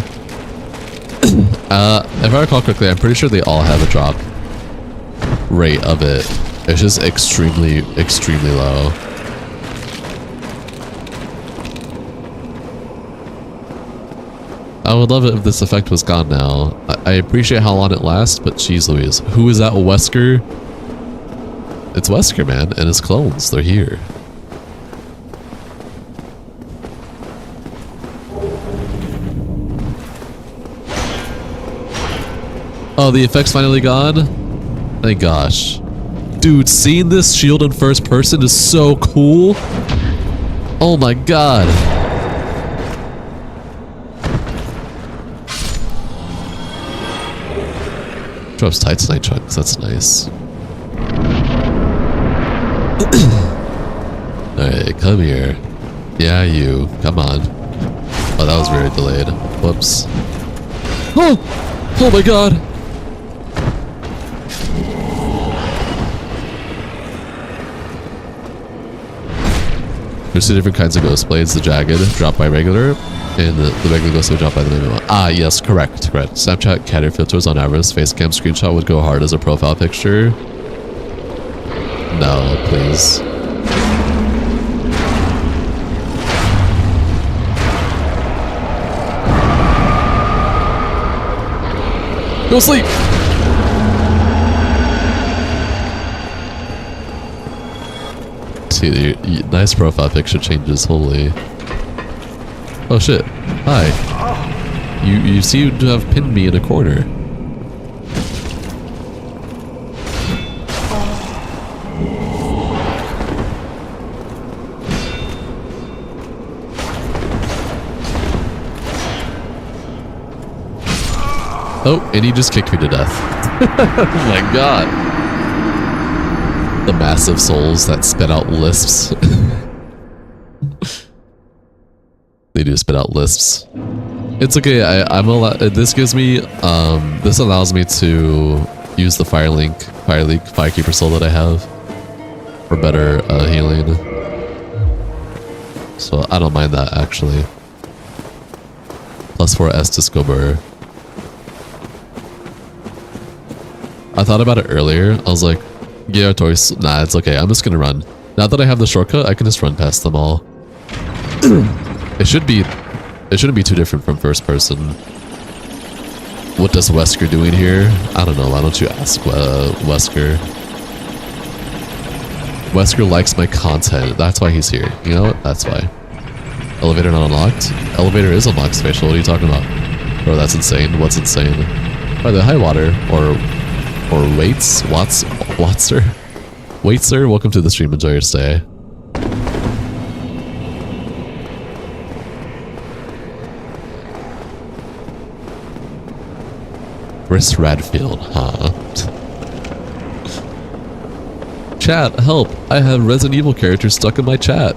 If I recall correctly, I'm pretty sure they all have a drop rate of it. It's just extremely, extremely low. I would love it if this effect was gone now. I appreciate how long it lasts, but jeez Louise. Who is that, Wesker? It's Wesker, man, and his clones. They're here. Oh, the effect's finally gone? Thank gosh. Dude, seeing this shield in first person is so cool. Oh my god. Drops Titanite chunks, that's nice. Alright, come here. Yeah, you. Come on. Oh, that was very delayed. Whoops. Oh! Oh my god! There's two different kinds of ghost blades. The jagged, dropped by regular, and the regular ghost blade dropped by the meme. Ah, yes, correct. Snapchat cat filters on average. Facecam screenshot would go hard as a profile picture. No, please. Go sleep! See, nice profile picture changes, holy. Oh shit. Hi. You seem to have pinned me in a corner. Oh, and he just kicked me to death. Oh my god. The massive souls that spit out lisps. They do spit out lisps. It's okay, I'm allowed— this gives me, this allows me to use the Firekeeper soul that I have for better healing. So I don't mind that actually. Plus 4 Estus Gober. I thought about it earlier. I was like, yeah, toys. Nah, it's okay. I'm just gonna run. Now that I have the shortcut, I can just run past them all. It shouldn't be too different from first person. What does Wesker doing here? I don't know. Why don't you ask Wesker? Wesker likes my content. That's why he's here. You know what? That's why. Elevator not unlocked? Elevator is unlocked, Spatial. What are you talking about? Bro, that's insane. What's insane? By the high water. Or waits? Watser? Wait, sir. Welcome to the stream. Enjoy your stay. Chris Radfield, huh? Chat, help! I have Resident Evil characters stuck in my chat.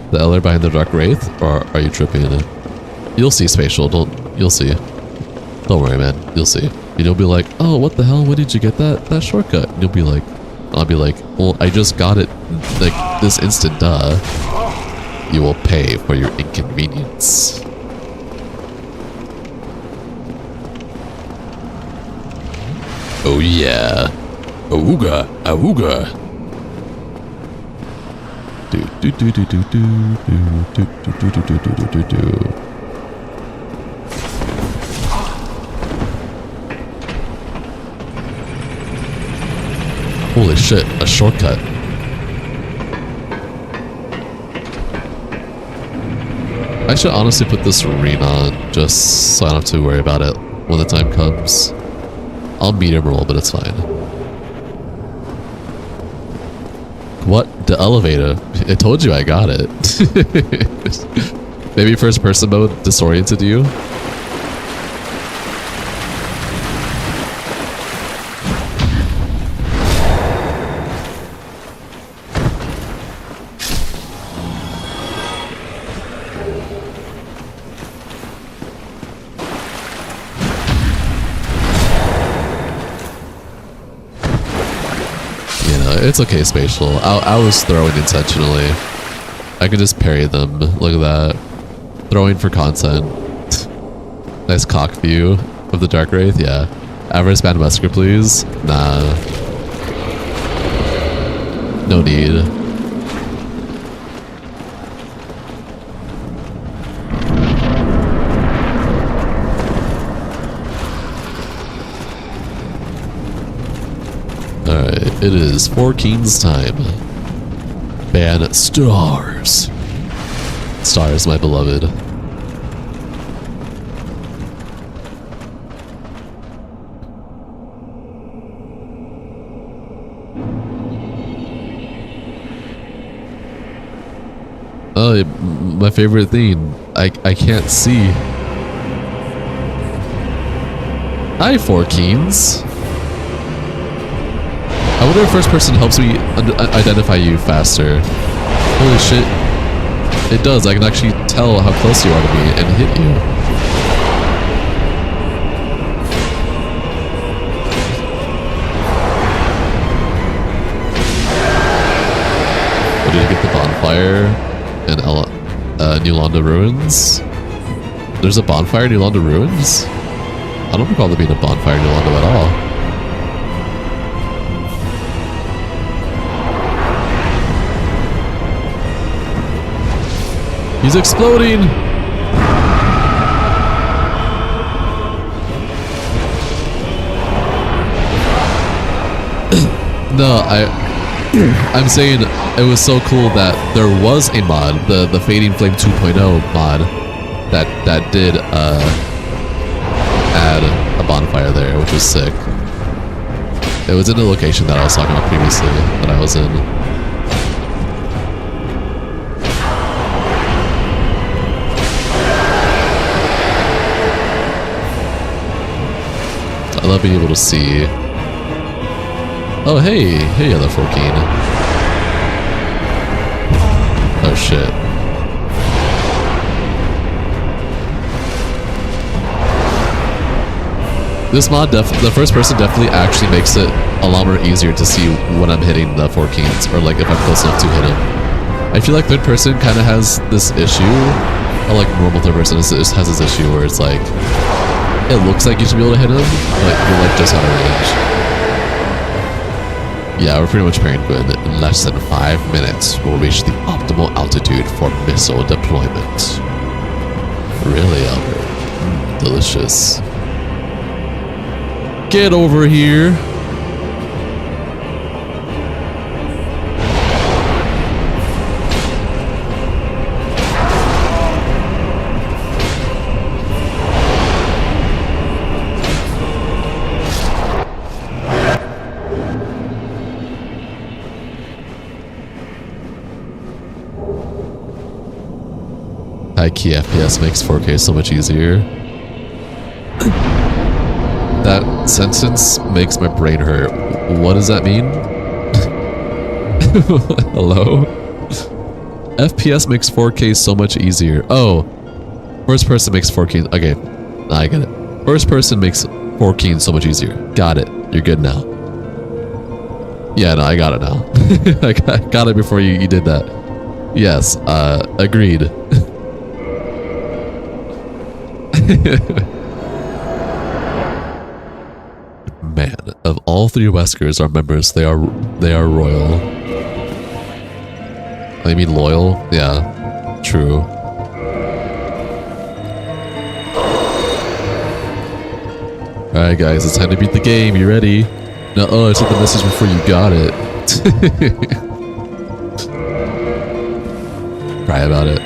The Eller behind the Dark Wraith? Or are you tripping in it? You'll see, Spatial. You'll see. Don't worry, man. You'll see. And you'll be like, oh, what the hell? Where did you get that shortcut? And you'll be like, I'll be like, well, I just got it like this instant, duh. You will pay for your inconvenience. Oh yeah. Awooga, awooga. Do do do do do do do do do do do do do do. Holy shit, a shortcut. I should honestly put this arena on just so I don't have to worry about it when the time comes. I'll medium roll, but it's fine. What? The elevator? I told you I got it. Maybe first person mode disoriented you? It's okay, Spatial. I was throwing intentionally. I can just parry them. Look at that. Throwing for content. Nice cock view of the Dark Wraith, yeah. Avarice Band Wesker, please. Nah. No need. Alright, it is Four Kings time. Ban stars. Stars, my beloved. Oh, my favorite thing. I can't see. Hi, Four Kings. I wonder if first person helps me identify you faster. Holy shit. It does. I can actually tell how close you are to me and hit you. Oh, did you get the bonfire in New Londa Ruins? There's a bonfire in New Londa Ruins? I don't recall there being a bonfire in New Londa at all. He's exploding! No, I'm saying it was so cool that there was a mod, the Fading Flame 2.0 mod, that did add a bonfire there, which was sick. It was in the location that I was talking about previously, that I was in. I love being able to see. Oh, hey, other 14. Oh shit. This mod, the first person definitely actually makes it a lot more easier to see when I'm hitting the 4 Kings, or like if I'm close enough to hit him. I feel like third person kind of has this issue, or like normal third person has this issue where it's like, it looks like you should be able to hit him, but you're like just out of range. Yeah, we're pretty much pairing Gwyn. In less than 5 minutes, we'll reach the optimal altitude for missile deployment. Really, Albert? Delicious. Get over here. High key FPS makes 4K so much easier. That sentence makes my brain hurt. What does that mean? Hello? FPS makes 4K so much easier. Oh, first person makes 4K. Okay, I get it. First person makes 4K so much easier. Got it. You're good now. Yeah, no, I got it now. I got it before you did that. Yes, agreed. Man, of all three Weskers are members, they are royal. I mean loyal? Yeah, true. Alright guys, it's time to beat the game. You ready? No, oh, I sent the message before you got it. Cry about it.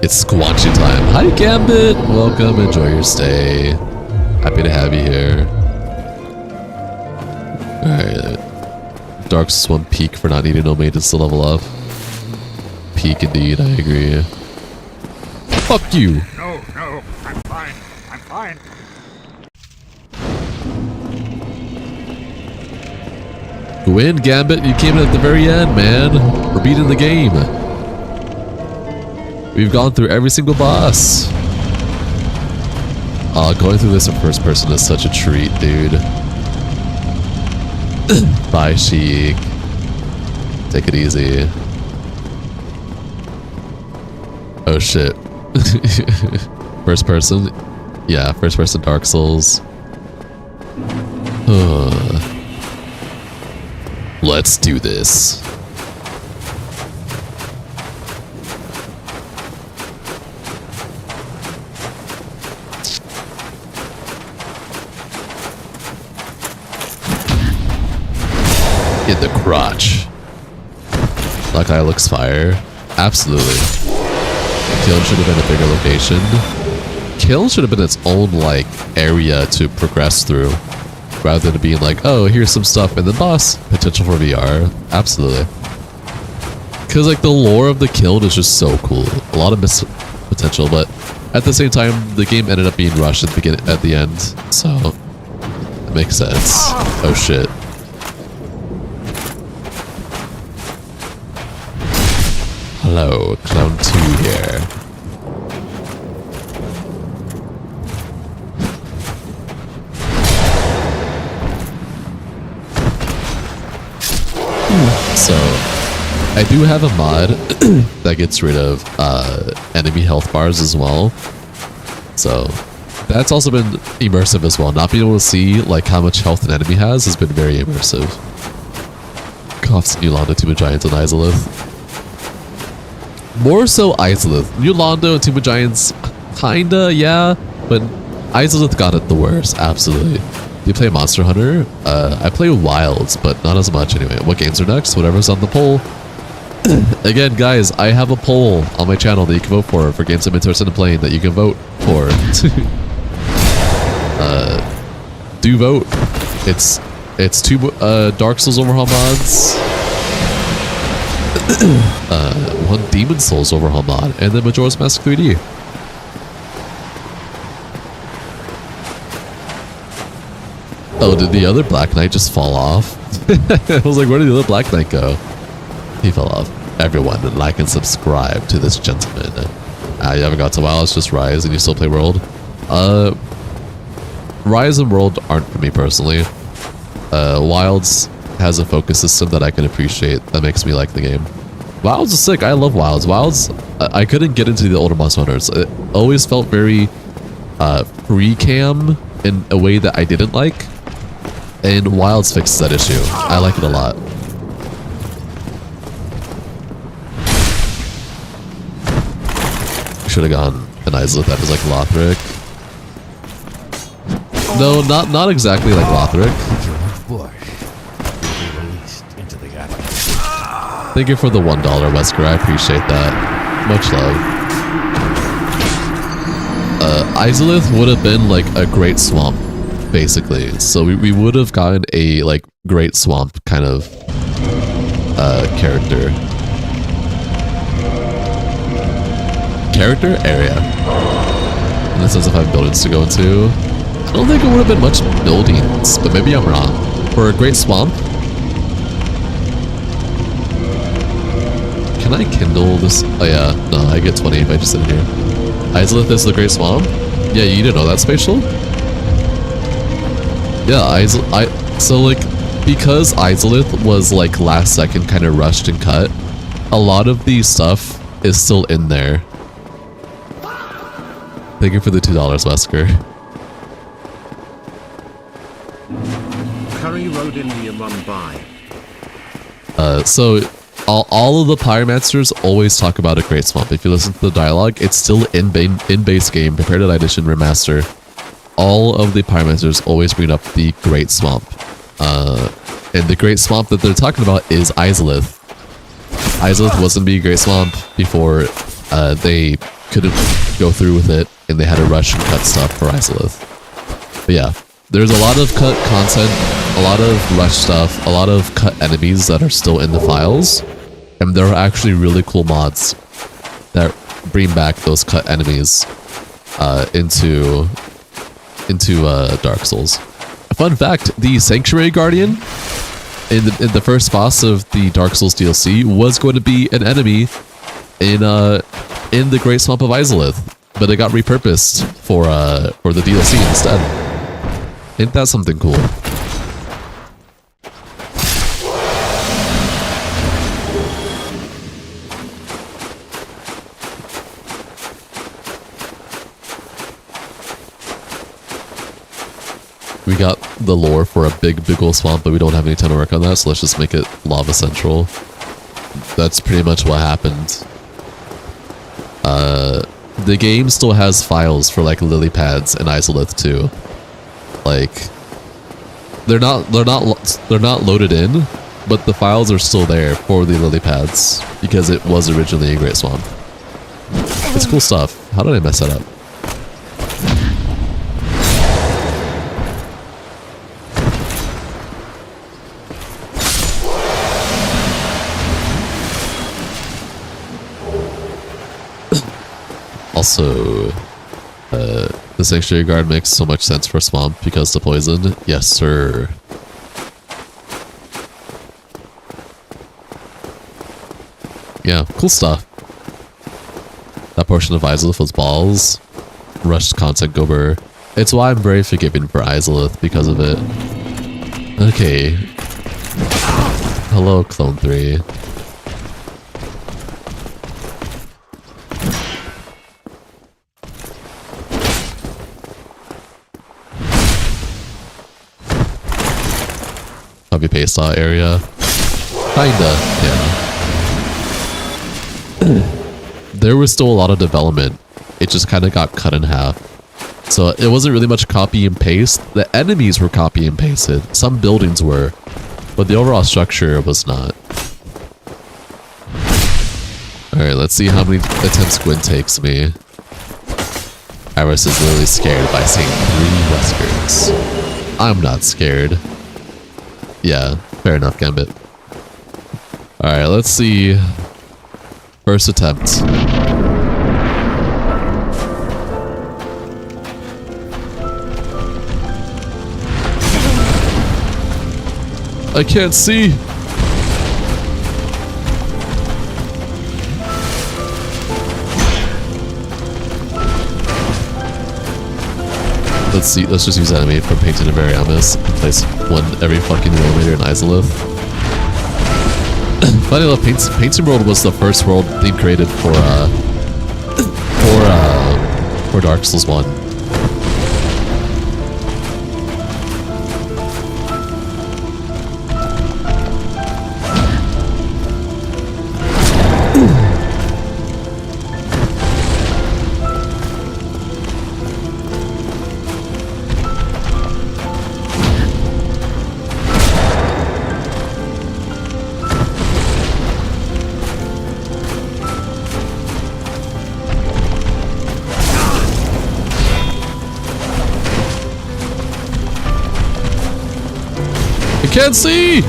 It's squanchy time. Hi Gambit! Welcome, enjoy your stay. Happy to have you here. Alright. Dark Souls 1 peak for not needing no maintenance to level up. Peak indeed, I agree. Fuck you! No, I'm fine. I'm fine. Win, Gambit. You came in at the very end, man. We're beating the game. We've gone through every single boss. Going through this in first person is such a treat, dude. Bye, Sheik. Take it easy. Oh, shit. First person? Yeah, first person Dark Souls. Let's do this. In the crotch. That guy looks fire. Absolutely. Kill should have been a bigger location. Kill should have been its own, like, area to progress through. Rather than being like, oh, here's some stuff and then boss. Potential for VR. Absolutely. Because, like, the lore of the Killed is just so cool. A lot of missed potential, but at the same time, the game ended up being rushed at the end. So, it makes sense. Oh, shit. Hello, Clown 2 here. So, I do have a mod that gets rid of enemy health bars as well. So, that's also been immersive as well. Not being able to see like how much health an enemy has been very immersive. Coughs New Londo, Tomb of Giants, and Izalith. More so Izalith. New Londo and Tomb of Giants, kinda, yeah, but Izalith got it the worst, absolutely. Do you play Monster Hunter? I play Wilds, but not as much anyway. What games are next? Whatever's on the poll. Again, guys, I have a poll on my channel that you can vote for games I'm interested in playing that you can vote for. Do vote. It's two Dark Souls Overhaul mods. One Demon Souls Overhaul mod, and then Majora's Mask 3D. Oh, did the other Black Knight just fall off? I was like, where did the other Black Knight go? He fell off. Everyone, like and subscribe to this gentleman. You haven't got to WoW, it's just Rise, and you still play World? Rise and World aren't for me personally. Wilds has a focus system that I can appreciate that makes me like the game. Wilds is sick. I love Wilds. Wilds, I couldn't get into the older Monster Hunters. It always felt very free cam in a way that I didn't like. And Wilds fixes that issue. I like it a lot. should have gone an Izalith that is like Lothric. No, not exactly like Lothric. George Bush will be released into the atmosphere. Thank you for the $1, Wesker. I appreciate that. Much love. Izalith would have been like a great swamp, basically. So we would have gotten a like great swamp kind of character. Character area. In the sense of having buildings to go into. I don't think it would have been much buildings, but maybe I'm wrong. For a great swamp. Can I kindle this? Oh yeah, no, I get 20 if I just sit here. Izalith is the great swamp? Yeah, you didn't know that, Spatial? Yeah, so like, because Izalith was like last second kind of rushed and cut, a lot of the stuff is still in there. Thank you for the $2, Wesker. Curry Road, India, Mumbai. So all of the Pyromasters always talk about a great swamp. If you listen to the dialogue, it's still in base game, Prepared Edition Remaster. All of the Pyromasters always bring up the great swamp. And the great swamp that they're talking about is Izalith. Izalith wasn't being a great swamp before they couldn't go through with it, and they had to rush and cut stuff for Izalith. But yeah, there's a lot of cut content, a lot of rush stuff, a lot of cut enemies that are still in the files, and there are actually really cool mods that bring back those cut enemies into Dark Souls. Fun fact, the Sanctuary Guardian in the first boss of the Dark Souls DLC was going to be an enemy in the Great Swamp of Izalith, but it got repurposed for the DLC instead. Ain't that something cool? We got the lore for a big ol' swamp, but we don't have any time to work on that, so let's just make it Lava Central. That's pretty much what happened. The game still has files for like lily pads and Izalith too. Like, they're not loaded in, but the files are still there for the lily pads because it was originally a Great Swamp. It's cool stuff. How did I mess that up? Also, the Sanctuary Guard makes so much sense for Swamp because the poison. Yes, sir. Yeah, cool stuff. That portion of Izalith was balls. Rushed content gober. It's why I'm very forgiving for Izalith because of it. Okay. Hello, Clone 3. Copy paste area. Kinda, yeah. There was still a lot of development. It just kind of got cut in half. So it wasn't really much copy and paste. The enemies were copy and pasted. Some buildings were, but the overall structure was not. Alright, let's see how many attempts Gwyn takes me. Iris is literally scared by seeing 3 Weskers. I'm not scared. Yeah, fair enough, Gambit. Alright, let's see. First attempt. I can't see. Let's see, let's just use enemy from Painted and Variamus. Place one every fucking millimeter in Izalith. Funny enough, Painted World was the first world theme created for Dark Souls 1. can't see!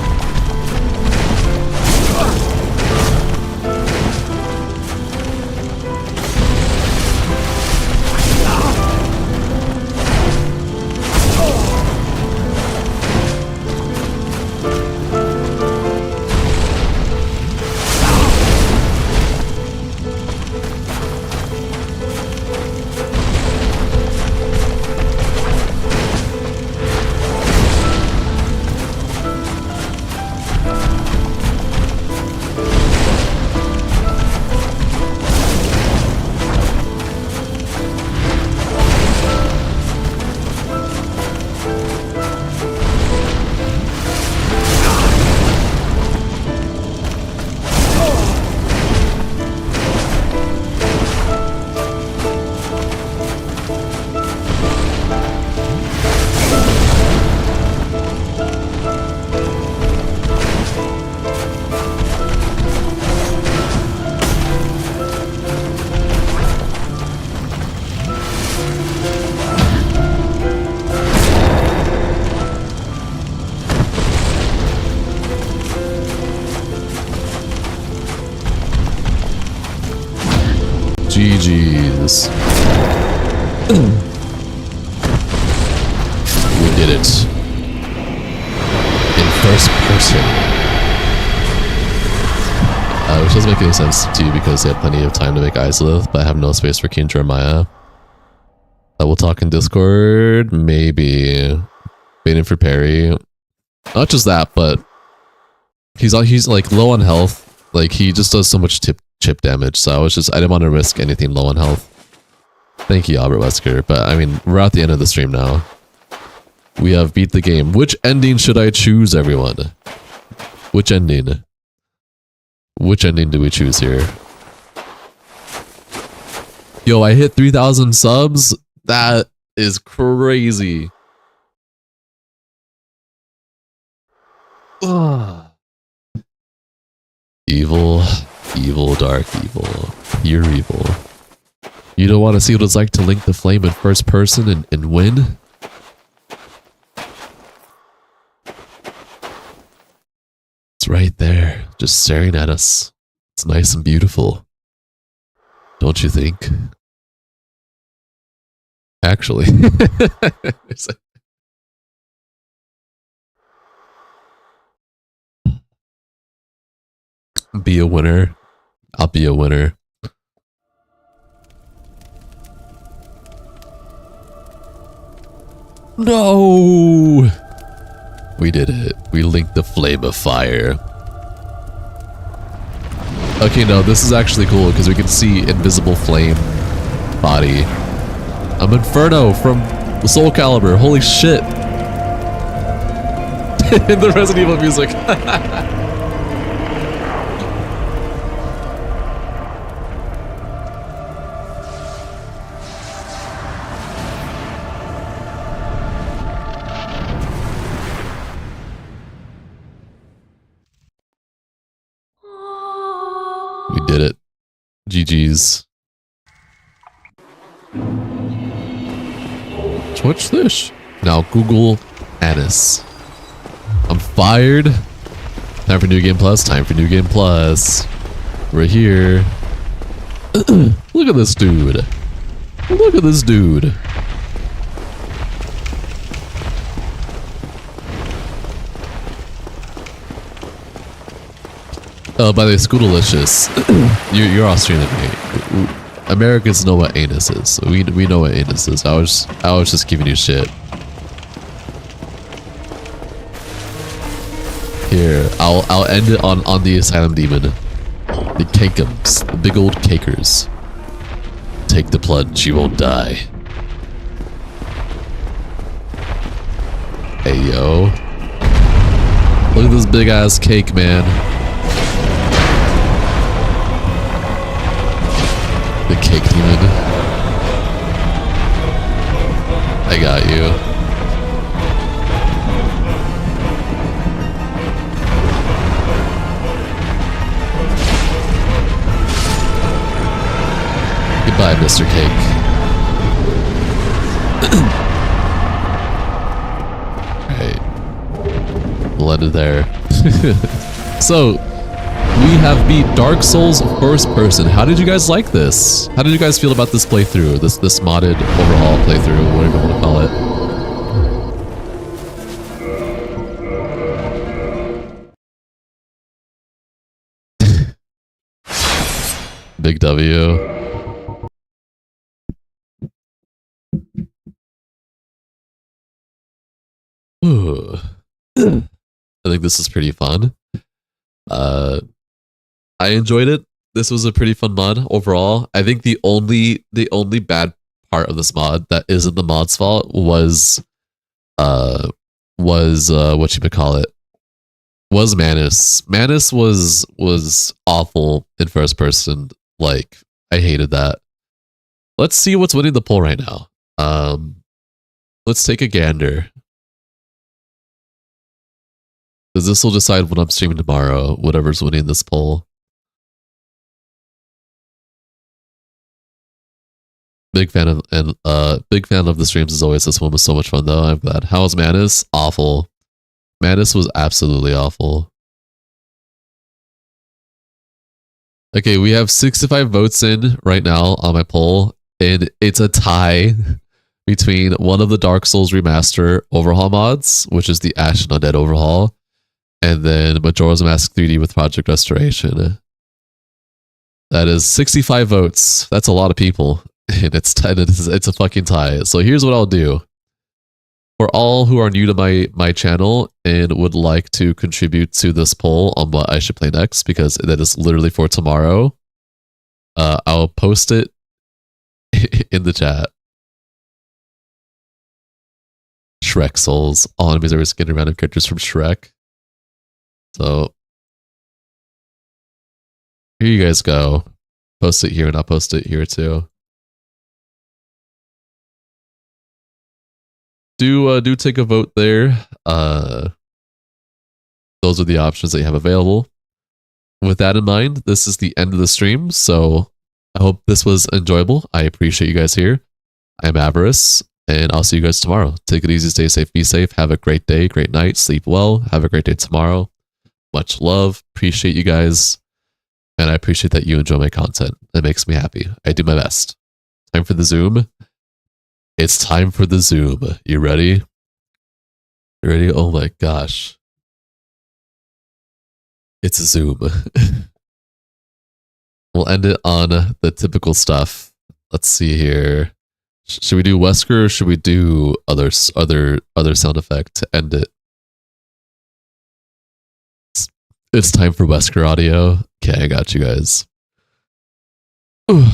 GG's. We did it. In first person. Which doesn't make any sense to you because they had plenty of time to make Isolith, but I have no space for King Jeremiah. We'll talk in Discord, maybe. Waiting for Perry. Not just that, but he's like low on health. Like he just does so much chip damage, so I didn't want to risk anything low on health. Thank you, Albert Wesker. But I mean, we're at the end of the stream now. We have beat the game. Which ending should I choose, everyone? Which ending? Which ending do we choose here? Yo, I hit 3,000 subs? That is crazy. Ugh. Evil, evil, dark evil. Pure evil. You don't want to see what it's like to link the flame in first person and win? It's right there, just staring at us. It's nice and beautiful. Don't you think? Actually. Be a winner. I'll be a winner. No! We did it. We linked the flame of fire. Okay, no, this is actually cool because we can see invisible flame body. I'm Inferno from the Soul Calibur. Holy shit. The Resident Evil music. We did it. GG's. What's this? Now Google Annis. I'm fired. Time for New Game Plus. Time for New Game Plus. We're here. Look at this dude. Look at this dude. Oh, by the way, Scoodalicious, you're Australian, right? Americans know what anus is. So we know what anus is. I was just giving you shit. Here, I'll end it on the Asylum Demon. The Cakeums, the big old cakers. Take the plunge, you won't die. Hey yo. Look at this big ass cake, man. The cake demon. I got you. Goodbye, Mr. Cake. Alright. we'll end it there. So, we have beat Dark Souls first person. How did you guys like this? How did you guys feel about this playthrough? This modded overhaul playthrough, whatever you want to call it? Big W. Ooh. I think this is pretty fun. I enjoyed it. This was a pretty fun mod overall. I think the only bad part of this mod that isn't the mod's fault was what you could call it, was Manus. Manus was awful in first person. Like, I hated that. Let's see what's winning the poll right now. Let's take a gander, because this will decide when I'm streaming tomorrow, whatever's winning this poll. Big fan of the streams as always. This one was so much fun though. I'm glad. How was Manus? Awful. Manus was absolutely awful. Okay, we have 65 votes in right now on my poll, and it's a tie between one of the Dark Souls Remaster overhaul mods, which is the Ashen Undead overhaul, and then Majora's Mask 3D with Project Restoration. That is 65 votes. That's a lot of people. And it's a fucking tie. So here's what I'll do. For all who are new to my channel and would like to contribute to this poll on what I should play next, because that is literally for tomorrow, I'll post it in the chat. Shrek Souls. All enemies are getting random characters from Shrek. So here you guys go. Post it here and I'll post it here too. Do take a vote there. Those are the options that you have available. With that in mind, this is the end of the stream, so I hope this was enjoyable. I appreciate you guys here. I'm Avarice, and I'll see you guys tomorrow. Take it easy, stay safe, be safe. Have a great day, great night, sleep well. Have a great day tomorrow. Much love. Appreciate you guys, and I appreciate that you enjoy my content. It makes me happy. I do my best. Time for the Zoom. It's time for the Zoom. You ready? You ready? Oh my gosh. It's a Zoom. We'll end it on the typical stuff. Let's see here. Should we do Wesker or should we do other sound effect to end it? It's time for Wesker audio. Okay, I got you guys. Ooh.